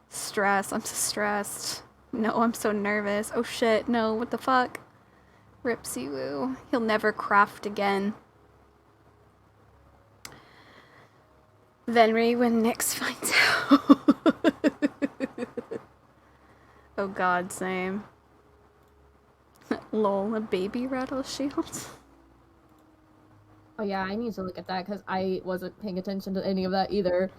Stress. I'm so stressed. No, I'm so nervous. Oh shit, no, what the fuck? Rip Siwoo. He'll never craft again. Venri when Nyx finds out. Oh god, same. Lol, a baby rattle shield. Oh yeah, I need to look at that because I wasn't paying attention to any of that either.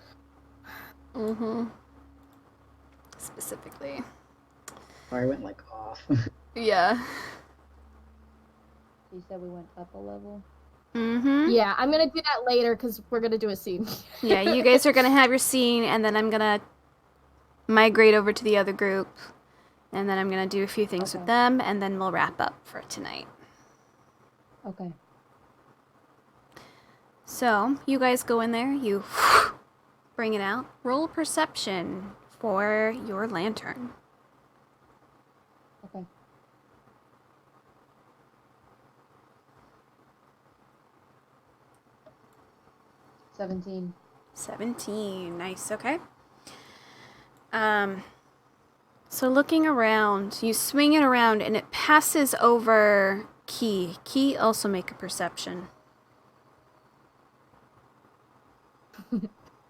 Specifically. Or I went like off. Yeah. You said we went up a level. Yeah, I'm gonna do that later because we're gonna do a scene. Yeah, you guys are gonna have your scene, and then I'm gonna migrate over to the other group, and then I'm gonna do a few things with them, and then we'll wrap up for tonight. Okay. So, you guys go in there, you bring it out. Roll perception for your lantern. Okay. $17. 17. Nice, okay. So looking around, you swing it around and it passes over Key. Key, also make a perception.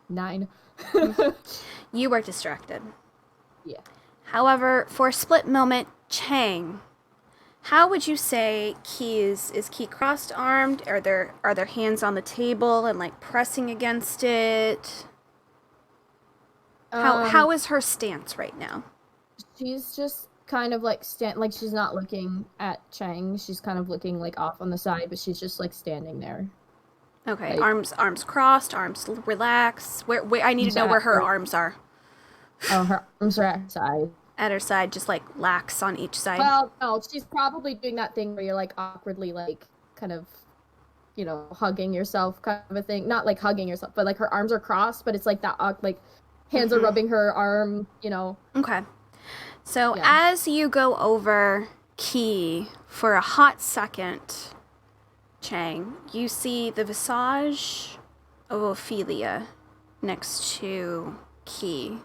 9. You are distracted. Yeah. However, for a split moment, Chang, how would you say Key is Key crossed armed? Are their hands on the table and like pressing against it? How is her stance right now? She's just kind of like like she's not looking at Chang. She's kind of looking like off on the side, but she's just like standing there. Okay, Like, arms crossed, arms relaxed. Where I need to know where her arms are. Oh, her arms are at her side. At her side, just like lax on each side. Well, no, she's probably doing that thing where you're like awkwardly like kind of, you know, hugging yourself kind of a thing. Not like hugging yourself, but like her arms are crossed, but it's like that like hands are rubbing her arm, you know. Okay. So Yeah. as you go over Key for a hot second, Chang, you see the visage of Ophelia next to Key,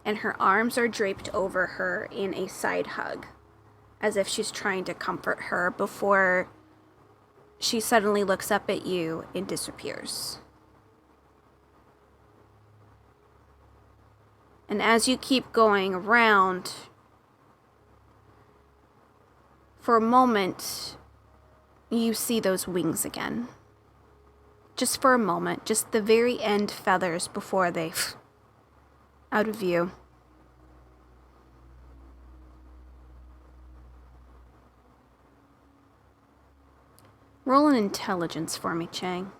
and her arms are draped over her in a side hug, as if she's trying to comfort her before she suddenly looks up at you and disappears. And as you keep going around, for a moment, you see those wings again. Just for a moment, just the very end feathers before they out of view. Roll an intelligence for me, Chang.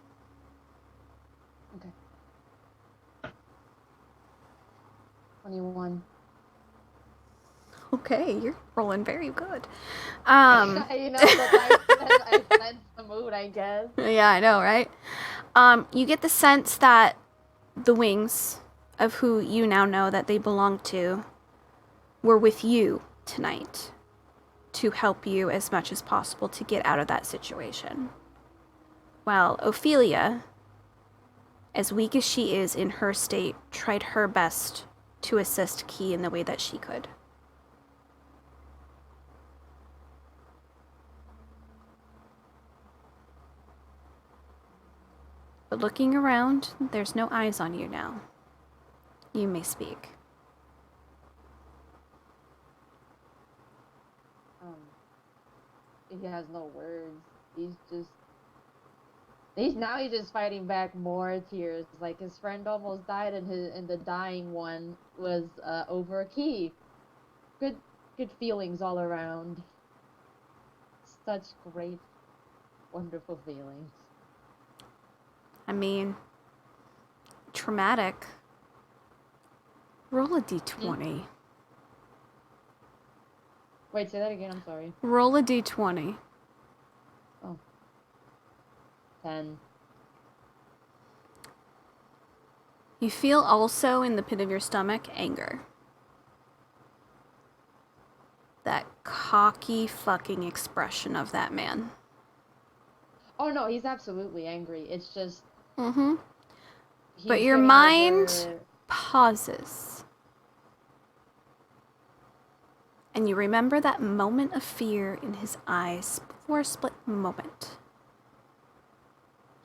Okay. 21. Okay, you're rolling very good. You know, I sense the mood, I guess. Yeah, I know, right? You get the sense that the wings of who you now know that they belong to were with you tonight to help you as much as possible to get out of that situation. While Ophelia, as weak as she is in her state, tried her best to assist Key in the way that she could. But looking around, there's no eyes on you now. You may speak. He has no words. He's just fighting back more tears. Like his friend almost died, and the dying one was over a key. Good feelings all around. Such great, wonderful feelings. I mean, traumatic. Roll a d20. Wait, say that again. I'm sorry. Roll a d20. Oh. 10. You feel also in the pit of your stomach anger. That cocky fucking expression of that man. Oh no, he's absolutely angry. It's just. Mm-hmm. he's But your getting mind over- pauses. And you remember that moment of fear in his eyes for a split moment.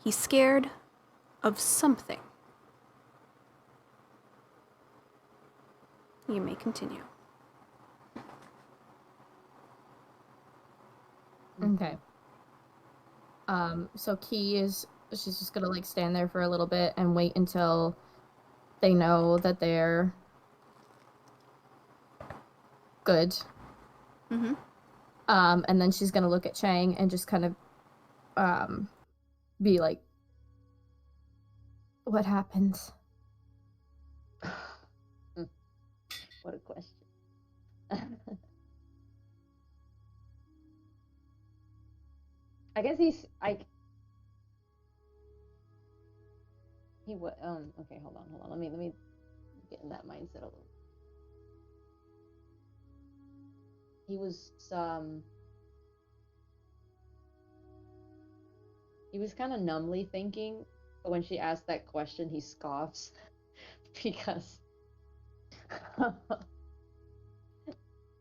He's scared of something. You may continue. Okay. So she's just gonna like stand there for a little bit and wait until they know that they're good. Mm-hmm. And then she's gonna look at Chang and just kind of be like, what happened? What a question. I guess he's like. He would. Okay, hold on. Let me get in that mindset a little. He was kind of numbly thinking, but when she asked that question, he scoffs because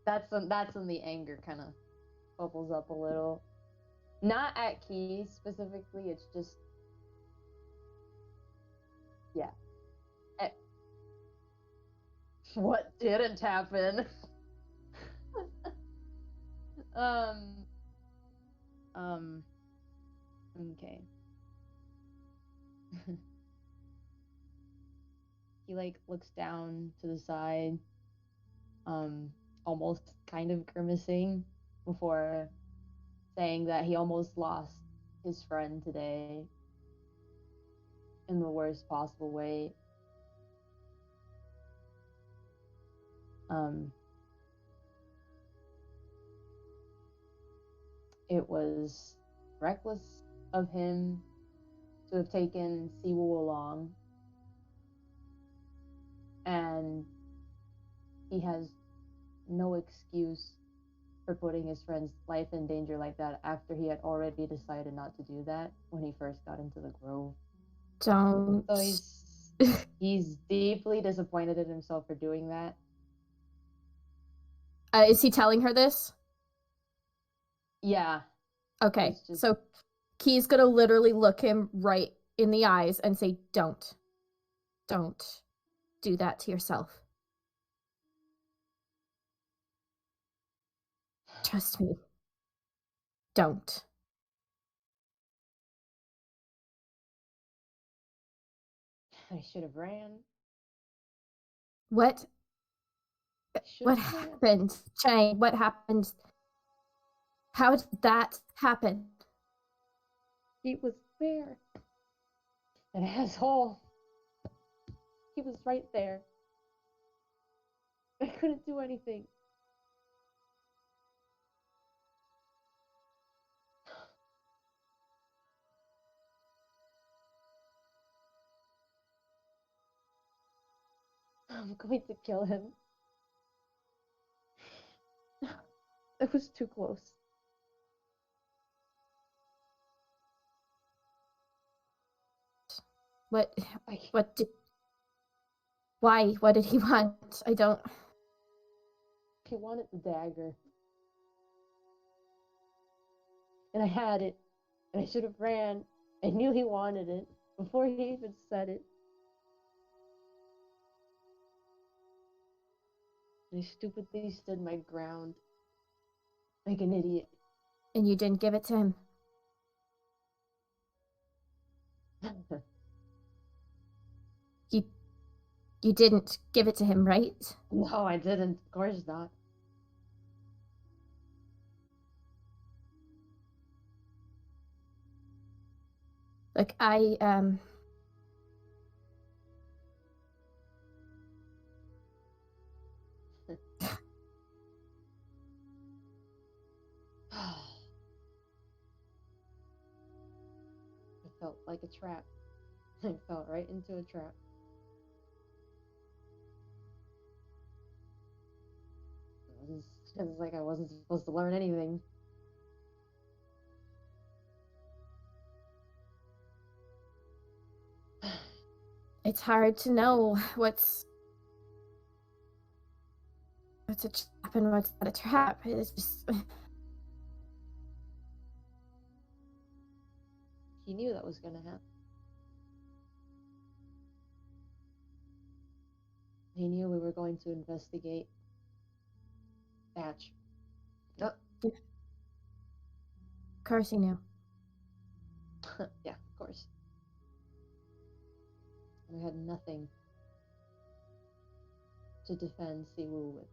that's when the anger kind of bubbles up a little. Not at Key specifically. It's just yeah. What didn't happen? Okay. He like looks down to the side, almost kind of grimacing before saying that he almost lost his friend today in the worst possible way. It was reckless of him to have taken Siwoo along, and he has no excuse for putting his friend's life in danger like that after he had already decided not to do that when he first got into the grove. Don't. So he's deeply disappointed in himself for doing that. Is he telling her this? Yeah. Okay, It's just- so Key's gonna literally look him right in the eyes and say, don't do that to yourself. Trust me. Don't. I should have ran. What Should've ran. happened? Chang, what happened? How did that happen? He was there. An asshole. He was right there. I couldn't do anything. I'm going to kill him. It was too close. What did... Why? What did he want? I don't... He wanted the dagger. And I had it. And I should have ran. I knew he wanted it. before he even said it. I stupidly stood my ground like an idiot. And you didn't give it to him. You didn't give it to him, right? No, I didn't. Of course not. Like, It felt like a trap. I fell right into a trap. It was like I wasn't supposed to learn anything. it's hard to know what's a trap and what's not a trap. It's just... He knew that was gonna happen. He knew we were going to investigate Batch. Oh, Of course he knew. yeah, of course. And I had nothing to defend Siwoo with.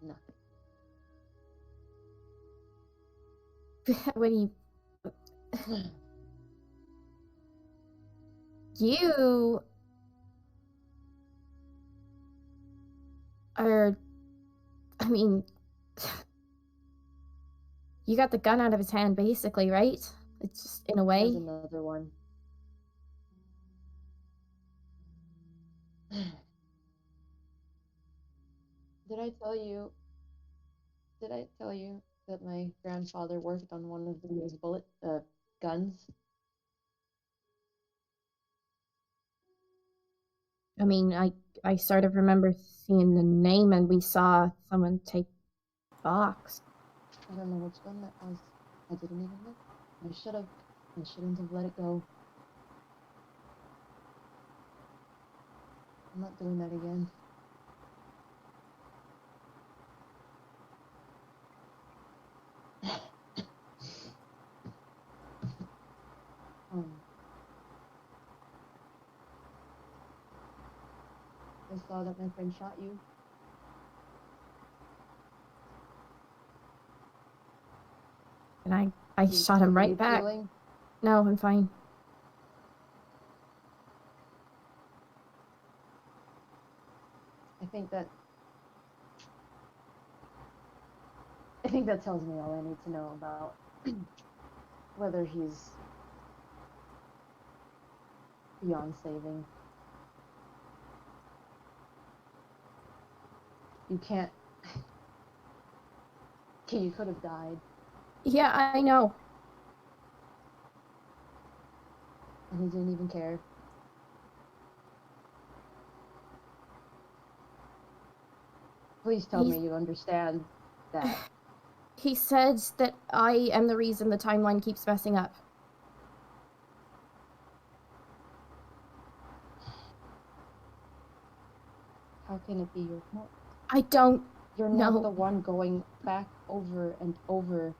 Nothing. When you are, I mean, you got the gun out of his hand, basically, right? It's just in a way. There's another one. Did I tell you? Did I tell you that my grandfather worked on one of these guns? I mean, I sort of remember seeing the name, and we saw someone take box. I don't know which gun that was. I didn't even look. I should have. I shouldn't have let it go. I'm not doing that again. I saw that my friend shot you. And I shot him right back. Feeling? No, I'm fine. I think that tells me all I need to know about whether he's beyond saving. You can't. Okay, you could have died. Yeah, I know. And he didn't even care. Please tell me you understand that. He said that I am the reason the timeline keeps messing up. How can it be your fault? I don't You're know. not the one going back over and over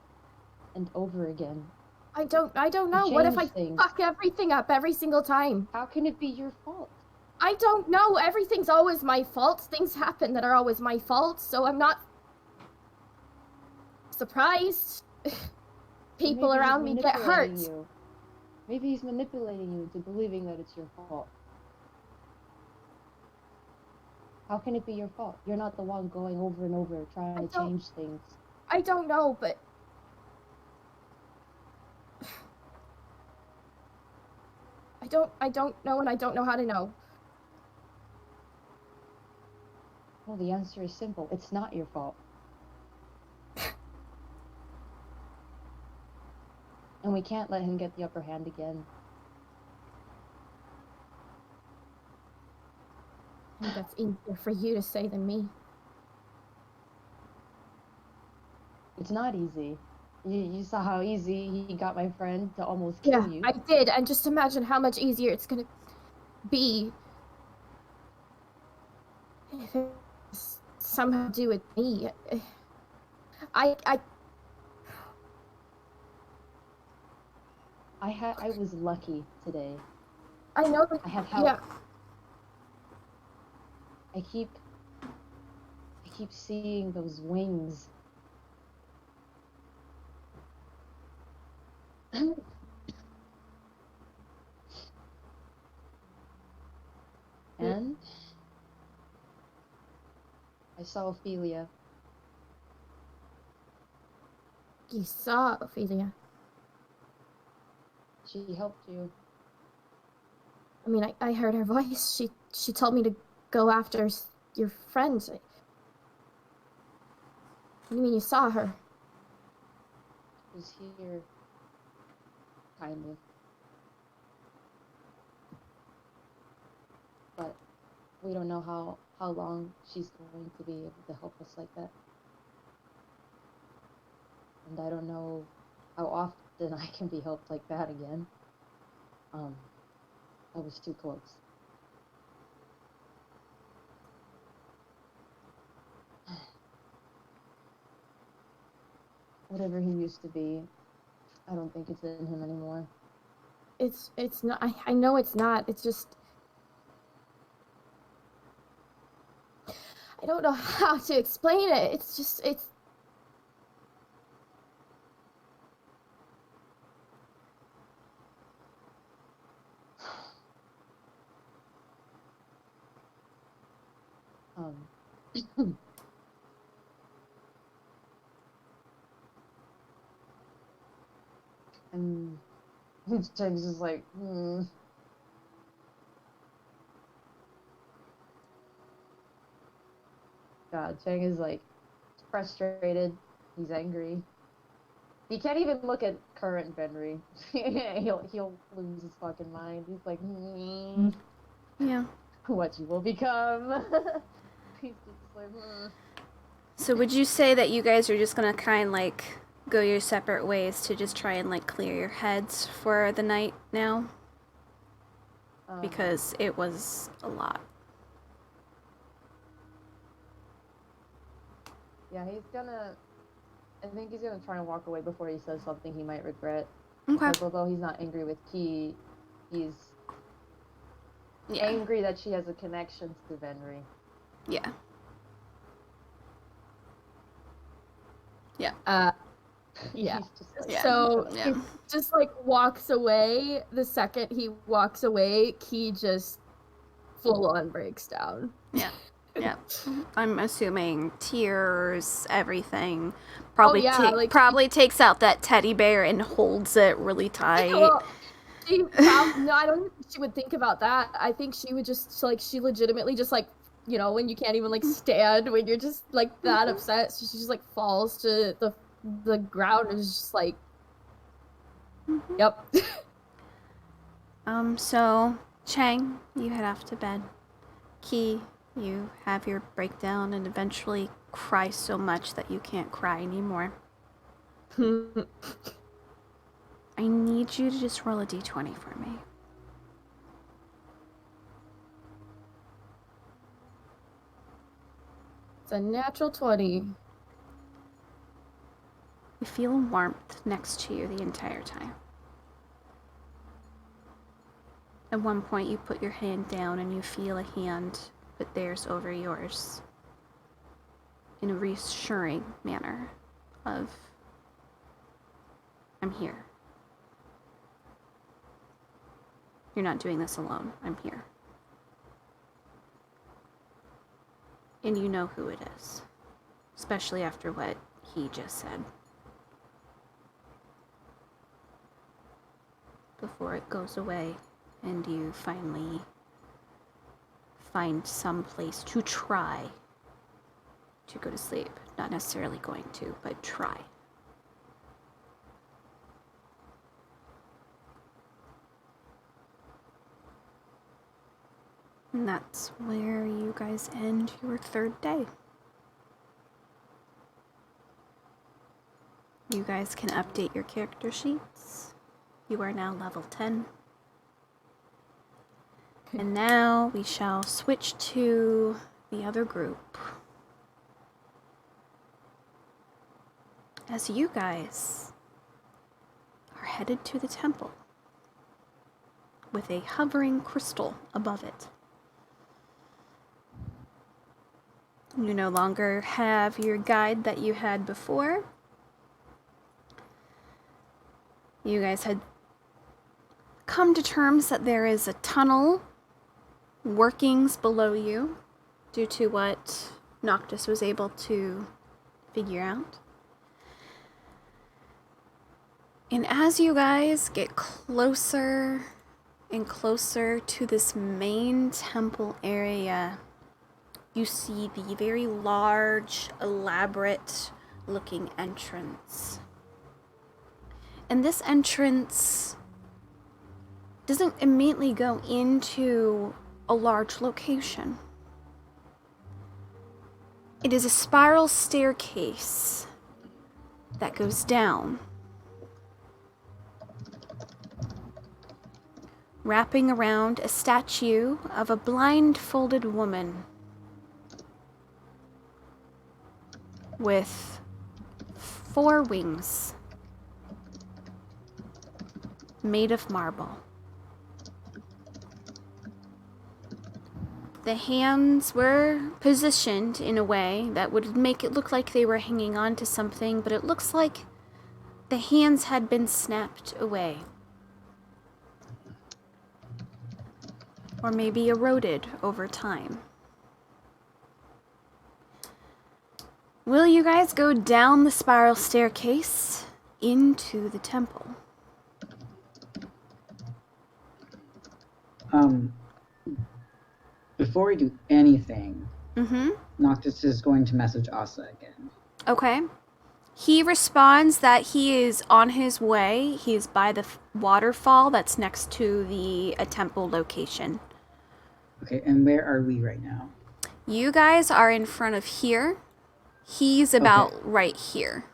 and over again. I don't know. What if I fuck everything up every single time? How can it be your fault? I don't know. Everything's always my fault. Things happen that are always my fault, so I'm not surprised people around me get hurt. Maybe he's manipulating you into believing that it's your fault. How can it be your fault? You're not the one going over and over trying to change things. I don't know, but I don't know, and I don't know how to know. Well, the answer is simple. It's not your fault. And we can't let him get the upper hand again. I think that's easier for you to say than me. It's not easy. You saw how easy he got my friend to almost Yeah, kill you. I did, and just imagine how much easier it's gonna be if it's somehow to do with me. I I was lucky today. I know that. I have help. Yeah, I keep seeing those wings. And I saw Ophelia. you saw Ophelia. She helped you. I mean, I heard her voice. She told me to go after your friends. What do you mean you saw her? She was here. Kind of. But we don't know how long she's going to be able to help us like that. And I don't know how often I can be helped like that again. I was too close. Whatever he used to be, I don't think it's in him anymore. It's not. I know it's not. It's just. I don't know how to explain it. It's just. It's. And James is like, God, Chang is like frustrated. He's angry. He can't even look at current Benry. he'll lose his fucking mind. He's like, Yeah. what you will become. He's just like, So would you say that you guys are just gonna kind of like go your separate ways to just try and like clear your heads for the night now? Because it was a lot. Yeah, I think he's gonna try and walk away before he says something he might regret. Okay. Because although he's not angry with Key, he's angry that she has a connection to Venry. Yeah. Yeah. He's just like, Yeah. So Yeah. he just like walks away. The second he walks away, Key just full on breaks down. Yeah. Yeah. I'm assuming tears, everything. Probably probably takes out that teddy bear and holds it really tight. Well, no, I don't think she would think about that. I think she would just like she legitimately just like when you can't even like stand when you're just like that upset. So she just like falls to the ground and is just like, yep. So Chang, you head off to bed. Key, you have your breakdown and eventually cry so much that you can't cry anymore. I need you to just roll a d20 for me. It's a natural 20. You feel warmth next to you the entire time. At one point, you put your hand down and you feel a hand put theirs over yours in a reassuring manner of, I'm here. You're not doing this alone. I'm here. And you know who it is, especially after what he just said. Before it goes away and you finally find some place to try to go to sleep. Not necessarily going to, but try. And that's where you guys end your third day. You guys can update your character sheets. You are now level 10. And now we shall switch to the other group. As you guys are headed to the temple with a hovering crystal above it. You no longer have your guide that you had before. You guys had come to terms that there is a tunnel workings below you due to what Noctis was able to figure out. And as you guys get closer and closer to this main temple area, you see the very large, elaborate looking entrance. And this entrance doesn't immediately go into a large location. It is a spiral staircase that goes down, wrapping around a statue of a blindfolded woman with 4 wings made of marble. The hands were positioned in a way that would make it look like they were hanging on to something, but it looks like the hands had been snapped away. Or maybe eroded over time. Will you guys go down the spiral staircase into the temple? Before we do anything, Noctis is going to message Asa again. Okay. He responds that he is on his way. He's by the waterfall that's next to the temple location. Okay, and where are we right now? You guys are in front of here. He's about right here.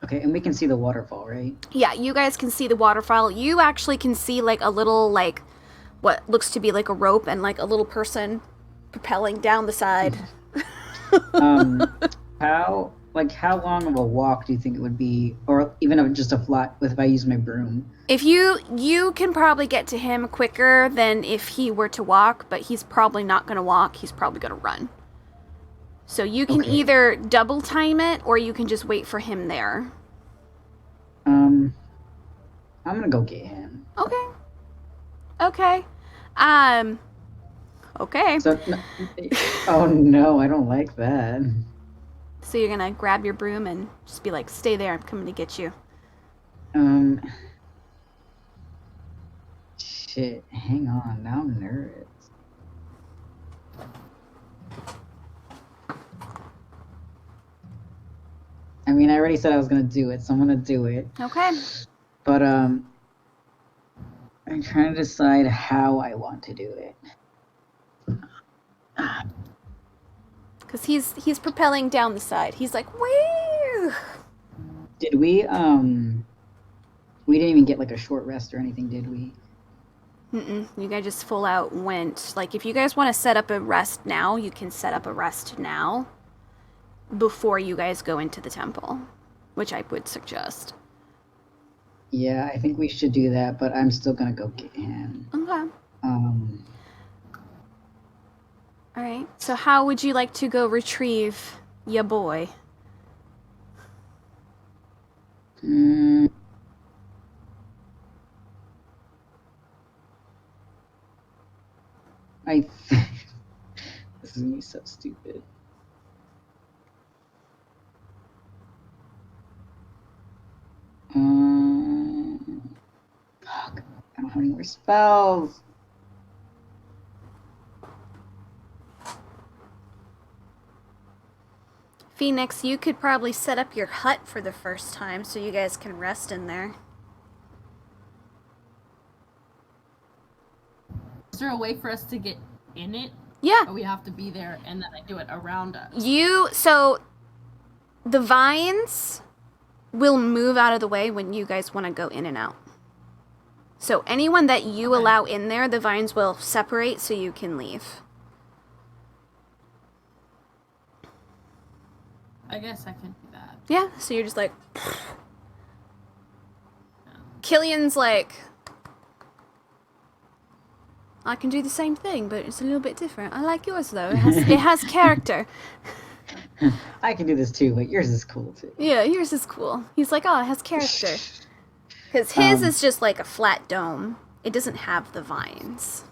Okay, and we can see the waterfall, right? Yeah, you guys can see the waterfall. You actually can see like a little, like, what looks to be like a rope and like a little person propelling down the side. How long of a walk do you think it would be, or even just a flat if I use my broom? If you can probably get to him quicker than if he were to walk, but he's probably not going to walk. He's probably going to run. So you can either double time it, or you can just wait for him there. I'm gonna go get him. Okay. Okay. So, oh no, I don't like that. So you're gonna grab your broom and just be like, stay there, I'm coming to get you. Shit, hang on, now I'm nervous. I mean, I already said I was gonna do it, so I'm gonna do it. Okay. But, I'm trying to decide how I want to do it. Because he's propelling down the side. He's like, woo! Did we didn't even get like a short rest or anything, did we? You guys just full out went. Like, if you guys want to set up a rest now, you can set up a rest now before you guys go into the temple, which I would suggest. Yeah, I think we should do that, but I'm still gonna go get him. Okay. Alright, so how would you like to go retrieve ya boy? I think this is gonna be so stupid. Fuck, I don't have any more spells. Phoenix, you could probably set up your hut for the first time so you guys can rest in there. Is there a way for us to get in it? Yeah. Or we have to be there and then I do it around us? So the vines will move out of the way when you guys want to go in and out. So anyone that you allow in there, the vines will separate so you can leave. I guess I can do that. Yeah, so you're just like... Killian's like... I can do the same thing, but it's a little bit different. I like yours, though. It has character. I can do this too, but yours is cool too. Yeah, yours is cool. He's like, oh, it has character. Because his is just like a flat dome. It doesn't have the vines.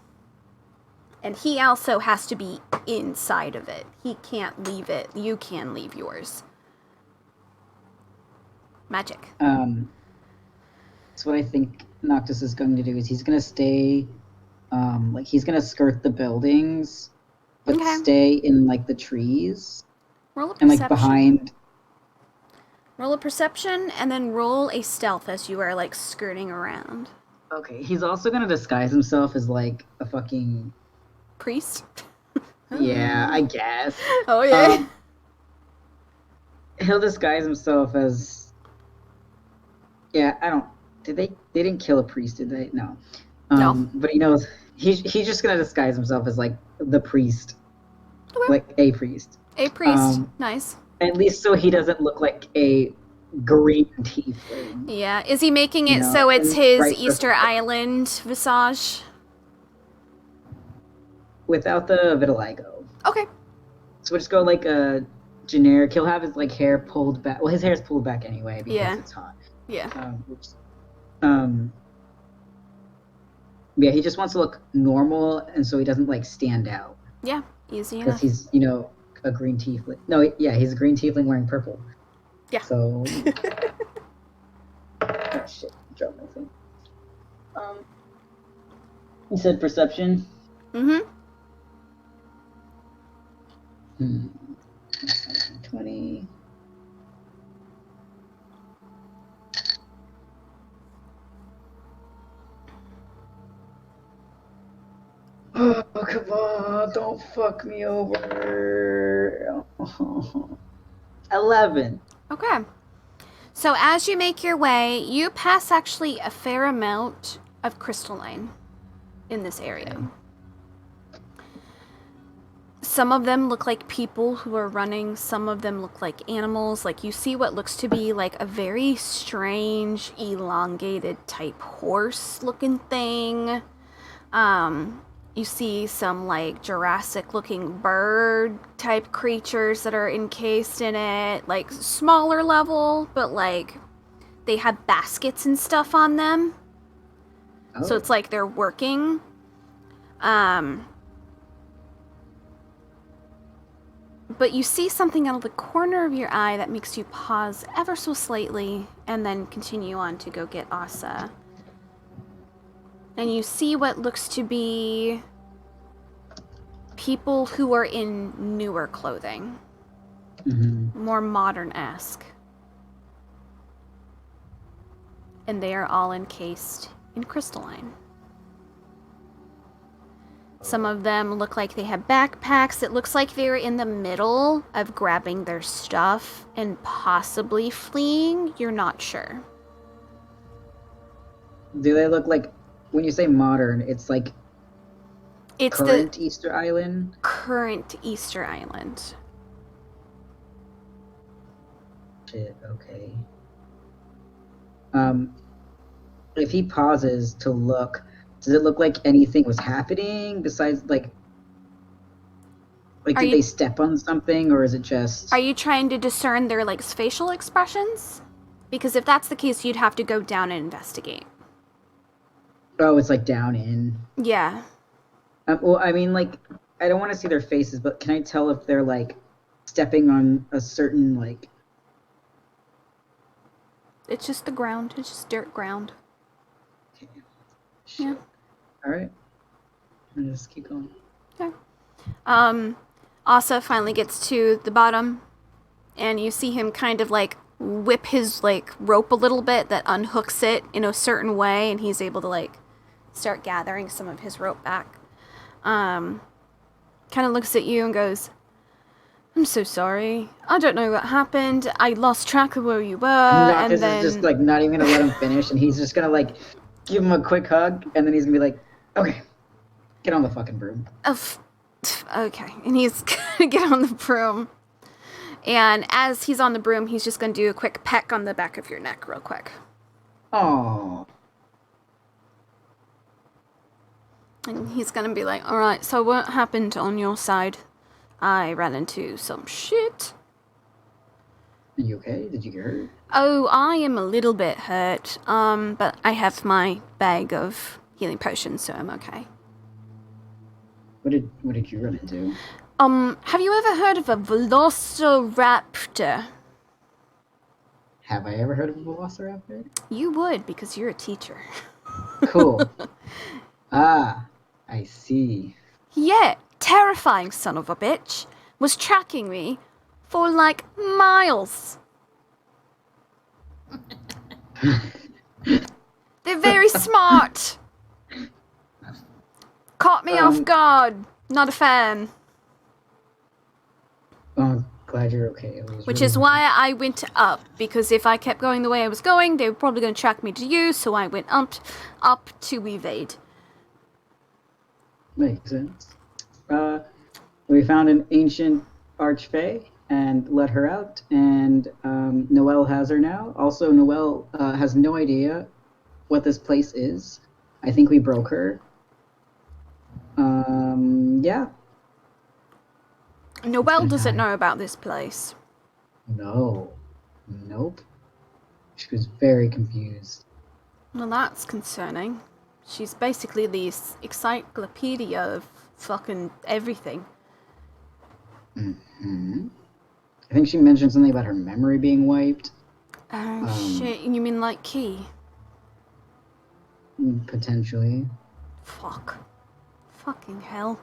And he also has to be inside of it. He can't leave it. You can leave yours. Magic. So what I think Noctis is going to do is he's going to stay, like he's going to skirt the buildings, but Okay. stay in like the trees Roll a and perception. like behind. Roll a perception and then roll a stealth as you are like skirting around. Okay, he's also going to disguise himself as like a fucking. Priest? Yeah, I guess. Oh, yeah. He'll disguise himself as. Yeah, I don't. Did they? They didn't kill a priest, did they? No. No. But he knows he's just gonna disguise himself as like the priest, Okay. like a priest. A priest. um, Nice. At least so he doesn't look like a green tiefling. Yeah. Is he making it No, so it's and his right Easter Island visage? Without the vitiligo. Okay. So we'll just go like a generic. He'll have his like hair pulled back. Well, his hair's pulled back anyway because Yeah. it's hot. Yeah. Yeah, he just wants to look normal, and so he doesn't like stand out Yeah. Easy because enough. he's a green tiefling. No, yeah, he's a green tiefling wearing purple. Yeah. So. Oh shit! Dropped my thing. You said perception. Mm-hmm. 20. Oh, come on, don't fuck me over. 11. Okay. So as you make your way, you pass actually a fair amount of crystalline in this area. Some of them look like people who are running. Some of them look like animals. Like you see what looks to be like a very strange, elongated type horse looking thing. You see some like Jurassic looking bird type creatures that are encased in it, like smaller level, but like they have baskets and stuff on them. Oh. So it's like they're working. But you see something out of the corner of your eye that makes you pause ever so slightly and then continue on to go get Asa. And you see what looks to be people who are in newer clothing. More modern-esque. And they are all encased in crystalline. Some of them look like they have backpacks. It looks like they're in the middle of grabbing their stuff and possibly fleeing. You're not sure. Do they look like, when you say modern, it's like It's current the Easter Island? current Easter Island. Shit, okay. If he pauses to look, does it look like anything was happening besides like Are did you- they step on something, or is it just? Are you trying to discern their like facial expressions? Because if that's the case, you'd have to go down and investigate. Oh, it's like down in. Yeah. Well, I mean, like, I don't want to see their faces, but can I tell if they're like stepping on a certain like? It's just the ground. It's just dirt ground. Shit. Yeah. All right. I'll just keep going. Okay. Asa finally gets to the bottom, and you see him kind of like whip his like rope a little bit that unhooks it in a certain way, and he's able to like start gathering some of his rope back. Kind of looks at you and goes, I'm so sorry. I don't know what happened. I lost track of where you were, and Noctis then... is just like not even gonna let him finish, and he's just gonna like give him a quick hug, and then he's gonna be like, "Okay, get on the fucking broom." Okay, and he's gonna get on the broom. And as he's on the broom, he's just gonna do a quick peck on the back of your neck real quick. Oh, And he's gonna be like, alright, so what happened on your side? I ran into some shit. are you okay? Did you get hurt? Oh, I am a little bit hurt, but I have my bag of healing potions, so I'm okay. What did you run into? Have you ever heard of a velociraptor? Have I ever heard of a velociraptor? You would, because you're a teacher. Cool. Ah, I see. Yeah, terrifying son of a bitch. Was tracking me for like miles. They're very smart. Caught me off guard. Not a fan. Oh, glad you're okay. Which is why I went up, because if I kept going the way I was going, they were probably going to track me to you, so I went up to evade. Makes sense. We found an ancient archfey and let her out, and Noelle has her now. Also, Noelle has no idea what this place is. I think we broke her. Yeah. Noelle doesn't know about this place. No. Nope. She was very confused. Well, that's concerning. She's basically the encyclopedia of fucking everything. Mm-hmm. I think she mentioned something about her memory being wiped. Oh, shit. You mean like Key? Potentially. Fuck. Fucking hell.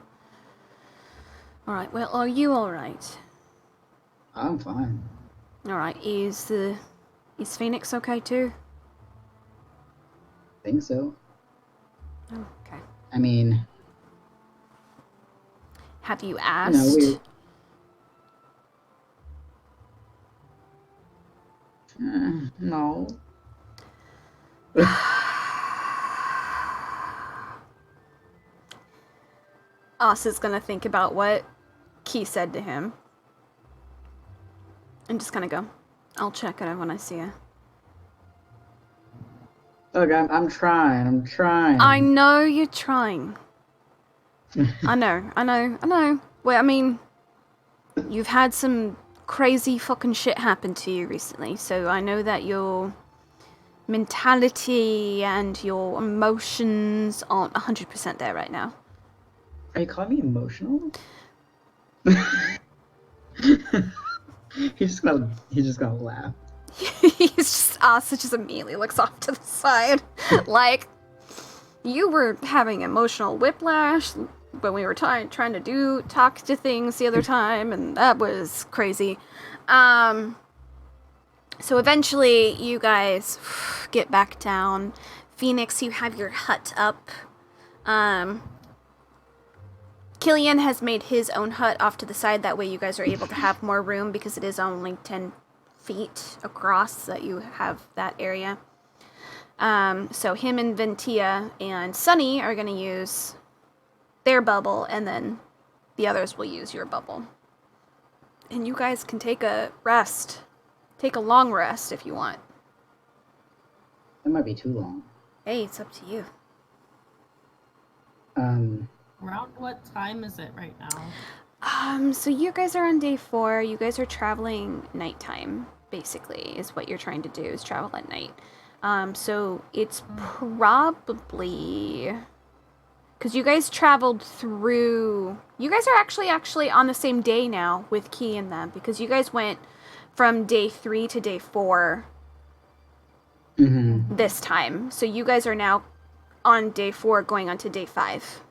Alright, well, are you alright? I'm fine. Alright, is Phoenix okay too? Think so. Oh, okay. I mean, Have you you asked? No. Asa's gonna think about what Key said to him. And just gonna go, I'll check it out when I see her. Look, I'm trying. I know you're trying. I know. Well, I mean, you've had some crazy fucking shit happen to you recently, so I know that your mentality and your emotions aren't 100% there right now. Are you calling me emotional? He's just gonna laugh. He's just, Asa just immediately looks off to the side. Like, you were having emotional whiplash when we were trying to talk to things the other time, and that was crazy. So eventually you guys get back down. Phoenix, you have your hut up. Killian has made his own hut off to the side, that way you guys are able to have more room, because it is only 10 feet across that you have that area. So him and Ventia and Sunny are going to use their bubble, and then the others will use your bubble. And you guys can take a rest. Take a long rest if you want. That might be too long. Hey, it's up to you. Around what time is it right now? So you guys are on day 4. You guys are traveling nighttime, basically, is what you're trying to do, is travel at night. So it's probably... Because you guys traveled through... You guys are actually on the same day now with Key and them, because you guys went from day 3 to day 4 this time. So you guys are now on day 4 going on to day 5.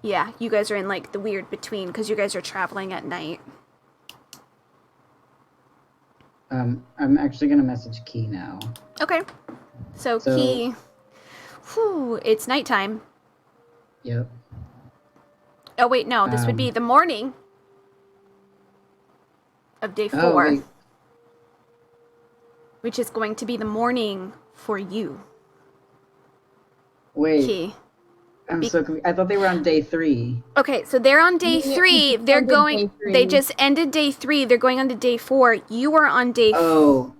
Yeah, you guys are in, like, the weird between, because you guys are traveling at night. I'm actually gonna message Key now. Okay. So Key... it's nighttime. Yep. Oh, wait, no, this would be the morning. of day Oh, 4, wait. which is going to be the morning for you, Wait. Key. I'm so confused. I thought they were on day 3. Okay, so they're on day Yeah, 3. it They're ended going. day 3. They just ended day 3. They're going on to day 4. You are on day. Oh,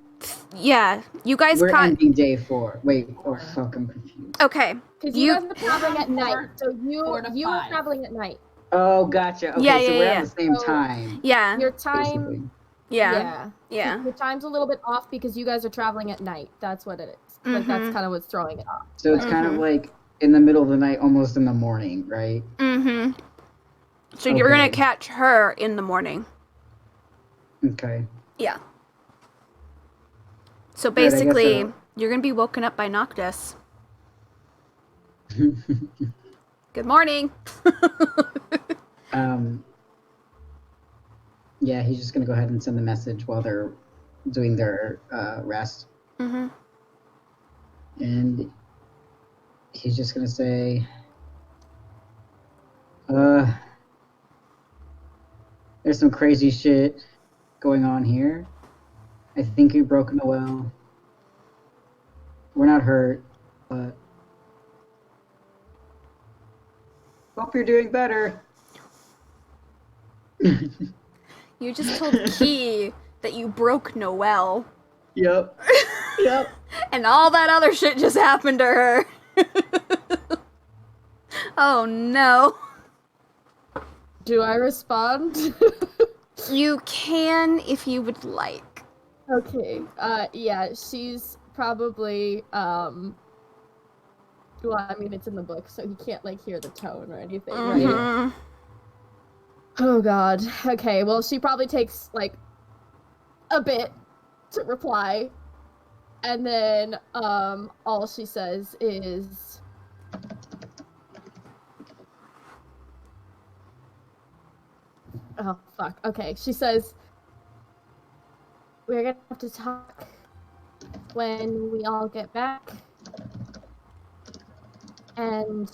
Yeah, you guys we're caught. ending day 4. Wait, oh fuck, I'm confused. Okay, Because you guys were We're traveling on at night. 4 So you to were 5. traveling at night. Oh, gotcha. Okay, Yeah, so yeah, we're yeah. at the same So- time, yeah, Your time. basically. yeah, Yeah. yeah. Your time's a little bit off because you guys are traveling at night. That's what it is. Like that's Mhm. kind of what's throwing it off. So it's kind of Mhm. like in the middle of the night, almost in the morning, right? Mm-hmm. So you're gonna Okay. catch her in the morning. Okay. Yeah. So Alright, I guess basically, you're gonna be woken up by Noctis. Good morning. Yeah, he's just gonna go ahead and send the message while they're doing their rest, Mm-hmm. and he's just gonna say, there's some crazy shit going on here. I think we broke Noel. We're not hurt, but hope you're doing better. You just told Key that you broke Noelle, Yep. Yep. and all that other shit just happened to her. Oh no. Do I respond? You can if you would like. Okay. Yeah, she's probably well, I mean it's in the book, so he can't like hear the tone or anything, right? Mhm. Oh god. Okay, well she probably takes like a bit to reply. And then all she says is oh fuck. Okay. She says we're gonna have to talk when we all get back. And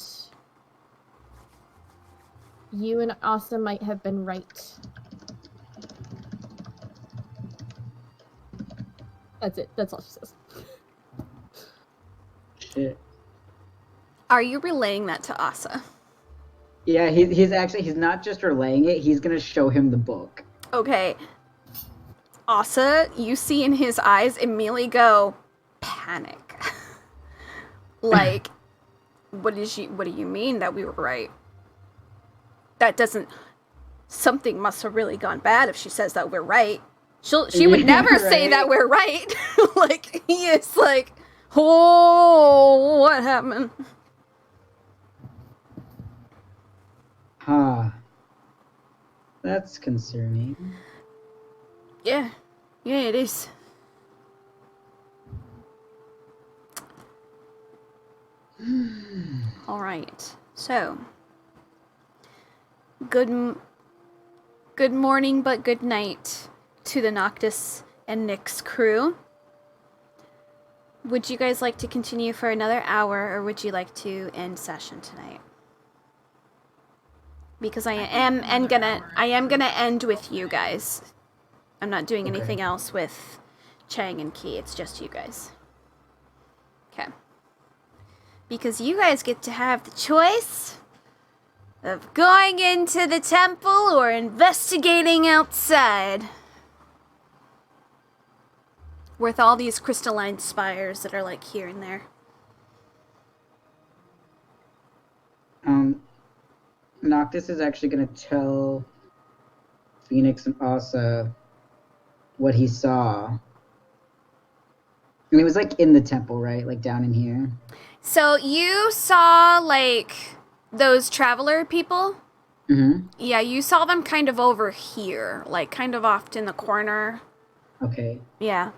you and Asa might have been right. That's it. That's all she says. Shit. Are you relaying that to Asa? Yeah, he's not just relaying it, he's gonna show him the book. Okay. Asa, you see in his eyes immediately go panic. Like, what do you mean that we were right? That doesn't, something must have really gone bad if she says that we're right. She would never say Right. that we're right. Like, he is like, oh, what happened? Huh. That's concerning. Yeah, it is. All right. So, good morning, but good night to the Noctis and Nyx crew. Would you guys like to continue for another hour, or would you like to end session tonight? Because I am gonna end with you guys. I'm not doing Okay. anything else with Chang and Key. It's just you guys. Okay. Because you guys get to have the choice of going into the temple or investigating outside. With all these crystalline spires that are like here and there. Noctis is actually gonna tell Phoenix and Asa what he saw. And it was like in the temple, right? Like down in here. So you saw like those traveler people? Mm-hmm. Yeah, you saw them kind of over here, like kind of off in the corner. Okay. Yeah.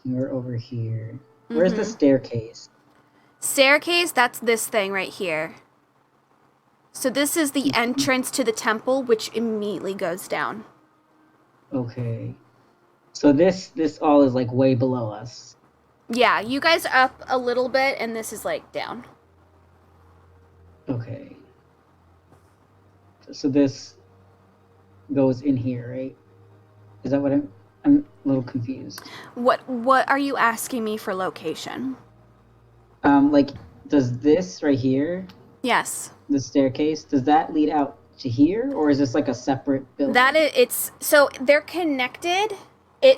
And we're over here. Where's the Mhm. staircase? Staircase, that's this thing right here. So this is the entrance to the temple, which immediately goes down. Okay. So this all is like way below us. Yeah, you guys up a little bit, and this is like down. Okay. So this goes in here, right? Is that what I'm a little confused. What are you asking me for location? Like, does this right here, Yes. the staircase, does that lead out to here, or is this like a separate building? That is, it's so they're connected.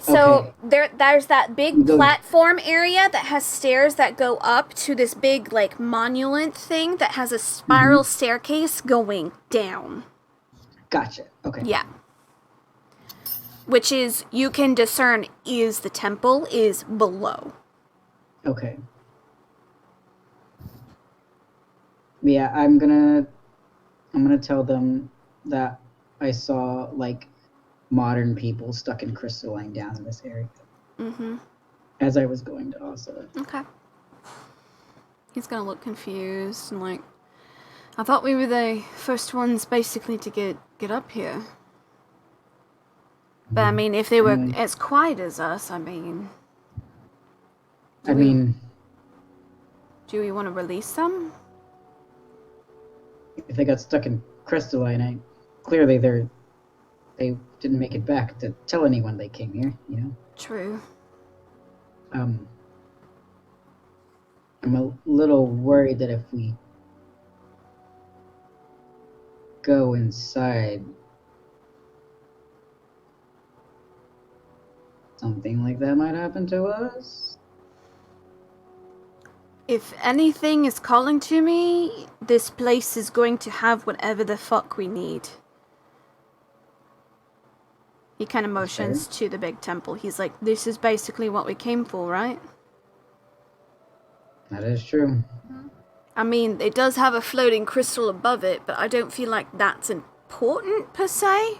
So there's that big platform area that has stairs that go up to this big like monument thing that has a spiral staircase going down. Gotcha. Okay. Yeah. Which is, you can discern, is the temple is below. Okay. Yeah, I'm gonna tell them that I saw like modern people stuck in crystalline down in this area. Mm-hmm. As I was going to also. Okay. He's gonna look confused and like, I thought we were the first ones basically to get up here. But I mean, if they were as quiet as us, I mean... Do we want to release them? If they got stuck in crystalline, clearly they didn't make it back to tell anyone they came here, you know? True. I'm a little worried that if we go inside, something like that might happen to us. If anything is calling to me, this place is going to have whatever the fuck we need. He kind of motions to the big temple. He's like, this is basically what we came for, right? That is true. I mean, it does have a floating crystal above it, but I don't feel like that's important, per se.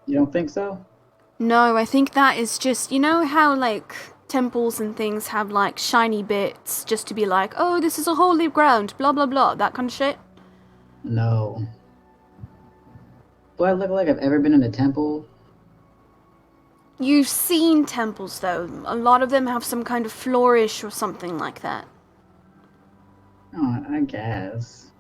You don't think so? No, I think that is just, you know how, like, temples and things have, like, shiny bits just to be like, oh, this is a holy ground, blah, blah, blah, that kind of shit? No. Do I look like I've ever been in a temple? You've seen temples, though. A lot of them have some kind of flourish or something like that. Oh, I guess.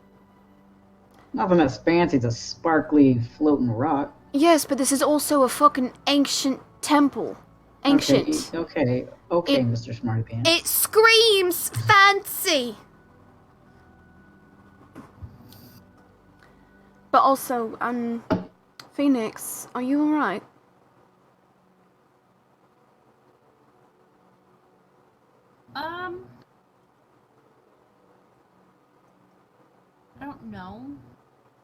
Nothing that's fancy, it's a sparkly floating rock. Yes, but this is also a fucking ancient temple. Ancient. Okay, Mr. Smarty Pants. It screams fancy! But also, Phoenix, are you alright? I don't know.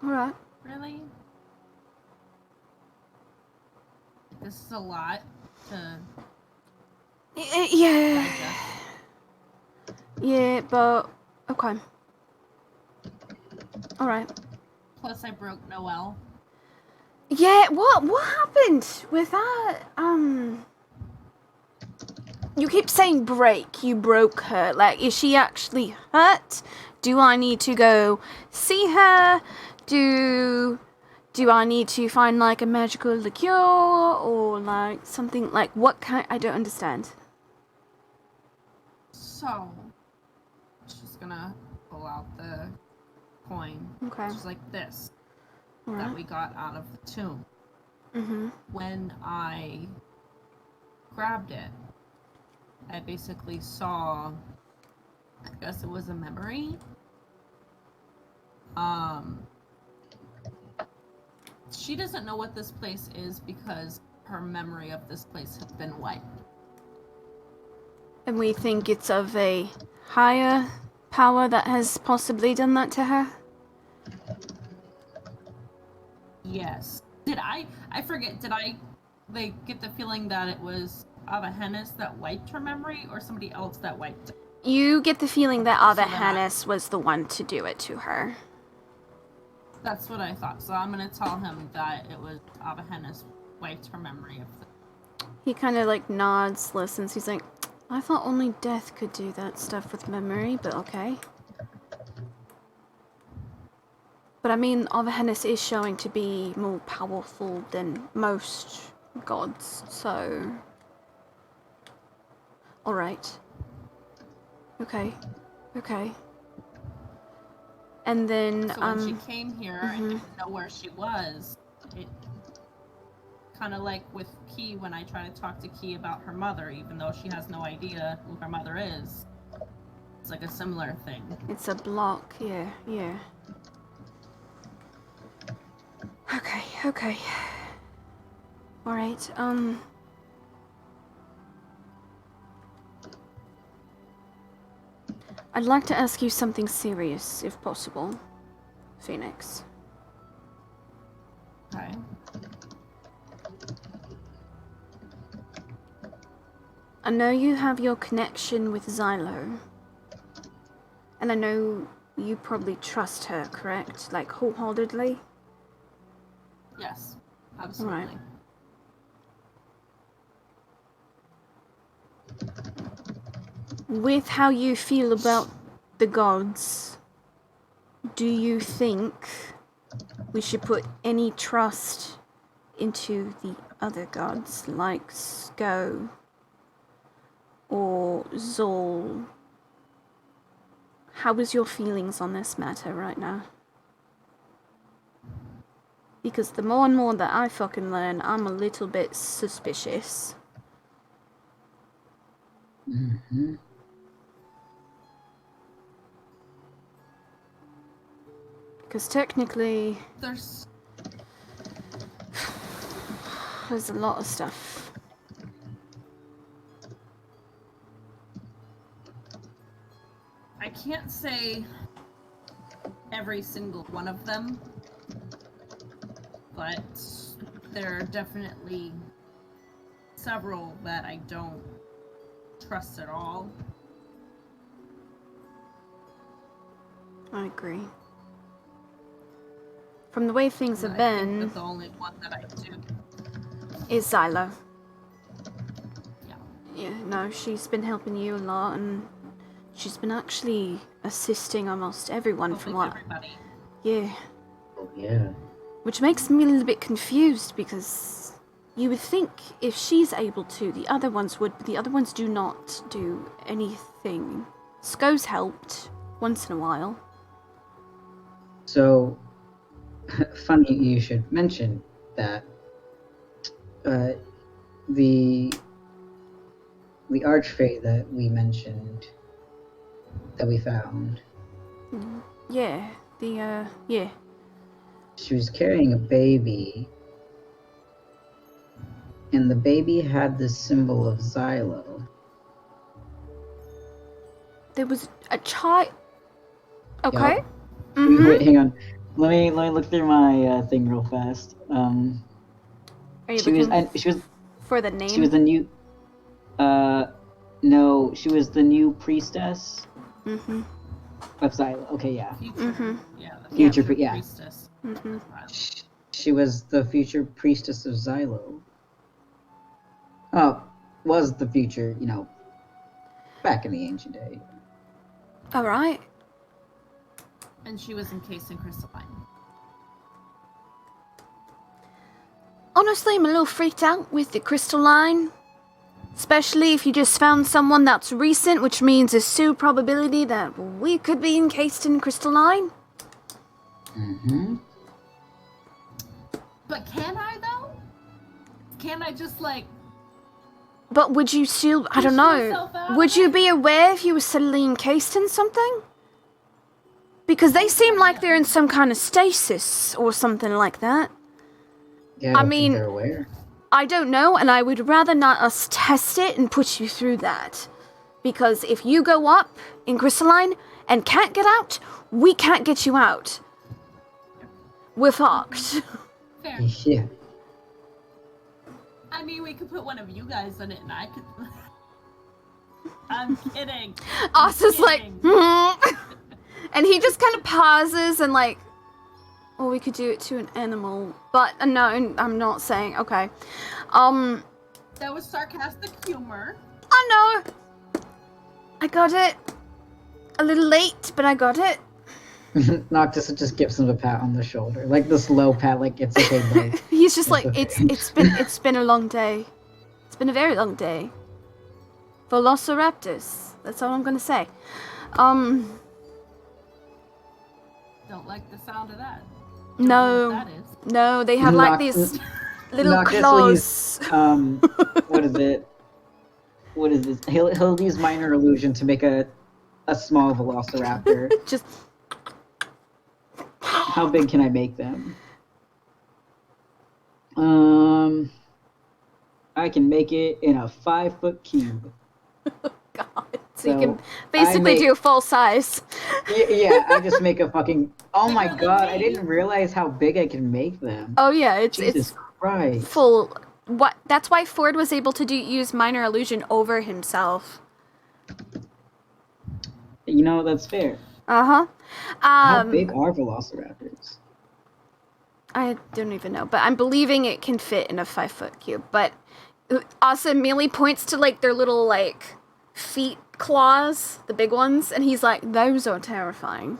Alright. Really? This is a lot to Yeah. digest. Yeah, but... Okay. Alright. Plus I broke Noelle. Yeah, what happened with that? You keep saying break. You broke her. Like, is she actually hurt? Do I need to go see her? Do I need to find, like, a magical liqueur? Or, like, something, like, what kind? I don't understand. So, she's gonna pull out the coin. Okay. Just like this. All That right. we got out of the tomb. Mm-hmm. When I grabbed it, I basically saw, I guess it was a memory. She doesn't know what this place is because her memory of this place has been wiped. And we think it's of a higher power that has possibly done that to her? Yes. I forget, did I get the feeling that it was Ava Hennis that wiped her memory or somebody else that wiped it? You get the feeling that Ava So that- Hannes was the one to do it to her. That's what I thought. So I'm gonna tell him that it was Ava Hennis wiped her memory of the... He kind of like nods, listens. He's like, I thought only death could do that stuff with memory, but okay. But I mean, Ava Hennis is showing to be more powerful than most gods, so... Alright. Okay. And then, So when she came here and mhm. didn't know where she was, it kind of like with Key when I try to talk to Key about her mother, even though she has no idea who her mother is. It's like a similar thing. It's a block, yeah. Okay. Alright, I'd like to ask you something serious, if possible, Phoenix. Okay. I know you have your connection with Xylo. And I know you probably trust her, correct? Like, wholeheartedly? Yes, absolutely. Right. With how you feel about the gods, do you think we should put any trust into the other gods, like Sko or Zol? How is your feelings on this matter right now? Because the more and more that I fucking learn, I'm a little bit suspicious. Mm-hmm. Because technically, There's there's a lot of stuff. I can't say every single one of them, but there are definitely several that I don't trust at all. I agree. From the way things have I been, think that the only one that I do. is Xylo. Yeah. Yeah, no, she's been helping you a lot, and she's been actually assisting almost everyone from what... Everybody. Yeah. Oh, yeah. Which makes me a little bit confused, because you would think if she's able to, the other ones would, but the other ones do not do anything. Sko's helped once in a while. So, funny you should mention that. The archfey that we mentioned, that we found, Yeah, yeah. she was carrying a baby, and the baby had the symbol of Xylo. There was a child... Okay. Yup. Mm-hmm. Wait, hang on. Let me look through my thing real fast. Are you She was looking she was for the name? she was the new. No, she was the new priestess Mm-hmm. of Xylo. Okay, yeah. Future. Mm-hmm. Yeah. The Future future yeah. priestess. Mm-hmm. She was the future priestess of Xylo. Oh, was the future, back in the ancient day. Alright. And she was encased in crystalline. Honestly, I'm a little freaked out with the crystalline. Especially if you just found someone that's recent, which means there's still probability that we could be encased in crystalline. Mm-hmm. But can I though? Can I just like? But would you still... I don't Push know. myself out Would of you it? be aware if you were suddenly encased in something? Because they seem like they're in some kind of stasis or something like that. Yeah, I don't mean- think they're aware. I don't know, and I would rather not us test it and put you through that. Because if you go up in crystalline and can't get out, we can't get you out. We're fucked. Fair. Yeah. I mean, we could put one of you guys in it, and I could. I'm kidding. Us is like, Kidding. and he just kind of pauses and like, or we could do it to an animal. But no, I'm not saying. Okay, That was sarcastic humor. I know. I got it. A little late, but I got it. Noctis just gives him a pat on the shoulder, like the slow pat, like it's okay, bud. He's just like, It's it's been a long day. It's been a very long day. Velociraptors. That's all I'm gonna say. Don't like the sound of that. Don't know what No, that is. no, they have like these little Noctis will claws. what is it? What is this? He'll use minor illusion to make a small velociraptor. Just How big can I make them? I can make it in a 5-foot cube. God. So you So, can basically make- do full size. Yeah, I just make a fucking. Oh my Bigger than god! I me. didn't realize how big I can make them. Oh yeah, it's Jesus Christ! full. What? That's why Ford was able to use minor illusion over himself. You know that's fair. Uh-huh. How big are velociraptors? I don't even know, but I'm believing it can fit in a 5-foot cube. But Asa immediately points to like their little like feet claws, the big ones, and he's like, "Those are terrifying."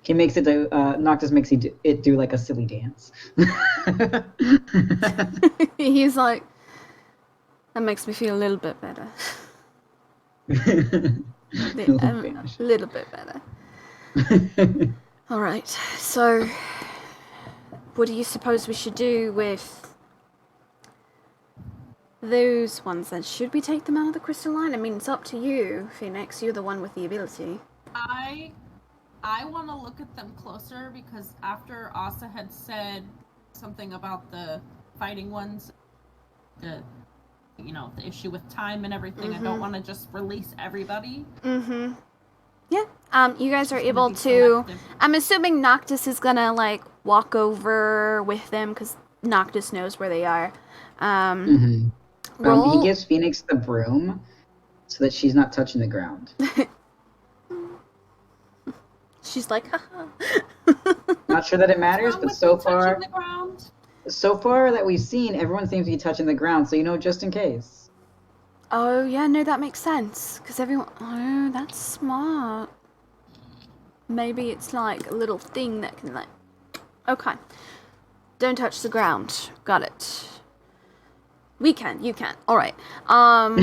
He makes it do. Noctis makes it do like a silly dance. He's like, "That makes me feel a little bit better." A little bit better. All right. So, what do you suppose we should do with those ones then? Should we take them out of the crystalline? I mean, it's up to you, Phoenix. You're the one with the ability. I want to look at them closer because after Asa had said something about the fighting ones, the issue with time and everything, I don't want to just release everybody. Mm-hmm. Yeah. You guys are Just able be to. selective. I'm assuming Noctis is gonna like walk over with them because Noctis knows where they are. He Roll. gives Phoenix the broom so that she's not touching the ground. She's like, haha. Not sure that it matters, Wrong but with so me touching far, the ground? that we've seen, everyone seems to be touching the ground. So just in case. Oh yeah, no, that makes sense. Because everyone. Oh, that's smart. Maybe it's like a little thing that can like. Okay. Don't touch the ground. Got it. We can. You can. All right. I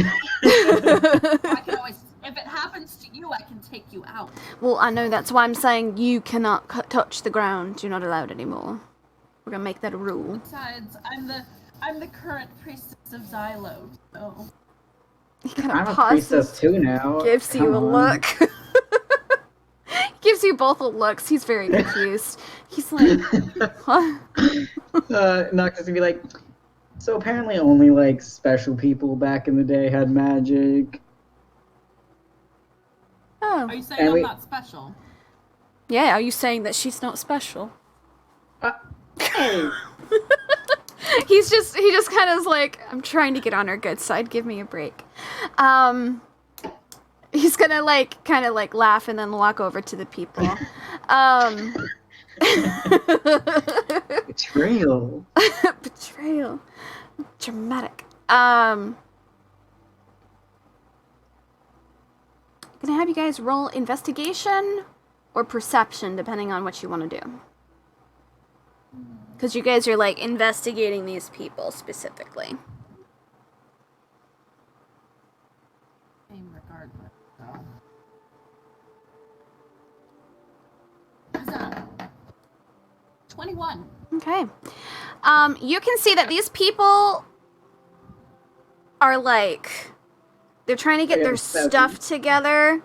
can always, if it happens to you, I can take you out. Well, I know that's why I'm saying you cannot touch the ground. You're not allowed anymore. We're gonna make that a rule. Besides, I'm the current priestess of Xylo, so He kind I'm of a priestess pauses, too now. gives you Come a on. look. Gives you both a looks. He's very confused. He's like, what? Noctis gonna be like, so apparently only like special people back in the day had magic. Oh, are you saying And I'm we- not special? yeah. Are you saying that she's not special? Hey, He just kind of is like, I'm trying to get on her good side. Give me a break. He's gonna like kind of like laugh and then walk over to the people. betrayal. Betrayal. Dramatic. Gonna have you guys roll investigation or perception, depending on what you want to do. Because you guys are like investigating these people specifically. Same regardless, so. Huzzah. 21. Okay. You can see that these people are like, they're trying to get Yeah, their it's so stuff together.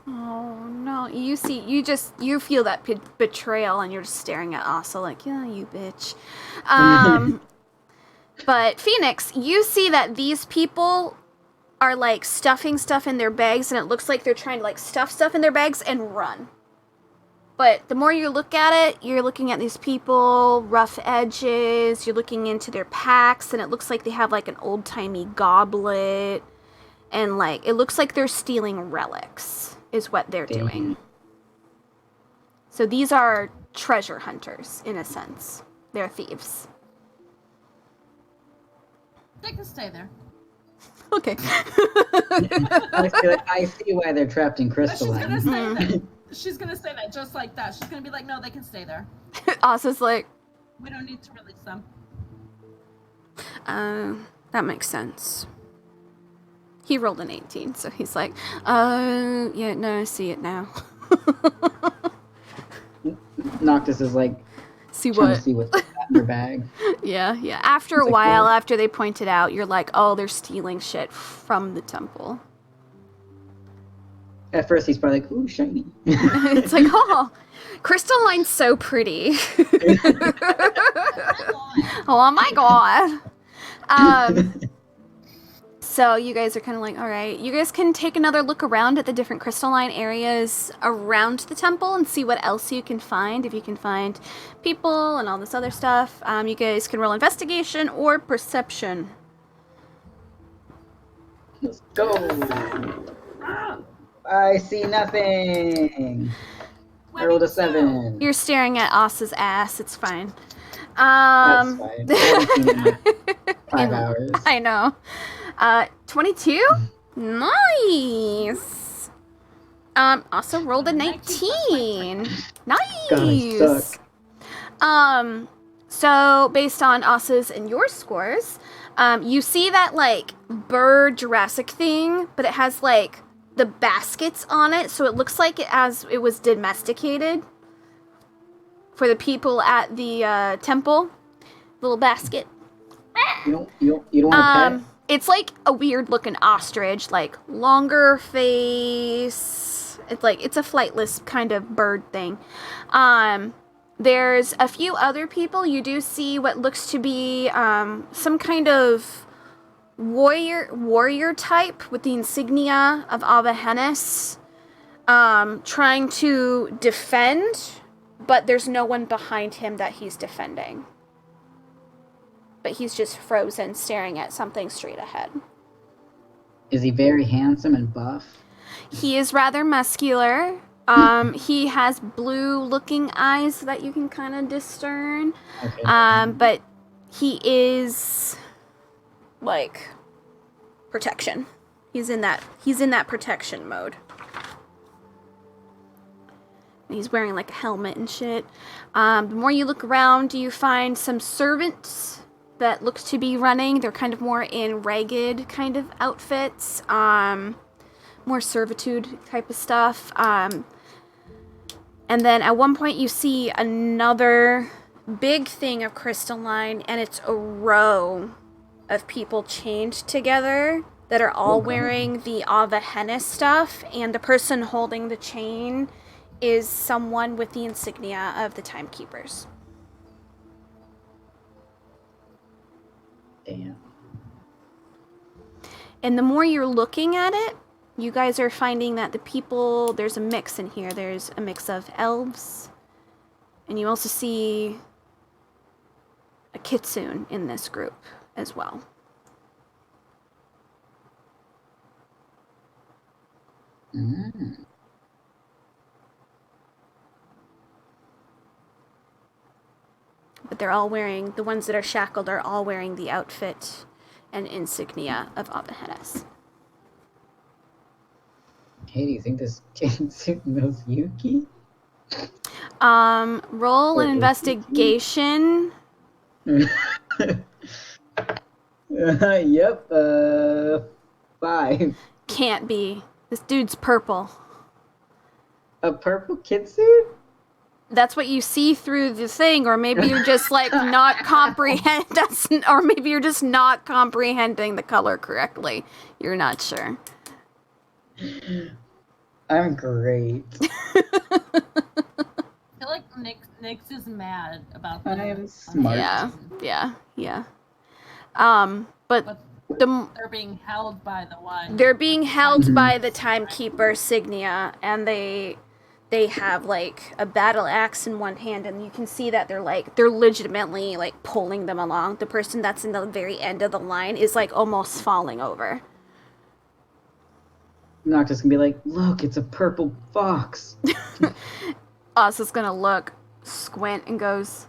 Oh no! You feel that betrayal, and you're just staring at Asa like, yeah, you bitch. But Phoenix, you see that these people are like stuffing stuff in their bags, and it looks like they're trying to like stuff stuff in their bags and run. But the more you look at it, you're looking at these people, rough edges, you're looking into their packs, and it looks like they have like an old-timey goblet, and like it looks like they're stealing relics is what they're doing. So these are treasure hunters in a sense. They're thieves. They can stay there. Okay. I see why they're trapped in But she's gonna crystalline. say that. She's gonna say that just like that. She's gonna be like, no, they can stay there. Asa's like, We don't need to release them. that makes sense. He rolled an 18, so he's like, yeah, no, I see it now. Noctis is like See trying what? to see what's in your bag. Yeah. After a It's like, while, well- after they point it out, you're like, oh, they're stealing shit from the temple. At first, he's probably like, "Ooh, shiny." It's like, oh, crystalline's so pretty. Oh my god. So you guys are kind of like, all right, you guys can take another look around at the different crystalline areas around the temple and see what else you can find. If you can find people and all this other stuff, you guys can roll investigation or perception. Let's go. I see nothing. I rolled a 7. You're staring at Asa's ass. It's fine. That's fine. I haven't seen it in like 5 hours. I know. 22? Nice. Also rolled a 19. God, I Nice. suck. So based on Asa's and your scores, you see that like bird Jurassic thing, but it has like the baskets on it, so it looks like it was domesticated for the people at the temple. Little basket. You don't want to pet? It's like a weird looking ostrich, like longer face. It's a flightless kind of bird thing. There's a few other people. You do see what looks to be some kind of warrior type with the insignia of Avahennis, trying to defend, but there's no one behind him that he's defending. But he's just frozen, staring at something straight ahead. Is he very handsome and buff? He is rather muscular. He has blue-looking eyes that you can kind of discern. Okay. But he is like protection. He's in that protection mode. He's wearing like a helmet and shit. The more you look around, you find some servants that looks to be running. They're kind of more in ragged kind of outfits. More servitude type of stuff. And then at one point you see another big thing of crystalline, and it's a row of people chained together that are all wearing the Avahennis stuff, and the person holding the chain is someone with the insignia of the Timekeepers. Damn. And the more you're looking at it, you guys are finding that the people, there's a mix in here. There's a mix of elves, and you also see a kitsune in this group as well. Mm. But they're all wearing, the ones that are shackled are all wearing the outfit and insignia of Avahennis. Hey, do you think this kid knows Yuki? Roll Or an is investigation. Yep, 5. Can't be. This dude's purple. A purple kitsune? That's what you see through the thing, or maybe you're just like not comprehend. Or maybe you're just not comprehending the color correctly. You're not sure. I'm great. I feel like Nyx is mad about that. I am smart. Yeah. But They're being held by the one. they're being held by the Timekeeper Signia, and they have like a battle axe in one hand, and you can see that they're legitimately like pulling them along. The person that's in the very end of the line is like almost falling over. Noctis can be like, look, it's a purple fox. Asa's gonna look, squint, and goes,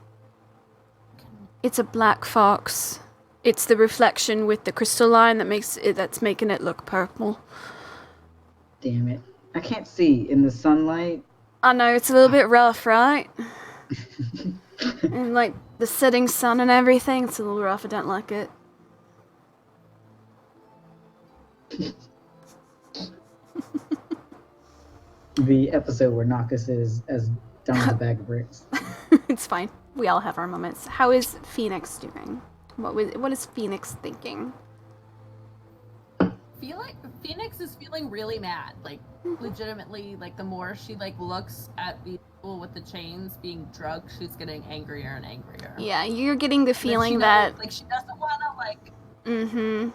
"It's a black fox. It's the reflection with the crystalline that's making it look purple." Damn it. I can't see in the sunlight. I know, it's a little bit rough, right? And like the setting sun and everything, it's a little rough. I don't like it. the episode where Noctis is as dumb as a bag of bricks. It's fine. We all have our moments. How is Phoenix doing? What is Phoenix thinking? Feel like Phoenix is feeling really mad. Like, legitimately, like, the more she, like, looks at the people with the chains being drugged, she's getting angrier and angrier. Yeah, you're getting the And then feeling she that... knows, like, she doesn't want to, like... Mm-hmm.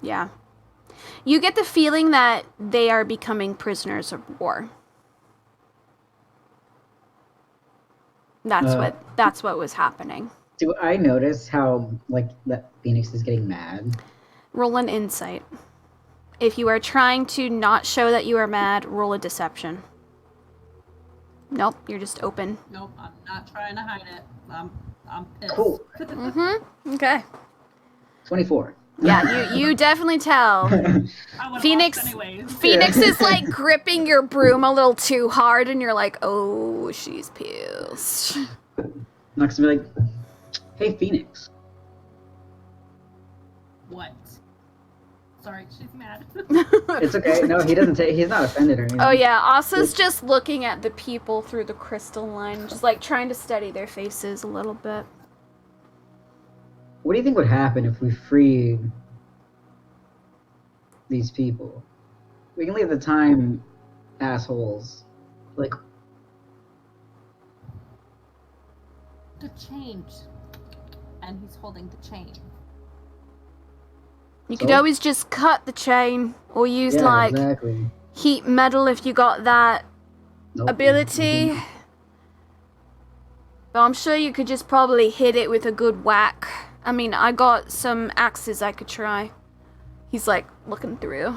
Yeah. You get the feeling that they are becoming prisoners of war. That's what was happening. Do I notice how like that Phoenix is getting mad? Roll an insight. If you are trying to not show that you are mad, roll a deception. Nope, you're just open. Nope, I'm not trying to hide it. I'm pissed. Cool. Mm-hmm. Okay. 24. Yeah, you definitely tell. I would've Phoenix- lost anyways. Phoenix is like gripping your broom a little too hard, and you're like, oh, she's pissed. Nox will be like, hey, Phoenix. What? Sorry, she's mad. It's okay. No, he doesn't take. He's not offended or anything. Oh yeah, Asa's just looking at the people through the crystal line, just like trying to steady their faces a little bit. What do you think would happen if we freed these people? We can leave the time assholes. Like, The change. And he's holding the chain. You could So? always just cut the chain, or use yeah, like exactly. heat metal if you got that Nope. ability. But I'm sure you could just probably hit it with a good whack. I mean, I got some axes I could try. He's like looking through.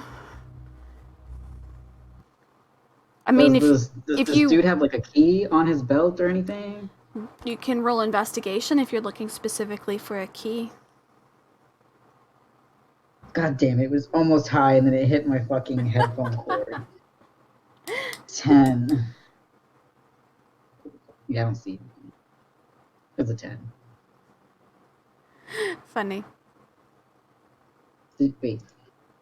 I mean, does if this you- dude have like a key on his belt or anything? you can roll investigation if you're looking specifically for a key. God damn, it was almost high and then it hit my fucking headphone cord. 10. Yeah, I don't see it. It's a 10. Funny. Wait, did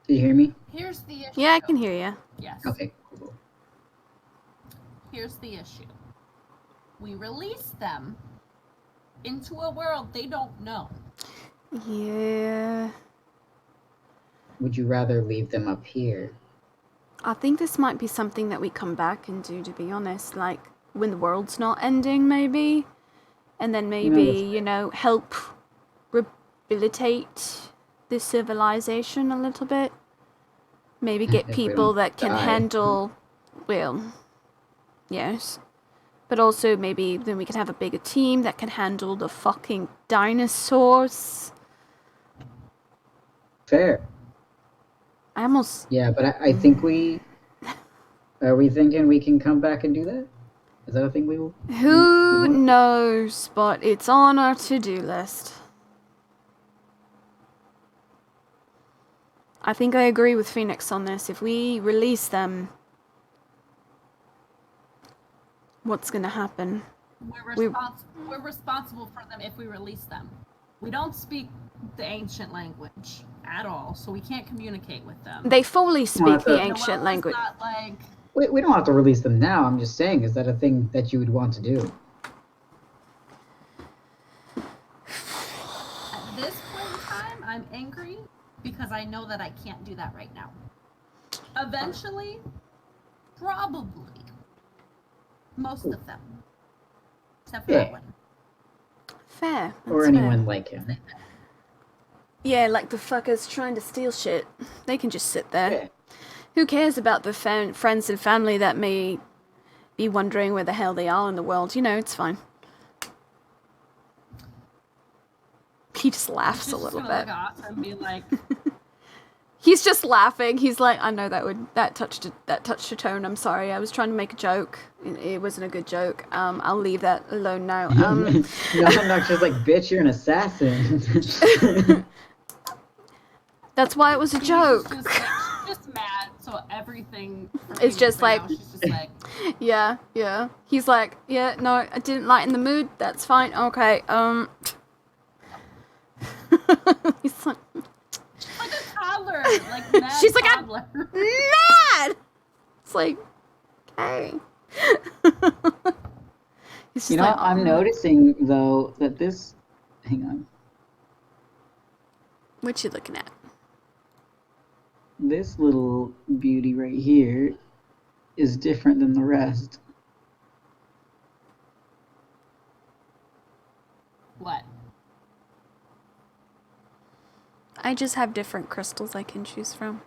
you hear me? Here's the issue. Yeah, I can hear you. Yes. Okay, cool. Here's the issue. We release them into a world they don't know. Yeah. Would you rather leave them up here? I think this might be something that we come back and do, to be honest. Like, when the world's not ending, maybe. And then maybe, help rehabilitate the civilization a little bit. Maybe get If we people don't that can die. handle, well, yes. But also maybe then we can have a bigger team that can handle the fucking dinosaurs. Fair. I almost... Yeah, but I think we... Are we thinking we can come back and do that? Is that a thing we will... Who knows, but it's on our to-do list. I think I agree with Phoenix on this. If we release them, what's gonna happen? We're responsible for them if we release them. We don't speak the ancient language at all, so we can't communicate with them. They fully speak the Noelle ancient Noelle is language. not like, We don't have to release them now. I'm just saying, is that a thing that you would want to do? at this point in time, I'm angry because I know that I can't do that right now. Eventually, probably, most of them. Except for that Yeah. one. Fair. Or that's fair. anyone like him? Yeah, like the fuckers trying to steal shit. They can just sit there. Yeah. Who cares about the friends and family that may be wondering where the hell they are in the world? It's fine. He just laughs She's a just little gonna bit. look at us and be like, He's just laughing. He's like, I know that touched a tone. I'm sorry. I was trying to make a joke. It wasn't a good joke. I'll leave that alone now. Nox just like, bitch, you're an assassin. That's why it was a joke. She's just mad, so everything. It's just right like- now, she's just like, Yeah. He's like, yeah, no, I didn't lighten the mood. That's fine. Okay. He's like, like a toddler, like mad She's like, toddler. mad. It's like, Hey. He's just You know, like, I'm "Oh." noticing though that this. Hang on. What you looking at? This little beauty right here is different than the rest. What? I just have different crystals I can choose from.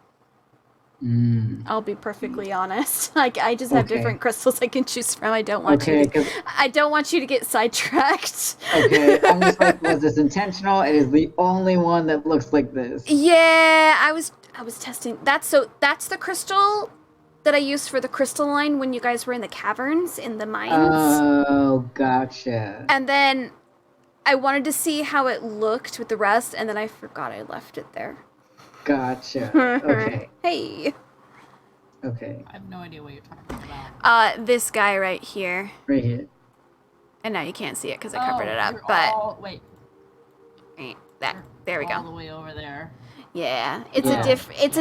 Mm. I'll be perfectly honest. Like I just have Okay. different crystals I can choose from. I don't want Okay, you to. 'cause- I don't want you to get sidetracked. okay, I'm just like, was this intentional? It is the only one that looks like this. Yeah, I was testing. That's the crystal that I used for the crystalline when you guys were in the caverns in the mines. Oh, gotcha. And then I wanted to see how it looked with the rest, and then I forgot I left it there. Gotcha. Okay. Hey. Okay. I have no idea what you're talking about. This guy right here. Right here. And now you can't see it because I covered it up. You're But wait, there we all go. the way over there. Yeah, it's Yeah. a different. It's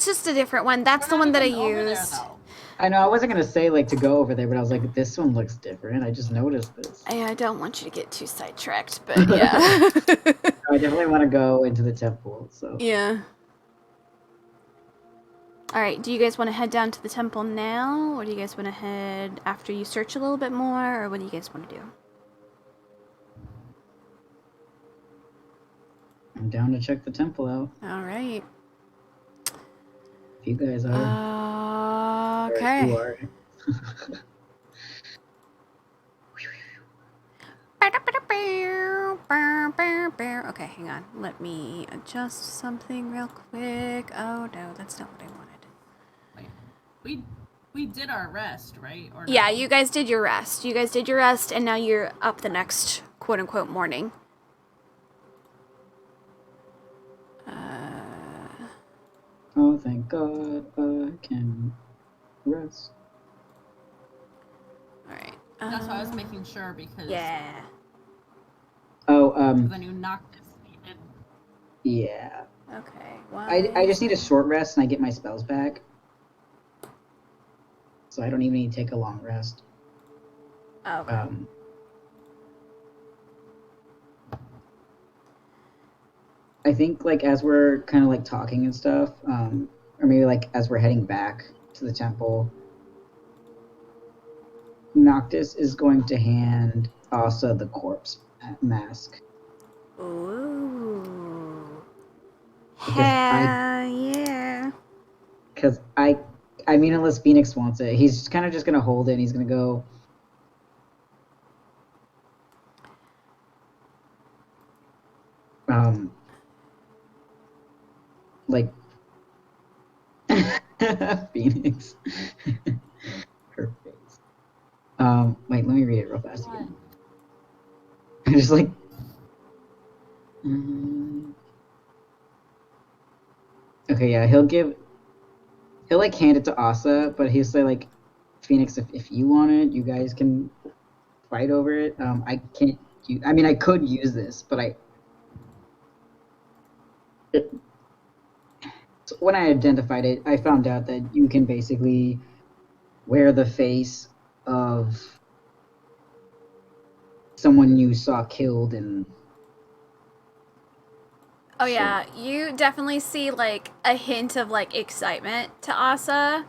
just a different one. That's the We're not one that I even over there, used. though. I know I wasn't gonna say like to go over there, but I was like, this one looks different. I just noticed this. I don't want you to get too sidetracked, but yeah. I definitely want to go into the temple. So Yeah. All right. Do you guys want to head down to the temple now, or do you guys want to head after you search a little bit more, or what do you guys want to do? I'm down to check the temple out. All right. If you guys are. Or if Okay. you are. Okay, hang on. Let me adjust something real quick. Oh no, that's not what I wanted. Wait, we did our rest, right? Or Yeah, no? you guys did your rest. You guys did your rest, and now you're up the next quote unquote morning. Oh, thank God I can rest. Alright. That's why I was making sure because Yeah. Oh, because I knew Noctis needed. yeah. Okay. I just need a short rest and I get my spells back. So I don't even need to take a long rest. Okay. I think like as we're kind of like talking and stuff, or maybe like as we're heading back to the temple, Noctis is going to hand Asa the corpse mask. Ooh. Because Hell yeah. Because I mean, unless Phoenix wants it, he's kind of just gonna hold it. And he's gonna go. Like Phoenix, her face. Wait, let me read it real fast again. I'm just like. Okay, yeah, he'll like hand it to Asa, but he'll say like, Phoenix, if you want it, you guys can fight over it. I can't. I mean, I could use this, but so when I identified it, I found out that you can basically wear the face of someone you saw killed and. Oh yeah, you definitely see like a hint of like excitement to Asa.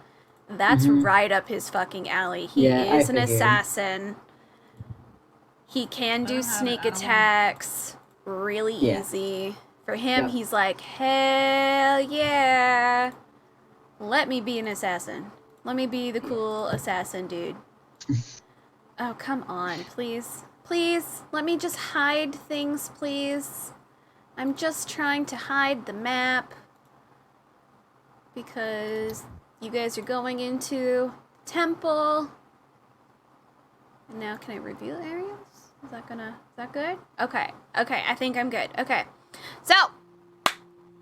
That's right up his fucking alley. He Yeah, I is an figured. assassin. He can do sneak attacks really Yeah. easy. For him, Yep. he's like, hell yeah. Let me be an assassin. Let me be the cool assassin dude. Oh, come on, please. Please, let me just hide things, please. I'm just trying to hide the map because you guys are going into temple. And now can I reveal areas? Is that good? Okay, I think I'm good. Okay. So,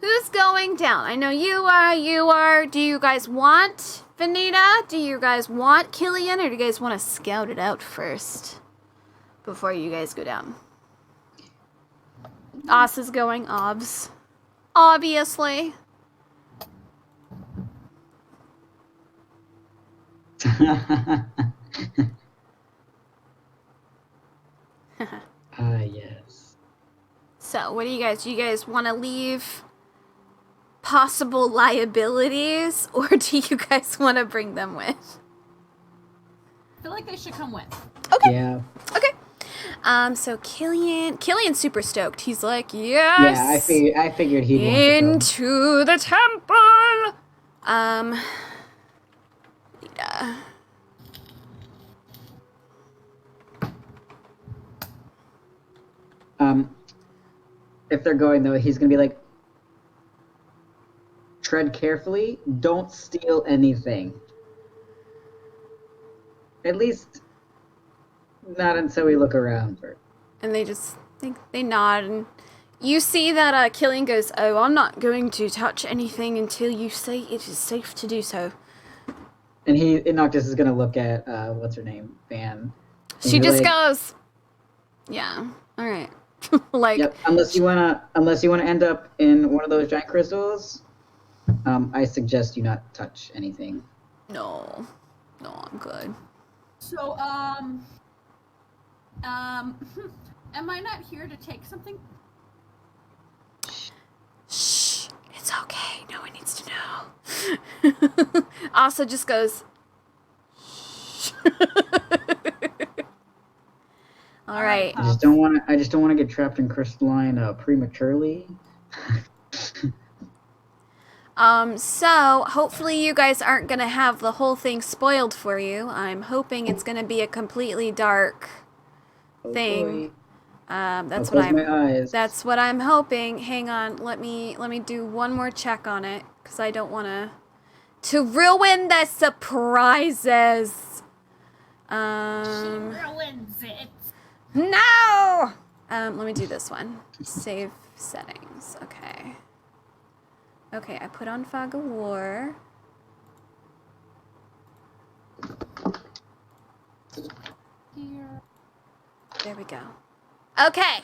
who's going down? I know you are. Do you guys want Vanita? Do you guys want Killian? Or do you guys want to scout it out first before you guys go down? Asa's going obs. Obviously. Yes. So, what do you guys? Do you guys want to leave possible liabilities, or do you guys want to bring them with? I feel like they should come with. Okay. Yeah. Okay. So Killian's super stoked. He's like, yes. Yeah, I figured he'd want to go. Into the temple. Lita. If they're going though, he's gonna be like, tread carefully, don't steal anything. At least not until we look around first. And they nod, and you see that Killian goes, oh, I'm not going to touch anything until you say it is safe to do so. And Noctis is gonna look at what's her name, Van. She just goes, yeah, all right. Like, yep. Unless you wanna end up in one of those giant crystals, I suggest you not touch anything. no, I'm good. So, am I not here to take something? Shh, it's okay. No one needs to know. Asa just goes, shh. All right. I just don't want to get trapped in crystalline prematurely. So hopefully you guys aren't gonna have the whole thing spoiled for you. I'm hoping it's gonna be a completely dark thing. That's what I'm hoping. Hang on, let me do one more check on it, because I don't want to ruin the surprises. She ruins it. No! Let me do this one. Save settings. Okay. Okay, I put on Fog of War. Here. There we go. Okay.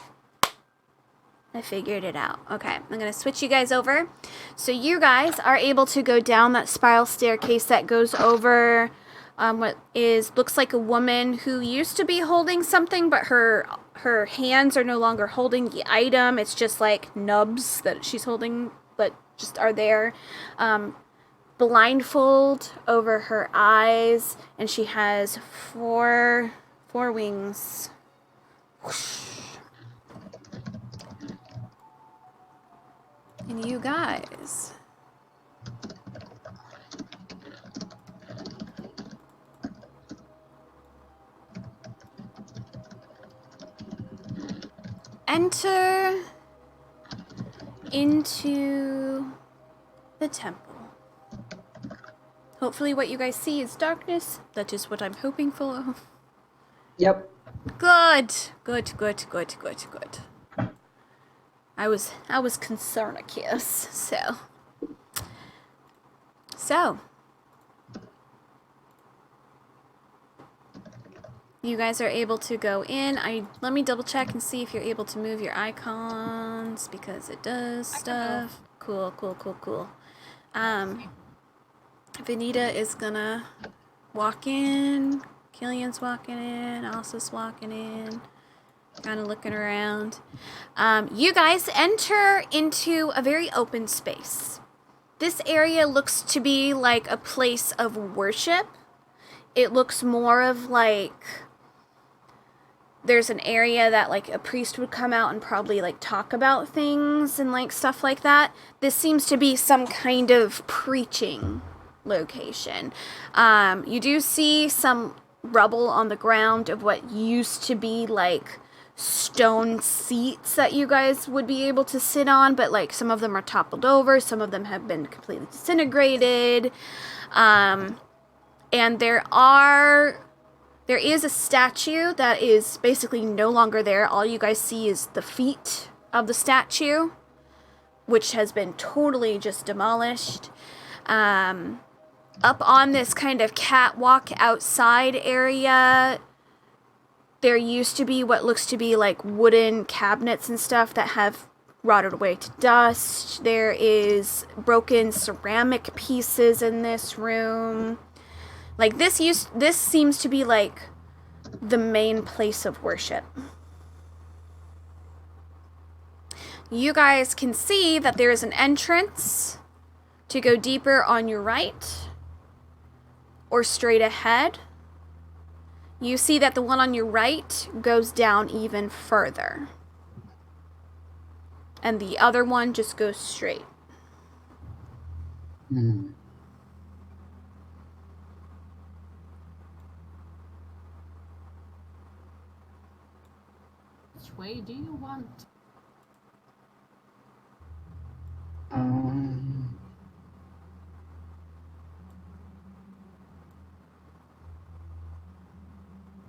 I figured it out. Okay, I'm going to switch you guys over. So you guys are able to go down that spiral staircase that goes over what looks like a woman who used to be holding something, but her hands are no longer holding the item. It's just like nubs that she's holding, but just are there. Blindfold over her eyes, and she has four wings. Whoosh. And you guys enter into the temple. Hopefully what you guys see is darkness. That is what I'm hoping for. Yep. Good. I was concerned, I guess. So you guys are able to go in. Let me double check and see if you're able to move your icons, because it does stuff. Cool. Vanita is gonna walk in. Killian's walking in. Alsa's walking in. Kind of looking around. You guys enter into a very open space. This area looks to be like a place of worship. It looks more of like there's an area that like a priest would come out and probably like talk about things and like stuff like that. This seems to be some kind of preaching location. You do see some rubble on the ground of what used to be like stone seats that you guys would be able to sit on, but like some of them are toppled over, some of them have been completely disintegrated. And there is a statue that is basically no longer there. All you guys see is the feet of the statue, which has been totally just demolished. Up on this kind of catwalk outside area, there used to be what looks to be like wooden cabinets and stuff that have rotted away to dust. There is broken ceramic pieces in this room. Like this seems to be like the main place of worship. You guys can see that there is an entrance to go deeper on your right or straight ahead. You see that the one on your right goes down even further. And the other one just goes straight. Hmm. Which way do you want? Um,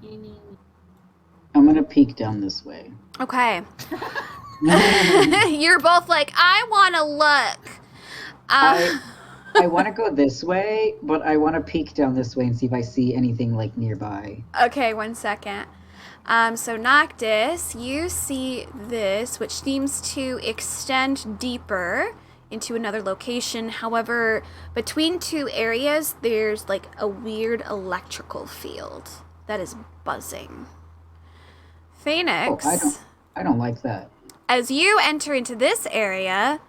Any... I'm gonna peek down this way. Okay. You're both like, I want to look. I want to go this way, but I want to peek down this way and see if I see anything like nearby. Okay, 1 second. So Noctis, you see this, which seems to extend deeper into another location. However, between two areas, there's like a weird electrical field that is buzzing. Phoenix, I don't like that. as you enter into this area,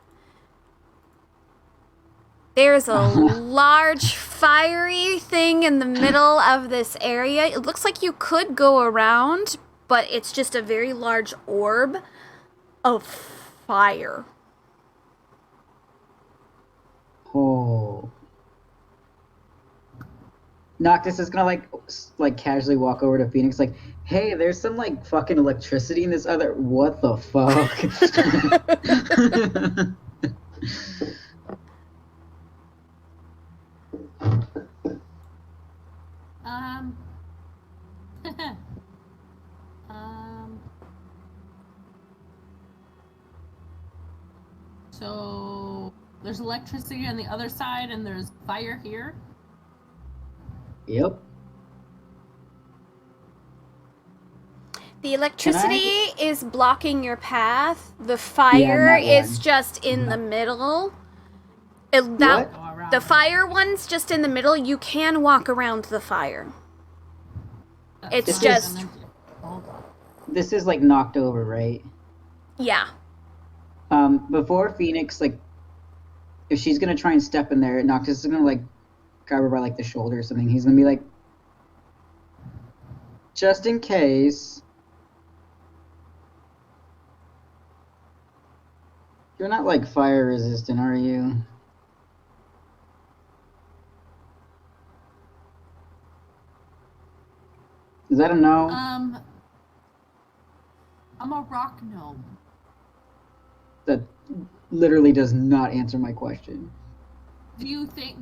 there's a large fiery thing in the middle of this area. It looks like you could go around, but it's just a very large orb of fire. Oh. Noctis is gonna like casually walk over to Phoenix, like, hey, there's some like fucking electricity in this other. What the fuck? So there's electricity on the other side and there's fire here. Yep. The electricity is blocking your path. The fire that is one. just in the middle. What? Go around. The fire one's just in the middle. You can walk around the fire. That's it's fine. just- Hold on. This is like knocked over, right? Yeah. Before Phoenix, like, if she's gonna try and step in there, Noctis is gonna like grab her by like the shoulder or something. He's gonna be like, just in case. You're not like fire resistant, are you? Is that a no? I'm a rock gnome. That literally does not answer my question. Do you think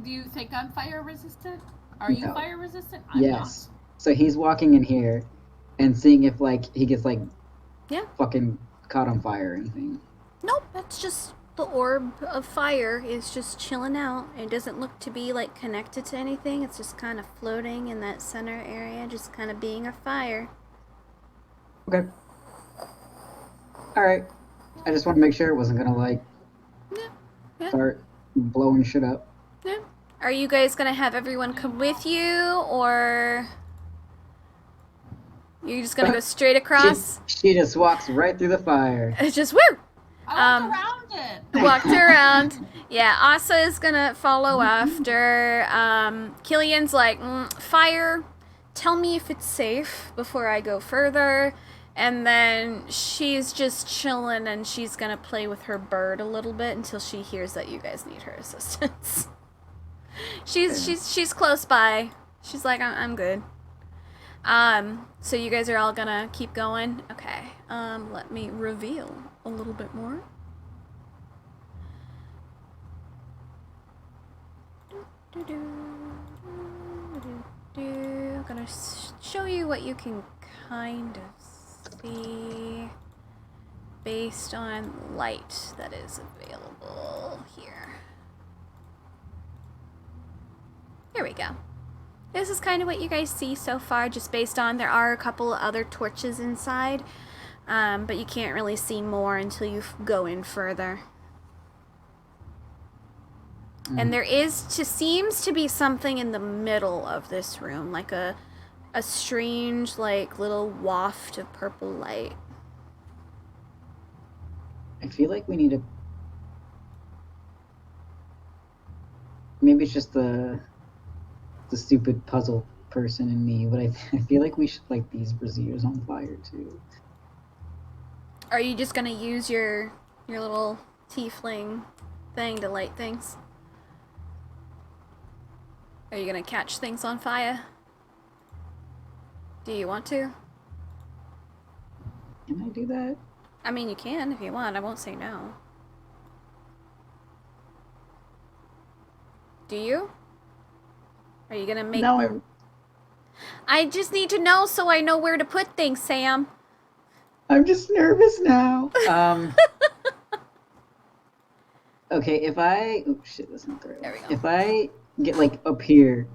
I'm fire resistant? Are you No. fire resistant? I'm Yes. So he's walking in here and seeing if like he gets like Yeah. fucking caught on fire or anything. Nope, that's just the orb of fire is just chilling out. It doesn't look to be like connected to anything. It's just kind of floating in that center area, just kind of being a fire. Okay. Alright. I just want to make sure it wasn't gonna like Yeah. start blowing shit up. Yeah. Are you guys gonna have everyone come with you, or you're just gonna go straight across? She just walks right through the fire. It's just woo! I walked around it. Walked around. Yeah, Asa is gonna follow after. Killian's like, fire, tell me if it's safe before I go further. And then she's just chilling and she's gonna play with her bird a little bit until she hears that you guys need her assistance. She's close by. She's like, I'm good. So you guys are all gonna keep going? Okay. Let me reveal a little bit more. I'm gonna show you what you can kind of see based on light that is available here. Here we go. This is kind of what you guys see so far, just based on there are a couple other torches inside, but you can't really see more until you go in further. And there seems to be something in the middle of this room, like a strange, like, little waft of purple light. I feel like we need to. Maybe it's just the stupid puzzle person in me, but I feel like we should light these braziers on fire too. Are you just gonna use your little tiefling thing to light things? Are you gonna catch things on fire? Do you want to? Can I do that? I mean, you can if you want. I won't say no. Do you? Are you gonna make... No, I just need to know so I know where to put things, Sam. I'm just nervous now. Okay, if I... Oh, shit, that's not the right There one. we go. If I get, like, up here,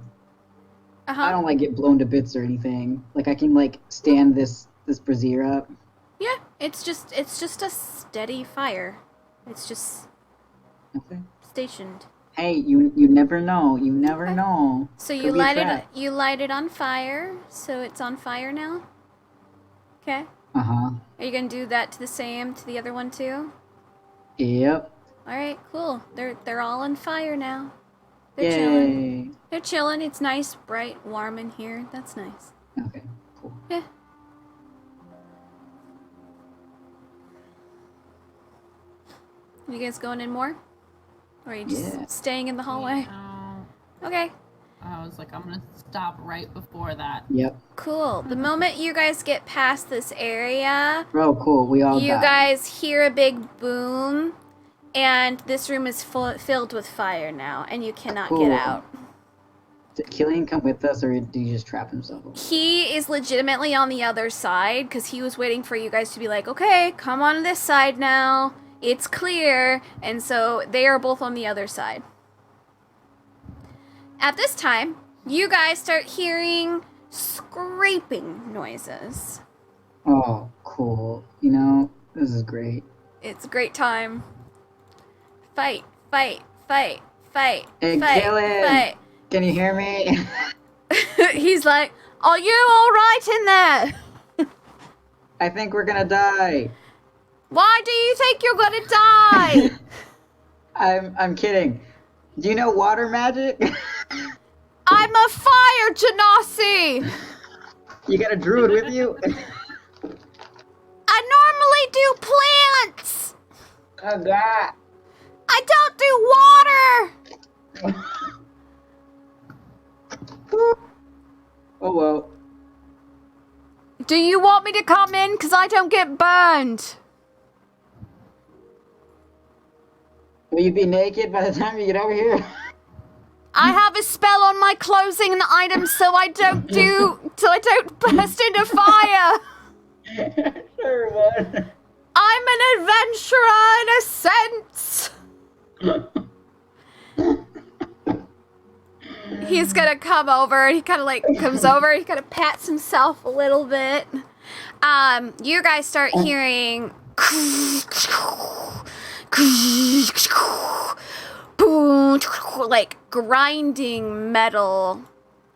Uh-huh. I don't, like, get blown to bits or anything. Like, I can, like, stand this brazier up. Yeah, it's just a steady fire. It's just Okay. stationed. Hey, you never know. You never Okay. know. So Could you be a light trap. it on fire, so it's on fire now? Okay. Uh-huh. Are you gonna do that to the other one too? Yep. Alright, cool. They're all on fire now. They're chilling. Yay. They're chilling. It's nice, bright, warm in here. That's nice. Okay, cool. Yeah. You guys going in more? Or are you just Yeah. staying in the hallway? Okay. I was like, I'm gonna stop right before that. Yep. Cool. The moment you guys get past this area, Bro, cool. We all you died. guys hear a big boom, and this room is filled with fire now, and you cannot Cool. get out. Did Killian come with us, or did he just trap himself? He is legitimately on the other side, because he was waiting for you guys to be like, okay, come on this side now. It's clear. And so they are both on the other side. At this time, you guys start hearing scraping noises. Oh, cool. You know, this is great. It's a great time. Fight, fight, fight, fight, Hey, fight, Killian! fight. Can you hear me? He's like, are you alright in there? I think we're gonna die. Why do you think you're gonna die? I'm kidding. Do you know water magic? I'm a fire genasi! You got a druid with you? I normally do plants! Oh, God. I don't do water! Oh, well. Do you want me to come in? Because I don't get burned. Will you be naked by the time you get over here? I have a spell on my clothing and items so I don't burst into fire. Sure, bud. I'm an adventurer in a sense. He's gonna come over and he kind of like comes over. He kind of pats himself a little bit. You guys start hearing like grinding metal.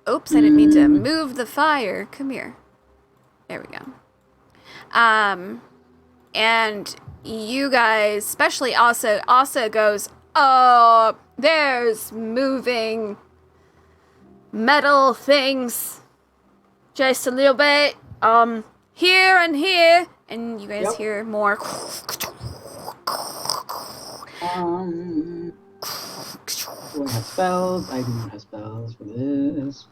Oops, I didn't mean to move the fire. Come here. There we go. And you guys, especially Asa goes, oh, there's moving metal things. Just a little bit. Here and here. And you guys hear more. Do I have spells? I do not have spells for this.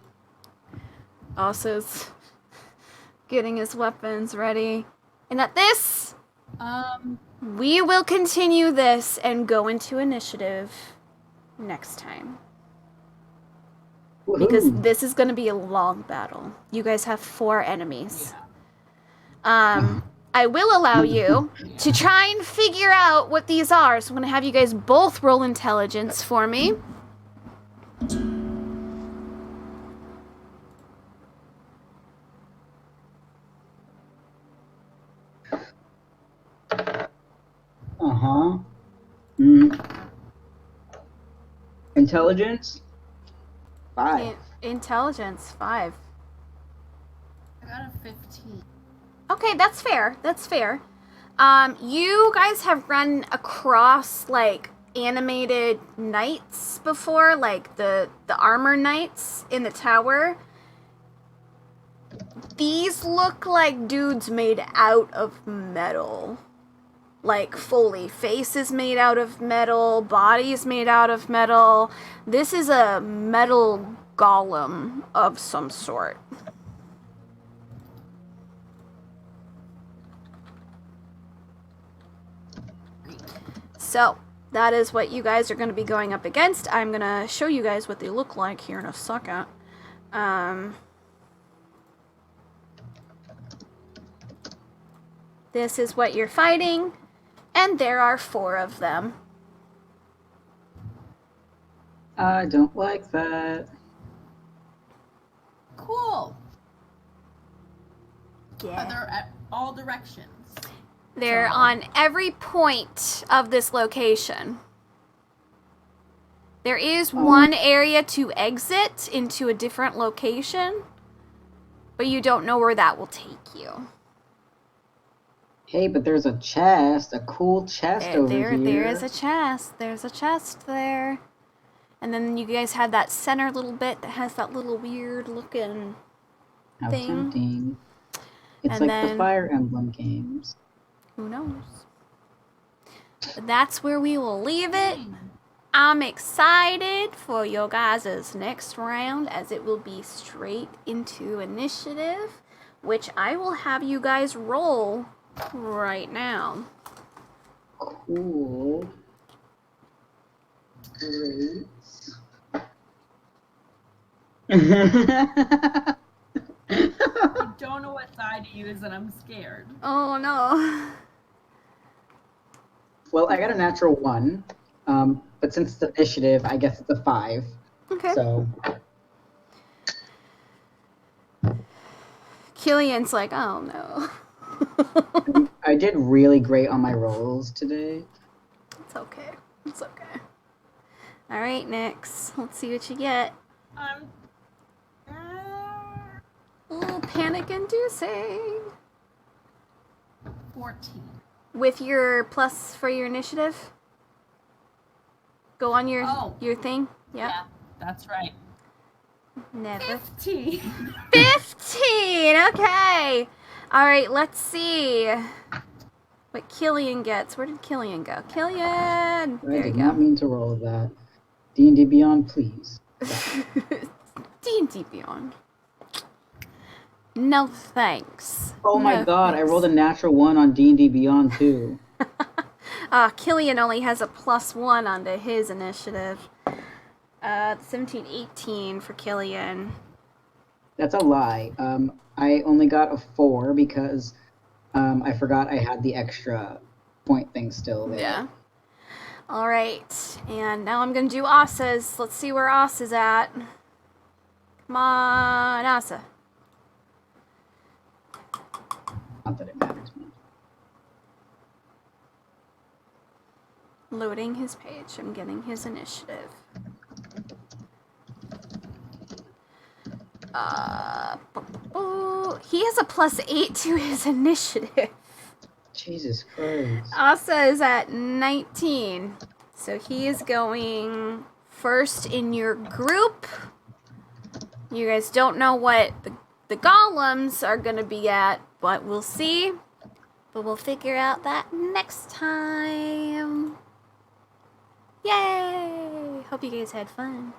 Asa's getting his weapons ready. And at this, we will continue this and go into initiative next time. Because Woohoo. this is going to be a long battle. You guys have 4 enemies. I will allow you to try and figure out what these are. So I'm going to have you guys both roll intelligence for me. Uh-huh. Intelligence 5. Intelligence 5. I got a 15. Okay, that's fair. That's fair. You guys have run across like animated knights before, like the armor knights in the tower. These look like dudes made out of metal. Like fully. Face is made out of metal, body is made out of metal. This is a metal golem of some sort. So, that is what you guys are going to be going up against. I'm going to show you guys what they look like here in a second. This is what you're fighting, and there are 4 of them. I don't like that. Cool. Yeah. They're at all directions. They're So- on every point of this location. There is one area to exit into a different location, but you don't know where that will take you. Hey, but there's a chest, a cool chest over here. There is a chest. There's a chest there. And then you guys have that center little bit that has that little weird looking How thing. tempting. It's And like then- the Fire Emblem games. Who knows? But that's where we will leave it. I'm excited for your guys' next round, as it will be straight into initiative, which I will have you guys roll right now. Cool. Great. I don't know what side to use, and I'm scared. Oh no. Well, I got a natural 1, but since it's initiative, I guess it's a 5. Okay. So Killian's like, oh no. I did really great on my rolls today. It's okay. It's okay. Alright, Nyx. Let's see what you get. Ooh, panic inducing. 14. With your plus for your initiative? Go on your Oh. your thing? Yep. Yeah, that's right. Never. 15. 15! Okay! Alright, let's see what Killian gets. Where did Killian go? Killian! I There you did go. not mean to roll that. D&D Beyond, please. D&D Beyond. No thanks. Oh my No god, I thanks. rolled a natural 1 on D&D Beyond too. Killian only has a +1 onto his initiative. 17, 18 for Killian. That's a lie. I only got a 4 because I forgot I had the extra point thing still there. Yeah. Alright, and now I'm gonna do Asa's. Let's see where Asa's at. Come on, Asa. Not that it matters much. Loading his page. I'm getting his initiative. He has a +8 to his initiative. Jesus Christ. Asa is at 19. So he is going first in your group. You guys don't know what the golems are going to be at, but we'll see. But we'll figure out that next time. Yay! Hope you guys had fun.